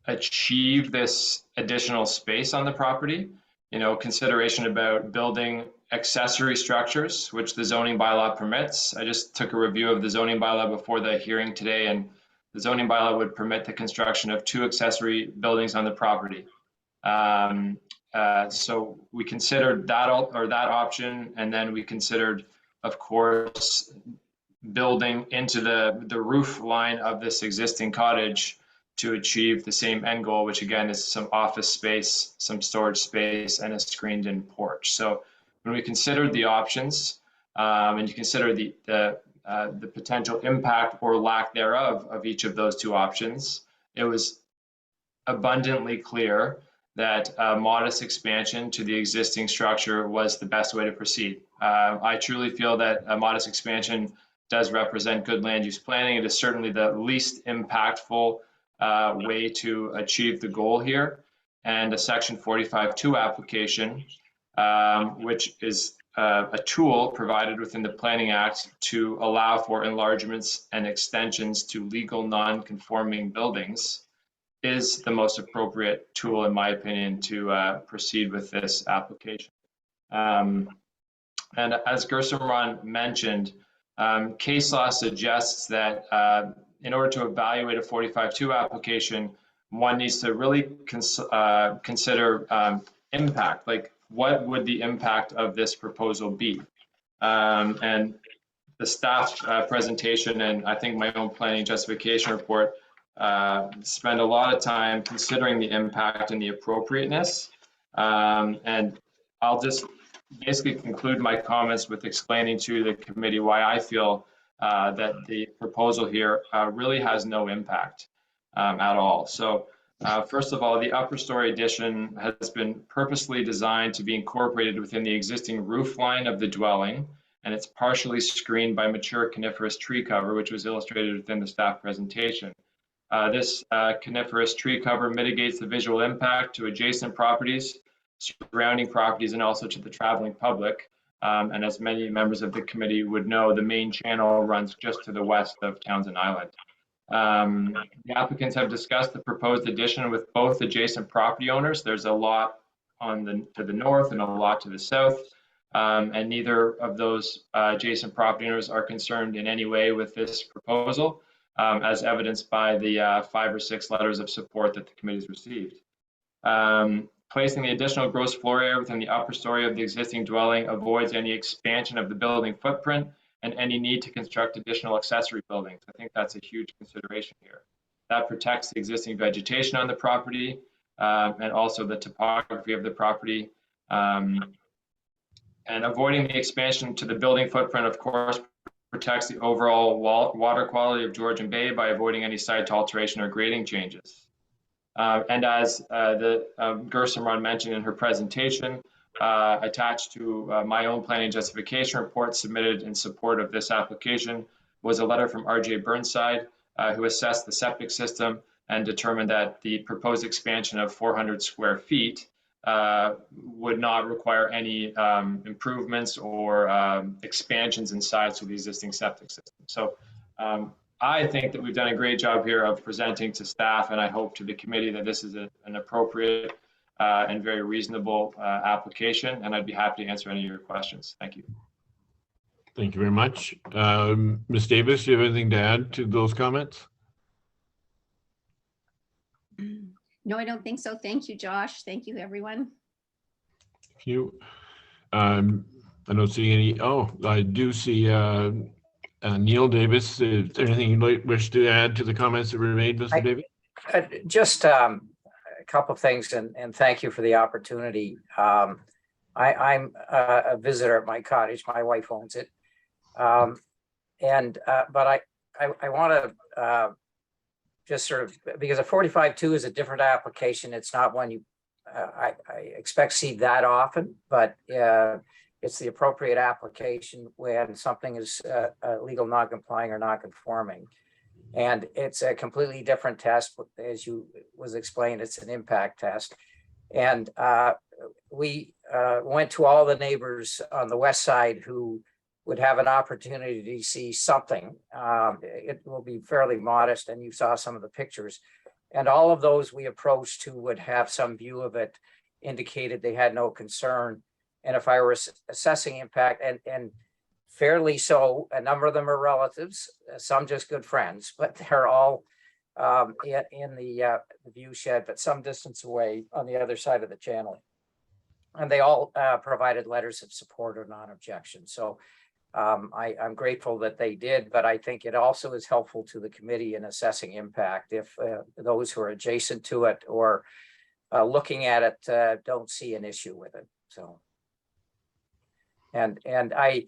achieve this additional space on the property. You know, consideration about building accessory structures, which the zoning bylaw permits. I just took a review of the zoning bylaw before the hearing today, and the zoning bylaw would permit the construction of 2 accessory buildings on the property. So we considered that option, and then we considered, of course, building into the roof line of this existing cottage to achieve the same end goal, which again is some office space, some storage space, and a screened-in porch. So when we considered the options, and you consider the potential impact or lack thereof of each of those 2 options, it was abundantly clear that a modest expansion to the existing structure was the best way to proceed. I truly feel that a modest expansion does represent good land use planning. It is certainly the least impactful way to achieve the goal here. And a Section 45.2 application, which is a tool provided within the Planning Act to allow for enlargements and extensions to legal non-conforming buildings, is the most appropriate tool, in my opinion, to proceed with this application. And as Gerson Moran mentioned, case law suggests that in order to evaluate a 45.2 application, one needs to really consider impact, like what would the impact of this proposal be? And the staff presentation, and I think my own planning justification report, spend a lot of time considering the impact and the appropriateness. And I'll just basically conclude my comments with explaining to the committee why I feel that the proposal here really has no impact at all. So first of all, the upper story addition has been purposely designed to be incorporated within the existing roof line of the dwelling, and it's partially screened by mature coniferous tree cover, which was illustrated within the staff presentation. This coniferous tree cover mitigates the visual impact to adjacent properties, surrounding properties, and also to the traveling public. And as many members of the committee would know, the main channel runs just to the west of Townsend Island. The applicants have discussed the proposed addition with both adjacent property owners. There's a lot to the north and a lot to the south, and neither of those adjacent property owners are concerned in any way with this proposal, as evidenced by the 5 or 6 letters of support that the committee's received. Placing the additional gross floor area within the upper story of the existing dwelling avoids any expansion of the building footprint and any need to construct additional accessory buildings. I think that's a huge consideration here. That protects the existing vegetation on the property and also the topography of the property. And avoiding the expansion to the building footprint, of course, protects the overall water quality of Georgian Bay by avoiding any site alteration or grading changes. And as Gerson Moran mentioned in her presentation, attached to my own planning justification report submitted in support of this application was a letter from RJ Burnside, who assessed the septic system and determined that the proposed expansion of 400 square feet would not require any improvements or expansions in size to the existing septic system. So I think that we've done a great job here of presenting to staff, and I hope to the committee that this is an appropriate and very reasonable application, and I'd be happy to answer any of your questions. Thank you. Thank you very much. Ms. Davis, do you have anything to add to those comments? No, I don't think so. Thank you, Josh. Thank you, everyone. Thank you. I don't see any. Oh, I do see Neil Davis. Is there anything you might wish to add to the comments that were made, Mr. Davis? Just a couple of things, and thank you for the opportunity. I'm a visitor at my cottage. My wife owns it. But I want to just sort of, because a 45-2 is a different application. It's not one you I expect see that often, but it's the appropriate application when something is legal non-complying or non-conforming. And it's a completely different test. As you was explained, it's an impact test. And we went to all the neighbors on the west side who would have an opportunity to see something. It will be fairly modest, and you saw some of the pictures. And all of those we approached who would have some view of it indicated they had no concern. And if I were assessing impact, and fairly so, a number of them are relatives, some just good friends, but they're all in the view shed, but some distance away on the other side of the channel. And they all provided letters of support or non-objection. So I'm grateful that they did, but I think it also is helpful to the committee in assessing impact if those who are adjacent to it or looking at it don't see an issue with it. So, and I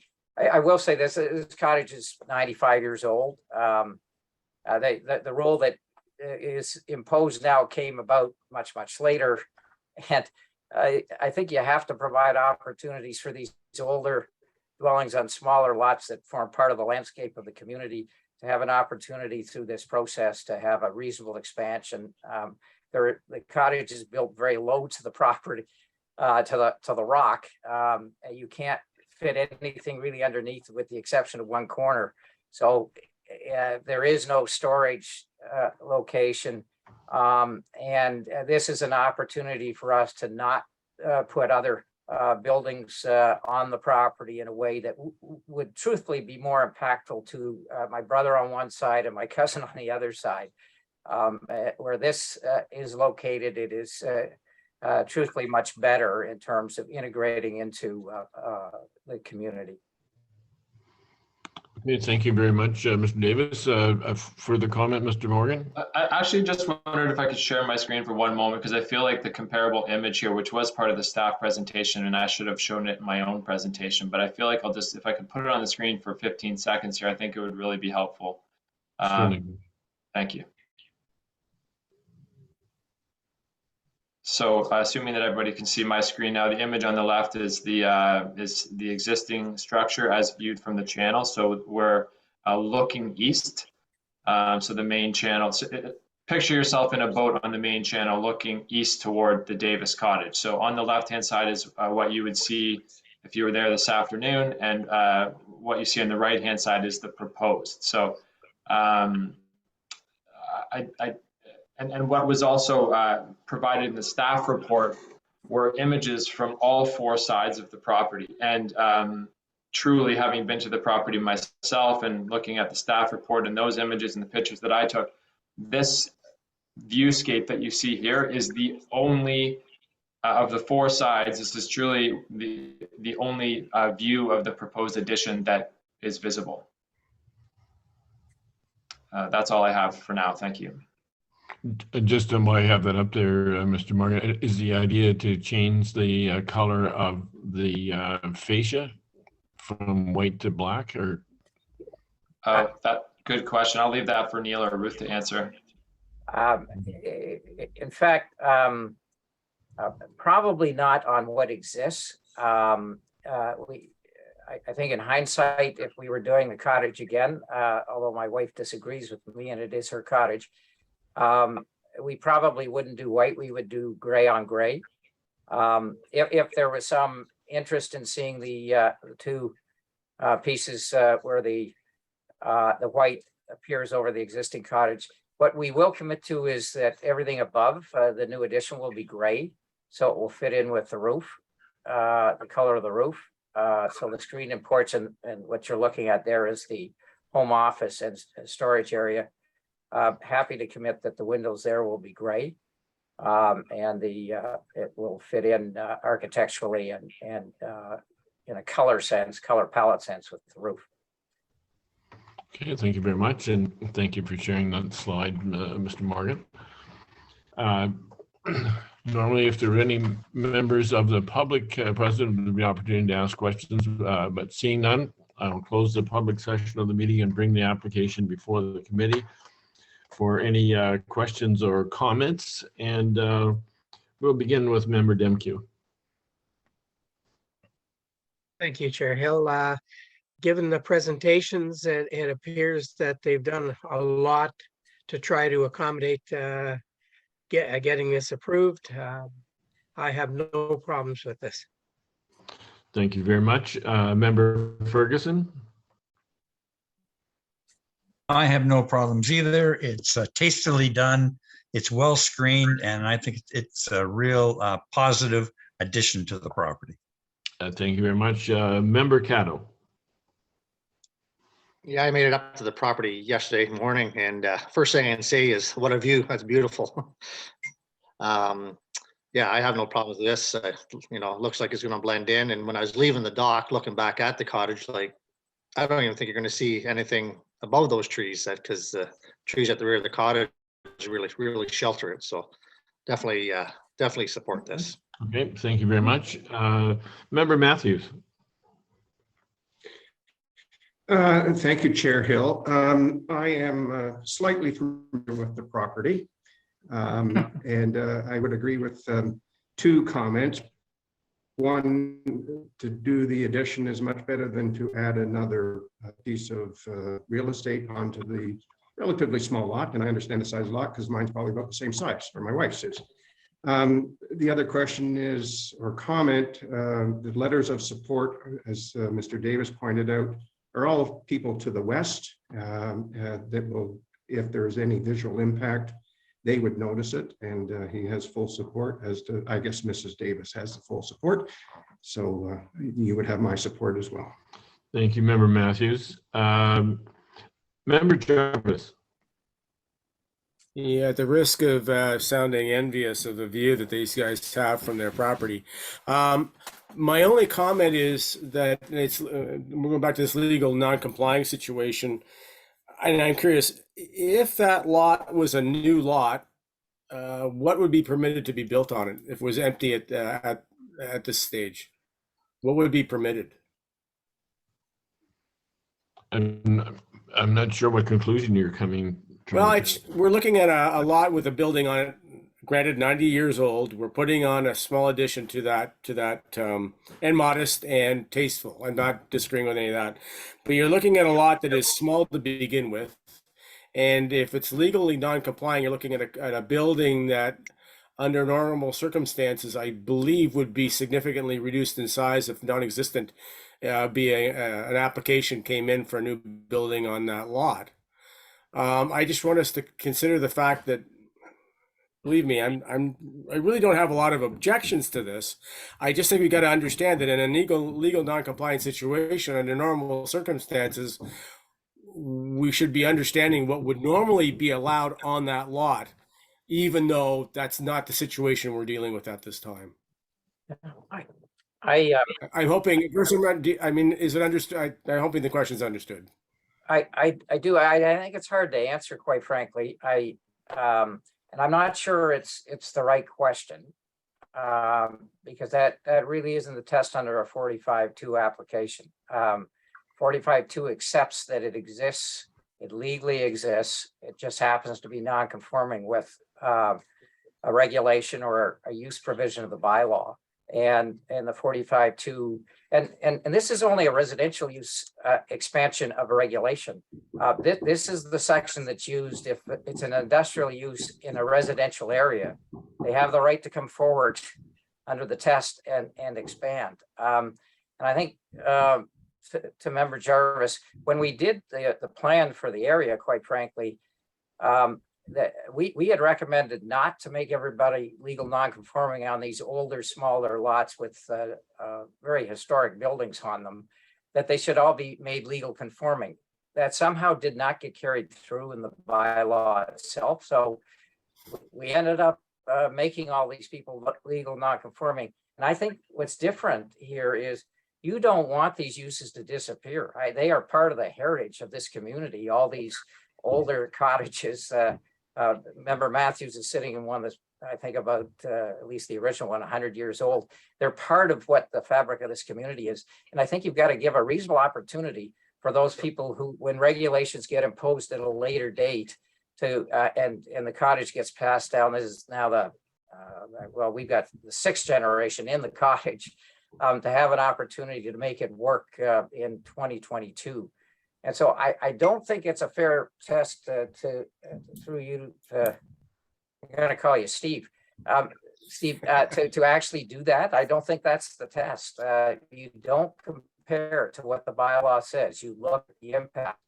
will say this cottage is 95 years old. The rule that is imposed now came about much later, and I think you have to provide opportunities for these older dwellings on smaller lots that form part of the landscape of the community to have an opportunity through this process to have a reasonable expansion. The cottage is built very low to the property, to the rock. You can't fit anything really underneath with the exception of one corner. So there is no storage location. And this is an opportunity for us to not put other buildings on the property in a way that would truthfully be more impactful to my brother on one side and my cousin on the other side. Where this is located, it is truthfully much better in terms of integrating into the community. Okay, thank you very much, Mr. Davis. A further comment, Mr. Morgan? I actually just wondered if I could share my screen for one moment, because I feel like the comparable image here, which was part of the staff presentation, and I should have shown it in my own presentation, but I feel like if I could put it on the screen for 15 seconds here, I think it would really be helpful. Thank you. So assuming that everybody can see my screen now, the image on the left is the existing structure as viewed from the channel. So we're looking east. So the main channel, picture yourself in a boat on the main channel looking east toward the Davis cottage. So on the left-hand side is what you would see if you were there this afternoon, and what you see on the right-hand side is the proposed. So And what was also provided in the staff report were images from all four sides of the property. And truly, having been to the property myself and looking at the staff report and those images and the pictures that I took, this viewscape that you see here is the only of the four sides. This is truly the only view of the proposed addition that is visible. That's all I have for now. Thank you. Just while I have that up there, Mr. Morgan, is the idea to change the color of the fascia from white to black, or? That good question. I'll leave that for Neil or Ruth to answer. In fact, Probably not on what exists. I think in hindsight, if we were doing the cottage again, although my wife disagrees with me and it is her cottage, we probably wouldn't do white, we would do gray on gray. If there was some interest in seeing the two pieces where the white appears over the existing cottage, what we will commit to is that everything above the new addition will be gray, so it will fit in with the roof, the color of the roof. So the screen and porch and what you're looking at there is the home office and storage area. Happy to commit that the windows there will be gray, and it will fit in architecturally and in a color palette sense with the roof. Okay, thank you very much, and thank you for sharing that slide, Mr. Morgan. Normally, if there are any members of the public present, there will be an opportunity to ask questions, but seeing none, I will close the public session of the meeting and bring the application before the committee for any questions or comments, and we'll begin with Member Demke. Thank you, Chair Hill. Given the presentations, it appears that they've done a lot to try to accommodate getting this approved. I have no problems with this. Thank you very much. Member Ferguson. I have no problems either. It's tastily done. It's well screened, and I think it's a real positive addition to the property. Thank you very much. Member Caddo. Yeah, I made it up to the property yesterday morning, and first thing I can say is, what a view! That's beautiful. Yeah, I have no problem with this. You know, it looks like it's going to blend in. And when I was leaving the dock, looking back at the cottage, like, I don't even think you're going to see anything above those trees, because the trees at the rear of the cottage really shelter it. So definitely support this. Okay, thank you very much. Member Matthews. Thank you, Chair Hill. I am slightly familiar with the property, and I would agree with two comments. One, to do the addition is much better than to add another piece of real estate onto the relatively small lot. And I understand the size of the lot because mine's probably about the same size, or my wife's is. The other question is, or comment, the letters of support, as Mr. Davis pointed out, are all people to the west that will, if there is any visual impact, they would notice it, and he has full support, as to, I guess Mrs. Davis has the full support. So you would have my support as well. Thank you, Member Matthews. Member Jarvis. Yeah, at the risk of sounding envious of the view that these guys have from their property, my only comment is that it's we're going back to this legal non-complying situation, and I'm curious if that lot was a new lot, what would be permitted to be built on it if it was empty at this stage? What would be permitted? I'm not sure what conclusion you're coming. Well, we're looking at a lot with a building on it. Granted, 90 years old. We're putting on a small addition to that, and modest and tasteful. I'm not disagreeing with any of that, but you're looking at a lot that is small to begin with, and if it's legally non-compliant, you're looking at a building that, under normal circumstances, I believe would be significantly reduced in size, if non-existent, an application came in for a new building on that lot. I just want us to consider the fact that, believe me, I really don't have a lot of objections to this. I just think we got to understand that in a legal non-compliant situation, under normal circumstances, we should be understanding what would normally be allowed on that lot, even though that's not the situation we're dealing with at this time. I'm hoping, I mean, is it understood? I'm hoping the question's understood. I do. I think it's hard to answer, quite frankly. And I'm not sure it's the right question, because that really isn't the test under a 45-2 application. 45-2 accepts that it exists, it legally exists. It just happens to be non-conforming with a regulation or a use provision of the bylaw. And the 45.2, and this is only a residential use expansion of a regulation. This is the section that's used if it's an industrial use in a residential area. They have the right to come forward under the test and expand. And I think to Member Jarvis, when we did the plan for the area, quite frankly, that we had recommended not to make everybody legal non-conforming on these older, smaller lots with very historic buildings on them, that they should all be made legal conforming. That somehow did not get carried through in the bylaw itself. So we ended up making all these people legal non-conforming. And I think what's different here is you don't want these uses to disappear. Right? They are part of the heritage of this community, all these older cottages. Member Matthews is sitting in one that's, I think, about at least the original one, 100 years old. They're part of what the fabric of this community is. And I think you've got to give a reasonable opportunity for those people who, when regulations get imposed at a later date, to and the cottage gets passed down. This is now the, well, we've got the 6th generation in the cottage, to have an opportunity to make it work in 2022. And so I don't think it's a fair test through you to, I'm going to call you Steve, Steve, to actually do that. I don't think that's the test. You don't compare to what the bylaw says. You look at the impact.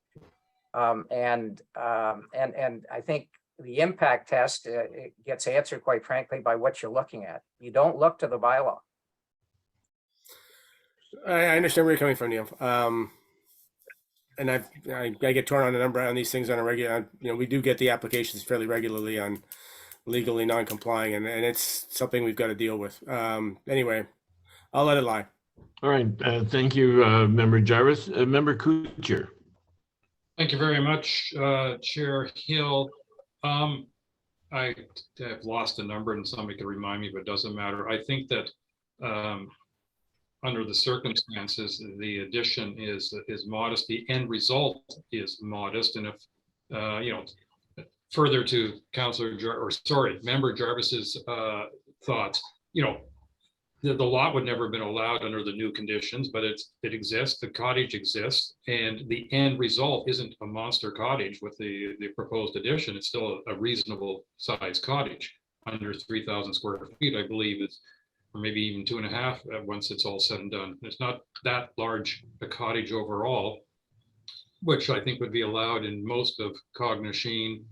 And I think the impact test it gets answered, quite frankly, by what you're looking at. You don't look to the bylaw. I understand where you're coming from, Neil. And I get torn on a number on these things on a regular, we do get the applications fairly regularly on legally non-complying, and it's something we've got to deal with. Anyway, I'll let it lie. All right, thank you, Member Jarvis. Member Kuchar. Thank you very much, Chair Hill. I have lost a number and somebody can remind me, but it doesn't matter. I think that under the circumstances, the addition is modest. The end result is modest. And if, further to Member Jarvis's thoughts, the lot would never have been allowed under the new conditions, but it exists, the cottage exists, and the end result isn't a monster cottage with the proposed addition. It's still a reasonable sized cottage under 3,000 square feet, I believe, or maybe even 2.5 once it's all said and done. It's not that large a cottage overall, which I think would be allowed in most of Cognachine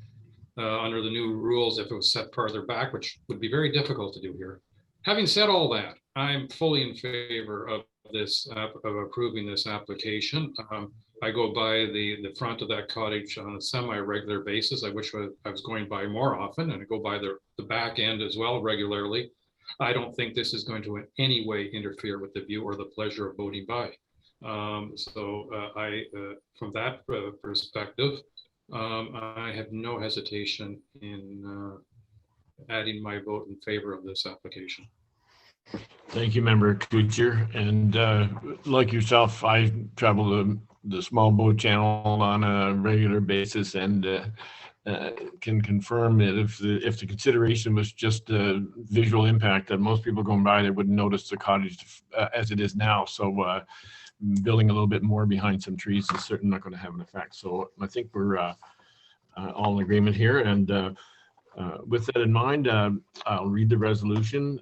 under the new rules if it was set farther back, which would be very difficult to do here. Having said all that, I'm fully in favor of approving this application. I go by the front of that cottage on a semi-regular basis. I wish I was going by more often, and I go by the back end as well regularly. I don't think this is going to in any way interfere with the view or the pleasure of voting by. From that perspective, I have no hesitation in adding my vote in favor of this application. Thank you, Member Kuchar. And like yourself, I travel the small boat channel on a regular basis, and can confirm that if the consideration was just a visual impact, that most people going by there wouldn't notice the cottage as it is now. So building a little bit more behind some trees is certainly not going to have an effect. So I think we're all in agreement here. And with that in mind, I'll read the resolution.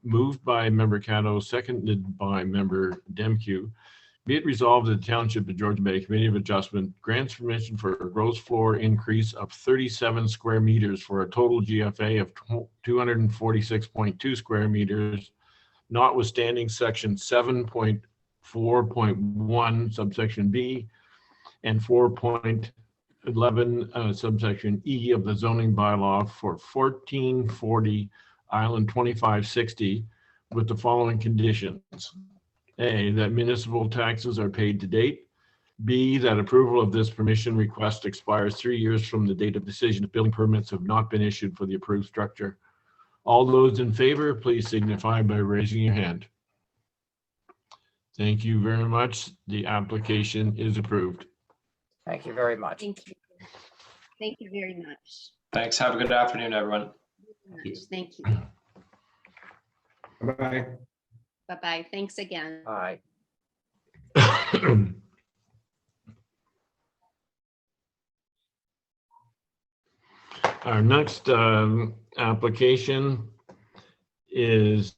Moved by Member Caddo, seconded by Member Demkew. Be it resolved that the Township of Georgian Bay Committee of Adjustment grants permission for a gross floor increase of 37 square meters for a total GFA of 246.2 square meters, notwithstanding section 7.4.1 subsection B and 4.11 subsection E of the zoning bylaw for 1440 Island 2560 with the following conditions. A, that municipal taxes are paid to date. B, that approval of this permission request expires 3 years from the date of decision if building permits have not been issued for the approved structure. All those in favor, please signify by raising your hand. Thank you very much. The application is approved. Thank you very much. Thank you. Thank you very much. Thanks. Have a good afternoon, everyone. Thank you. Bye-bye. Bye-bye. Thanks again. Aye. Our next application is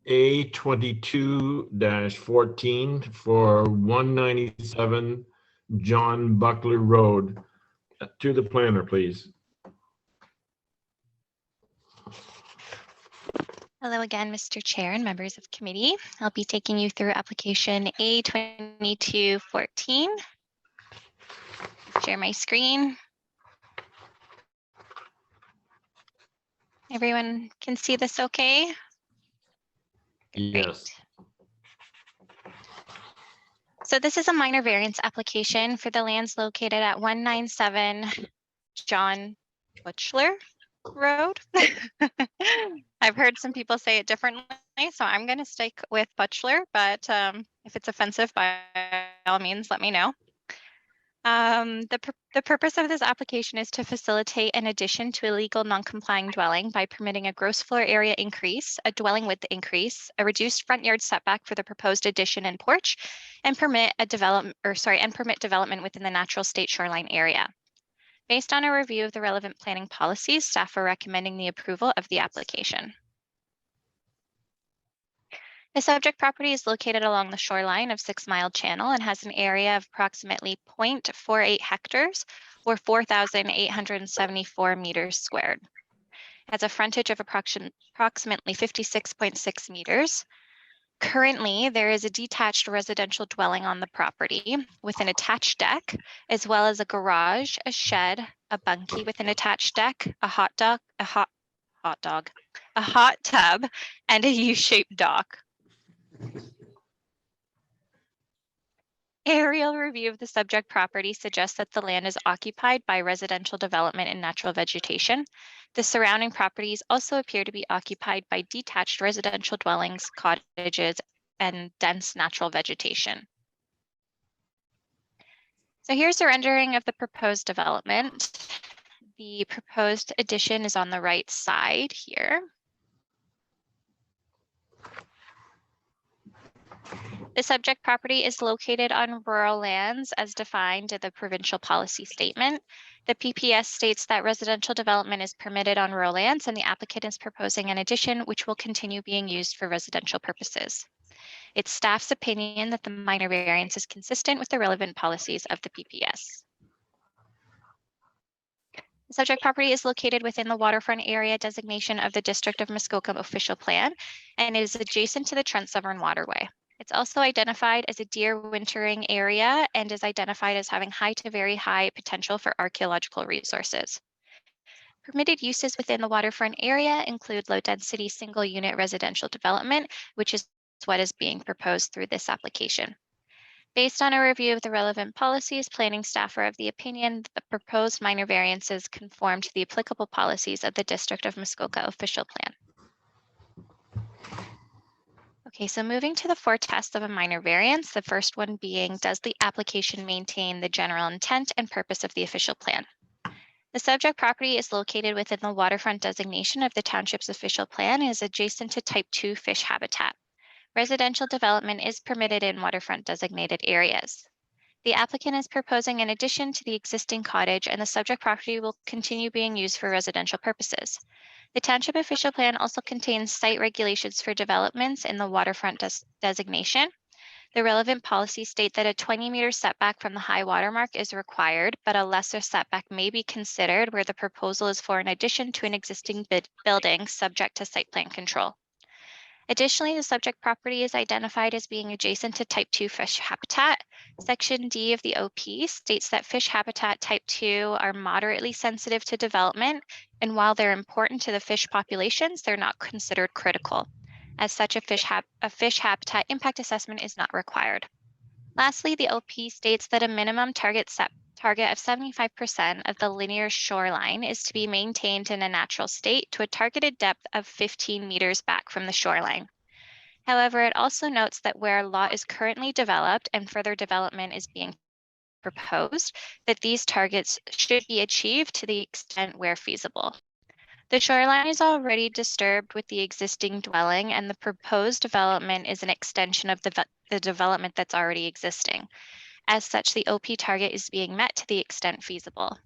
A22-14 for 197 John Buckler Road. To the planner, please. Hello again, Mr. Chair and members of committee. I'll be taking you through application A2214. Share my screen. Everyone can see this okay? Yes. So this is a minor variance application for the lands located at 197 John Butchler Road. I've heard some people say it differently, so I'm going to stick with Butchler, but if it's offensive, by all means, let me know. The purpose of this application is to facilitate an addition to a legal non-complying dwelling by permitting a gross floor area increase, a dwelling width increase, a reduced front yard setback for the proposed addition and porch, and permit development within the natural state shoreline area. Based on a review of the relevant planning policies, staff are recommending the approval of the application. The subject property is located along the shoreline of 6 Mile Channel and has an area of approximately 0.48 hectares or 4,874 meters squared. It has a frontage of approximately 56.6 meters. Currently, there is a detached residential dwelling on the property with an attached deck, as well as a garage, a shed, a bunkie with an attached deck, a hot tub, and a U-shaped dock. Aerial review of the subject property suggests that the land is occupied by residential development and natural vegetation. The surrounding properties also appear to be occupied by detached residential dwellings, cottages, and dense natural vegetation. So here's a rendering of the proposed development. The proposed addition is on the right side here. The subject property is located on rural lands as defined in the provincial policy statement. The PPS states that residential development is permitted on rural lands and the applicant is proposing an addition which will continue being used for residential purposes. It's staff's opinion that the minor variance is consistent with the relevant policies of the PPS. The subject property is located within the waterfront area designation of the District of Muskoka official plan and is adjacent to the Trent-Severn waterway. It's also identified as a deer wintering area and is identified as having high to very high potential for archaeological resources. Permitted uses within the waterfront area include low-density single-unit residential development, which is what is being proposed through this application. Based on a review of the relevant policies, planning staff are of the opinion that the proposed minor variances conform to the applicable policies of the District of Muskoka official plan. Okay, so moving to the 4 tests of a minor variance, the first one being, does the application maintain the general intent and purpose of the official plan? The subject property is located within the waterfront designation of the township's official plan and is adjacent to type 2 fish habitat. Residential development is permitted in waterfront designated areas. The applicant is proposing an addition to the existing cottage and the subject property will continue being used for residential purposes. The township official plan also contains site regulations for developments in the waterfront designation. The relevant policies state that a 20-meter setback from the high water mark is required, but a lesser setback may be considered where the proposal is for an addition to an existing building subject to site plan control. Additionally, the subject property is identified as being adjacent to type 2 fish habitat. Section D of the OP states that fish habitat type 2 are moderately sensitive to development, and while they're important to the fish populations, they're not considered critical. As such, a fish habitat impact assessment is not required. Lastly, the OP states that a minimum target of 75% of the linear shoreline is to be maintained in a natural state to a targeted depth of 15 meters back from the shoreline. However, it also notes that where a lot is currently developed and further development is being proposed, that these targets should be achieved to the extent where feasible. The shoreline is already disturbed with the existing dwelling, and the proposed development is an extension of the development that's already existing. As such, the OP target is being met to the extent feasible.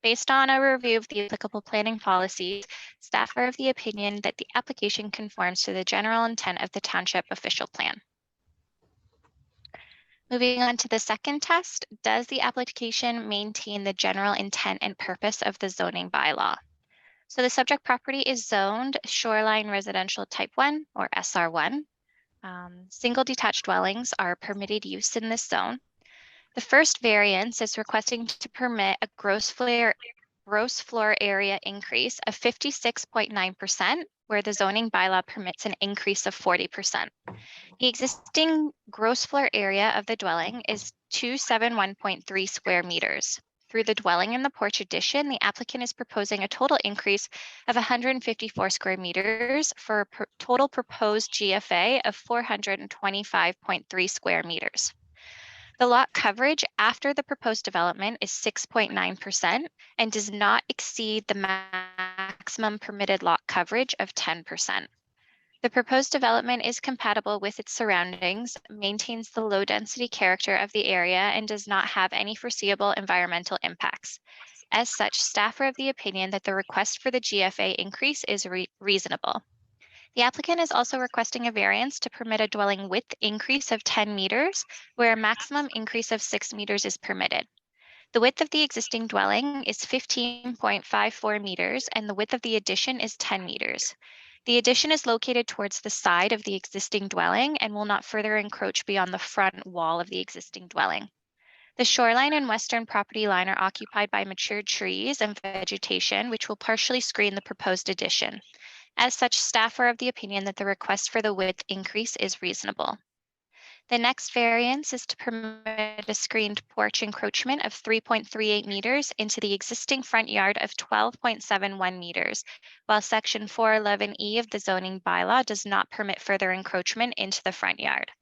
Based on a review of the applicable planning policies, staff are of the opinion that the application conforms to the general intent of the township official plan. Moving on to the second test, does the application maintain the general intent and purpose of the zoning bylaw? So the subject property is zoned shoreline residential type 1 or SR1. Single detached dwellings are permitted use in this zone. The first variance is requesting to permit a gross floor area increase of 56.9%, where the zoning bylaw permits an increase of 40%. The existing gross floor area of the dwelling is 271.3 square meters. Through the dwelling and the porch addition, the applicant is proposing a total increase of 154 square meters for a total proposed GFA of 425.3 square meters. The lot coverage after the proposed development is 6.9% and does not exceed the maximum permitted lot coverage of 10%. The proposed development is compatible with its surroundings, maintains the low density character of the area, and does not have any foreseeable environmental impacts. As such, staff are of the opinion that the request for the GFA increase is reasonable. The applicant is also requesting a variance to permit a dwelling width increase of 10 meters, where a maximum increase of 6 meters is permitted. The width of the existing dwelling is 15.54 meters, and the width of the addition is 10 meters. The addition is located towards the side of the existing dwelling and will not further encroach beyond the front wall of the existing dwelling. The shoreline and western property line are occupied by matured trees and vegetation, which will partially screen the proposed addition. As such, staff are of the opinion that the request for the width increase is reasonable. The next variance is to permit a screened porch encroachment of 3.38 meters into the existing front yard of 12.71 meters, while section 411E of the zoning bylaw does not permit further encroachment into the front yard.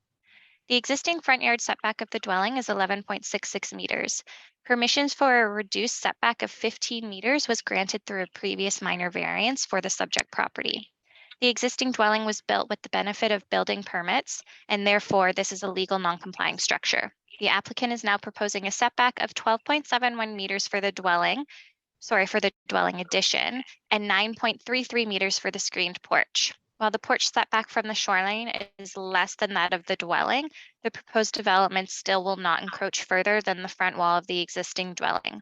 The existing front yard setback of the dwelling is 11.66 meters. Permissions for a reduced setback of 15 meters was granted through a previous minor variance for the subject property. The existing dwelling was built with the benefit of building permits, and therefore this is a legal non-complying structure. The applicant is now proposing a setback of 12.71 meters for the dwelling addition, and 9.33 meters for the screened porch. While the porch setback from the shoreline is less than that of the dwelling, the proposed development still will not encroach further than the front wall of the existing dwelling.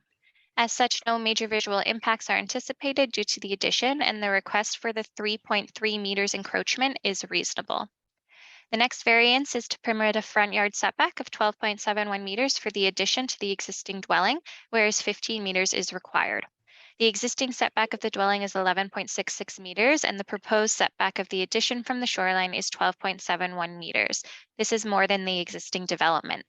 As such, no major visual impacts are anticipated due to the addition, and the request for the 3.3 meters encroachment is reasonable. The next variance is to permit a front yard setback of 12.71 meters for the addition to the existing dwelling, whereas 15 meters is required. The existing setback of the dwelling is 11.66 meters, and the proposed setback of the addition from the shoreline is 12.71 meters. This is more than the existing development.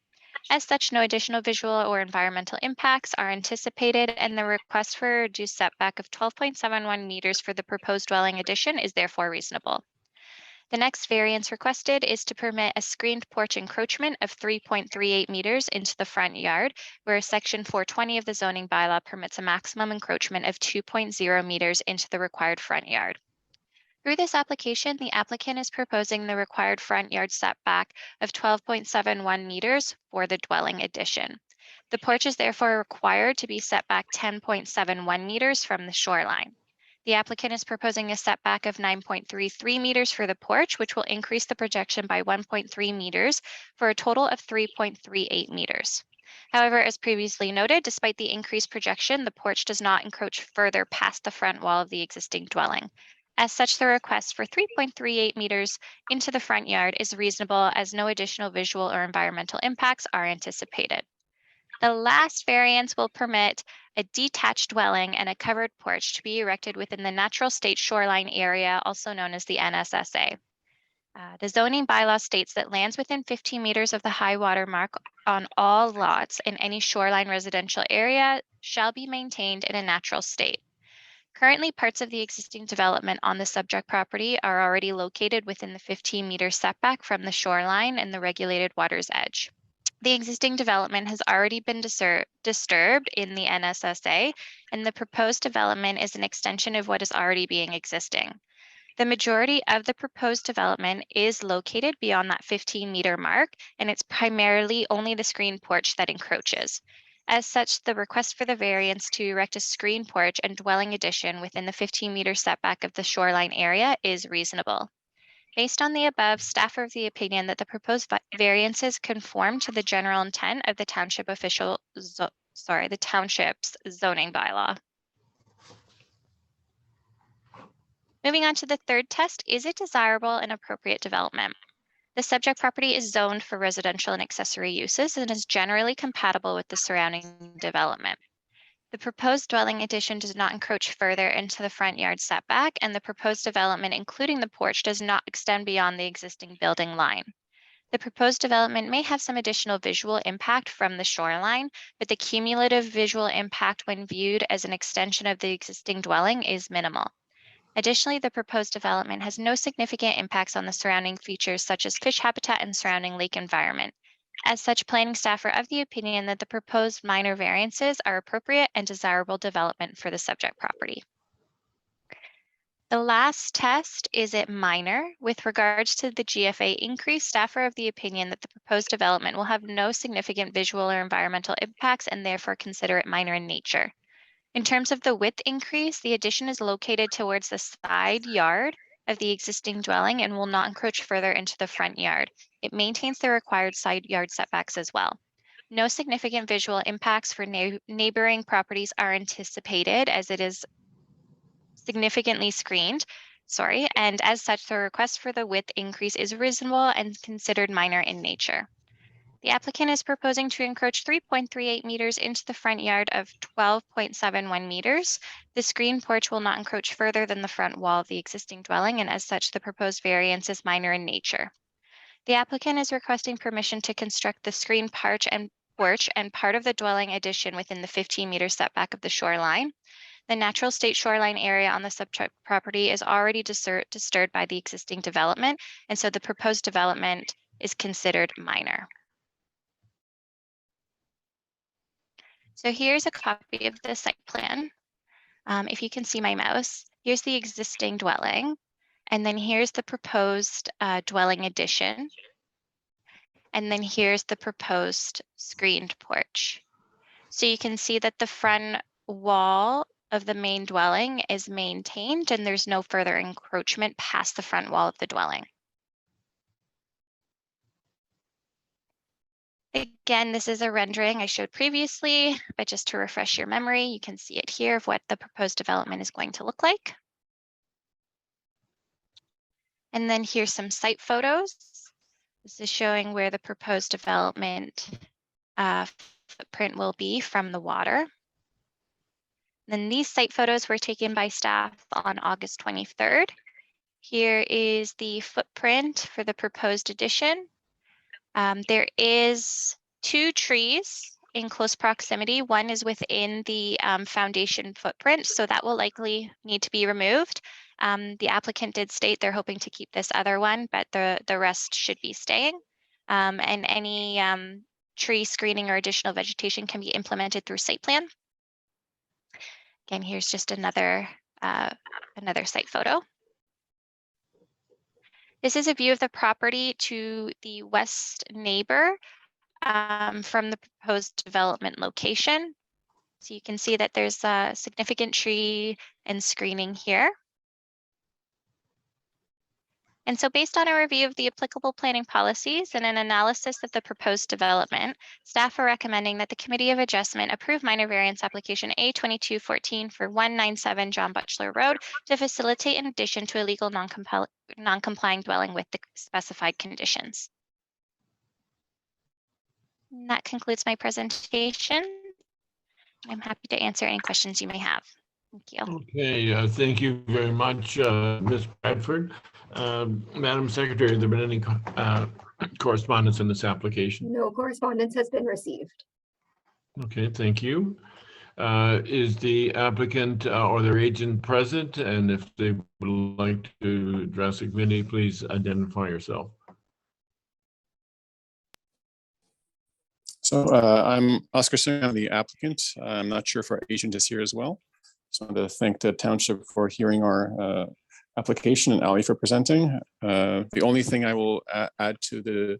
As such, no additional visual or environmental impacts are anticipated, and the request for a reduced setback of 12.71 meters for the proposed dwelling addition is therefore reasonable. The next variance requested is to permit a screened porch encroachment of 3.38 meters into the front yard, where section 420 of the zoning bylaw permits a maximum encroachment of 2.0 meters into the required front yard. Through this application, the applicant is proposing the required front yard setback of 12.71 meters for the dwelling addition. The porch is therefore required to be set back 10.71 meters from the shoreline. The applicant is proposing a setback of 9.33 meters for the porch, which will increase the projection by 1.3 meters for a total of 3.38 meters. However, as previously noted, despite the increased projection, the porch does not encroach further past the front wall of the existing dwelling. As such, the request for 3.38 meters into the front yard is reasonable, as no additional visual or environmental impacts are anticipated. The last variance will permit a detached dwelling and a covered porch to be erected within the natural state shoreline area, also known as the NSSA. The zoning bylaw states that lands within 15 meters of the high water mark on all lots in any shoreline residential area shall be maintained in a natural state. Currently, parts of the existing development on the subject property are already located within the 15-meter setback from the shoreline and the regulated water's edge. The existing development has already been disturbed in the NSSA, and the proposed development is an extension of what is already being existing. The majority of the proposed development is located beyond that 15-meter mark, and it's primarily only the screen porch that encroaches. As such, the request for the variance to erect a screen porch and dwelling addition within the 15-meter setback of the shoreline area is reasonable. Based on the above, staff are of the opinion that the proposed variances conform to the general intent of the township's zoning bylaw. Moving on to the third test, is it desirable and appropriate development? The subject property is zoned for residential and accessory uses and is generally compatible with the surrounding development. The proposed dwelling addition does not encroach further into the front yard setback, and the proposed development, including the porch, does not extend beyond the existing building line. The proposed development may have some additional visual impact from the shoreline, but the cumulative visual impact when viewed as an extension of the existing dwelling is minimal. Additionally, the proposed development has no significant impacts on the surrounding features such as fish habitat and surrounding lake environment. As such, planning staff are of the opinion that the proposed minor variances are appropriate and desirable development for the subject property. The last test, is it minor? With regards to the GFA increase, staff are of the opinion that the proposed development will have no significant visual or environmental impacts and therefore consider it minor in nature. In terms of the width increase, the addition is located towards the side yard of the existing dwelling and will not encroach further into the front yard. It maintains the required side yard setbacks as well. No significant visual impacts for neighboring properties are anticipated as it is significantly screened. And as such, the request for the width increase is reasonable and considered minor in nature. The applicant is proposing to encroach 3.38 meters into the front yard of 12.71 meters. The screen porch will not encroach further than the front wall of the existing dwelling, and as such, the proposed variance is minor in nature. The applicant is requesting permission to construct the screen porch and part of the dwelling addition within the 15-meter setback of the shoreline. The natural state shoreline area on the subject property is already disturbed by the existing development, and so the proposed development is considered minor. So here's a copy of the site plan. If you can see my mouse, here's the existing dwelling, and then here's the proposed dwelling addition. And then here's the proposed screened porch. So you can see that the front wall of the main dwelling is maintained and there's no further encroachment past the front wall of the dwelling. Again, this is a rendering I showed previously, but just to refresh your memory, you can see it here of what the proposed development is going to look like. And then here's some site photos. This is showing where the proposed development footprint will be from the water. Then these site photos were taken by staff on August 23rd. Here is the footprint for the proposed addition. There is 2 trees in close proximity. One is within the foundation footprint, so that will likely need to be removed. The applicant did state they're hoping to keep this other one, but the rest should be staying. And any tree screening or additional vegetation can be implemented through site plan. Again, here's just another site photo. This is a view of the property to the west neighbor from the proposed development location. So you can see that there's a significant tree and screening here. And so based on a review of the applicable planning policies and an analysis of the proposed development, staff are recommending that the Committee of Adjustment approve minor variance application A2214 for 197 John Butchler Road to facilitate an addition to a legal non-complying dwelling with the specified conditions. And that concludes my presentation. I'm happy to answer any questions you may have. Thank you. Okay, thank you very much, Ms. Bradford. Madam Secretary, have there been any correspondence in this application? No correspondence has been received. Okay, thank you. Is the applicant or their agent present? And if they would like to address the committee, please identify yourself. I'm Oscar Singh, I'm the applicant. I'm not sure if our agent is here as well. Just wanted to thank the township for hearing our application and Ali for presenting. The only thing I will add to the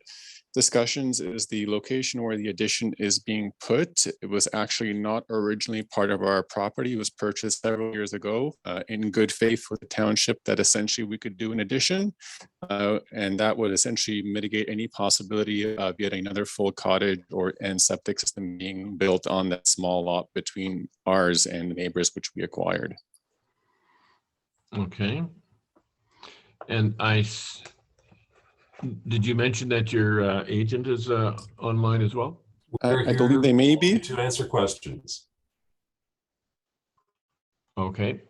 discussions is the location where the addition is being put. It was actually not originally part of our property. It was purchased several years ago in good faith with the township that essentially we could do an addition. And that would essentially mitigate any possibility of yet another full cottage and septic system being built on that small lot between ours and the neighbors which we acquired. Okay. And did you mention that your agent is online as well? I believe they may be. To answer questions. Okay,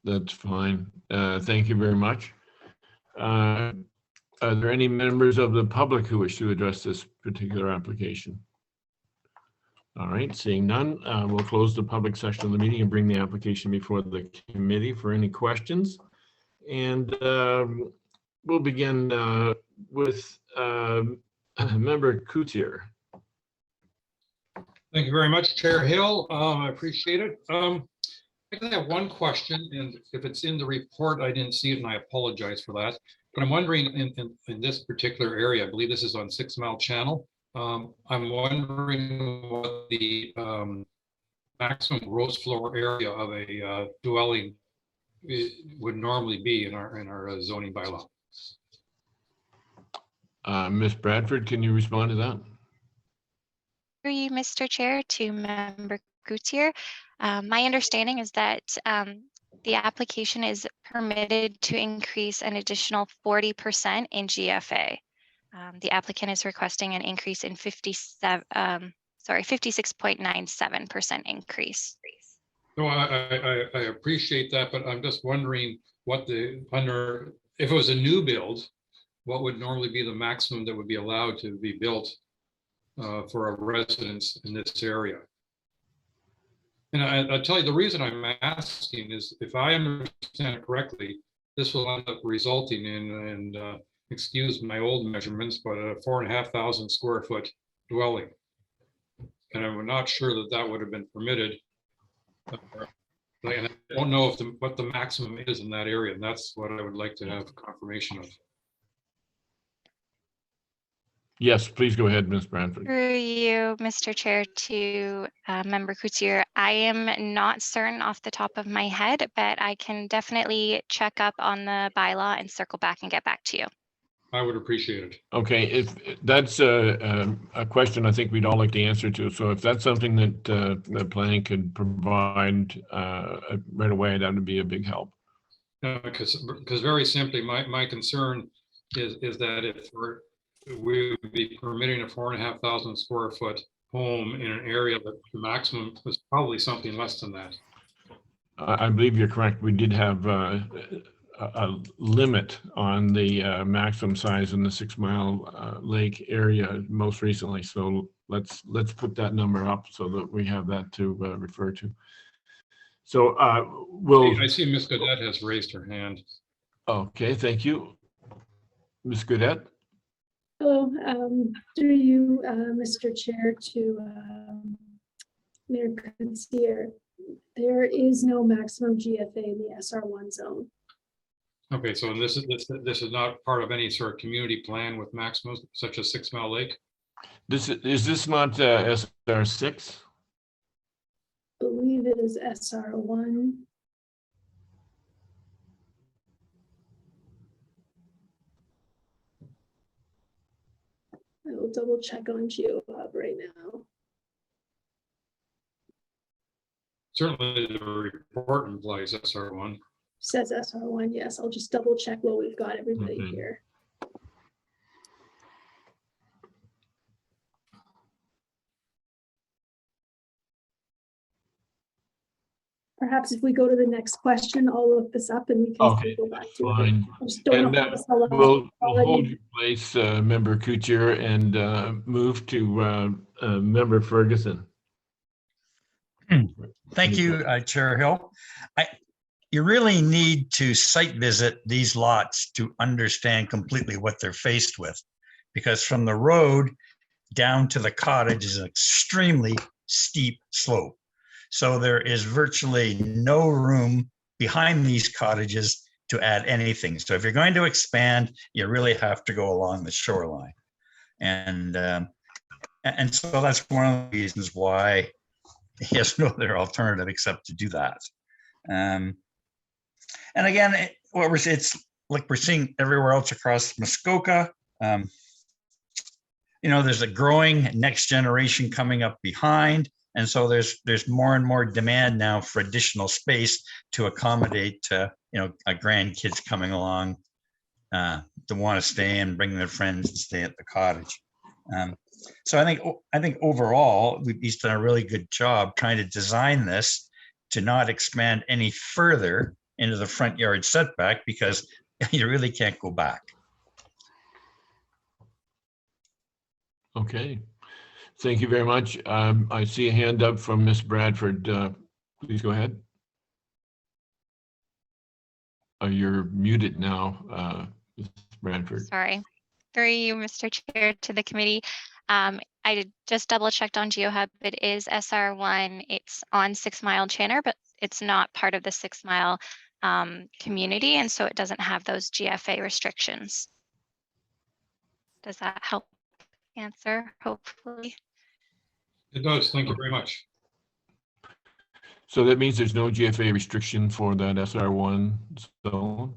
that's fine. Thank you very much. Are there any members of the public who wish to address this particular application? All right, seeing none, we'll close the public section of the meeting and bring the application before the committee for any questions. And we'll begin with Member Coutier. Thank you very much, Chair Hill. I appreciate it. I have one question, and if it's in the report, I didn't see it, and I apologize for that. But I'm wondering in this particular area, I believe this is on 6 Mile Channel. I'm wondering what the maximum gross floor area of a dwelling would normally be in our zoning bylaw. Ms. Bradford, can you respond to that? Through you, Mr. Chair, to Member Coutier. My understanding is that the application is permitted to increase an additional 40% in GFA. The applicant is requesting an increase in 56.97% increase. No, I appreciate that, but I'm just wondering what if it was a new build, what would normally be the maximum that would be allowed to be built for a residence in this area? And I'll tell you, the reason I'm asking is, if I understand it correctly, this will end up resulting in, and excuse my old measurements, but a 4,500 square foot dwelling. And I'm not sure that that would have been permitted. I don't know what the maximum is in that area, and that's what I would like to have confirmation of. Yes, please go ahead, Ms. Bradford. Through you, Mr. Chair, to Member Coutier. I am not certain off the top of my head, but I can definitely check up on the bylaw and circle back and get back to you. I would appreciate it. Okay, if that's a question I think we'd all like to answer to. So if that's something that the planning could provide right away, that would be a big help. Because very simply, my concern is that if we would be permitting a 4,500 square foot home in an area that the maximum was probably something less than that. I believe you're correct. We did have a limit on the maximum size in the 6 Mile Lake area most recently. So let's put that number up so that we have that to refer to. So I see Ms. Godet has raised her hand. Okay, thank you. Ms. Godet. Hello, through you, Mr. Chair, to Mayor Coutier. There is no maximum GFA in the SR1 zone. Okay, so this is not part of any sort of community plan with maximums such as 6 Mile Lake? Is this not SR6? I believe it is SR1. I will double check on GeoHub right now. Certainly the report implies SR1. Says SR1, yes. I'll just double check what we've got everybody here. Perhaps if we go to the next question, I'll look this up and we can go back to fine. it. I just don't know We'll hold your place, Member Coutier, and move to Member Ferguson. Thank you, Chair Hill. You really need to site visit these lots to understand completely what they're faced with, because from the road, down to the cottage is an extremely steep slope. So there is virtually no room behind these cottages to add anything. So if you're going to expand, you really have to go along the shoreline. And so that's one of the reasons why he has no other alternative except to do that. And again, it's like we're seeing everywhere else across Muskoka. There's a growing next generation coming up behind. And so there's more and more demand now for additional space to accommodate, grandkids coming along to want to stay and bring their friends and stay at the cottage. So I think overall, he's done a really good job trying to design this to not expand any further into the front yard setback, because you really can't go back. Okay, thank you very much. I see a hand up from Miss Bradford. Please go ahead. You're muted now, Ms. Bradford. Sorry. Through you, Mr. Chair, to the committee. I just double checked on GeoHub. It is SR1. It's on 6 Mile Channer, but it's not part of the 6 Mile community, and so it doesn't have those GFA restrictions. Does that help answer, hopefully? It does. Thank you very much. So that means there's no GFA restriction for that SR1 zone?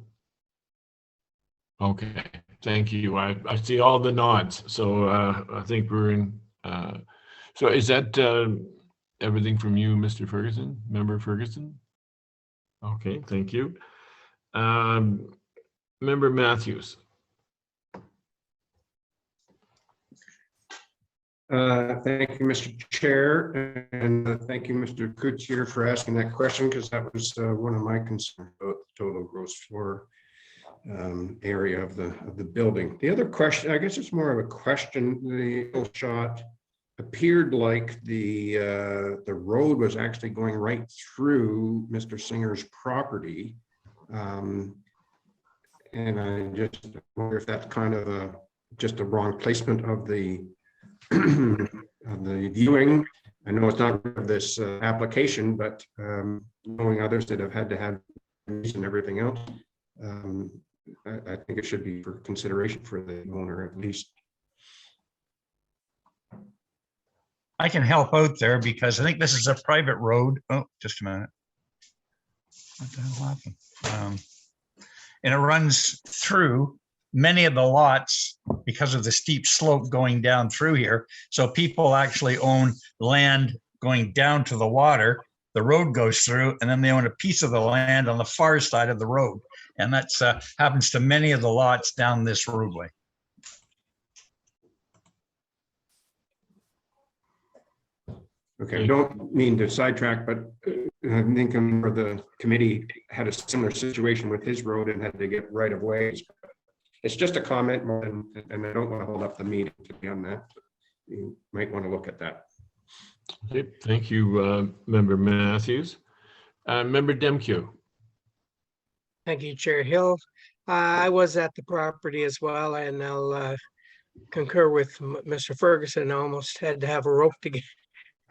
Okay, thank you. I see all the nods. So I think we're in. So is that everything from you, Mr. Ferguson, Member Ferguson? Okay, thank you. Member Matthews. Thank you, Mr. Chair, and thank you, Mr. Kuchar, for asking that question, because that was one of my concerns about the total gross floor area of the building. The other question, I guess it's more of a question. The shot appeared like the road was actually going right through Mr. Singer's property, and I just wonder if that's kind of just a wrong placement of the the viewing. I know it's not this application, but knowing others that have had to have and everything else, I think it should be for consideration for the owner at least. I can help out there because I think this is a private road. Oh, just a minute. What the hell happened? And it runs through many of the lots because of the steep slope going down through here. So people actually own land going down to the water. The road goes through, and then they own a piece of the land on the far side of the road. And that's happens to many of the lots down this roadway. Okay, I don't mean to sidetrack, but I think the committee had a similar situation with his road and had to get right of ways. It's just a comment more than, and I don't want to hold up the meeting to be on that. You might want to look at that. Okay, thank you, Member Matthews. Member Demkew. Thank you, Chair Hill. I was at the property as well, and I'll concur with Mr. Ferguson. I almost had to have a rope to get,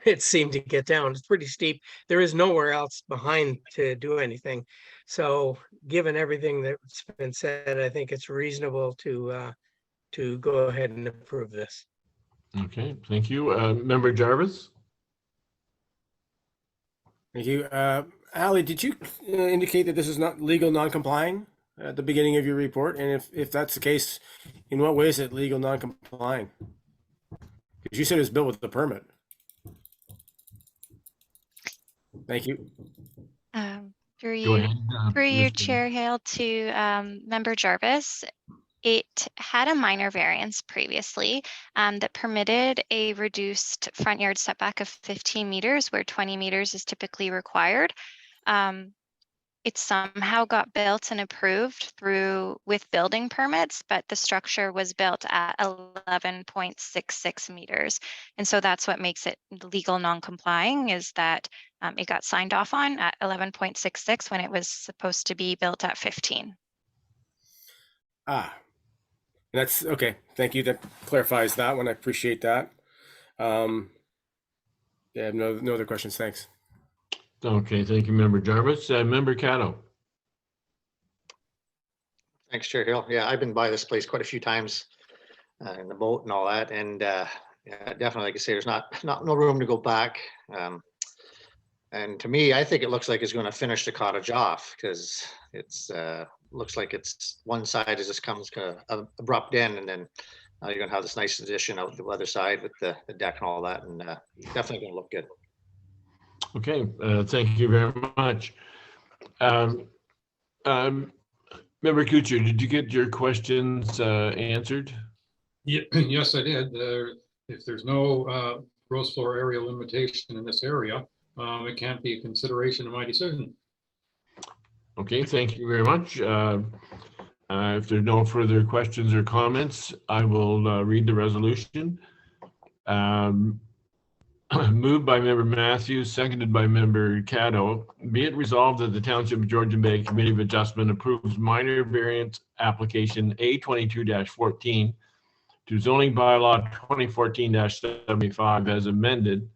it seemed, to get down. It's pretty steep. There is nowhere else behind to do anything. So given everything that's been said, I think it's reasonable to go ahead and approve this. Okay, thank you. Member Jarvis. Thank you. Ali, did you indicate that this is not legal non-complying at the beginning of your report? And if that's the case, in what way is it legal non-complying? Because you said it was built with the permit. Thank you. Through your Chair Hale to Member Jarvis, it had a minor variance previously that permitted a reduced front yard setback of 15 meters where 20 meters is typically required. It somehow got built and approved with building permits, but the structure was built at 11.66 meters. And so that's what makes it legal non-complying, is that it got signed off on at 11.66 when it was supposed to be built at 15. Ah, That's okay. Thank you. That clarifies that one. I appreciate that. Yeah, no other questions. Thanks. Okay, thank you, Member Jarvis. Member Caddo. Thanks, Chair Hill. Yeah, I've been by this place quite a few times in the boat and all that. And yeah, definitely, like I say, there's no room to go back. And to me, I think it looks like it's going to finish the cottage off because it's looks like it's one side is just comes kind of abrupt end, and then you're going to have this nice addition out the other side with the deck and all that, and definitely going to look good. Okay, thank you very much. Member Kuchar, did you get your questions answered? Yeah, yes, I did. If there's no gross floor area limitation in this area, it can't be a consideration of my decision. Okay, thank you very much. If there's no further questions or comments, I will read the resolution. Moved by Member Matthews, seconded by Member Caddo. Be it resolved that the Township of Georgian Bay Committee of Adjustment approves minor variance application A22-14 to zoning bylaw 2014-75 as amended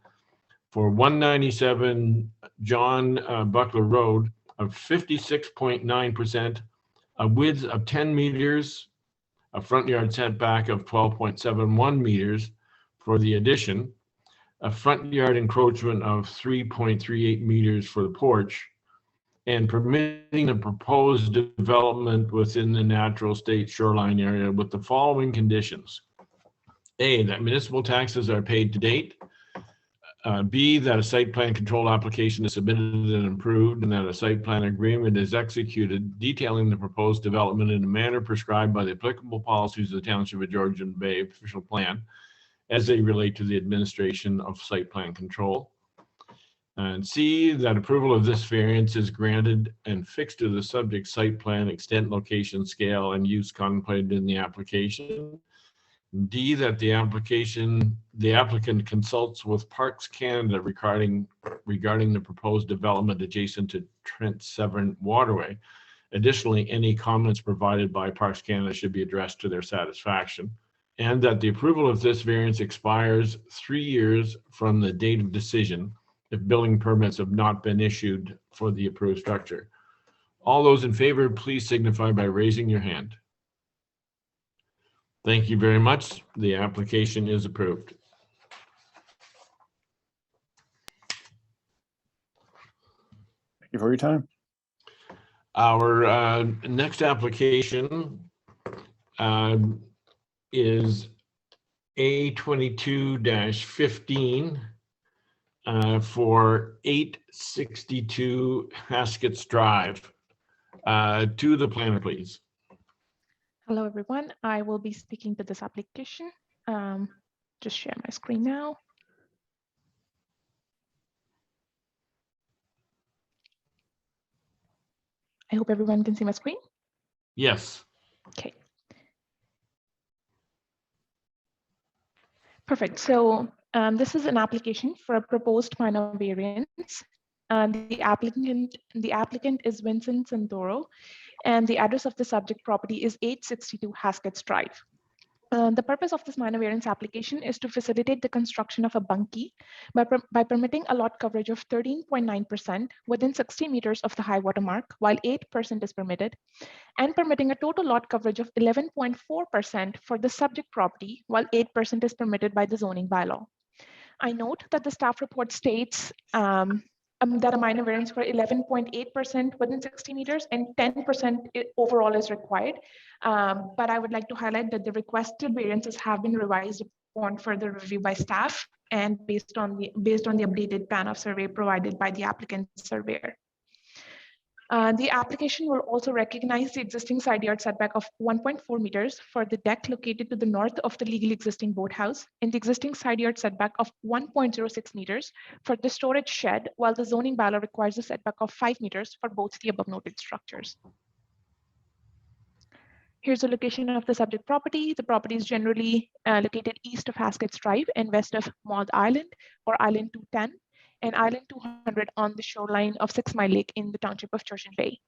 for 197 John Buckler Road of 56.9%, a width of 10 meters, a front yard setback of 12.71 meters for the addition, a front yard encroachment of 3.38 meters for the porch, and permitting the proposed development within the natural state shoreline area with the following conditions. A, that municipal taxes are paid to date. B, that a site plan control application is submitted and approved, and that a site plan agreement is executed detailing the proposed development in a manner prescribed by the applicable policies of the Township of Georgian Bay official plan as they relate to the administration of site plan control. And C, that approval of this variance is granted and fixed to the subject site plan extent, location, scale, and use contemplated in the application. D, that the applicant consults with Parks Canada regarding the proposed development adjacent to Trent Severn waterway. Additionally, any comments provided by Parks Canada should be addressed to their satisfaction. And that the approval of this variance expires 3 years from the date of decision if building permits have not been issued for the approved structure. All those in favor, please signify by raising your hand. Thank you very much. The application is approved. Thank you for your time. Our next application is A22-15 for 862 Haskets Drive. To the planner, please. Hello, everyone. I will be speaking to this application. Just share my screen now. I hope everyone can see my screen. Yes. Okay. Perfect. So this is an application for a proposed minor variance. The applicant is Vincent Santoro, and the address of the subject property is 862 Haskets Drive. The purpose of this minor variance application is to facilitate the construction of a bunkie by permitting a lot coverage of 13.9% within 60 meters of the high water mark, while 8% is permitted, and permitting a total lot coverage of 11.4% for the subject property, while 8% is permitted by the zoning bylaw. I note that the staff report states that a minor variance for 11.8% within 60 meters and 10% overall is required. But I would like to highlight that the requested variances have been revised upon further review by staff and based on the updated plan of survey provided by the applicant surveyor. The application will also recognize the existing side yard setback of 1.4 meters for the deck located to the north of the legally existing boathouse and the existing side yard setback of 1.06 meters for the storage shed, while the zoning bylaw requires a setback of 5 meters for both the above noted structures. Here's the location of the subject property. The property is generally located east of Haskets Drive and west of Maud Island or Island 210. And Island 200 on the shoreline of 6 Mile Lake in the township of Georgian Bay.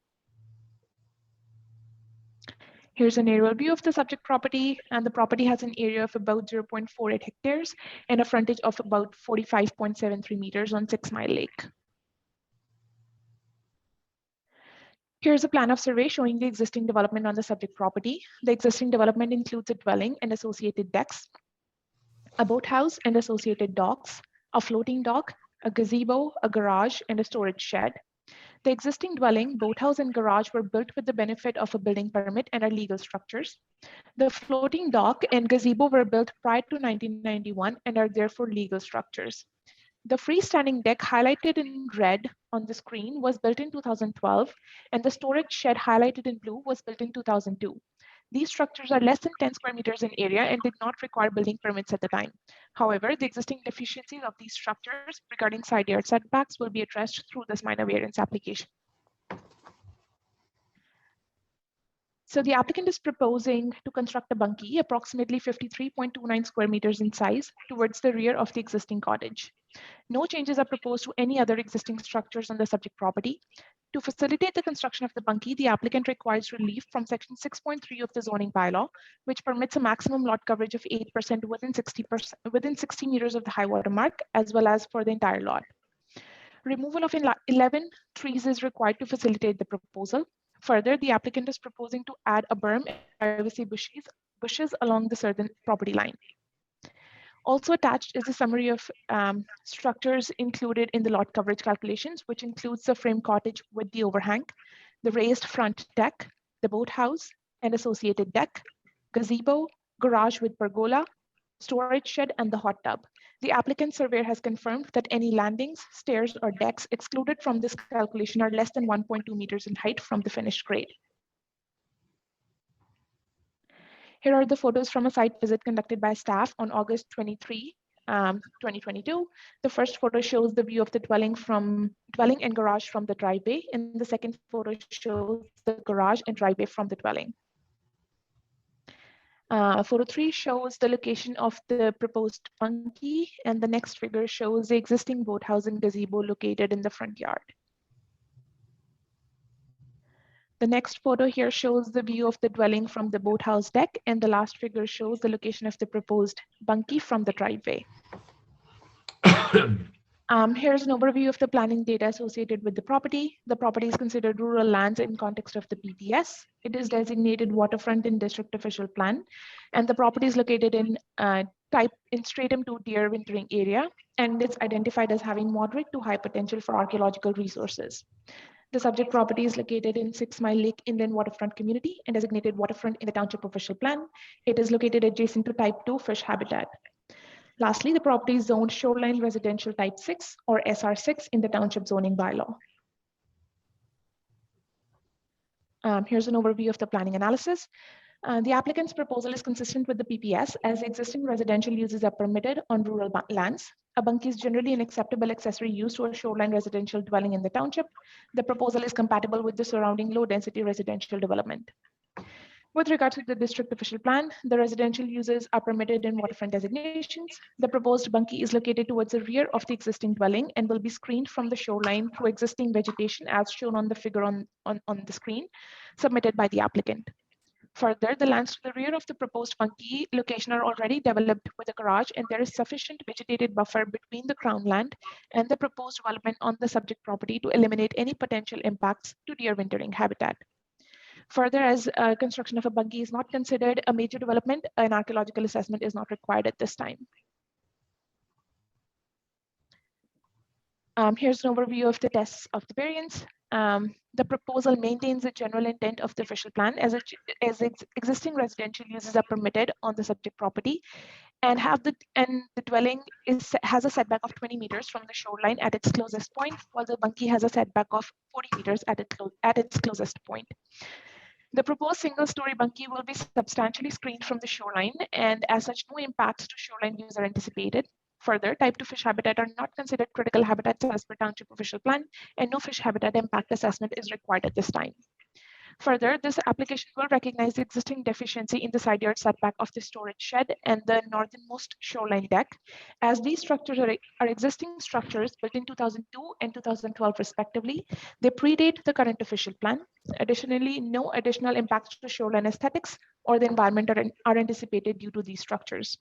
Here's an aerial view of the subject property, and the property has an area of about 0.48 hectares and a frontage of about 45.73 meters on 6 Mile Lake. Here's a plan of survey showing the existing development on the subject property. The existing development includes a dwelling and associated decks, a boathouse and associated docks, a floating dock, a gazebo, a garage, and a storage shed. The existing dwelling, boathouse, and garage were built with the benefit of a building permit and are legal structures. The floating dock and gazebo were built prior to 1991 and are therefore legal structures. The freestanding deck highlighted in red on the screen was built in 2012, and the storage shed highlighted in blue was built in 2002. These structures are less than 10 square meters in area and did not require building permits at the time. However, the existing deficiencies of these structures regarding side yard setbacks will be addressed through this minor variance application. So the applicant is proposing to construct a bunkie approximately 53.29 square meters in size towards the rear of the existing cottage. No changes are proposed to any other existing structures on the subject property. To facilitate the construction of the bunkie, the applicant requires relief from section 6.3 of the zoning bylaw, which permits a maximum lot coverage of 8% within 60 meters of the high water mark, as well as for the entire lot. Removal of 11 trees is required to facilitate the proposal. Further, the applicant is proposing to add a berm and privacy bushes along the certain property line. Also attached is a summary of structures included in the lot coverage calculations, which includes the frame cottage with the overhang, the raised front deck, the boathouse and associated deck, gazebo, garage with pergola, storage shed, and the hot tub. The applicant surveyor has confirmed that any landings, stairs, or decks excluded from this calculation are less than 1.2 meters in height from the finished grade. Here are the photos from a site visit conducted by staff on August 23, 2022. The first photo shows the view of the dwelling and garage from the driveway, and the second photo shows the garage and driveway from the dwelling. Photo 3 shows the location of the proposed bunkie, and the next figure shows the existing boathouse and gazebo located in the front yard. The next photo here shows the view of the dwelling from the boathouse deck, and the last figure shows the location of the proposed bunkie from the driveway. Here's an overview of the planning data associated with the property. The property is considered rural lands in context of the PPS. It is designated waterfront in district official plan, and the property is located in Stratum 2 deer wintering area, and it's identified as having moderate to high potential for archaeological resources. The subject property is located in 6 Mile Lake Inland Waterfront Community and designated waterfront in the township official plan. It is located adjacent to type 2 fish habitat. Lastly, the property is zoned shoreline residential type 6 or SR6 in the township zoning bylaw. Here's an overview of the planning analysis. The applicant's proposal is consistent with the PPS as existing residential uses are permitted on rural lands. A bunkie is generally an acceptable accessory use to a shoreline residential dwelling in the township. The proposal is compatible with the surrounding low-density residential development. With regard to the district official plan, the residential uses are permitted in waterfront designations. The proposed bunkie is located towards the rear of the existing dwelling and will be screened from the shoreline through existing vegetation as shown on the figure on the screen submitted by the applicant. Further, the lands to the rear of the proposed bunkie location are already developed with a garage, and there is sufficient vegetated buffer between the crown land and the proposed development on the subject property to eliminate any potential impacts to deer wintering habitat. Further, as construction of a bunkie is not considered a major development, an archaeological assessment is not required at this time. Here's an overview of the tests of the variance. The proposal maintains the general intent of the official plan as existing residential uses are permitted on the subject property, and the dwelling has a setback of 20 meters from the shoreline at its closest point, while the bunkie has a setback of 40 meters at its closest point. The proposed single-story bunkie will be substantially screened from the shoreline, and as such, no impacts to shoreline use are anticipated. Further, type 2 fish habitat are not considered critical habitats as per township official plan, and no fish habitat impact assessment is required at this time. Further, this application will recognize the existing deficiency in the side yard setback of the storage shed and the northernmost shoreline deck, as these structures are existing structures built in 2002 and 2012 respectively. They predate the current official plan. Additionally, no additional impacts to shoreline aesthetics or the environment are anticipated due to these structures.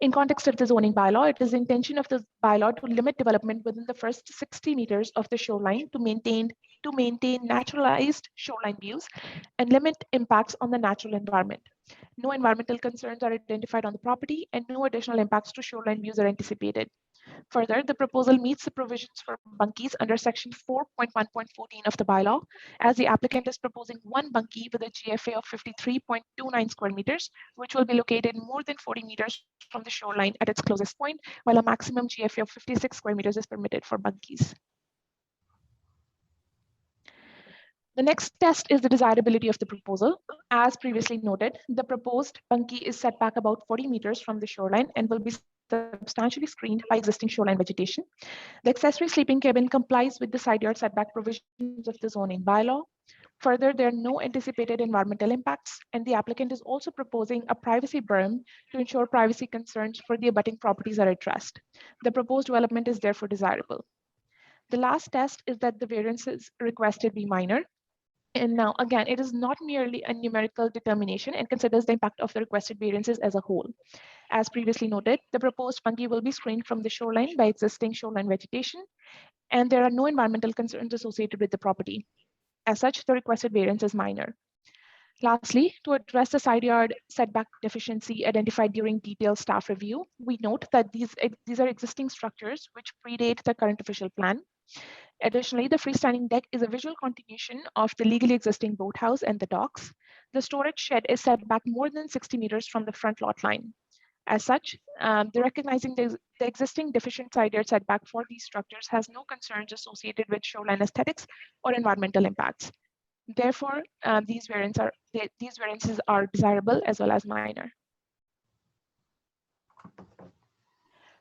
In context of the zoning bylaw, it is the intention of the bylaw to limit development within the first 60 meters of the shoreline to maintain naturalized shoreline views and limit impacts on the natural environment. No environmental concerns are identified on the property and no additional impacts to shoreline views are anticipated. Further, the proposal meets the provisions for bunkies under section 4.1.14 of the bylaw, as the applicant is proposing one bunkie with a GFA of 53.29 square meters, which will be located more than 40 meters from the shoreline at its closest point, while a maximum GFA of 56 square meters is permitted for bunkies. The next test is the desirability of the proposal. As previously noted, the proposed bunkie is set back about 40 meters from the shoreline and will be substantially screened by existing shoreline vegetation. The accessory sleeping cabin complies with the side yard setback provisions of the zoning bylaw. Further, there are no anticipated environmental impacts, and the applicant is also proposing a privacy berm to ensure privacy concerns for the abutting properties are addressed. The proposed development is therefore desirable. The last test is that the variances requested be minor. And now, again, it is not merely a numerical determination and considers the impact of the requested variances as a whole. As previously noted, the proposed bunkie will be screened from the shoreline by existing shoreline vegetation, and there are no environmental concerns associated with the property. As such, the requested variance is minor. Lastly, to address the side yard setback deficiency identified during detailed staff review, we note that these are existing structures which predate the current official plan. Additionally, the freestanding deck is a visual continuation of the legally existing boathouse and the docks. The storage shed is set back more than 60 meters from the front lot line. As such, recognizing the existing deficient side yard setback for these structures has no concerns associated with shoreline aesthetics or environmental impacts. Therefore, these variances are desirable as well as minor.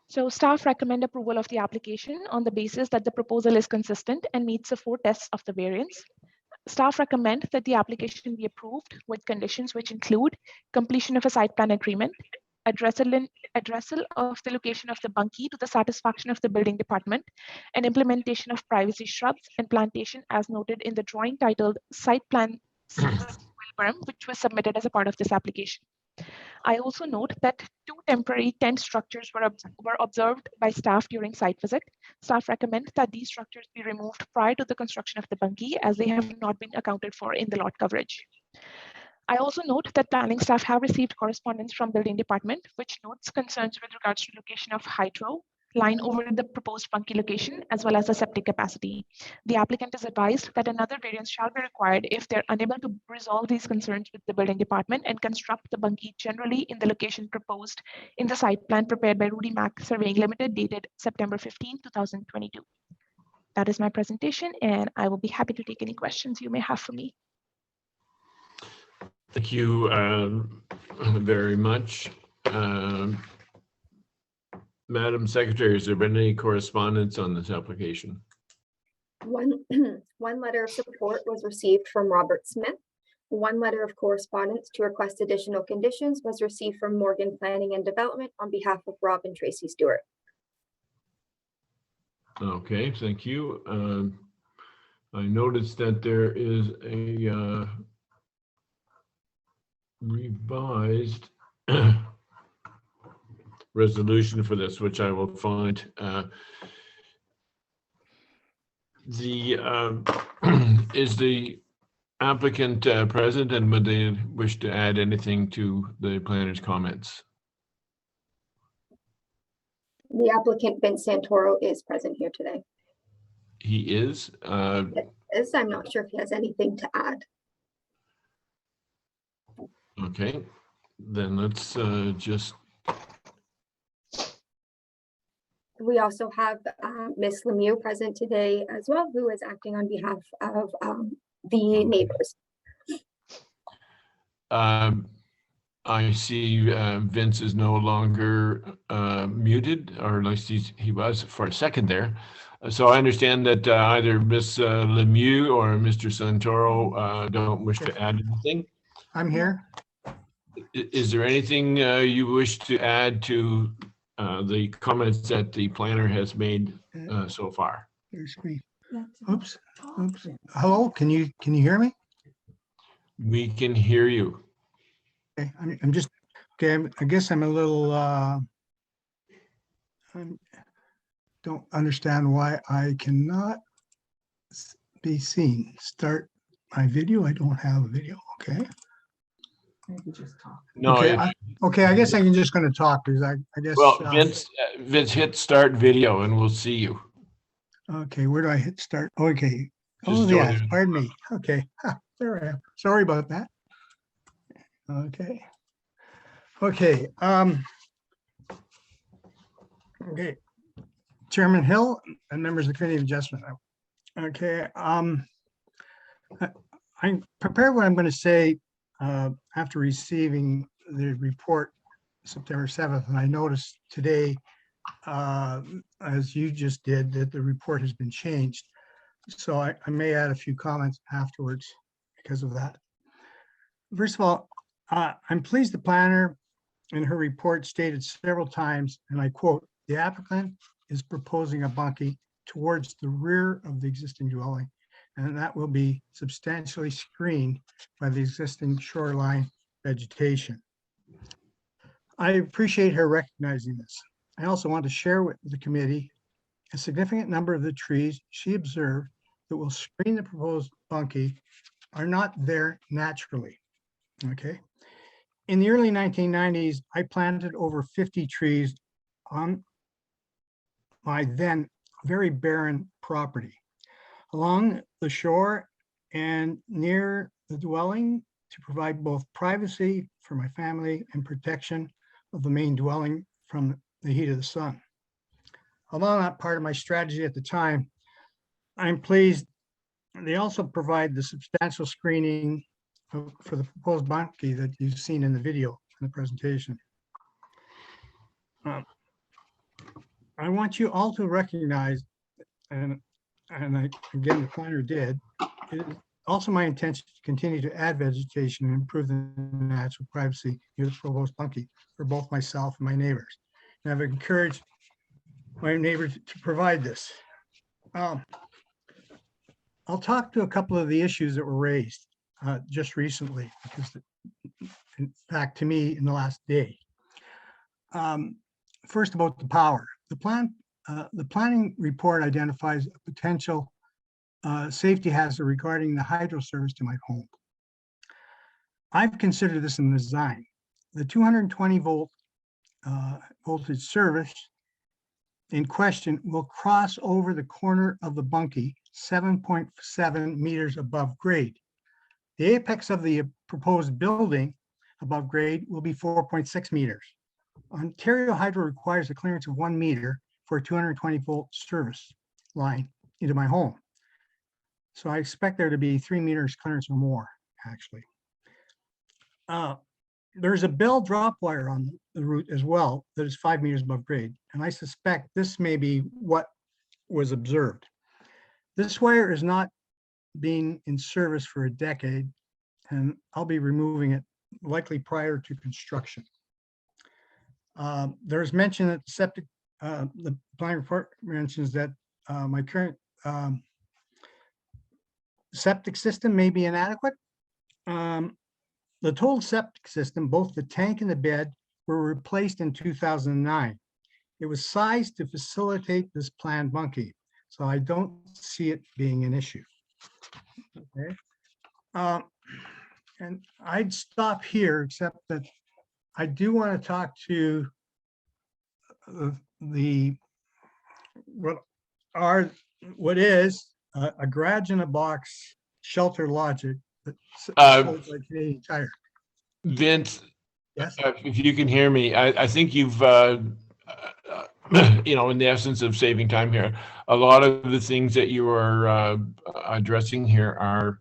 So staff recommend approval of the application on the basis that the proposal is consistent and meets the 4 tests of the variance. Staff recommend that the application be approved with conditions which include completion of a site plan agreement, addressal of the location of the bunkie to the satisfaction of the building department, and implementation of privacy shrubs and plantation as noted in the drawing titled Site Plan Berm, which was submitted as a part of this application. I also note that 2 temporary tent structures were observed by staff during site visit. Staff recommend that these structures be removed prior to the construction of the bunkie, as they have not been accounted for in the lot coverage. I also note that planning staff have received correspondence from building department, which notes concerns with regards to location of hydro line over the proposed bunkie location, as well as the septic capacity. The applicant is advised that another variance shall be required if they're unable to resolve these concerns with the building department and construct the bunkie generally in the location proposed in the site plan prepared by Rudy Mack Surveying Limited, dated September 15, 2022. That is my presentation, and I will be happy to take any questions you may have for me. Thank you very much. Madam Secretary, has there been any correspondence on this application? One letter of support was received from Robert Smith. One letter of correspondence to request additional conditions was received from Morgan Planning and Development on behalf of Rob and Tracy Stewart. Okay, thank you. I noticed that there is a revised resolution for this, which I will find. Is the applicant present, and would they wish to add anything to the planner's comments? The applicant, Vince Santoro, is present here today. He is? I'm not sure if he has anything to add. Okay, then let's just. We also have Ms. Lemieux present today as well, who is acting on behalf of the neighbors. I see Vince is no longer muted, or at least he was for a second there. So I understand that either Ms. Lemieux or Mr. Santoro don't wish to add anything. I'm here. Is there anything you wish to add to the comments that the planner has made so far? Here's me. Oops. Oops. Hello, can you hear me? We can hear you. Okay, I'm just, okay, I guess I'm a little, I don't understand why I cannot be seen. Start my video. I don't have a video, okay? No. Okay, okay, I guess I'm just going to talk because I guess. Well, Vince, hit start video and we'll see you. Okay, where do I hit start? Okay. Just Oh, join yeah, in. pardon me. Okay, there I am. Sorry about that. Okay. Okay. Okay. Chairman Hill and members of the Committee of Adjustment. Okay. I prepared what I'm going to say after receiving the report September 7th, and I noticed today, as you just did, that the report has been changed. So I may add a few comments afterwards because of that. First of all, I'm pleased the planner in her report stated several times, and I quote, "The applicant is proposing a bunkie towards the rear of the existing dwelling, and that will be substantially screened by the existing shoreline vegetation." I appreciate her recognizing this. I also want to share with the committee a significant number of the trees she observed that will screen the proposed bunkie are not there naturally. Okay. In the early 1990s, I planted over 50 trees on my then very barren property along the shore and near the dwelling to provide both privacy for my family and protection of the main dwelling from the heat of the sun. Although not part of my strategy at the time, I'm pleased they also provide the substantial screening for the proposed bunkie that you've seen in the video in the presentation. I want you all to recognize, and again, the planner did, it is also my intention to continue to add vegetation and improve the natural privacy near the proposed bunkie for both myself and my neighbors. And I've encouraged my neighbors to provide this. I'll talk to a couple of the issues that were raised just recently, because in fact, to me, in the last day. First, about the power. The planning report identifies a potential safety hazard regarding the hydro service to my home. I've considered this in the design. The 220 volt voltage service in question will cross over the corner of the bunkie 7.7 meters above grade. The apex of the proposed building above grade will be 4.6 meters. Ontario Hydro requires a clearance of 1 meter for a 220 volt service line into my home. So I expect there to be 3 meters clearance or more, actually. There's a bell drop wire on the route as well that is 5 meters above grade, and I suspect this may be what was observed. This wire is not being in service for a decade, and I'll be removing it likely prior to construction. There's mention that septic, the plan report mentions that my current septic system may be inadequate. The total septic system, both the tank and the bed, were replaced in 2009. It was sized to facilitate this planned bunkie, so I don't see it being an issue. Okay. And I'd stop here, except that I do want to talk to what is a garage in a box shelter logic that's like Canadian Tire. Vince, yes, if you can hear me, I think you've, you know, in the essence of saving time here, a lot of the things that you are addressing here are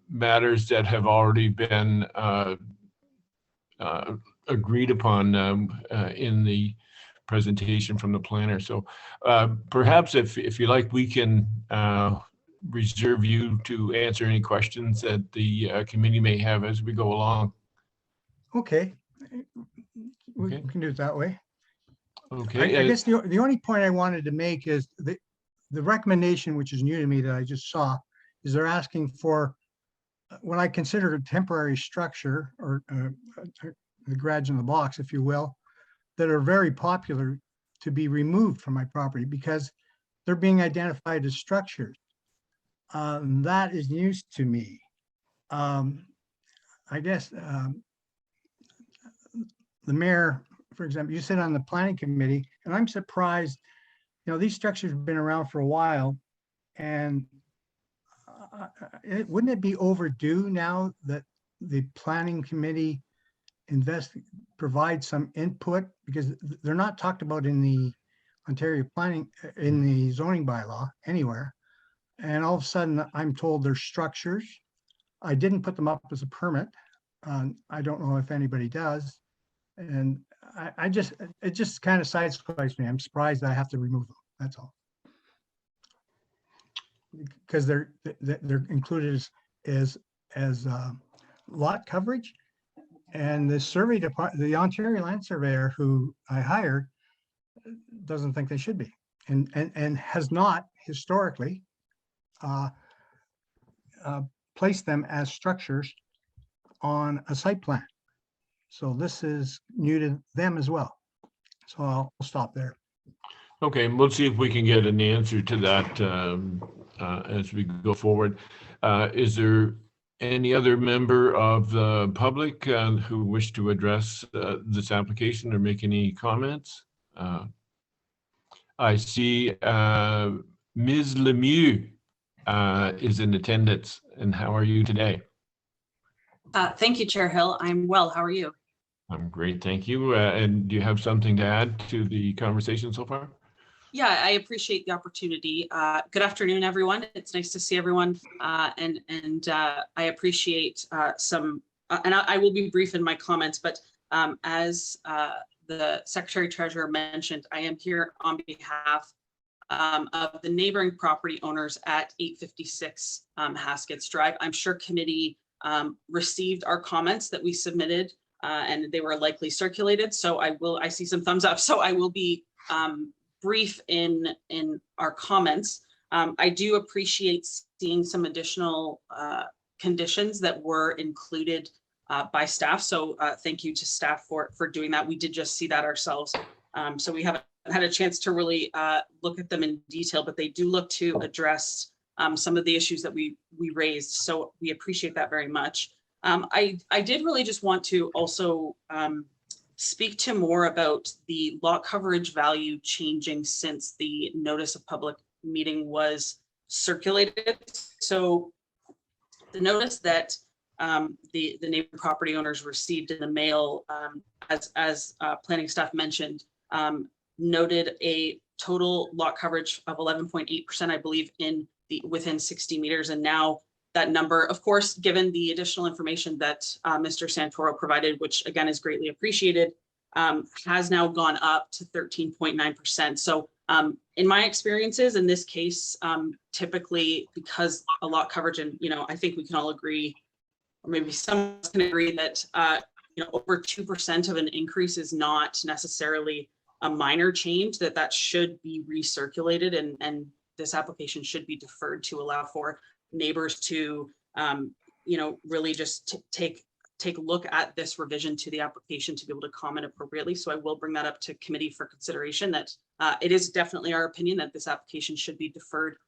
matters that have already been agreed upon in the presentation from the planner. So perhaps if you like, we can reserve you to answer any questions that the committee may have as we go along. Okay. We Okay. can do it that way. Okay. I guess the only point I wanted to make is the recommendation, which is new to me that I just saw, is they're asking for what I consider a temporary structure or the garage in the box, if you will, that are very popular to be removed from my property because they're being identified as structures. That is news to me. I guess the mayor, for example, you sit on the planning committee, and I'm surprised, these structures have been around for a while, and wouldn't it be overdue now that the planning committee provide some input, because they're not talked about in the Ontario planning, in the zoning bylaw anywhere. And all of a sudden I'm told they're structures. I didn't put them up as a permit. I don't know if anybody does. And it just kind of sideswipes me. I'm surprised I have to remove them. That's all. Because they're included as lot coverage. And the survey department, the Ontario land surveyor who I hired, doesn't think they should be, and has not historically placed them as structures on a site plan. So this is new to them as well. So I'll stop there. Okay, we'll see if we can get an answer to that as we go forward. Is there any other member of the public who wish to address this application or make any comments? I see Ms. Lemieux is in attendance. And how are you today? Thank you, Chair Hill. I'm well. How are you? I'm great, thank you. And do you have something to add to the conversation so far? Yeah, I appreciate the opportunity. Good afternoon, everyone. It's nice to see everyone. And I appreciate and I will be brief in my comments, but as the Secretary Treasurer mentioned, I am here on behalf of the neighboring property owners at 856 Haskets Drive. I'm sure committee received our comments that we submitted and they were likely circulated. So I see some thumbs up. So I will be brief in our comments. I do appreciate seeing some additional conditions that were included by staff. So thank you to staff for doing that. We did just see that ourselves. So we haven't had a chance to really look at them in detail, but they do look to address some of the issues that we raised. So we appreciate that very much. I did really just want to also speak to more about the lot coverage value changing since the notice of public meeting was circulated. So the notice that the neighboring property owners received in the mail, as planning staff mentioned, noted a total lot coverage of 11.8%, I believe, within 60 meters. And now that number, of course, given the additional information that Mr. Santoro provided, which again is greatly appreciated, has now gone up to 13.9%. So in my experiences in this case, typically because a lot coverage, and I think we can all agree, or maybe some can agree that over 2% of an increase is not necessarily a minor change, that should be recirculated, and this application should be deferred to allow for neighbors to really just take a look at this revision to the application to be able to comment appropriately. So I will bring that up to committee for consideration, that it is definitely our opinion that this application should be deferred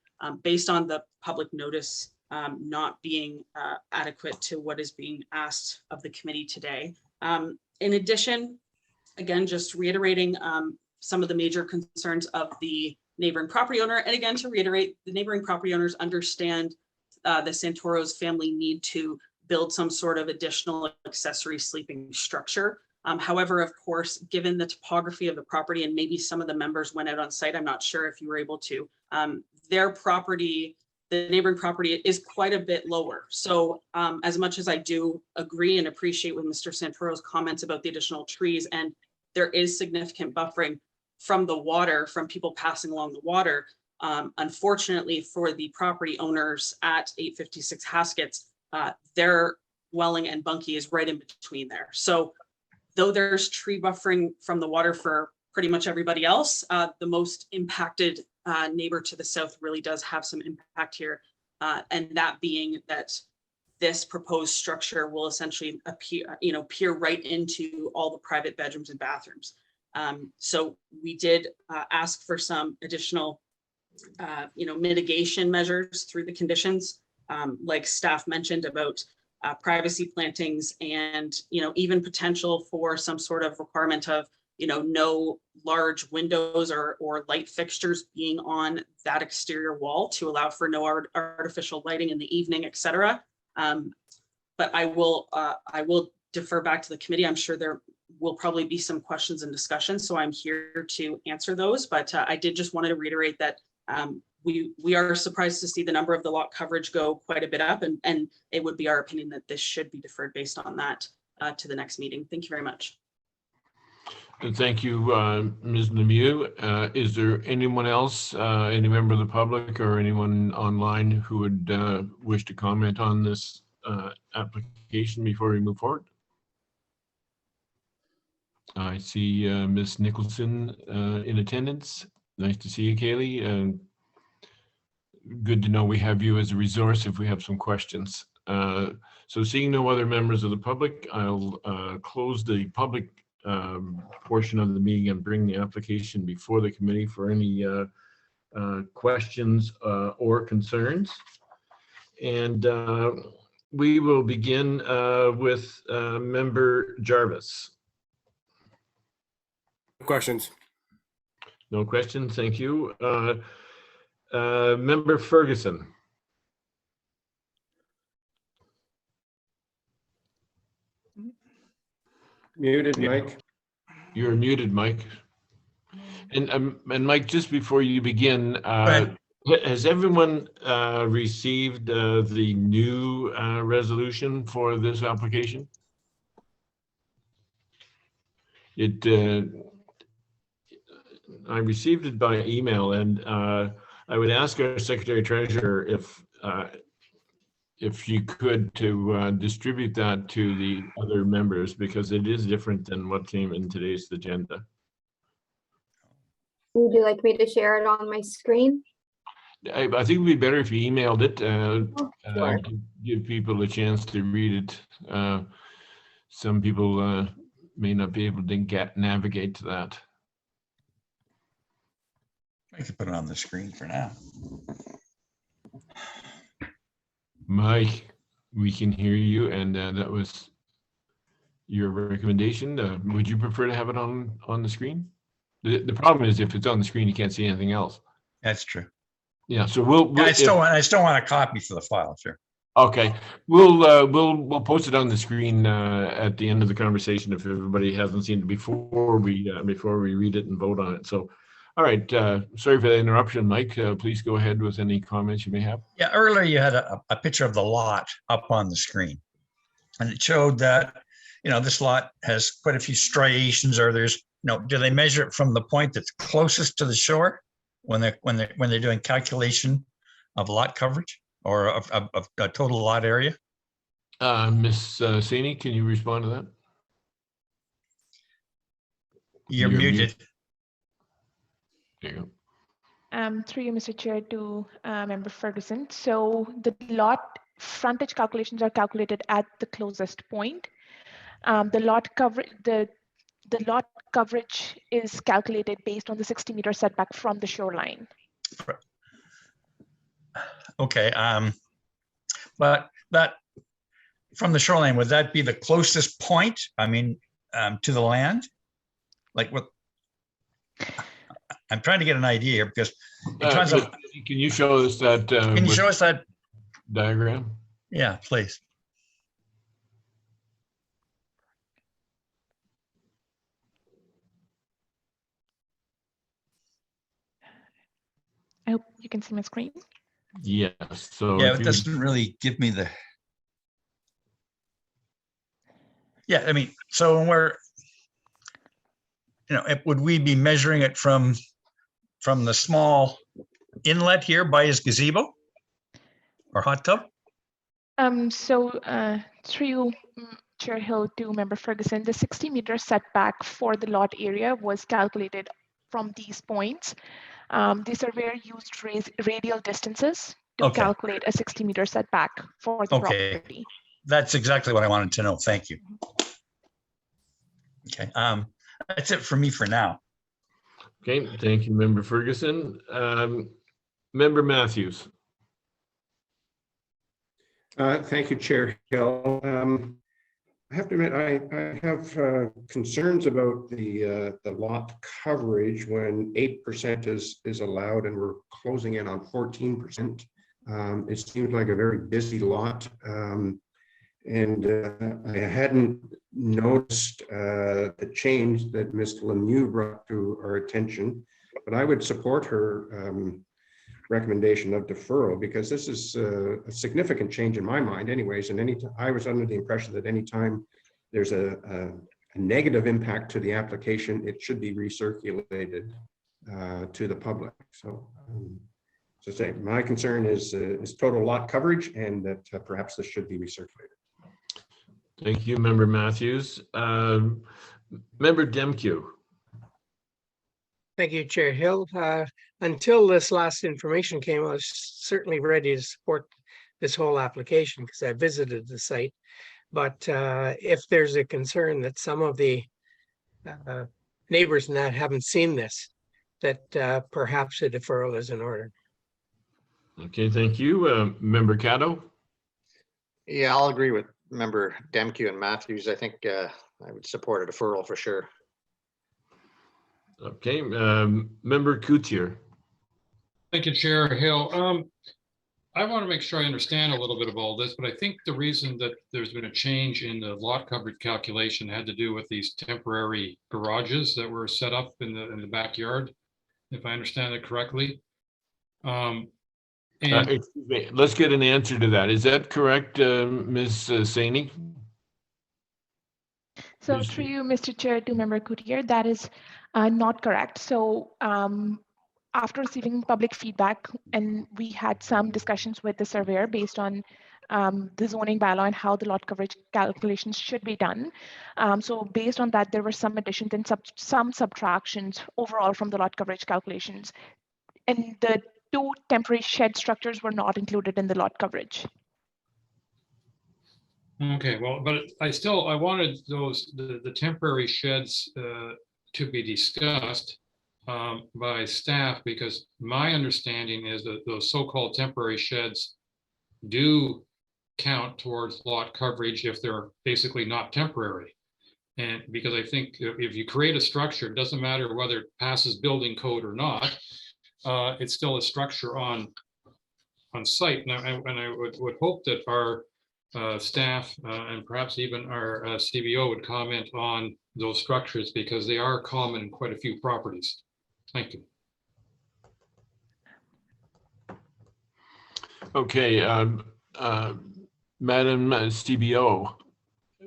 based on the public notice not being adequate to what is being asked of the committee today. In addition, again, just reiterating some of the major concerns of the neighboring property owner. And again, to reiterate, the neighboring property owners understand the Santoro's family need to build some sort of additional accessory sleeping structure. However, of course, given the topography of the property, and maybe some of the members went out on site, I'm not sure if you were able to, their property, the neighboring property is quite a bit lower. So as much as I do agree and appreciate with Mr. Santoro's comments about the additional trees, and there is significant buffering from the water, from people passing along the water, unfortunately for the property owners at 856 Haskets, their dwelling and bunkie is right in between there. So though there's tree buffering from the water for pretty much everybody else, the most impacted neighbor to the south really does have some impact here. And that being that this proposed structure will essentially appear, peer right into all the private bedrooms and bathrooms. So we did ask for some additional, mitigation measures through the conditions, like staff mentioned about privacy plantings and, even potential for some sort of requirement of, no large windows or light fixtures being on that exterior wall to allow for no artificial lighting in the evening, et cetera. But I will defer back to the committee. I'm sure there will probably be some questions and discussions, so I'm here to answer those. But I did just wanted to reiterate that we are surprised to see the number of the lot coverage go quite a bit up, and it would be our opinion that this should be deferred based on that to the next meeting. Thank you very much. Thank you, Ms. Lemieux. Is there anyone else, any member of the public or anyone online who would wish to comment on this application before we move forward? I see Ms. Nicholson in attendance. Nice to see you, Kaylee. Good to know we have you as a resource if we have some questions. So seeing no other members of the public, I'll close the public portion of the meeting and bring the application before the committee for any questions or concerns. And we will begin with Member Jarvis. Questions? No questions, thank you. Member Ferguson. Muted, Mike. You're muted, Mike. And Mike, just before you begin, has everyone received the new resolution for this application? I received it by email, and I would ask our Secretary Treasurer if you could to distribute that to the other members, because it is different than what came in today's agenda. Would you like me to share it on my screen? I think it would be better if you emailed it, Sure. give people a chance to read it. Some people may not be able to navigate to that. I could put it on the screen for now. Mike, we can hear you, and that was your recommendation. Would you prefer to have it on the screen? The problem is if it's on the screen, you can't see anything else. That's true. Yeah, so we'll I still want a copy for the file, sure. Okay, we'll post it on the screen at the end of the conversation if everybody hasn't seen it before we read it and vote on it. So, all right. Sorry for the interruption, Mike. Please go ahead with any comments you may have. Yeah, earlier you had a picture of the lot up on the screen, and it showed that this lot has quite a few striations, or there's do they measure it from the point that's closest to the shore when they're doing calculation of lot coverage or of a total lot area? Ms. Saini, can you respond to that? You're muted. There you go. Through you, Mr. Chair, to Member Ferguson. So the lot frontage calculations are calculated at the closest point. The lot coverage is calculated based on the 60-meter setback from the shoreline. Okay, but that from the shoreline, would that be the closest point? I mean, to the land? Like what? I'm trying to get an idea here because in terms of. Can you show us that? Can you show us that diagram? Yeah, please. I hope you can see my screen. Yes, so. Yeah, if it you- doesn't really give me the. Yeah, I mean, so when we're, would we be measuring it from the small inlet here by his gazebo or hot tub? Through you, Chair Hill to Member Ferguson, the 60-meter setback for the lot area was calculated from these points. The surveyor used radial distances to Okay. calculate a 60-meter setback for the property. That's exactly what I wanted to know. Thank you. Okay, that's it for me for now. Okay, thank you, Member Ferguson. Member Matthews. Thank you, Chair Hill. I have to admit, I have concerns about the lot coverage when 8% is allowed and we're closing in on 14%. It seems like a very busy lot. And I hadn't noticed the change that Ms. Lemieux brought to our attention, but I would support her recommendation of deferral because this is a significant change in my mind anyways. And I was under the impression that anytime there's a negative impact to the application, it should be recirculated to the public. So to say, my concern is total lot coverage and that perhaps this should be recirculated. Thank you, Member Matthews. Member Demkew. Thank you, Chair Hill. Until this last information came, I was certainly ready to support this whole application because I visited the site. But if there's a concern that some of the neighbors in that haven't seen this, that perhaps a deferral is in order. Okay, thank you. Member Caddo. Yeah, I'll agree with Member Demkew and Matthews. I think I would support a deferral for sure. Okay, Member Coutier. Thank you, Chair Hill. I want to make sure I understand a little bit of all this, but I think the reason that there's been a change in the lot coverage calculation had to do with these temporary garages that were set up in the backyard, if I understand it correctly. Excuse me, let's get an answer to that. Is that correct, Ms. Saini? So through you, Mr. Chair, to Member Coutier, that is not correct. So after receiving public feedback, and we had some discussions with the surveyor based on the zoning bylaw and how the lot coverage calculations should be done. So based on that, there were some additions and some subtractions overall from the lot coverage calculations. And the 2 temporary shed structures were not included in the lot coverage. Okay, well, but I wanted the temporary sheds to be discussed by staff, because my understanding is that those so-called temporary sheds do count towards lot coverage if they're basically not temporary. And because I think if you create a structure, it doesn't matter whether it passes building code or not, it's still a structure on site. And I would hope that our staff and perhaps even our CBO would comment on those structures because they are common in quite a few properties. Thank you. Okay, Madam CBO,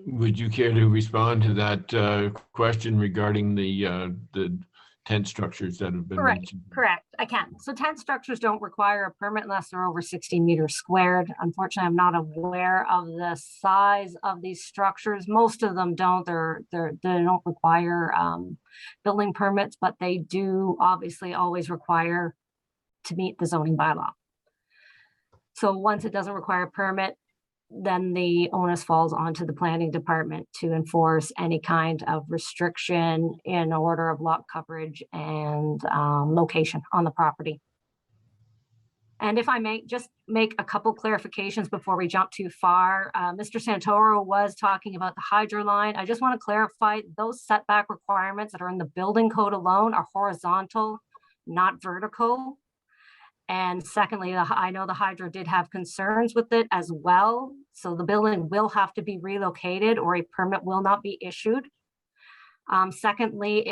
would you care to respond to that question regarding the tent structures that have been mentioned? Correct, I can. So tent structures don't require a permit unless they're over 60 meters squared. Unfortunately, I'm not aware of the size of these structures. Most of them don't. They don't require building permits, but they do obviously always require to meet the zoning bylaw. So once it doesn't require a permit, then the onus falls onto the planning department to enforce any kind of restriction in order of lot coverage and location on the property. And if I may just make a couple clarifications before we jump too far, Mr. Santoro was talking about the hydro line. I just want to clarify those setback requirements that are in the building code alone are horizontal, not vertical. And secondly, I know the hydro did have concerns with it as well. So the building will have to be relocated or a permit will not be issued. Secondly,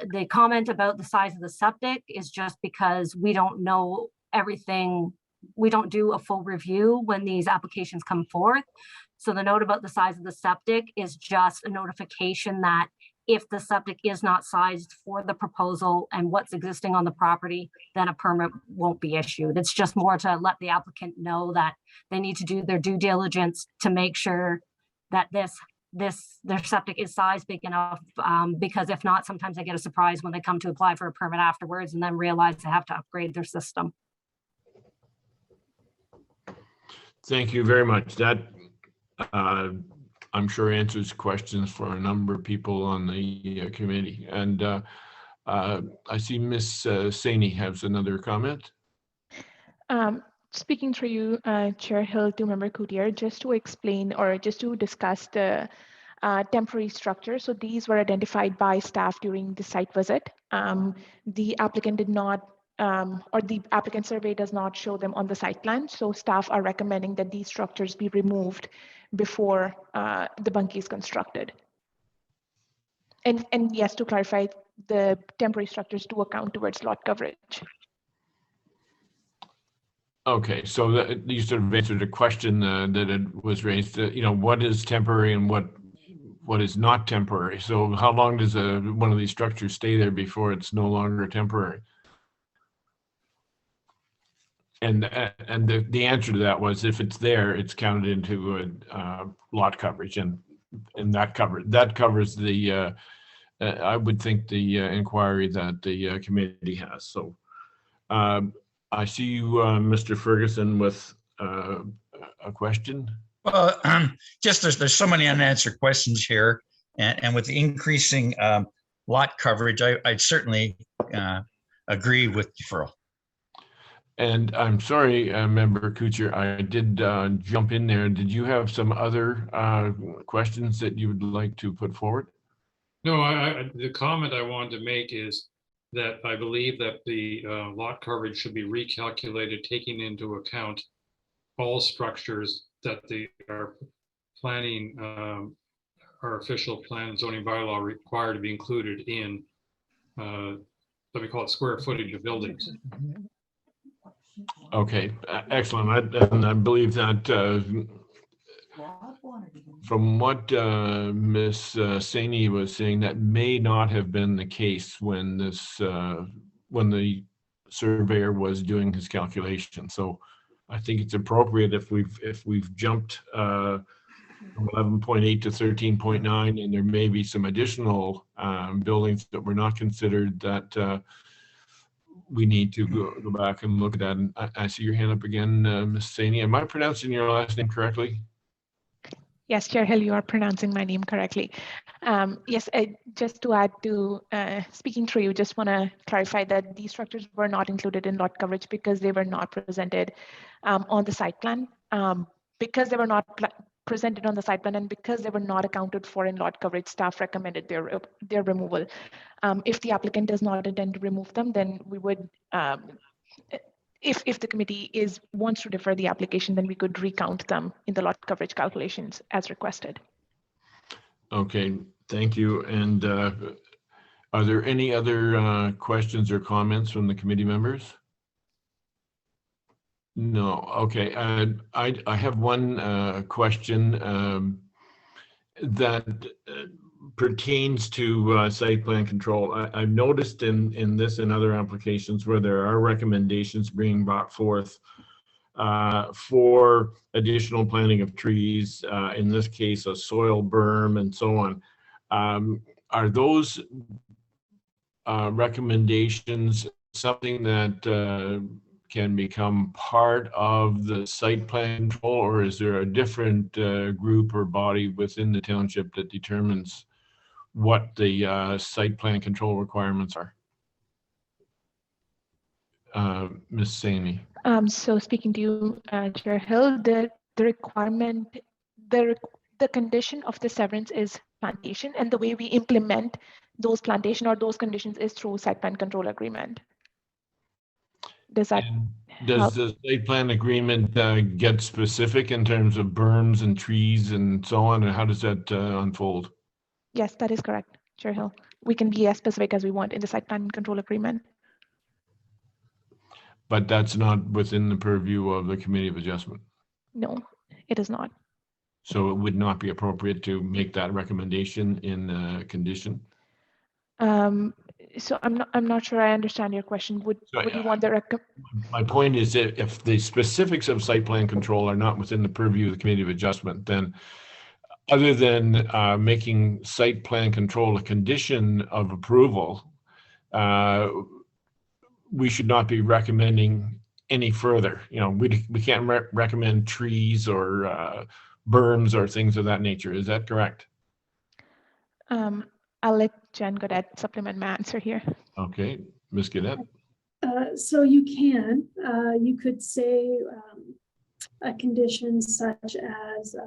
the comment about the size of the septic is just because we don't know everything we don't do a full review when these applications come forth. So the note about the size of the septic is just a notification that if the septic is not sized for the proposal and what's existing on the property, then a permit won't be issued. It's just more to let the applicant know that they need to do their due diligence to make sure that their septic is sized big enough, because if not, sometimes they get a surprise when they come to apply for a permit afterwards and then realize they have to upgrade their system. Thank you very much. That I'm sure answers questions for a number of people on the committee. And I see Miss Saini has another comment. Speaking through you, Chair Hill, to Member Coutier, just to explain or just to discuss the temporary structure. So these were identified by staff during the site visit. The applicant did not, or the applicant survey does not show them on the site plan. So staff are recommending that these structures be removed before the bunkie is constructed. And yes, to clarify, the temporary structures do account towards lot coverage. Okay, so that you sort of answered a question that it was raised. You know, what is temporary and what is not temporary? So how long does one of these structures stay there before it's no longer temporary? And the answer to that was, if it's there, it's counted into lot coverage, and that covers the I would think the inquiry that the committee has. So I see you, Mr. Ferguson, with a question. Well, just there's so many unanswered questions here, and with the increasing lot coverage, I'd certainly agree with deferral. And I'm sorry, Member Kuchar, I did jump in there. Did you have some other questions that you would like to put forward? No, the comment I wanted to make is that I believe that the lot coverage should be recalculated, taking into account all structures that they are planning, our official plan and zoning bylaw require to be included in, let me call it square footage of buildings. Okay, excellent. I believe that from what Ms. Saini was saying, that may not have been the case when when the surveyor was doing his calculation. So I think it's appropriate if we've jumped from 11.8 to 13.9, and there may be some additional buildings that were not considered that we need to go back and look at that. And I see your hand up again, Ms. Saini. Am I pronouncing your last name correctly? Yes, Chair Hill, you are pronouncing my name correctly. Yes, just to add to speaking through you, just want to clarify that these structures were not included in lot coverage because they were not presented on the site plan. Because they were not presented on the site plan and because they were not accounted for in lot coverage, staff recommended their removal. If the applicant does not intend to remove them, then we would, if the committee wants to defer the application, then we could recount them in the lot coverage calculations as requested. Okay, thank you. And are there any other questions or comments from the committee members? No. Okay. I have one question that pertains to site plan control. I've noticed in this and other applications where there are recommendations being brought forth for additional planting of trees, in this case, a soil berm and so on. Are those recommendations something that can become part of the site plan control, or is there a different group or body within the township that determines what the site plan control requirements are? Ms. Saini. So speaking to you, Chair Hill, the requirement, the condition of the severance is plantation, and the way we implement those plantation or those conditions is through site plan control agreement. Does that Does the site plan agreement get specific in terms of berms and trees and so on, and how does that unfold? Yes, that is correct, Chair Hill. We can be as specific as we want in the site plan control agreement. But that's not within the purview of the Committee of Adjustment. No, it is not. So it would not be appropriate to make that recommendation in a condition. So I'm not sure I understand your question. Would you want the My point is that if the specifics of site plan control are not within the purview of the Committee of Adjustment, then other than making site plan control a condition of approval, we should not be recommending any further. You know, we can't recommend trees or berms or things of that nature. Is that correct? I'll let Jen Godet supplement my answer here. Okay, Ms. Godet. So you can, you could say a condition such as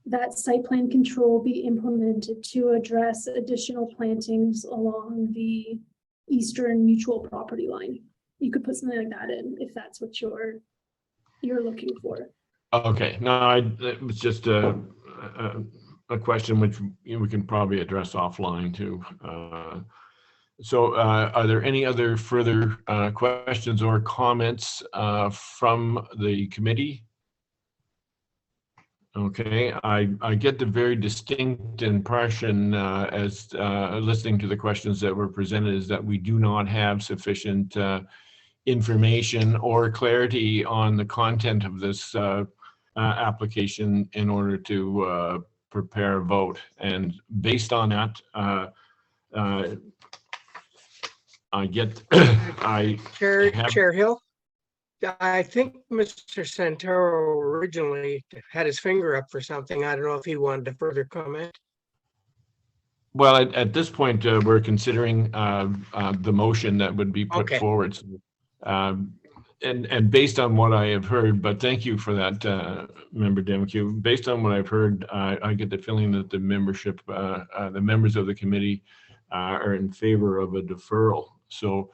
that site plan control be implemented to address additional plantings along the eastern mutual property line. You could put something like that in if that's what you're looking for. Okay, no, it was just a question which we can probably address offline too. So are there any other further questions or comments from the committee? Okay, I get the very distinct impression as listening to the questions that were presented is that we do not have sufficient information or clarity on the content of this application in order to prepare a vote. And based on that, I get, Chair Hill, I think Mr. Santoro originally had his finger up for something. I don't know if he wanted to further comment. Well, at this point, we're considering the motion that would be put forward. And based on what I have heard, but thank you for that, Member Demke. Based on what I've heard, I get the feeling that the membership, the members of the committee are in favor of a deferral. So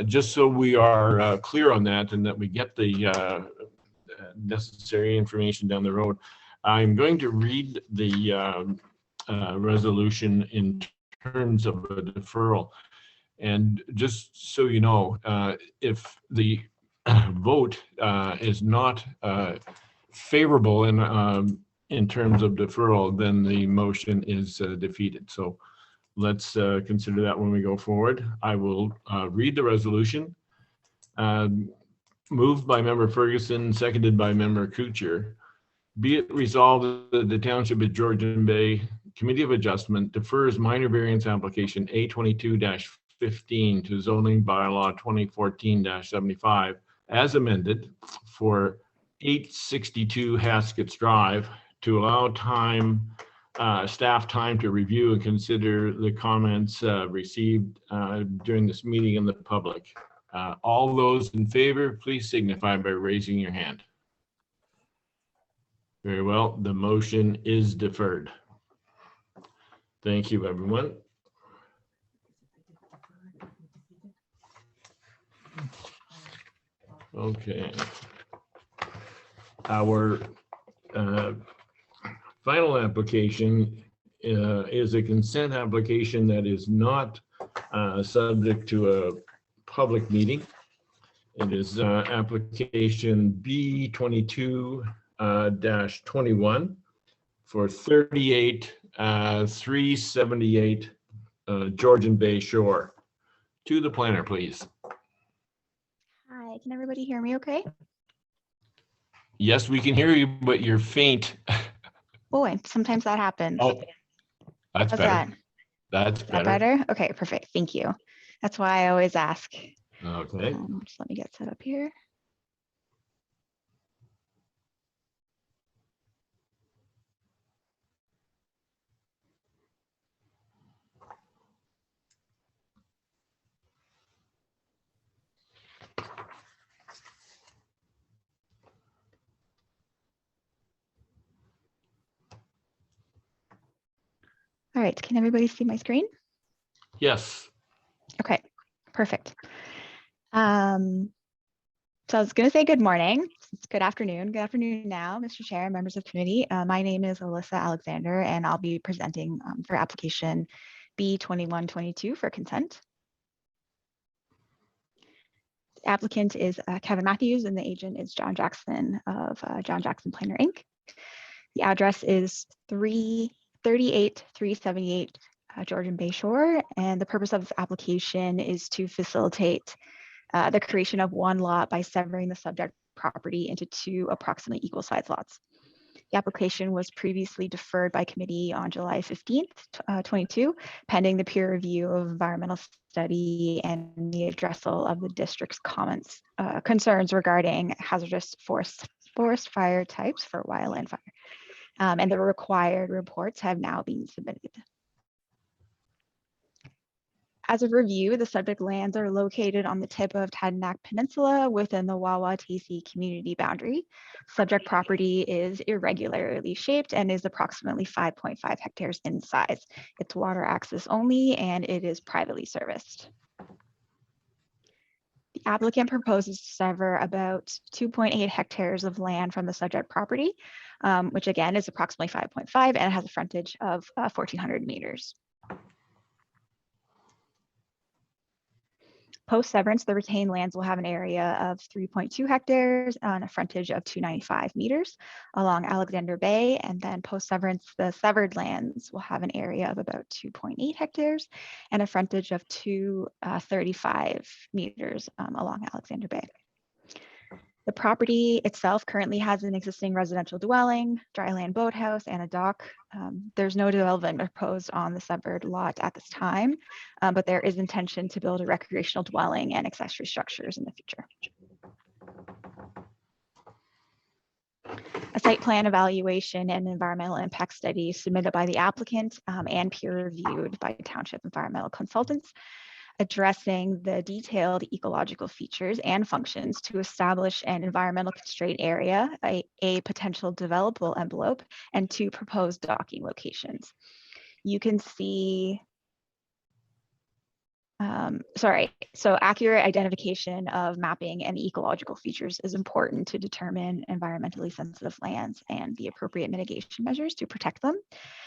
just so we are clear on that and that we get the necessary information down the road, I'm going to read the resolution in terms of a deferral. And just so you know, if the vote is not favorable in terms of deferral, then the motion is defeated. So let's consider that when we go forward. I will read the resolution. Moved by Member Ferguson, seconded by Member Kuchar. Be it resolved that the Township of Georgian Bay Committee of Adjustment defers minor variance application A22-15 to zoning bylaw 2014-75 as amended for 862 Haskets Drive to allow time, staff time to review and consider the comments received during this meeting in the public. All those in favor, please signify by raising your hand. Very well, the motion is deferred. Thank you, everyone. Okay. Our final application is a consent application that is not subject to a public meeting. It is application B22-21 for 378 Georgian Bay Shore. To the planner, please. Hi, can everybody hear me okay? Yes, we can hear you, but you're faint. Oh, and sometimes that happens. Oh, that's How's better. that? That's Is that better. better? Okay, perfect. Thank you. That's why I always ask. Okay. Just let me get set up here. All right, can everybody see my screen? Yes. Okay, perfect. So I was going to say good morning. It's good afternoon. Good afternoon now, Mr. Chair and members of committee. My name is Alyssa Alexander, and I'll be presenting for application B2122 for consent. The applicant is Kevin Matthews, and the agent is John Jackson of John Jackson Planner Inc. The address is 378 Georgian Bay Shore, and the purpose of this application is to facilitate the creation of one lot by severing the subject property into two approximately equal size lots. The application was previously deferred by committee on July 15th, 22, pending the peer review of environmental study and the addressal of the district's concerns regarding hazardous forest fire types for wildland fire. And the required reports have now been submitted. As a review, the subject lands are located on the tip of Tadanac Peninsula within the Wawa-TC community boundary. Subject property is irregularly shaped and is approximately 5.5 hectares in size. It's water access only, and it is privately serviced. The applicant proposes to sever about 2.8 hectares of land from the subject property, which again is approximately 5.5 and has a frontage of 1,400 meters. Post severance, the retained lands will have an area of 3.2 hectares on a frontage of 295 meters along Alexander Bay. And then post severance, the severed lands will have an area of about 2.8 hectares and a frontage of 235 meters along Alexander Bay. The property itself currently has an existing residential dwelling, dryland boathouse, and a dock. There's no development proposed on the severed lot at this time, but there is intention to build a recreational dwelling and accessory structures in the future. A site plan evaluation and environmental impact study submitted by the applicant and peer reviewed by township environmental consultants, addressing the detailed ecological features and functions to establish an environmental constraint area, a potential developable envelope, and two proposed docking locations. You can see, so accurate identification of mapping and ecological features is important to determine environmentally sensitive lands and the appropriate mitigation measures to protect them.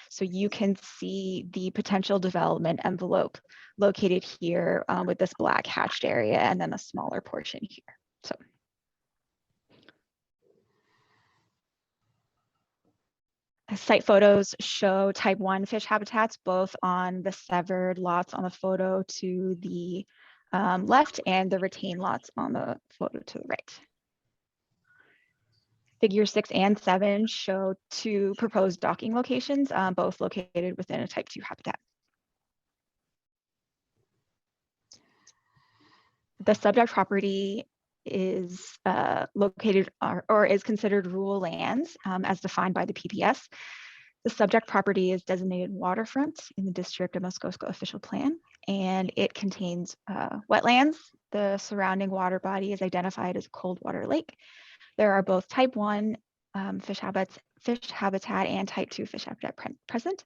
So you can see the potential development envelope located here with this black hatched area and then a smaller portion here. So. Site photos show type 1 fish habitats, both on the severed lots on the photo to the left and the retained lots on the photo to the right. Figure 6 and 7 show two proposed docking locations, both located within a type 2 habitat. The subject property is located or is considered rural lands as defined by the PPS. The subject property is designated waterfront in the District of Muskoka official plan, and it contains wetlands. The surrounding water body is identified as a cold water lake. There are both type 1 fish habitat and type 2 fish habitat present.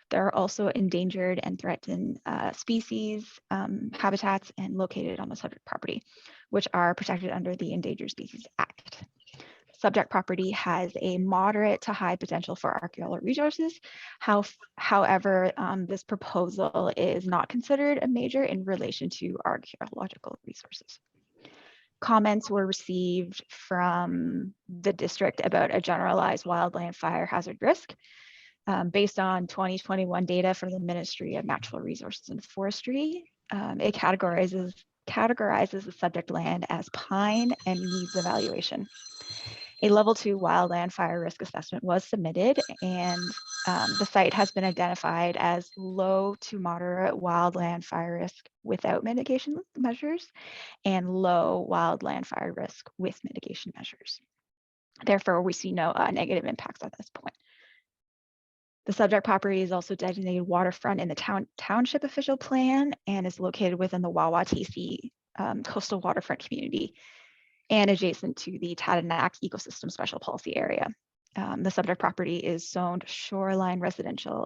There are also endangered and threatened species habitats and located on the subject property, which are protected under the Endangered Species Act. Subject property has a moderate to high potential for archaeological resources. However, this proposal is not considered a major in relation to archaeological resources. Comments were received from the district about a generalized wildland fire hazard risk. Based on 2021 data from the Ministry of Natural Resources and Forestry, it categorizes the subject land as pine and needs evaluation. A level 2 wildland fire risk assessment was submitted, and the site has been identified as low to moderate wildland fire risk without mitigation measures and low wildland fire risk with mitigation measures. Therefore, we see no negative impacts at this point. The subject property is also designated waterfront in the township official plan and is located within the Wawa-TC coastal waterfront community and adjacent to the Tadanac Ecosystem Special Policy Area. The subject property is zoned shoreline residential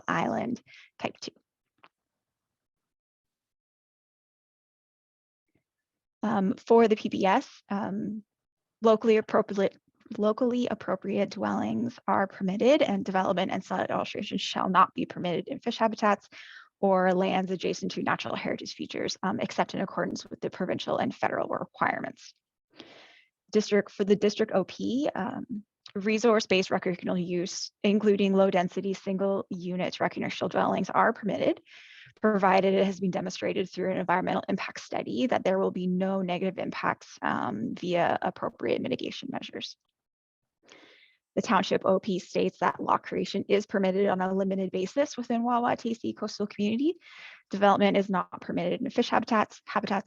island type 2. For the PPS, locally appropriate dwellings are permitted, and development and site alteration shall not be permitted in fish habitats or lands adjacent to natural heritage features, except in accordance with the provincial and federal requirements. For the district OP, resource-based recreational use, including low-density single-unit recreational dwellings, are permitted, provided it has been demonstrated through an environmental impact study that there will be no negative impacts via appropriate mitigation measures. The township OP states that lot creation is permitted on a limited basis within Wah-Wah-Taysee coastal community. Development is not permitted in fish habitats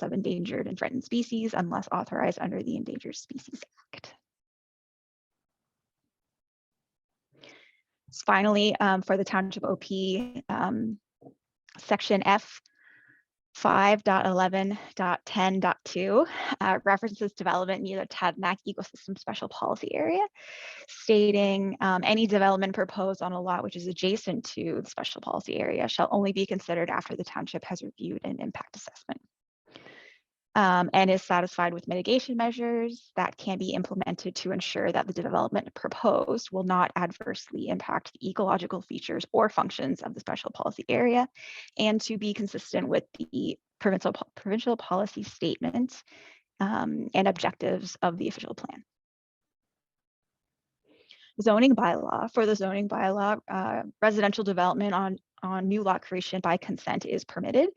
of endangered and threatened species unless authorized under the Endangered Species Act. Finally, for the township OP, section F 5.11.10.2 references development near the Tadnak Ecosystem Special Policy Area, stating any development proposed on a lot which is adjacent to the special policy area shall only be considered after the township has reviewed an impact assessment and is satisfied with mitigation measures that can be implemented to ensure that the development proposed will not adversely impact the ecological features or functions of the special policy area, and to be consistent with the provincial policy statement and objectives of the official plan. Zoning bylaw. For the zoning bylaw, residential development on new lot creation by consent is permitted.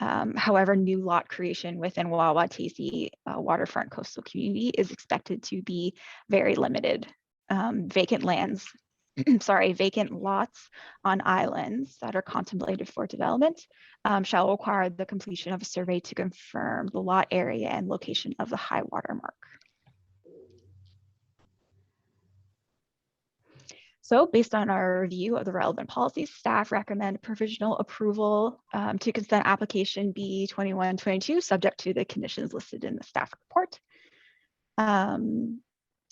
However, new lot creation within Wah-Wah-Taysee waterfront coastal community is expected to be very limited. Vacant lots on islands that are contemplated for development shall require the completion of a survey to confirm the lot area and location of the high water mark. So based on our review of the relevant policies, staff recommend provisional approval to consent application B2122, subject to the conditions listed in the staff report. And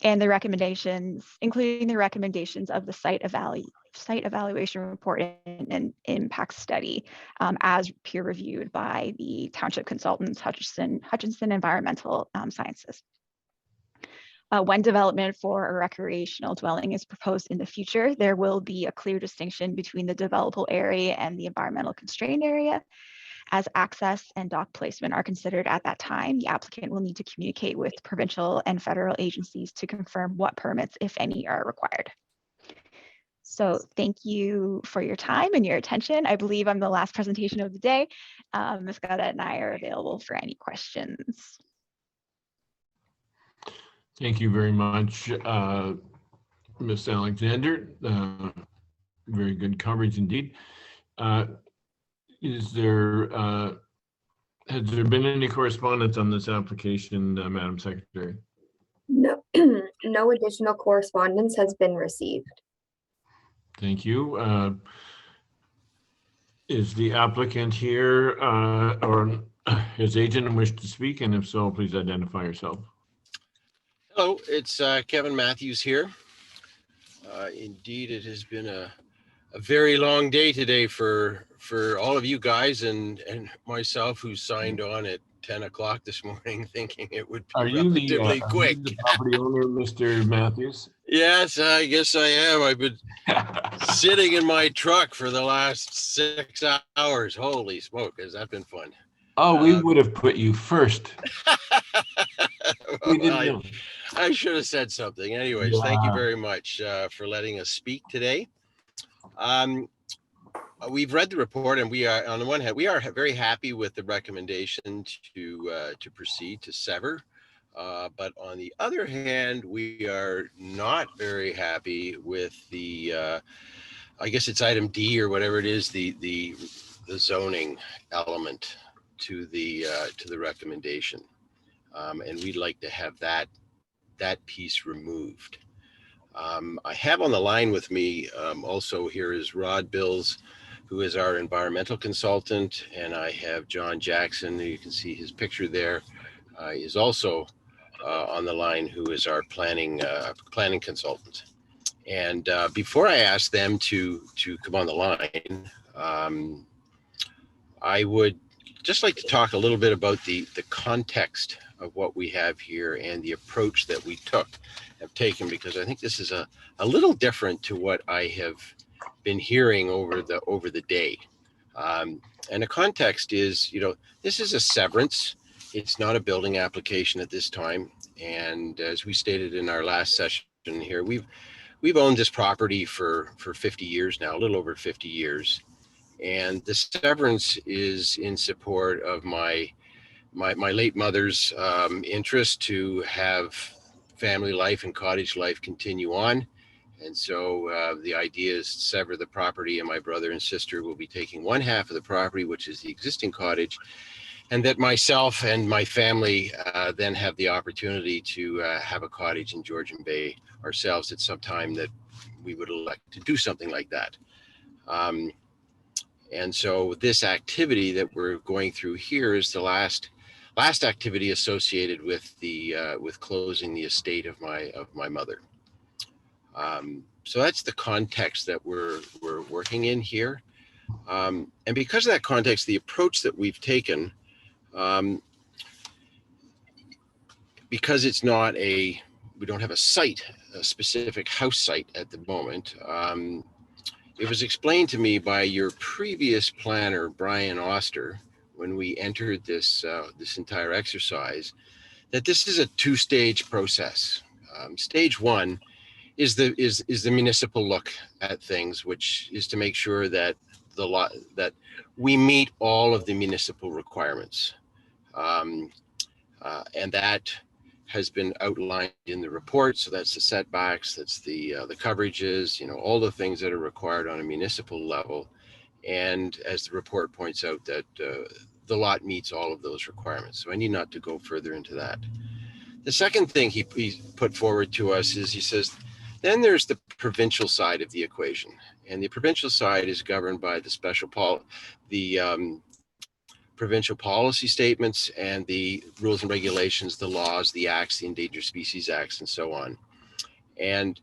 the recommendations, including the recommendations of the site evaluation report and impact study as peer reviewed by the township consultants, Hutchinson Environmental Sciences. When development for a recreational dwelling is proposed in the future, there will be a clear distinction between the developable area and the environmental constrained area. As access and dock placement are considered at that time, the applicant will need to communicate with provincial and federal agencies to confirm what permits, if any, are required. So thank you for your time and your attention. I believe I'm the last presentation of the day. Ms. Gaudette and I are available for any questions. Thank you very much, Ms. Alexander. Very good coverage indeed. Has there been any correspondence on this application, Madam Secretary? No, no additional correspondence has been received. Thank you. Is the applicant here or his agent wish to speak? And if so, please identify yourself. Hello, it's Kevin Matthews here. Indeed, it has been a very long day today for all of you guys and myself, who signed on at 10 o'clock this morning thinking it would be relatively quick. Are you the property owner, Mr. Matthews? Yes, I guess I am. I've been sitting in my truck for the last 6 hours. Holy smoke, has that been fun? Oh, we would have put you first. We didn't know. I should have said something. Anyways, Thank you very much for letting us speak today. We've read the report, and we are, on the one hand, we are very happy with the recommendation to proceed to sever. But on the other hand, we are not very happy with the, I guess it's item D or whatever it is, the zoning element to the recommendation, and we'd like to have that piece removed. I have on the line with me also here is Rod Bills, who is our environmental consultant, and I have John Jackson, who you can see his picture there, is also on the line, who is our planning consultant. And before I ask them to come on the line, I would just like to talk a little bit about the context of what we have here and the approach that we have taken, because I think this is a little different to what I have been hearing over the day. And the context is, this is a severance. It's not a building application at this time. And as we stated in our last session here, we've owned this property for 50 years now, a little over 50 years. And the severance is in support of my late mother's interest to have family life and cottage life continue on. And so the idea is to sever the property, and my brother and sister will be taking one half of the property, which is the existing cottage, and that myself and my family then have the opportunity to have a cottage in Georgian Bay ourselves at some time that we would elect to do something like that. And so this activity that we're going through here is the last activity associated with with closing the estate of my mother. So that's the context that we're working in here. And because of that context, the approach that we've taken, because it's not we don't have a specific house site at the moment. It was explained to me by your previous planner, Brian Oster, when we entered this entire exercise, that this is a two-stage process. Stage one is the municipal look at things, which is to make sure that that we meet all of the municipal requirements, and that has been outlined in the report. So that's the setbacks, that's the coverages, all the things that are required on a municipal level. And as the report points out, that the lot meets all of those requirements. So I need not to go further into that. The second thing he put forward to us is, he says, then there's the provincial side of the equation. And the provincial side is governed by the provincial policy statements and the rules and regulations, the laws, the acts, the Endangered Species Acts, and so on. And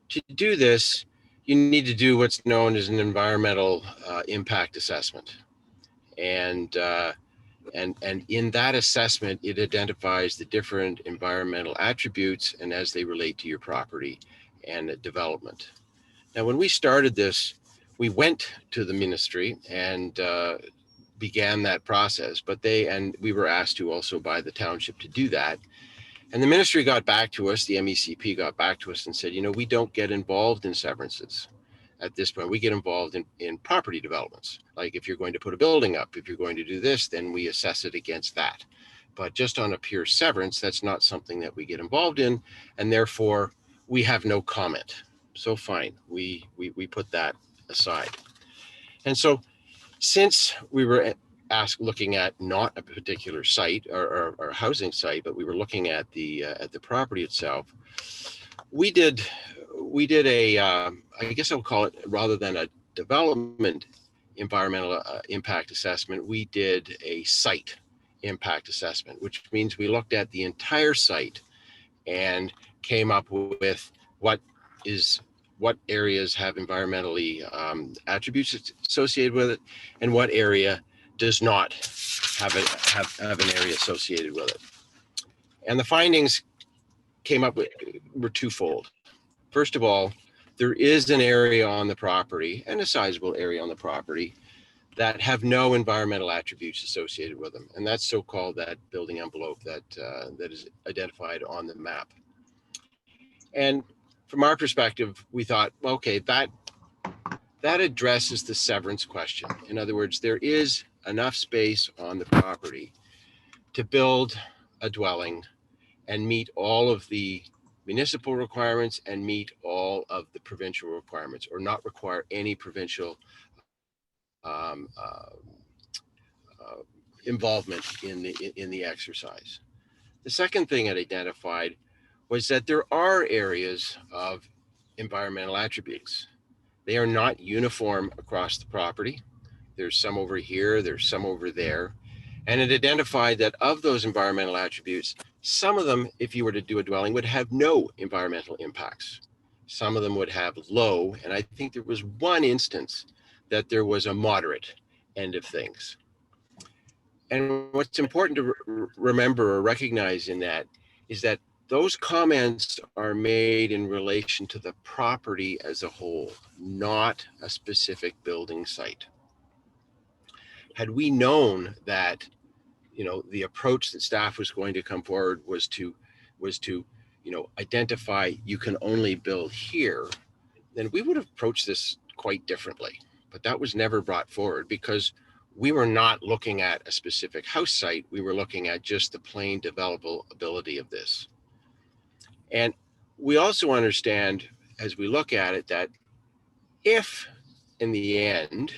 to do this, you need to do what's known as an environmental impact assessment. And in that assessment, it identifies the different environmental attributes and as they relate to your property and development. Now, when we started this, we went to the ministry and began that process, but we were asked to also by the township to do that. And the ministry got back to us, the MECP got back to us and said, we don't get involved in severances at this point. We get involved in property developments. Like if you're going to put a building up, if you're going to do this, then we assess it against that. But just on a pure severance, that's not something that we get involved in, and therefore we have no comment. So fine, we put that aside. And so since we were looking at not a particular site or housing site, but we were looking at the property itself, we did a I guess I'll call it, rather than a development environmental impact assessment, we did a site impact assessment, which means we looked at the entire site and came up with what areas have environmentally attributes associated with it, and what area does not have an area associated with it. And the findings were twofold. First of all, there is an area on the property, and a sizable area on the property, that have no environmental attributes associated with them, and that's so-called that building envelope that is identified on the map. And from our perspective, we thought, well, okay, that addresses the severance question. In other words, there is enough space on the property to build a dwelling and meet all of the municipal requirements and meet all of the provincial requirements, or not require any provincial involvement in the exercise. The second thing it identified was that there are areas of environmental attributes. They are not uniform across the property. There's some over here, there's some over there. And it identified that of those environmental attributes, some of them, if you were to do a dwelling, would have no environmental impacts. Some of them would have low, and I think there was one instance that there was a moderate end of things. And what's important to remember or recognize in that is that those comments are made in relation to the property as a whole, not a specific building site. had we known that, the approach that staff was going to come forward was to, identify you can only build here, then we would have approached this quite differently. But that was never brought forward because we were not looking at a specific house site. We were looking at just the plain developable ability of this. And we also understand as we look at it that if in the end,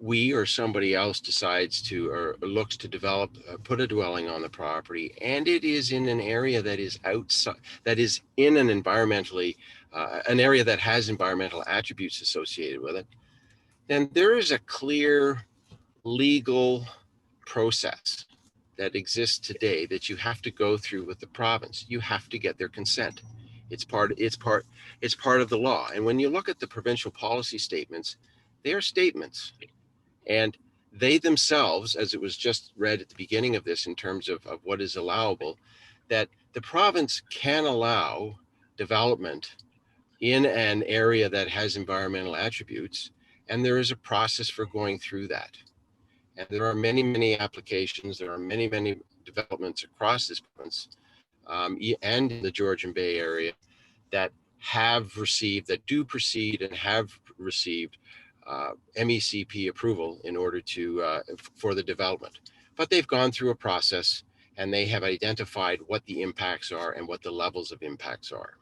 we or somebody else decides to or looks to develop, put a dwelling on the property, and it is in an area that is outside, that is in an environmentally, an area that has environmental attributes associated with it, then there is a clear legal process that exists today that you have to go through with the province. You have to get their consent. It's part of the law. And when you look at the provincial policy statements, they are statements. And they themselves, as it was just read at the beginning of this in terms of what is allowable, that the province can allow development in an area that has environmental attributes, and there is a process for going through that. And there are many, many applications, there are many, many developments across this province and in the Georgian Bay area that have received, that do proceed and have received MECP approval in order to for the development. But they've gone through a process and they have identified what the impacts are and what the levels of impacts are.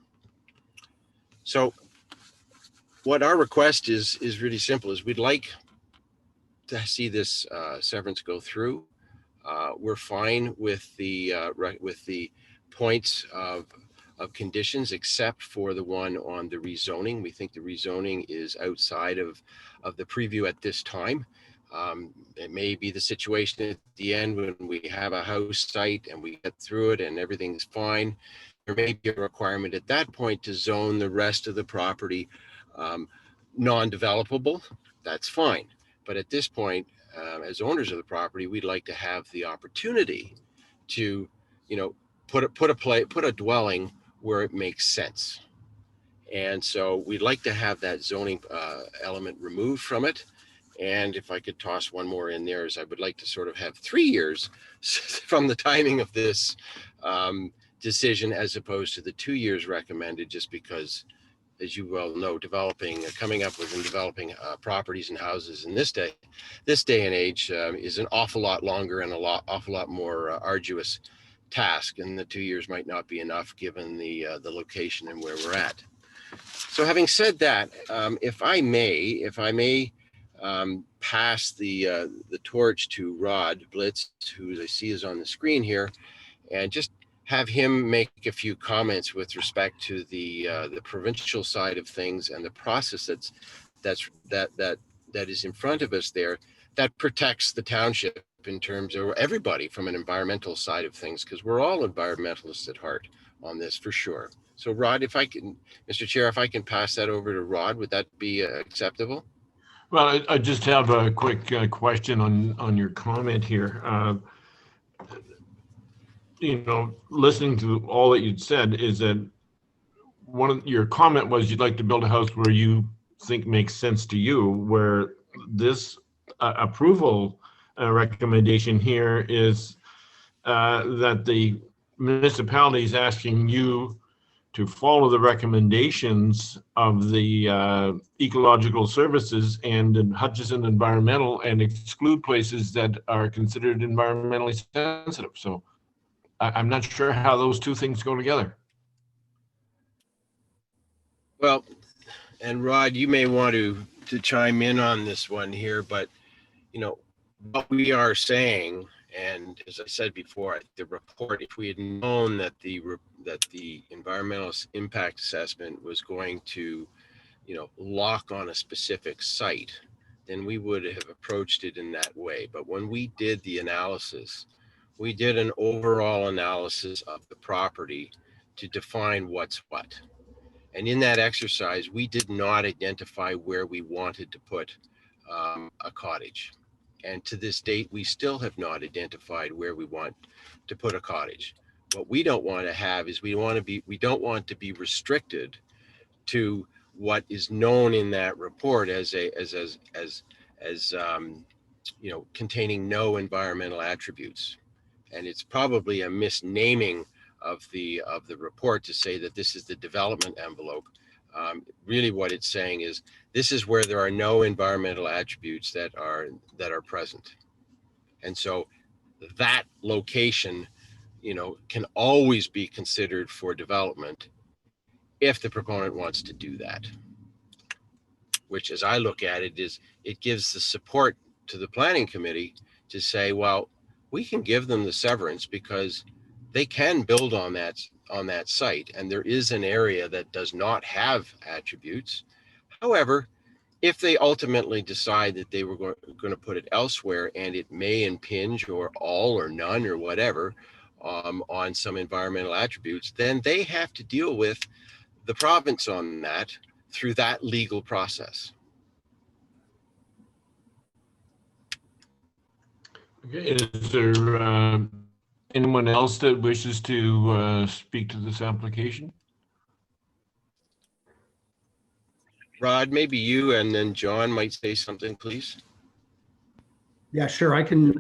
So what our request is really simple, is we'd like to see this severance go through. We're fine with the points of conditions, except for the one on the rezoning. We think the rezoning is outside of the preview at this time. It may be the situation at the end when we have a house site and we get through it and everything's fine. There may be a requirement at that point to zone the rest of the property non-developable. That's fine. But at this point, as owners of the property, we'd like to have the opportunity to, put a dwelling where it makes sense. And so we'd like to have that zoning element removed from it. And if I could toss one more in there, is I would like to sort of have 3 years from the timing of this decision as opposed to the 2 years recommended, just because, as you well know, coming up with and developing properties and houses in this day and age is an awful lot longer and awful lot more arduous task, and the 2 years might not be enough given the location and where we're at. So having said that, if I may pass the torch to Rod Blitz, who I see is on the screen here, and just have him make a few comments with respect to the provincial side of things and the process that is in front of us there, that protects the township in terms of everybody from an environmental side of things, because we're all environmentalists at heart on this for sure. So Rod, if I can, Mr. Chair, if I can pass that over to Rod, would that be acceptable? Well, I just have a quick question on your comment here. Listening to all that you'd said, is that one of your comment was you'd like to build a house where you think makes sense to you, where this approval recommendation here is that the municipality is asking you to follow the recommendations of the ecological services and Hutchison Environmental and exclude places that are considered environmentally sensitive. So I'm not sure how those two things go together. Well, and Rod, you may want to chime in on this one here, but what we are saying, and as I said before, the report, if we had known that the environmental impact assessment was going to, lock on a specific site, then we would have approached it in that way. But when we did the analysis, we did an overall analysis of the property to define what's what. And in that exercise, we did not identify where we wanted to put a cottage. And to this date, we still have not identified where we want to put a cottage. What we don't want to have is we don't want to be restricted to what is known in that report as you know, containing no environmental attributes. And it's probably a misnaming of the report to say that this is the development envelope. Really what it's saying is this is where there are no environmental attributes that are present. And so that location, you know, can always be considered for development if the proponent wants to do that. Which, as I look at it, is it gives the support to the planning committee to say, well, we can give them the severance because they can build on that site, and there is an area that does not have attributes. However, if they ultimately decide that they were going to put it elsewhere and it may impinge or all or none or whatever on some environmental attributes, then they have to deal with the province on that through that legal process. Okay, is there anyone else that wishes to speak to this application? Rod, maybe you and then John might say something, please. Yeah, sure. I can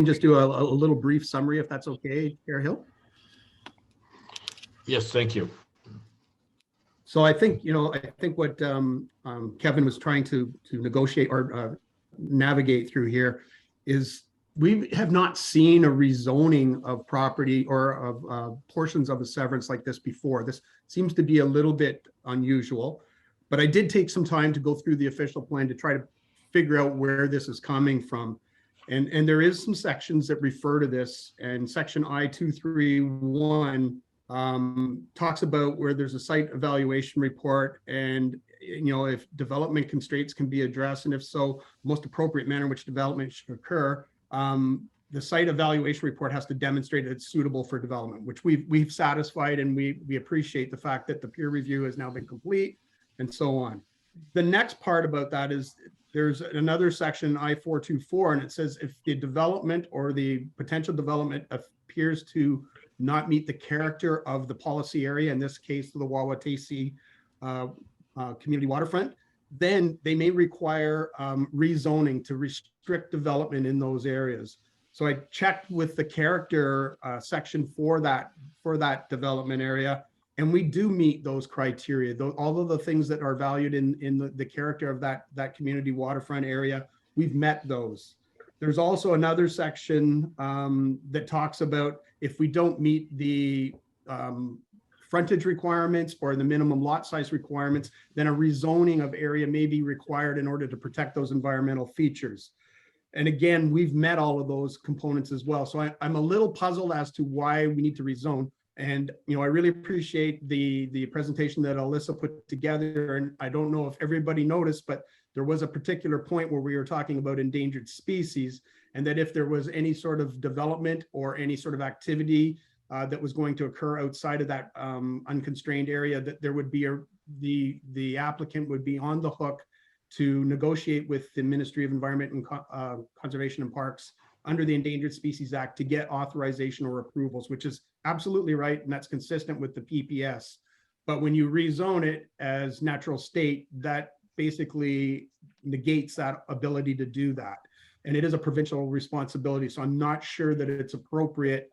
just do a little brief summary if that's okay, Chair Hill. Yes, thank you. So I think, you know, I think what Kevin was trying to negotiate or navigate through here is we have not seen a rezoning of property or of portions of a severance like this before. This seems to be a little bit unusual, but I did take some time to go through the official plan to try to figure out where this is coming from. And there is some sections that refer to this, and section I-231 talks about where there's a site evaluation report and, you know, if development constraints can be addressed, and if so, most appropriate manner in which development should occur. The site evaluation report has to demonstrate that it's suitable for development, which we've satisfied, and we appreciate the fact that the peer review has now been complete and so on. The next part about that is there's another section, I-424, and it says if the development or the potential development appears to not meet the character of the policy area, in this case, the Wawatasi community waterfront, then they may require rezoning to restrict development in those areas. So I checked with the character section for that development area, and we do meet those criteria. All of the things that are valued in the character of that community waterfront area, we've met those. There's also another section that talks about if we don't meet the frontage requirements or the minimum lot size requirements, then a rezoning of area may be required in order to protect those environmental features. And again, we've met all of those components as well. So I'm a little puzzled as to why we need to rezone. And, you know, I really appreciate the presentation that Alyssa put together. And I don't know if everybody noticed, but there was a particular point where we were talking about endangered species, and that if there was any sort of development or any sort of activity that was going to occur outside of that unconstrained area, that there would be the applicant would be on the hook to negotiate with the Ministry of Environment and Conservation and Parks under the Endangered Species Act to get authorization or approvals, which is absolutely right, and that's consistent with the PPS. But when you rezone it as natural state, that basically negates that ability to do that. And it is a provincial responsibility. So I'm not sure that it's appropriate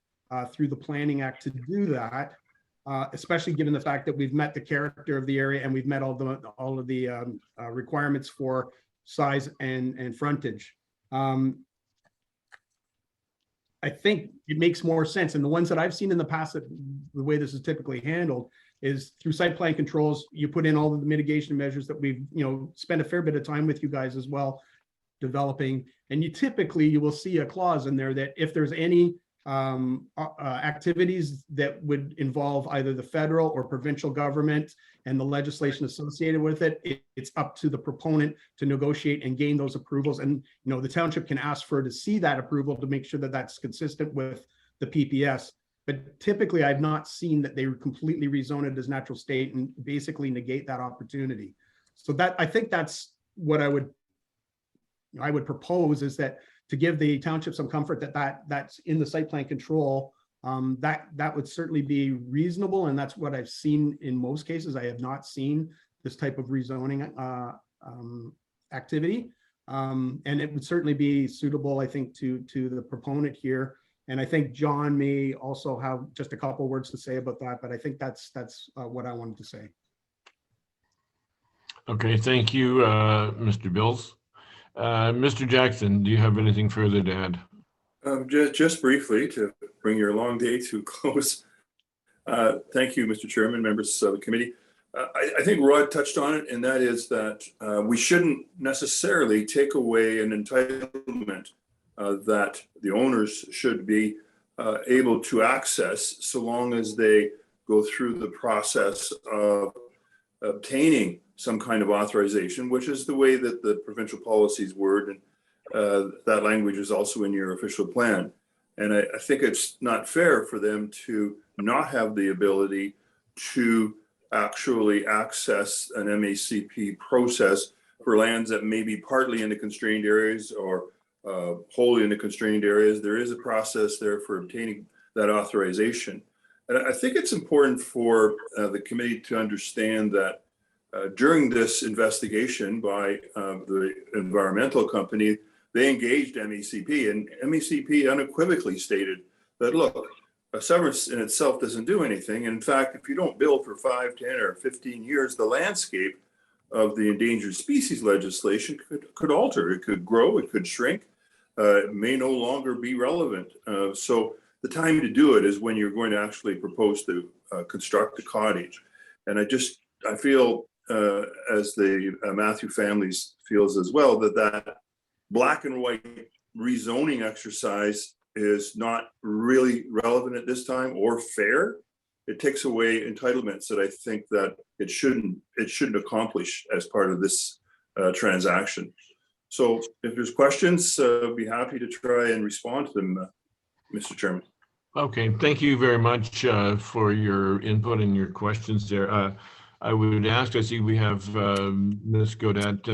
through the Planning Act to do that, especially given the fact that we've met the character of the area and we've met all of the requirements for size and frontage. I think it makes more sense. And the ones that I've seen in the past, that the way this is typically handled is through site plan controls. You put in all of the mitigation measures that we've, you know, spent a fair bit of time with you guys as well developing. And you will see a clause in there that if there's any activities that would involve either the federal or provincial government and the legislation associated with it, it's up to the proponent to negotiate and gain those approvals. And, you know, the township can ask to see that approval to make sure that that's consistent with the PPS. But typically I've not seen that they completely rezone it as natural state and basically negate that opportunity. So that, I think that's what I would propose, is that to give the township some comfort that that's in the site plan control, that would certainly be reasonable. And that's what I've seen in most cases. I have not seen this type of rezoning activity. And it would certainly be suitable, I think, to the proponent here. And I think John may also have just a couple words to say about that, but I think that's what I wanted to say. Okay, thank you, Mr. Bills. Mr. Jackson, do you have anything further to add? Just briefly to bring your long day to close. Thank you, Mr. Chairman, members of the committee. I think Rod touched on it, and that is that we shouldn't necessarily take away an entitlement that the owners should be able to access so long as they go through the process of obtaining some kind of authorization, which is the way that the provincial policies word, and that language is also in your official plan. And I think it's not fair for them to not have the ability to actually access an MACP process for lands that may be partly in the constrained areas or wholly in the constrained areas. There is a process there for obtaining that authorization. And I think it's important for the committee to understand that during this investigation by the environmental company, they engaged MECP, and MECP unequivocally stated that, look, a severance in itself doesn't do anything. And in fact, if you don't build for 5, 10, or 15 years, the landscape of the endangered species legislation could alter. It could grow, it could shrink, it may no longer be relevant. So the time to do it is when you're going to actually propose to construct a cottage. And I feel, as the Matthew families feels as well, that black and white rezoning exercise is not really relevant at this time or fair. It takes away entitlements that I think that it shouldn't accomplish as part of this transaction. So if there's questions, I'd be happy to try and respond to them, Mr. Chairman. Okay, thank you very much for your input and your questions there. I would ask, I see we have Ms. Godet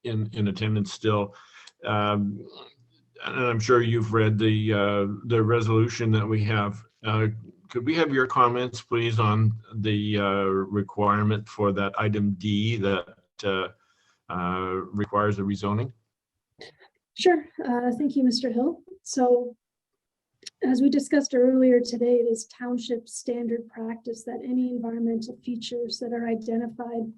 in attendance still. And I'm sure you've read the resolution that we have. Could we have your comments, please, on the requirement for that item D that requires a rezoning? Sure. Thank you, Mr. Hill. So as we discussed earlier today, it is township standard practice that any environmental features that are identified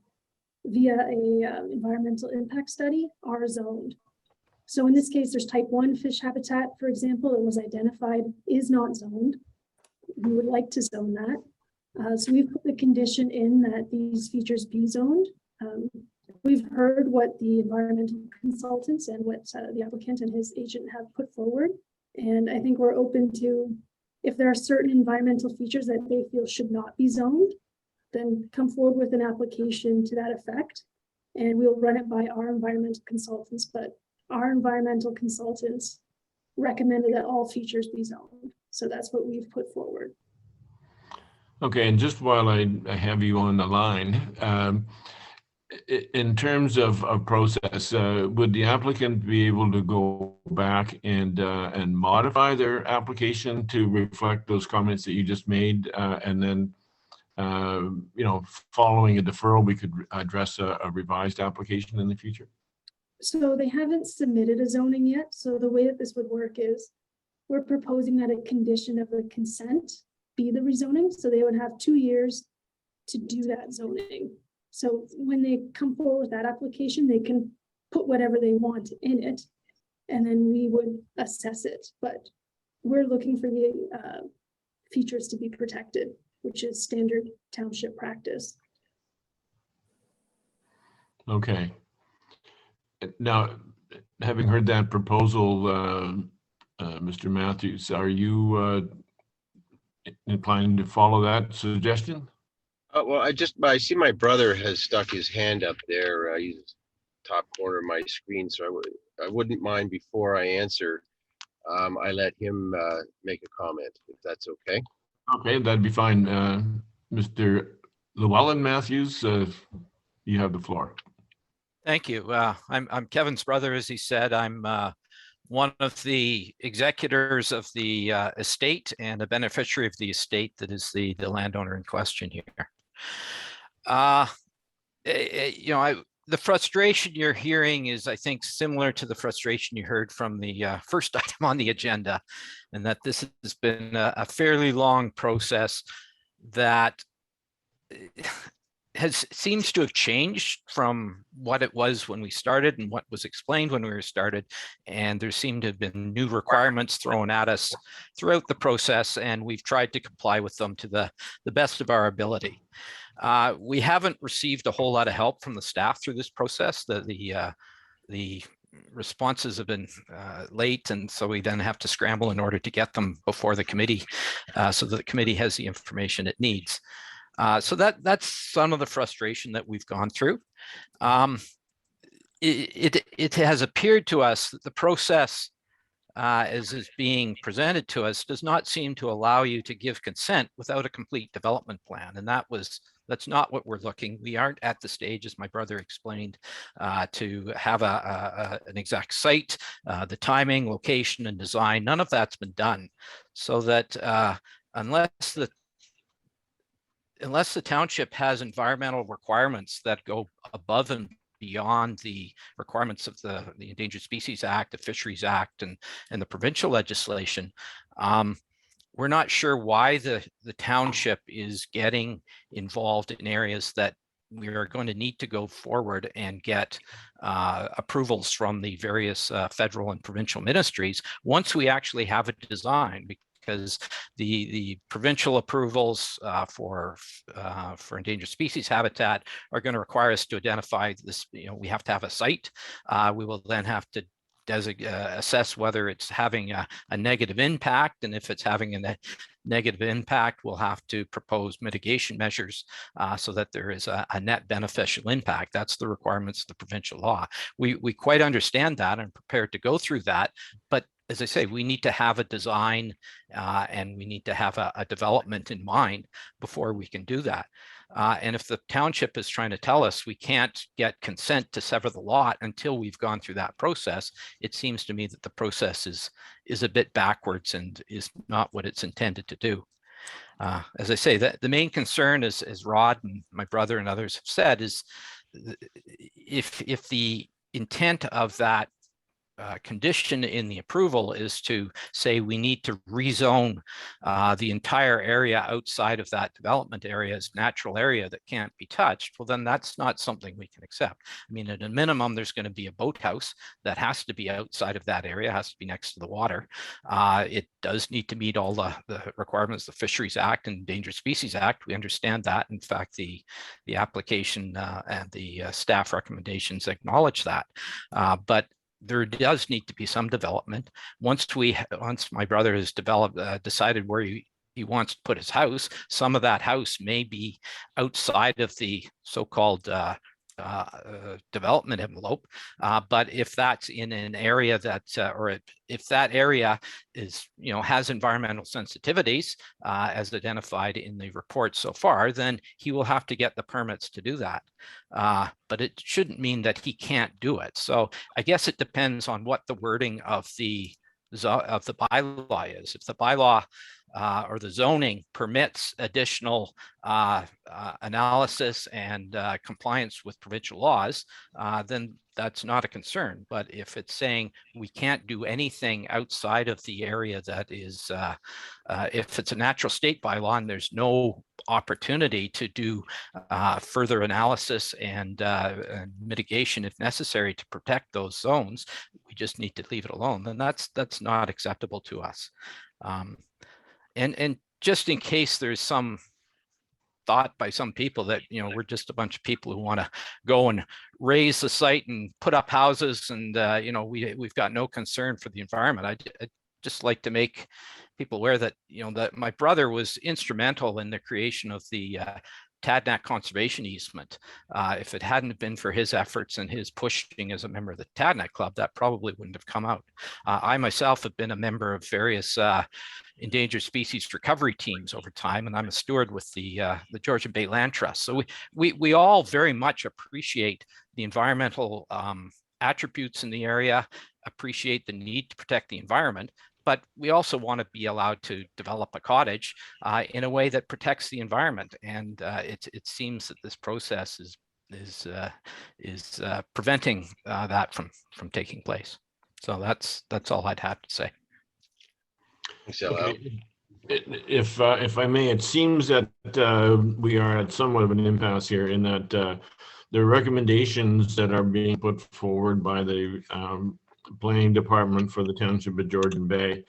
via a environmental impact study are zoned. So in this case, there's type 1 fish habitat, for example, it was identified is not zoned. We would like to zone that. So we've put the condition in that these features be zoned. We've heard what the environmental consultants and what the applicant and his agent have put forward. And I think we're open to, if there are certain environmental features that they feel should not be zoned, then come forward with an application to that effect. And we'll run it by our environmental consultants, but our environmental consultants recommended that all features be zoned. So that's what we've put forward. Okay, and just while I have you on the line, in terms of process, would the applicant be able to go back and modify their application to reflect those comments that you just made, and then, following a deferral, we could address a revised application in the future? So they haven't submitted a zoning yet. So the way that this would work is we're proposing that a condition of the consent be the rezoning. So they would have 2 years to do that zoning. So when they come forward with that application, they can put whatever they want in it, and then we would assess it. But we're looking for the features to be protected, which is standard township practice. Okay. Now, having heard that proposal, Mr. Matthews, are you inclined to follow that suggestion? Well, I see my brother has stuck his hand up there. He's top corner of my screen, so I wouldn't mind, before I answer, I let him make a comment, if that's okay. Okay, that'd be fine. Mr. Llewellyn Matthews, you have the floor. Thank you. I'm Kevin's brother, as he said. I'm one of the executors of the estate and a beneficiary of the estate that is the landowner in question here. the frustration you're hearing is, I think, similar to the frustration you heard from the first item on the agenda, and that this has been a fairly long process that seems to have changed from what it was when we started and what was explained when we were started. And there seem to have been new requirements thrown at us throughout the process, and we've tried to comply with them to the best of our ability. We haven't received a whole lot of help from the staff through this process. The responses have been late, and so we then have to scramble in order to get them before the committee, so that the committee has the information it needs. So that's some of the frustration that we've gone through. It has appeared to us that the process as is being presented to us does not seem to allow you to give consent without a complete development plan. And that's not what we're looking. We aren't at the stage, as my brother explained, to have an exact site, the timing, location, and design. None of that's been done. So that unless the township has environmental requirements that go above and beyond the requirements of the Endangered Species Act, the Fisheries Act, and the provincial legislation, we're not sure why the township is getting involved in areas that we are going to need to go forward and get approvals from the various federal and provincial ministries once we actually have a design. Because the provincial approvals for endangered species habitat are going to require us to identify this. We have to have a site. We will then have to assess whether it's having a negative impact, and if it's having a negative impact, we'll have to propose mitigation measures so that there is a net beneficial impact. That's the requirements of the provincial law. We quite understand that and prepared to go through that, but as I say, we need to have a design and we need to have a development in mind before we can do that. And if the township is trying to tell us we can't get consent to sever the lot until we've gone through that process, it seems to me that the process is a bit backwards and is not what it's intended to do. As I say, the main concern is, as Rod and my brother and others have said, is if the intent of that condition in the approval is to say we need to rezone the entire area outside of that development area as natural area that can't be touched, well, then that's not something we can accept. I mean, at a minimum, there's going to be a boathouse that has to be outside of that area, has to be next to the water. It does need to meet all the requirements of the Fisheries Act and Endangered Species Act. We understand that. In fact, the application and the staff recommendations acknowledge that. But there does need to be some development. Once my brother has decided where he wants to put his house, some of that house may be outside of the so-called development envelope. But if that's in an area that, or if that area is, has environmental sensitivities as identified in the report so far, then he will have to get the permits to do that. But it shouldn't mean that he can't do it. So I guess it depends on what the wording of the bylaw is. If the bylaw or the zoning permits additional analysis and compliance with provincial laws, then that's not a concern. But if it's saying we can't do anything outside of the area that is, if it's a natural state bylaw and there's no opportunity to do further analysis and mitigation if necessary to protect those zones, we just need to leave it alone, then that's not acceptable to us. And just in case there's some thought by some people that, we're just a bunch of people who want to go and raise the site and put up houses and, we've got no concern for the environment. I'd just like to make people aware that, that my brother was instrumental in the creation of the Tadnak conservation easement. If it hadn't been for his efforts and his pushing as a member of the Tadnak Club, that probably wouldn't have come out. I myself have been a member of various endangered species recovery teams over time, and I'm a steward with the Georgian Bay Land Trust. So we all very much appreciate the environmental attributes in the area, appreciate the need to protect the environment, but we also want to be allowed to develop a cottage in a way that protects the environment. And it seems that this process is preventing that from taking place. So that's all I'd have to say. Okay. If I may, it seems that we are at somewhat of an impasse here in that the recommendations that are being put forward by the planning department for the township of Georgian Bay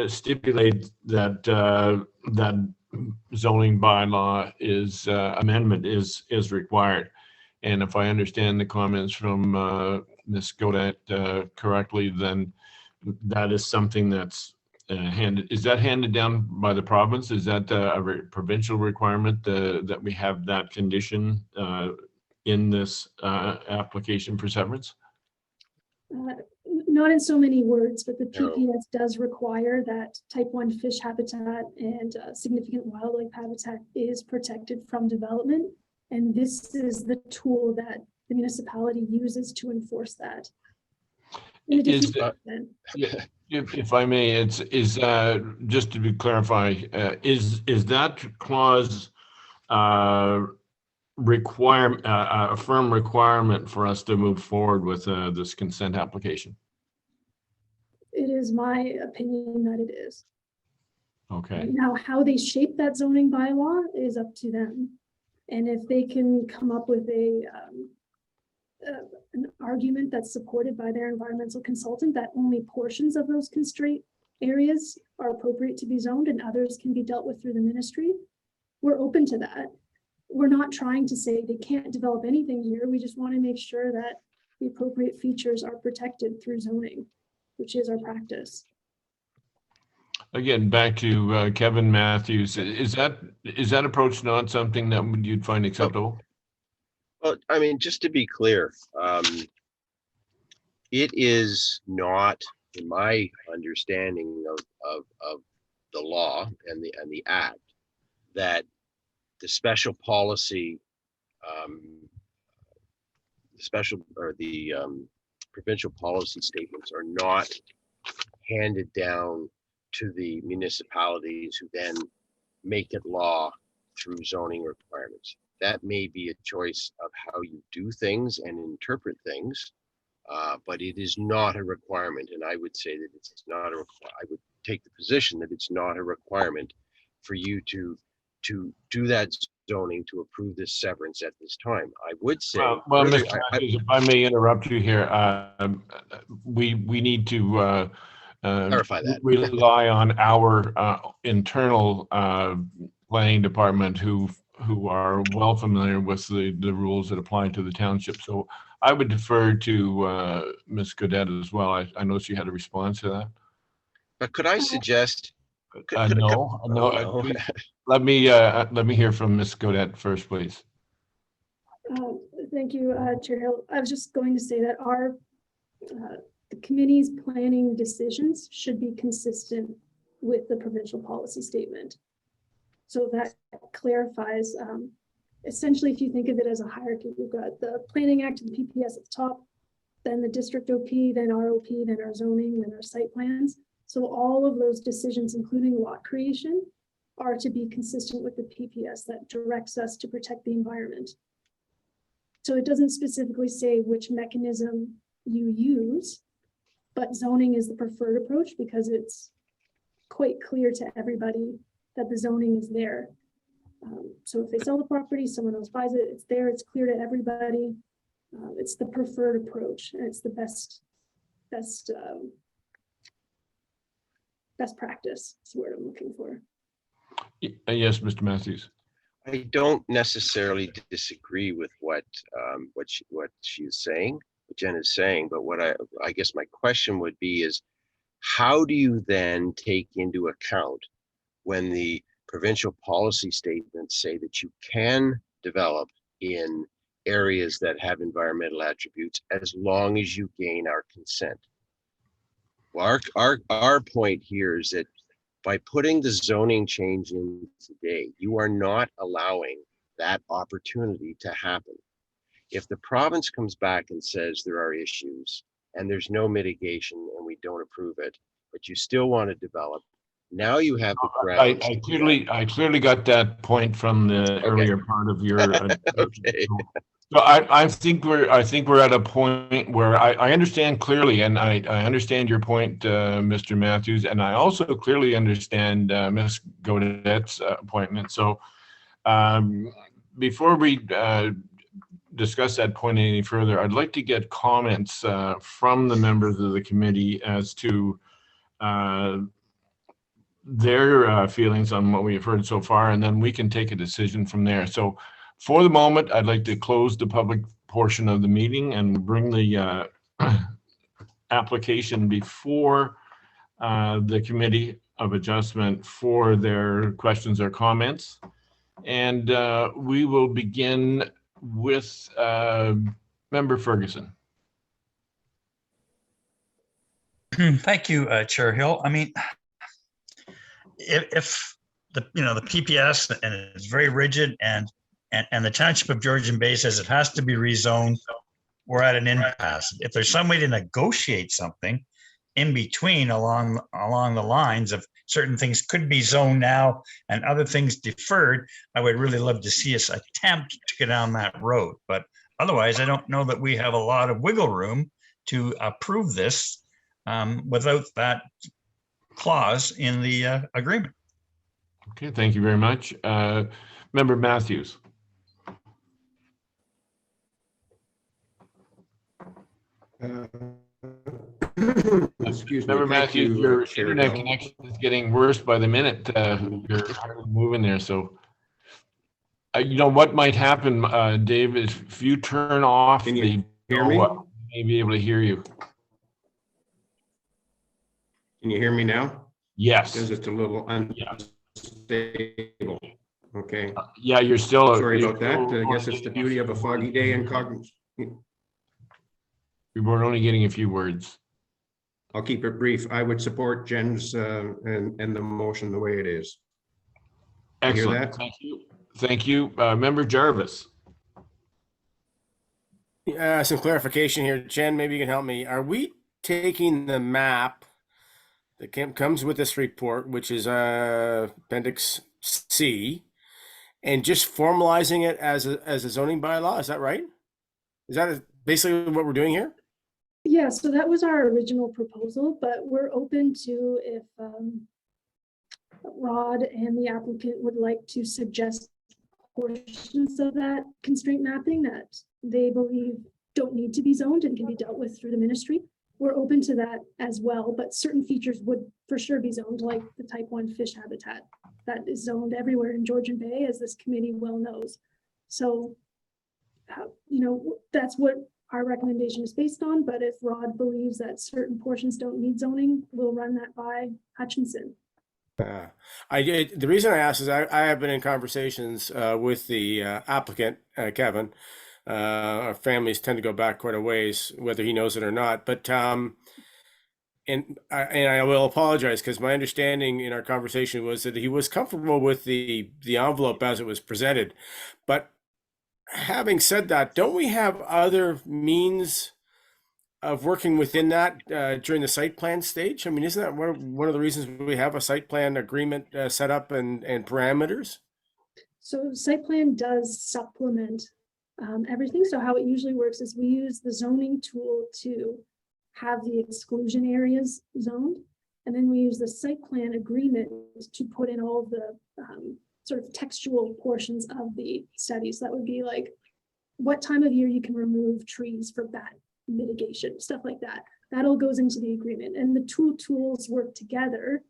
stipulate that that zoning bylaw is amendment is required. And if I understand the comments from Ms. Godette correctly, then that is something that's is that handed down by the province? Is that a provincial requirement that we have that condition in this application for severance? Not in so many words, but the PPS does require that type 1 fish habitat and significant wildlife habitat is protected from development. And this is the tool that the municipality uses to enforce that. If I may, is just to clarify, is that clause a firm requirement for us to move forward with this consent application? It is my opinion that it is. Okay. Now, how they shape that zoning bylaw is up to them. And if they can come up with an argument that's supported by their environmental consultant that only portions of those constraint areas are appropriate to be zoned and others can be dealt with through the ministry, we're open to that. We're not trying to say they can't develop anything here. We just want to make sure that the appropriate features are protected through zoning, which is our practice. Again, back to Kevin Matthews. Is that approach not something that you'd find acceptable? Well, I mean, just to be clear, it is not, in my understanding of the law and the act, that the special policy, provincial policy statements are not handed down to the municipalities who then make it law through zoning requirements. That may be a choice of how you do things and interpret things, but it is not a requirement. And I would say that it's not a requirement. I would take the position that it's not a requirement for you to do that zoning to approve this severance at this time. I would say, well, Mr. Matthews, if I may interrupt you here, we need to clarify that. rely on our internal planning department who are well familiar with the rules that apply to the township. So I would defer to Ms. Godette as well. I know she had a response to that. But could I suggest? No. Please, let me hear from Ms. Godette first, please. Thank you, Chair Hill. I was just going to say that the committee's planning decisions should be consistent with the provincial policy statement. So that clarifies, essentially, if you think of it as a hierarchy, we've got the Planning Act and the PPS at the top, then the District OP, then our OP, then our zoning, then our site plans. So all of those decisions, including lot creation, are to be consistent with the PPS that directs us to protect the environment. So it doesn't specifically say which mechanism you use, but zoning is the preferred approach because it's quite clear to everybody that the zoning is there. So if they sell the property, someone else buys it, it's there, it's clear to everybody. It's the preferred approach, and it's the best practice is the word I'm looking for. Yes, Mr. Matthews. I don't necessarily disagree with what she is saying, what Jen is saying, but what I guess my question would be is, how do you then take into account when the provincial policy statements say that you can develop in areas that have environmental attributes as long as you gain our consent? Well, our point here is that by putting the zoning change in today, you are not allowing that opportunity to happen. If the province comes back and says there are issues and there's no mitigation and we don't approve it, but you still want to develop, Now you have the I, grounds. I clearly got that point from the earlier part of your. Okay. So I think we're at a point where I understand clearly, and I understand your point, Mr. Matthews, and I also clearly understand Ms. Gaudette's appointment. So before we discuss that point any further, I'd like to get comments from the members of the committee as to their feelings on what we have heard so far, and then we can take a decision from there. So for the moment, I'd like to close the public portion of the meeting and bring the application before the Committee of Adjustment for their questions or comments. And we will begin with Member Ferguson. Thank you, Chair Hill. I mean, if the PPS and it's very rigid and the Township of Georgian Bay says it has to be rezoned, we're at an impasse. If there's some way to negotiate something in between along the lines of certain things could be zoned now and other things deferred, I would really love to see us attempt to get down that road. But otherwise, I don't know that we have a lot of wiggle room to approve this without that clause in the agreement. Okay, thank you very much. Member Matthews. Excuse me. Member Thank Matthews, you, your Chair internet Hill. connection is getting worse by the minute. You're hardly moving there. So, you know what might happen, Dave, is if you turn off Can the you hear me? may be able to hear you. Can you hear me now? Yes. Because it's a little unstable. Okay. Yeah, you're still. Sorry about that. I guess it's the beauty of a foggy day in Cognizant. We were only getting a few words. I'll keep it brief. I would support Jen's and the motion the way it is. Excellent. Hear that? Thank you. Thank you. Member Jarvis. Some clarification here. Jen, maybe you can help me. Are we taking the map that comes with this report, which is Appendix C, and just formalizing it as a zoning bylaw? Is that right? Is that basically what we're doing here? Yeah, so that was our original proposal, but we're open to if Rod and the applicant would like to suggest portions of that constraint mapping that they believe don't need to be zoned and can be dealt with through the ministry. We're open to that as well, but certain features would for sure be zoned, like the type 1 fish habitat that is zoned everywhere in Georgian Bay, as this committee well knows. So, that's what our recommendation is based on, but if Rod believes that certain portions don't need zoning, we'll run that by Hutchinson. The reason I asked is I have been in conversations with the applicant, Kevin. Our families tend to go back quite a ways, whether he knows it or not. But and I will apologize because my understanding in our conversation was that he was comfortable with the envelope as it was presented. But having said that, don't we have other means of working within that during the site plan stage? I mean, isn't that one of the reasons we have a site plan agreement set up and parameters? So site plan does supplement everything. So how it usually works is we use the zoning tool to have the exclusion areas zoned. And then we use the site plan agreement to put in all the sort of textual portions of the studies. That would be like what time of year you can remove trees for bat mitigation, stuff like that. That all goes into the agreement, and the two tools work together.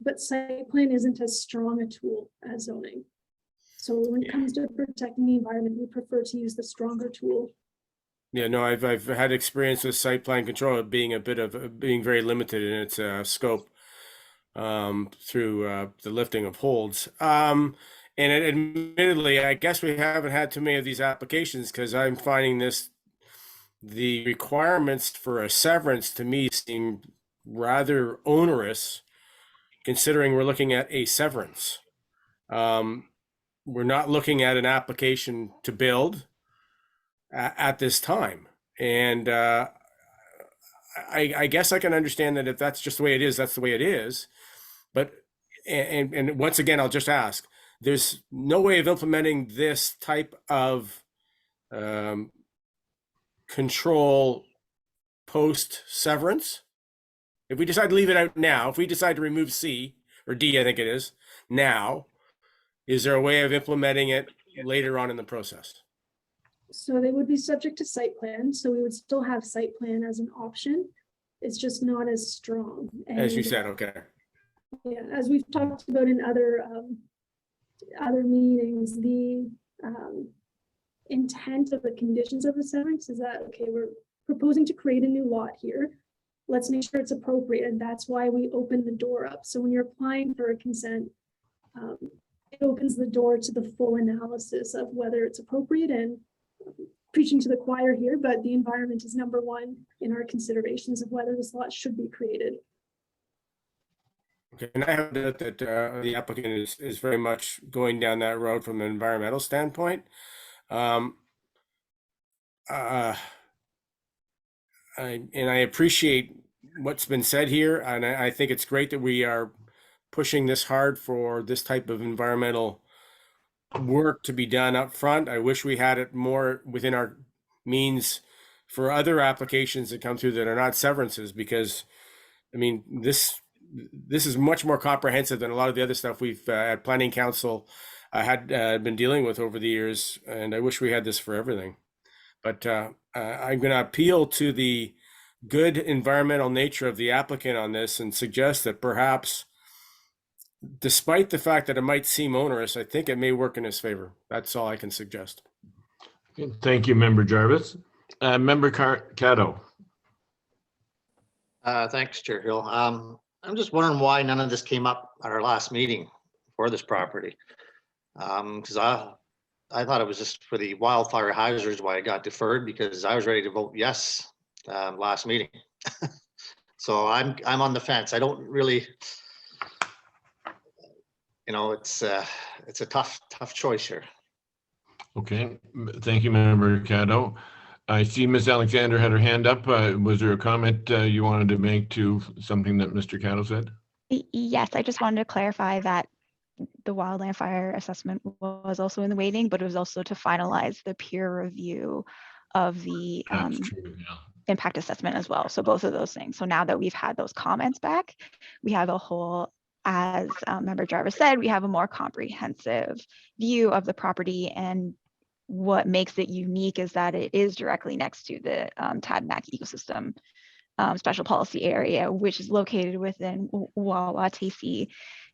But site plan isn't as strong a tool as zoning. So when it comes to protecting the environment, we prefer to use the stronger tool. Yeah, no, I've had experience with site plan control being being very limited in its scope through the lifting of holds. And admittedly, I guess we haven't had too many of these applications because I'm finding the requirements for a severance to me seem rather onerous, considering we're looking at a severance. We're not looking at an application to build at this time. And I guess I can understand that if that's just the way it is, that's the way it is. But, and once again, I'll just ask, there's no way of implementing this type of control post severance. If we decide to leave it out now, if we decide to remove C or D, I think it is now, is there a way of implementing it later on in the process? So they would be subject to site plan. So we would still have site plan as an option. It's just not as strong. As you And, said, okay. yeah, as we've talked about in other meetings, the intent of the conditions of the severance is that, okay, we're proposing to create a new lot here. Let's make sure it's appropriate. And that's why we open the door up. So when you're applying for a consent, it opens the door to the full analysis of whether it's appropriate, and preaching to the choir here, but the environment is number one in our considerations of whether this lot should be created. Okay, and I have that the applicant is very much going down that road from an environmental standpoint. I appreciate what's been said here, and I think it's great that we are pushing this hard for this type of environmental work to be done up front. I wish we had it more within our means for other applications that come through that are not severances, because I mean, this is much more comprehensive than a lot of the other stuff we've at Planning Council had been dealing with over the years, and I wish we had this for everything. But I'm going to appeal to the good environmental nature of the applicant on this and suggest that perhaps, despite the fact that it might seem onerous, I think it may work in his favor. That's all I can suggest. Okay, thank you, Member Jarvis. Member Caddo. Thanks, Chair Hill. I'm just wondering why none of this came up at our last meeting for this property. Because I thought it was just for the wildfire hazards why it got deferred, because I was ready to vote yes last meeting. So I'm on the fence. I don't really, you know, it's a tough choice here. Okay, thank you, Member Caddo. I see Ms. Alexander had her hand up. Was there a comment you wanted to make to something that Mr. Caddo said? Yes, I just wanted to clarify that the wildland fire assessment was also in the waiting, but it was also to finalize the peer review of the impact assessment as well. So both of those things. So now that we've had those comments back, we have a whole, as Member Jarvis said, we have a more comprehensive view of the property, and what makes it unique is that it is directly next to the Tadanac ecosystem special policy area, which is located within Wawatisi.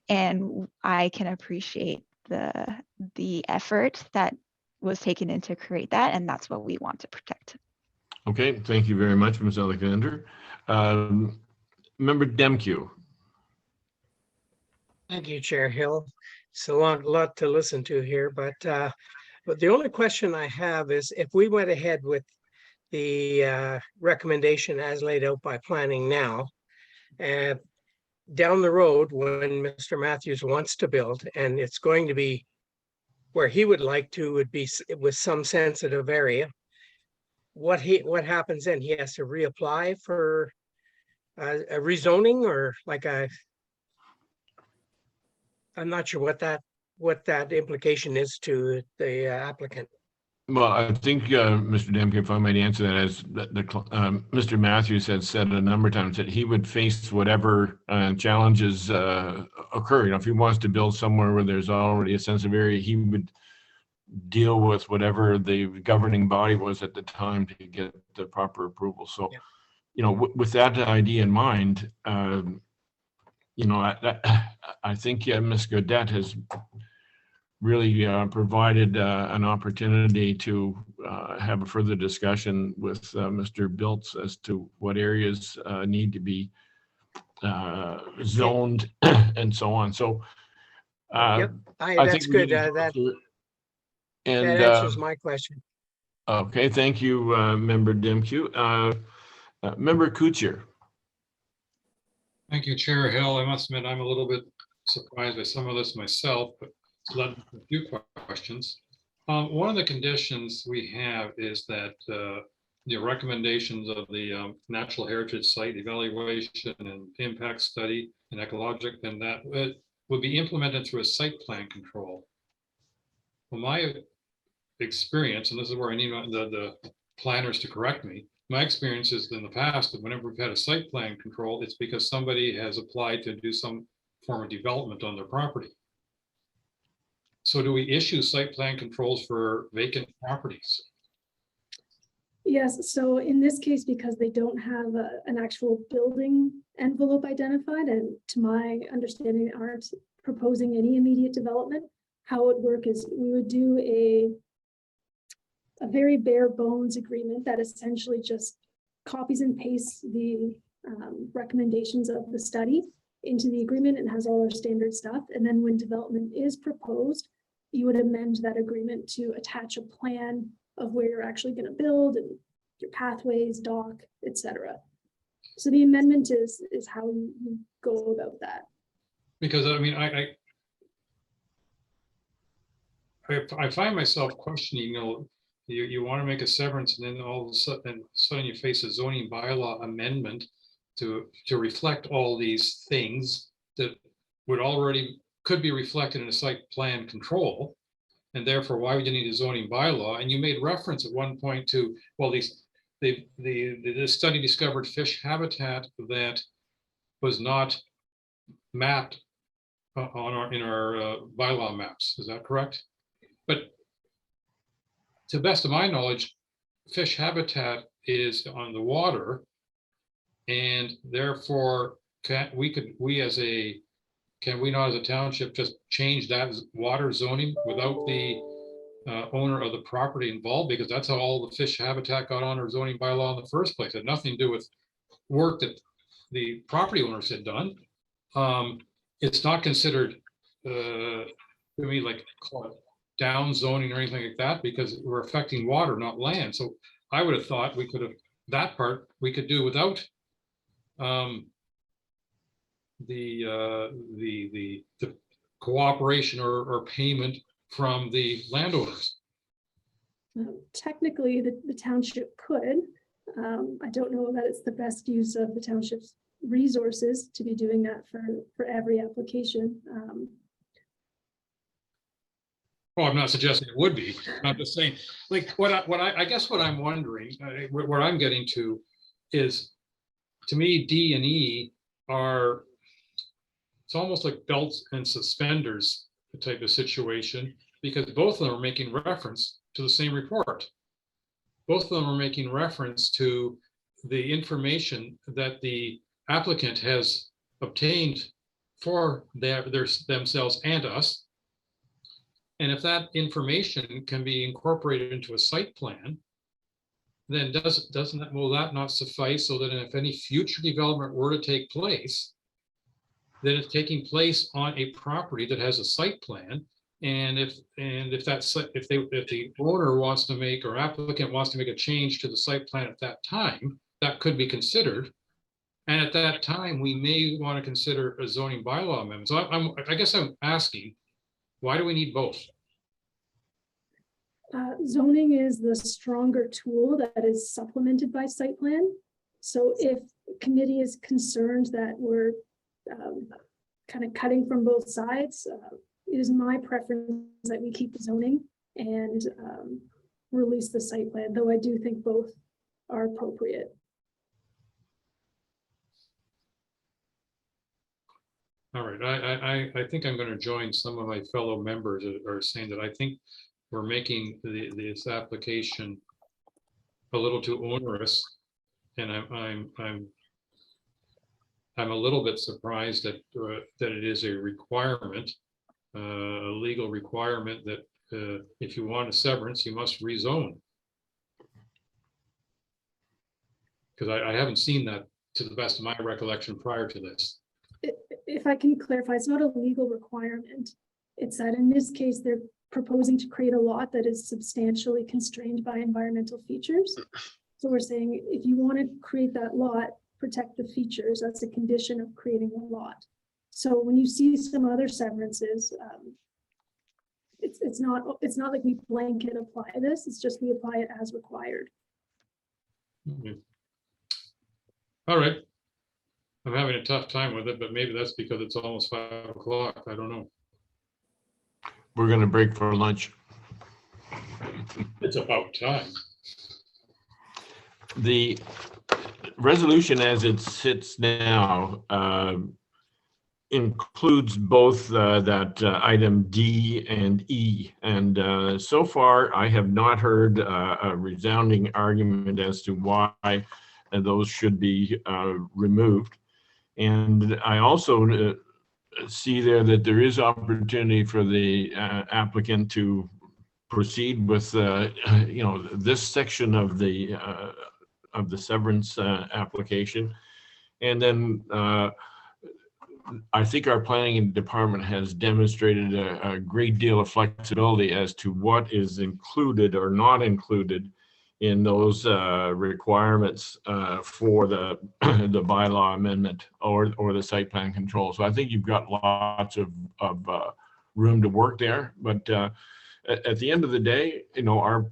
And I can appreciate the effort that was taken in to create that, and that's what we want to protect. Okay, thank you very much, Ms. Alexander. Member Demkew. Thank you, Chair Hill. It's a lot to listen to here, but the only question I have is, if we went ahead with the recommendation as laid out by planning now, down the road when Mr. Matthews wants to build, and it's going to be where he would like to, would be with some sensitive area, what happens then? He has to reapply for a rezoning, or like I'm not sure what that implication is to the applicant. Well, I think, Mr. Demke, if I might answer that, as Mr. Matthews had said a number of times, that he would face whatever challenges occur. You know, if he wants to build somewhere where there's already a sensitive area, he would deal with whatever the governing body was at the time to get the proper approval. So, yeah, you know, with that idea in mind, you know, I think Ms. Gaudette has really provided an opportunity to have a further discussion with Mr. Biltz as to what areas need to be zoned and so on. So yep, that's good. That answers my question. Okay, thank you, Member Demkew. Member Kuchar. Thank you, Chair Hill. I must admit, I'm a little bit surprised by some of this myself, but it's led to a few questions. One of the conditions we have is that the recommendations of the natural heritage site evaluation and impact study and ecologic, and that it would be implemented through a site plan control. Well, my experience, and this is where I need the planners to correct me, my experience is in the past that whenever we've had a site plan control, it's because somebody has applied to do some form of development on their property. So do we issue site plan controls for vacant properties? Yes, so in this case, because they don't have an actual building envelope identified, and to my understanding, aren't proposing any immediate development, how it would work is we would do a very bare bones agreement that essentially just copies and pastes the recommendations of the study into the agreement and has all our standard stuff. And then when development is proposed, you would amend that agreement to attach a plan of where you're actually going to build and your pathways, dock, etc. So the amendment is how you go about that. Because I mean, I find myself questioning, you know, you want to make a severance and then all of a sudden you face a zoning bylaw amendment to reflect all these things that would already could be reflected in a site plan control. And therefore, why would you need a zoning bylaw? And you made reference at one point to, well, the study discovered fish habitat that was not mapped in our bylaw maps. Is that correct? But to the best of my knowledge, fish habitat is on the water, and therefore can we not as a township just change that water zoning without the owner of the property involved? Because that's how all the fish habitat got on our zoning bylaw in the first place. It had nothing to do with work that the property owners had done. It's not considered to me like call it down zoning or anything like that, because we're affecting water, not land. So I would have thought we could have that part we could do without the cooperation or payment from the landowners. Technically, the township could. I don't know that it's the best use of the township's resources to be doing that for every application. Well, I'm not suggesting it would be. I'm just saying, like, I guess what I'm wondering, where I'm getting to is, to me, D and E are, it's almost like belts and suspenders type of situation, because both of them are making reference to the same report. Both of them are making reference to the information that the applicant has obtained for themselves and us. And if that information can be incorporated into a site plan, then will that not suffice, so that if any future development were to take place, then it's taking place on a property that has a site plan. And if the owner wants to make, or applicant wants to make a change to the site plan at that time, that could be considered. And at that time, we may want to consider a zoning bylaw amendment. So I guess I'm asking, why do we need both? Zoning is the stronger tool that is supplemented by site plan. So if committee is concerned that we're kind of cutting from both sides, it is my preference that we keep the zoning and release the site plan, though I do think both are appropriate. All right, I think I'm going to join some of my fellow members that are saying that I think we're making this application a little too onerous, and I'm a little bit surprised that it is a requirement, a legal requirement that if you want a severance, you must rezone. Because I haven't seen that, to the best of my recollection, prior to this. If I can clarify, it's not a legal requirement. It's that in this case, they're proposing to create a lot that is substantially constrained by environmental features. So we're saying, if you want to create that lot, protect the features. That's a condition of creating a lot. So when you see some other severances, it's not like we blanket apply this. It's just we apply it as required. Mhm. All right. I'm having a tough time with it, but maybe that's because it's almost 5 o'clock. I don't know. We're going to break for lunch. It's about time. The resolution as it sits now includes both that item D and E. And so far, I have not heard a resounding argument as to why those should be removed. And I also see there that there is opportunity for the applicant to proceed with, this section of the severance application. And then I think our planning department has demonstrated a great deal of flexibility as to what is included or not included in those requirements for the bylaw amendment or the site plan control. So I think you've got lots of room to work there. But at the end of the day, our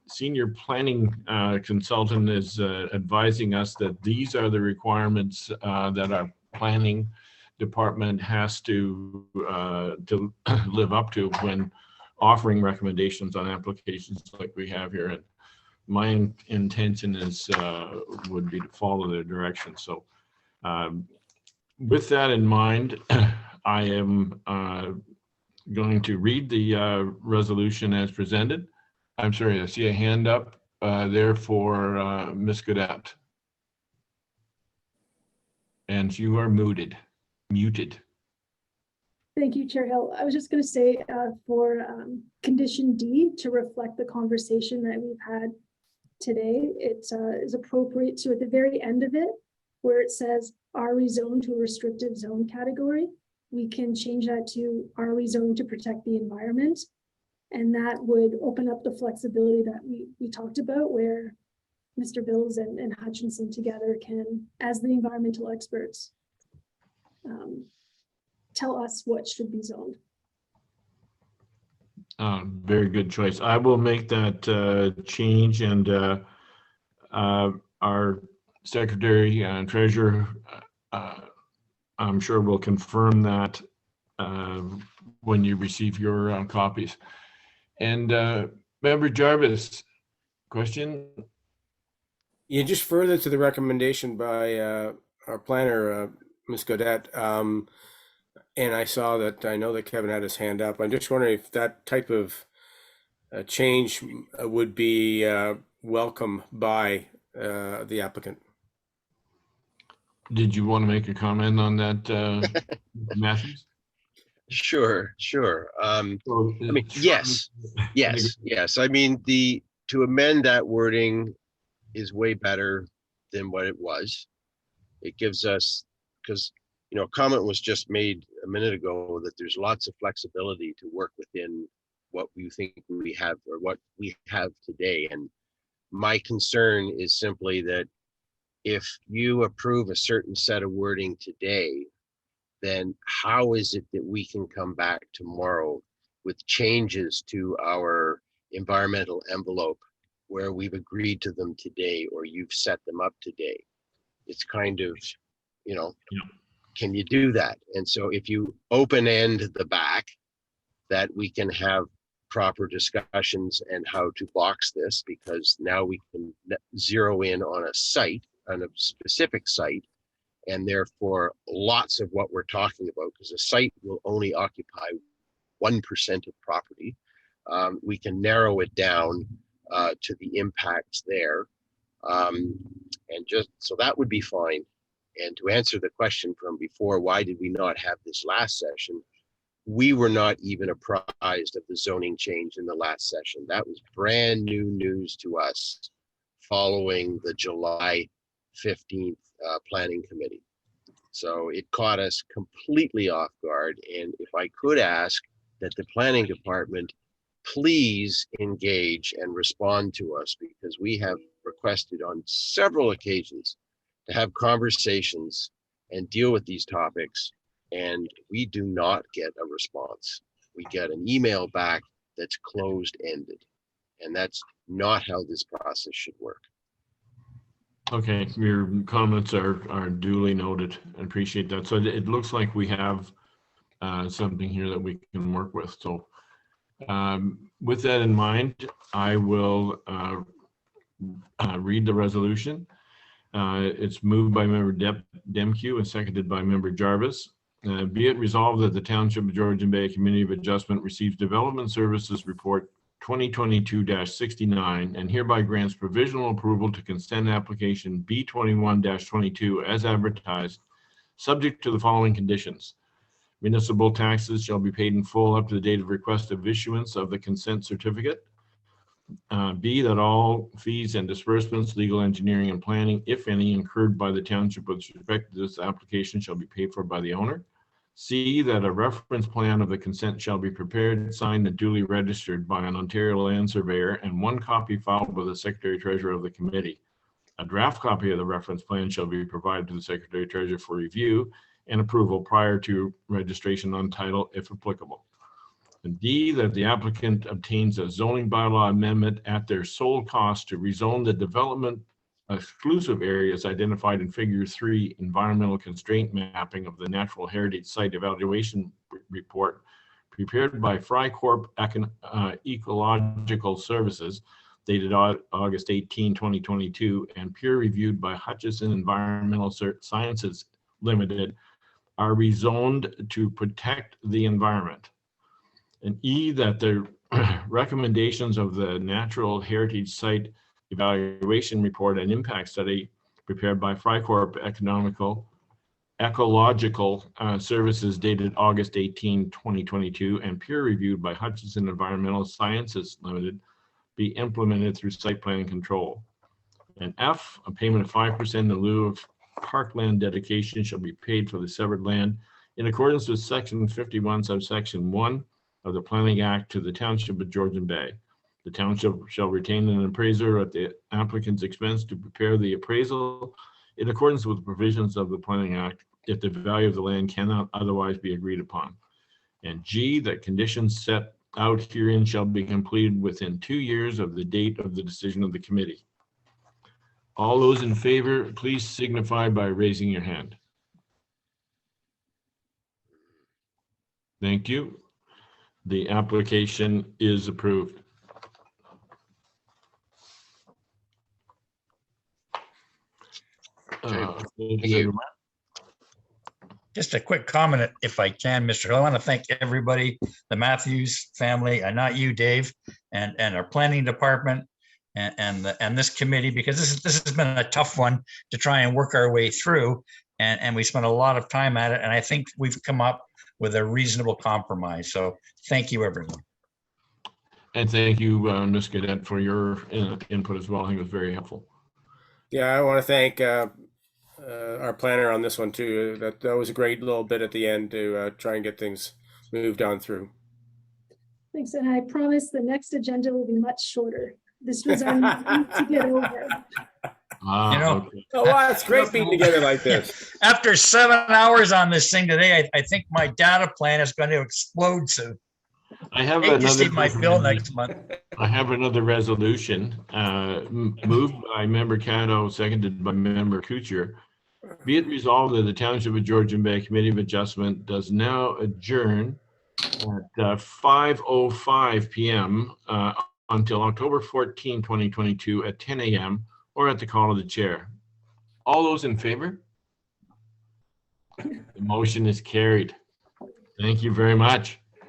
senior planning consultant is advising us that these are the requirements that our planning department has to live up to when offering recommendations on applications like we have here. And my intention is would be to follow their direction. So with that in mind, I am going to read the resolution as presented. I'm sorry, I see a hand up there for Ms. Gaudette. And you are muted. Thank you, Chair Hill. I was just going to say for condition D, to reflect the conversation that we've had today, it is appropriate to, at the very end of it, where it says are rezoned to a restrictive zone category, we can change that to are rezoned to protect the environment. And that would open up the flexibility that we talked about, where Mr. Bills and Hutchinson together can, as the environmental experts, tell us what should be zoned. Very good choice. I will make that change, and our secretary and treasurer, I'm sure will confirm that when you receive your copies. And Member Jarvis, question? Yeah, just further to the recommendation by our planner, Ms. Gaudette, and I know that Kevin had his hand up. I'm just wondering if that type of change would be welcome by the applicant. Did you want to make a comment on that, Matthews? Sure. I mean, yes. I mean, to amend that wording is way better than what it was. It gives us, because a comment was just made a minute ago that there's lots of flexibility to work within what we think we have or what we have today. And my concern is simply that if you approve a certain set of wording today, then how is it that we can come back tomorrow with changes to our environmental envelope where we've agreed to them today or you've set them up today? It's kind of, can you do that? And so if you open end the back, that we can have proper discussions and how to box this, because now we can zero in on a site, on a specific site, and therefore lots of what we're talking about, because a site will only occupy 1% of property. We can narrow it down to the impacts there. And just so that would be fine. And to answer the question from before, why did we not have this last session? We were not even apprised of the zoning change in the last session. That was brand new news to us following the July 15th planning committee. So it caught us completely off guard. And if I could ask that the planning department please engage and respond to us, because we have requested on several occasions to have conversations and deal with these topics, and we do not get a response. We get an email back that's closed-ended, and that's not how this process should work. Okay, your comments are duly noted. I appreciate that. So it looks like we have something here that we can work with. So with that in mind, I will read the resolution. It's moved by member Demke and seconded by member Jarvis. Be it resolved that the Township of Georgian Bay Community of Adjustment receives Development Services Report 2022-69 and hereby grants provisional approval to consent application B21-22 as advertised, subject to the following conditions. Municipal taxes shall be paid in full up to the date of request of issuance of the consent certificate. B, that all fees and disbursements, legal, engineering, and planning, if any, incurred by the township with respect to this application shall be paid for by the owner. C, that a reference plan of the consent shall be prepared, signed, and duly registered by an Ontario land surveyor, and one copy filed with the Secretary Treasurer of the committee. A draft copy of the reference plan shall be provided to the Secretary Treasurer for review and approval prior to registration on title, if applicable. And D, that the applicant obtains a zoning bylaw amendment at their sole cost to rezone the development exclusive areas identified in Figure 3 environmental constraint mapping of the Natural Heritage Site Evaluation Report prepared by Frycorp Ecological Services dated August 18, 2022 and peer reviewed by Hutchison Environmental Sciences Limited are rezoned to protect the environment. And E, that the recommendations of the Natural Heritage Site Evaluation Report and Impact Study prepared by Frycorp Ecological Services dated August 18, 2022 and peer reviewed by Hutchison Environmental Sciences Limited be implemented through site plan control. And F, a payment of 5% in lieu of parkland dedication shall be paid for the severed land in accordance with Section 51, subsection 1 of the Planning Act to the Township of Georgian Bay. The township shall retain an appraiser at the applicant's expense to prepare the appraisal in accordance with the provisions of the Planning Act if the value of the land cannot otherwise be agreed upon. And G, that conditions set out herein shall be completed within 2 years of the date of the decision of the committee. All those in favor, please signify by raising your hand. Thank you. The application is approved. Thank you. Just a quick comment, if I can, Mr. Hill. I want to thank everybody, the Matthews family, not you, Dave, and our planning department and this committee, because this has been a tough one to try and work our way through. And we spent a lot of time at it. And I think we've come up with a reasonable compromise. So thank you, everyone. And thank you, Ms. Cadet, for your input as well. I think it was very helpful. Yeah, I want to thank our planner on this one too. That was a great little bit at the end to try and get things moved on through. Thanks, and I promise the next agenda will be much shorter. This was our need to get over. You know, oh, wow, it's great being together like this. After 7 hours on this thing today, I think my data plan is going to explode soon. I have my bill next month. I have another resolution moved by member Cato, seconded by member Kuchar. Be it resolved that the Township of Georgian Bay Committee of Adjustment does now adjourn at 5:05 p.m. Until October 14, 2022 at 10 a.m. or at the call of the chair. All those in favor? The motion is carried. Thank you very much.